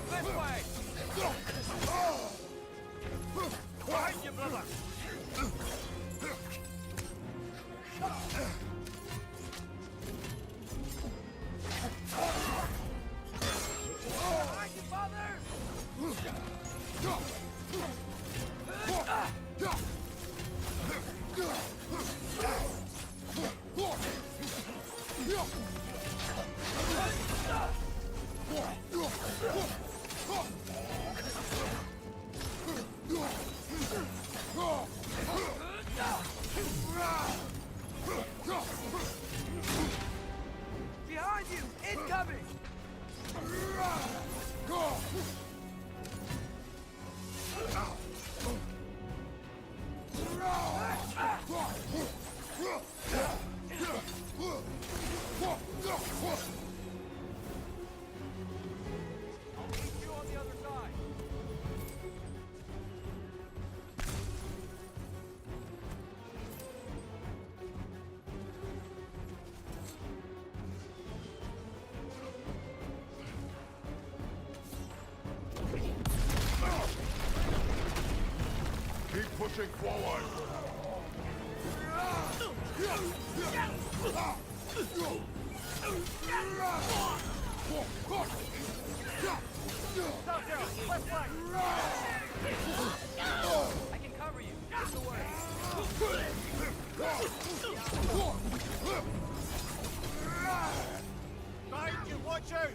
This way! Behind you, brother! Behind you, father! Behind you! Incoming! Pushing forward! I can cover you. That's the word. Behind you, watch out!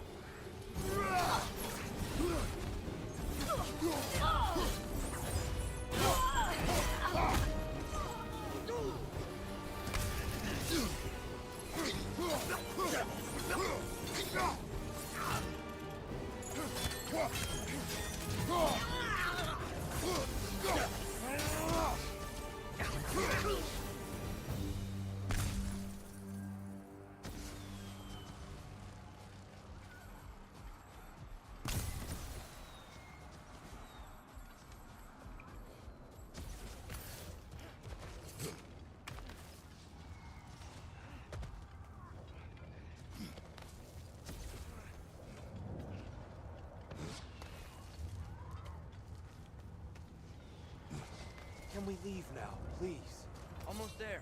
Can we leave now, please? Almost there.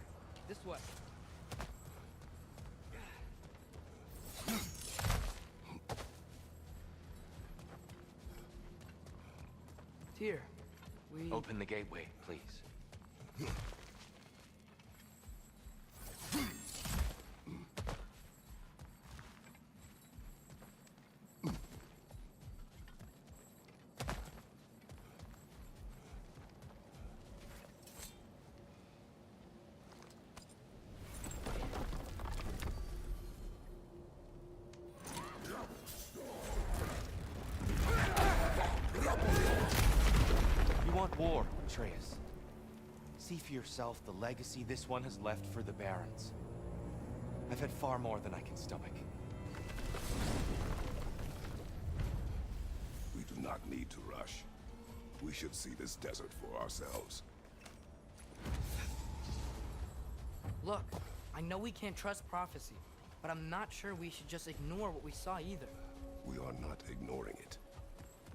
This way. Tyr, we... Open the gateway, please. You want war, Atreus. See for yourself the legacy this one has left for the Barons. I've had far more than I can stomach. We do not need to rush. We should see this desert for ourselves. Look, I know we can't trust prophecy, but I'm not sure we should just ignore what we saw either. We are not ignoring it.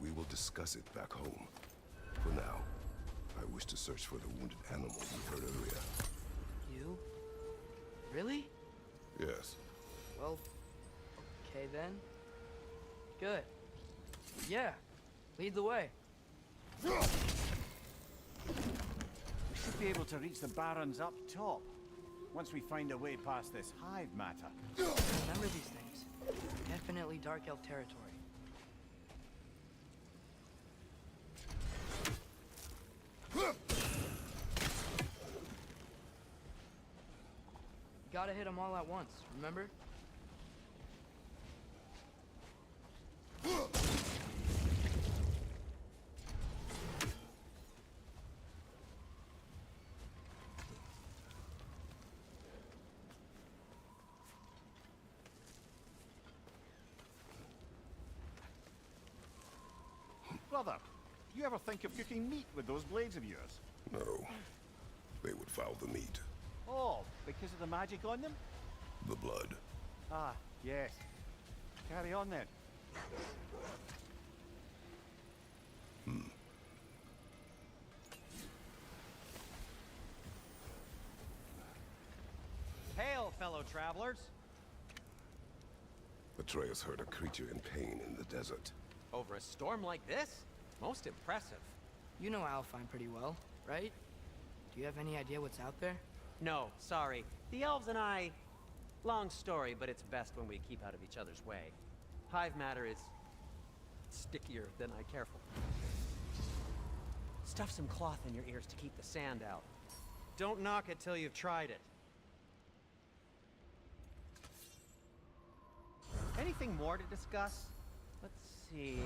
We will discuss it back home. For now, I wish to search for the wounded animal you heard earlier. You? Really? Yes. Well, okay then. Good. Yeah, lead the way. We should be able to reach the Barons up top, once we find a way past this hive matter. Remember these things. Definitely Dark Elf territory. Gotta hit them all at once, remember? Brother, do you ever think of cooking meat with those blades of yours? No. They would foul the meat. Oh, because of the magic on them? The blood. Ah, yes. Carry on then. Hail, fellow travelers. Atreus heard a creature in pain in the desert. Over a storm like this? Most impressive. You know Alfheim pretty well, right? Do you have any idea what's out there? No, sorry. The elves and I... Long story, but it's best when we keep out of each other's way. Hive matter is... stickier than I care for. Stuff some cloth in your ears to keep the sand out. Don't knock it till you've tried it. Anything more to discuss? Let's see...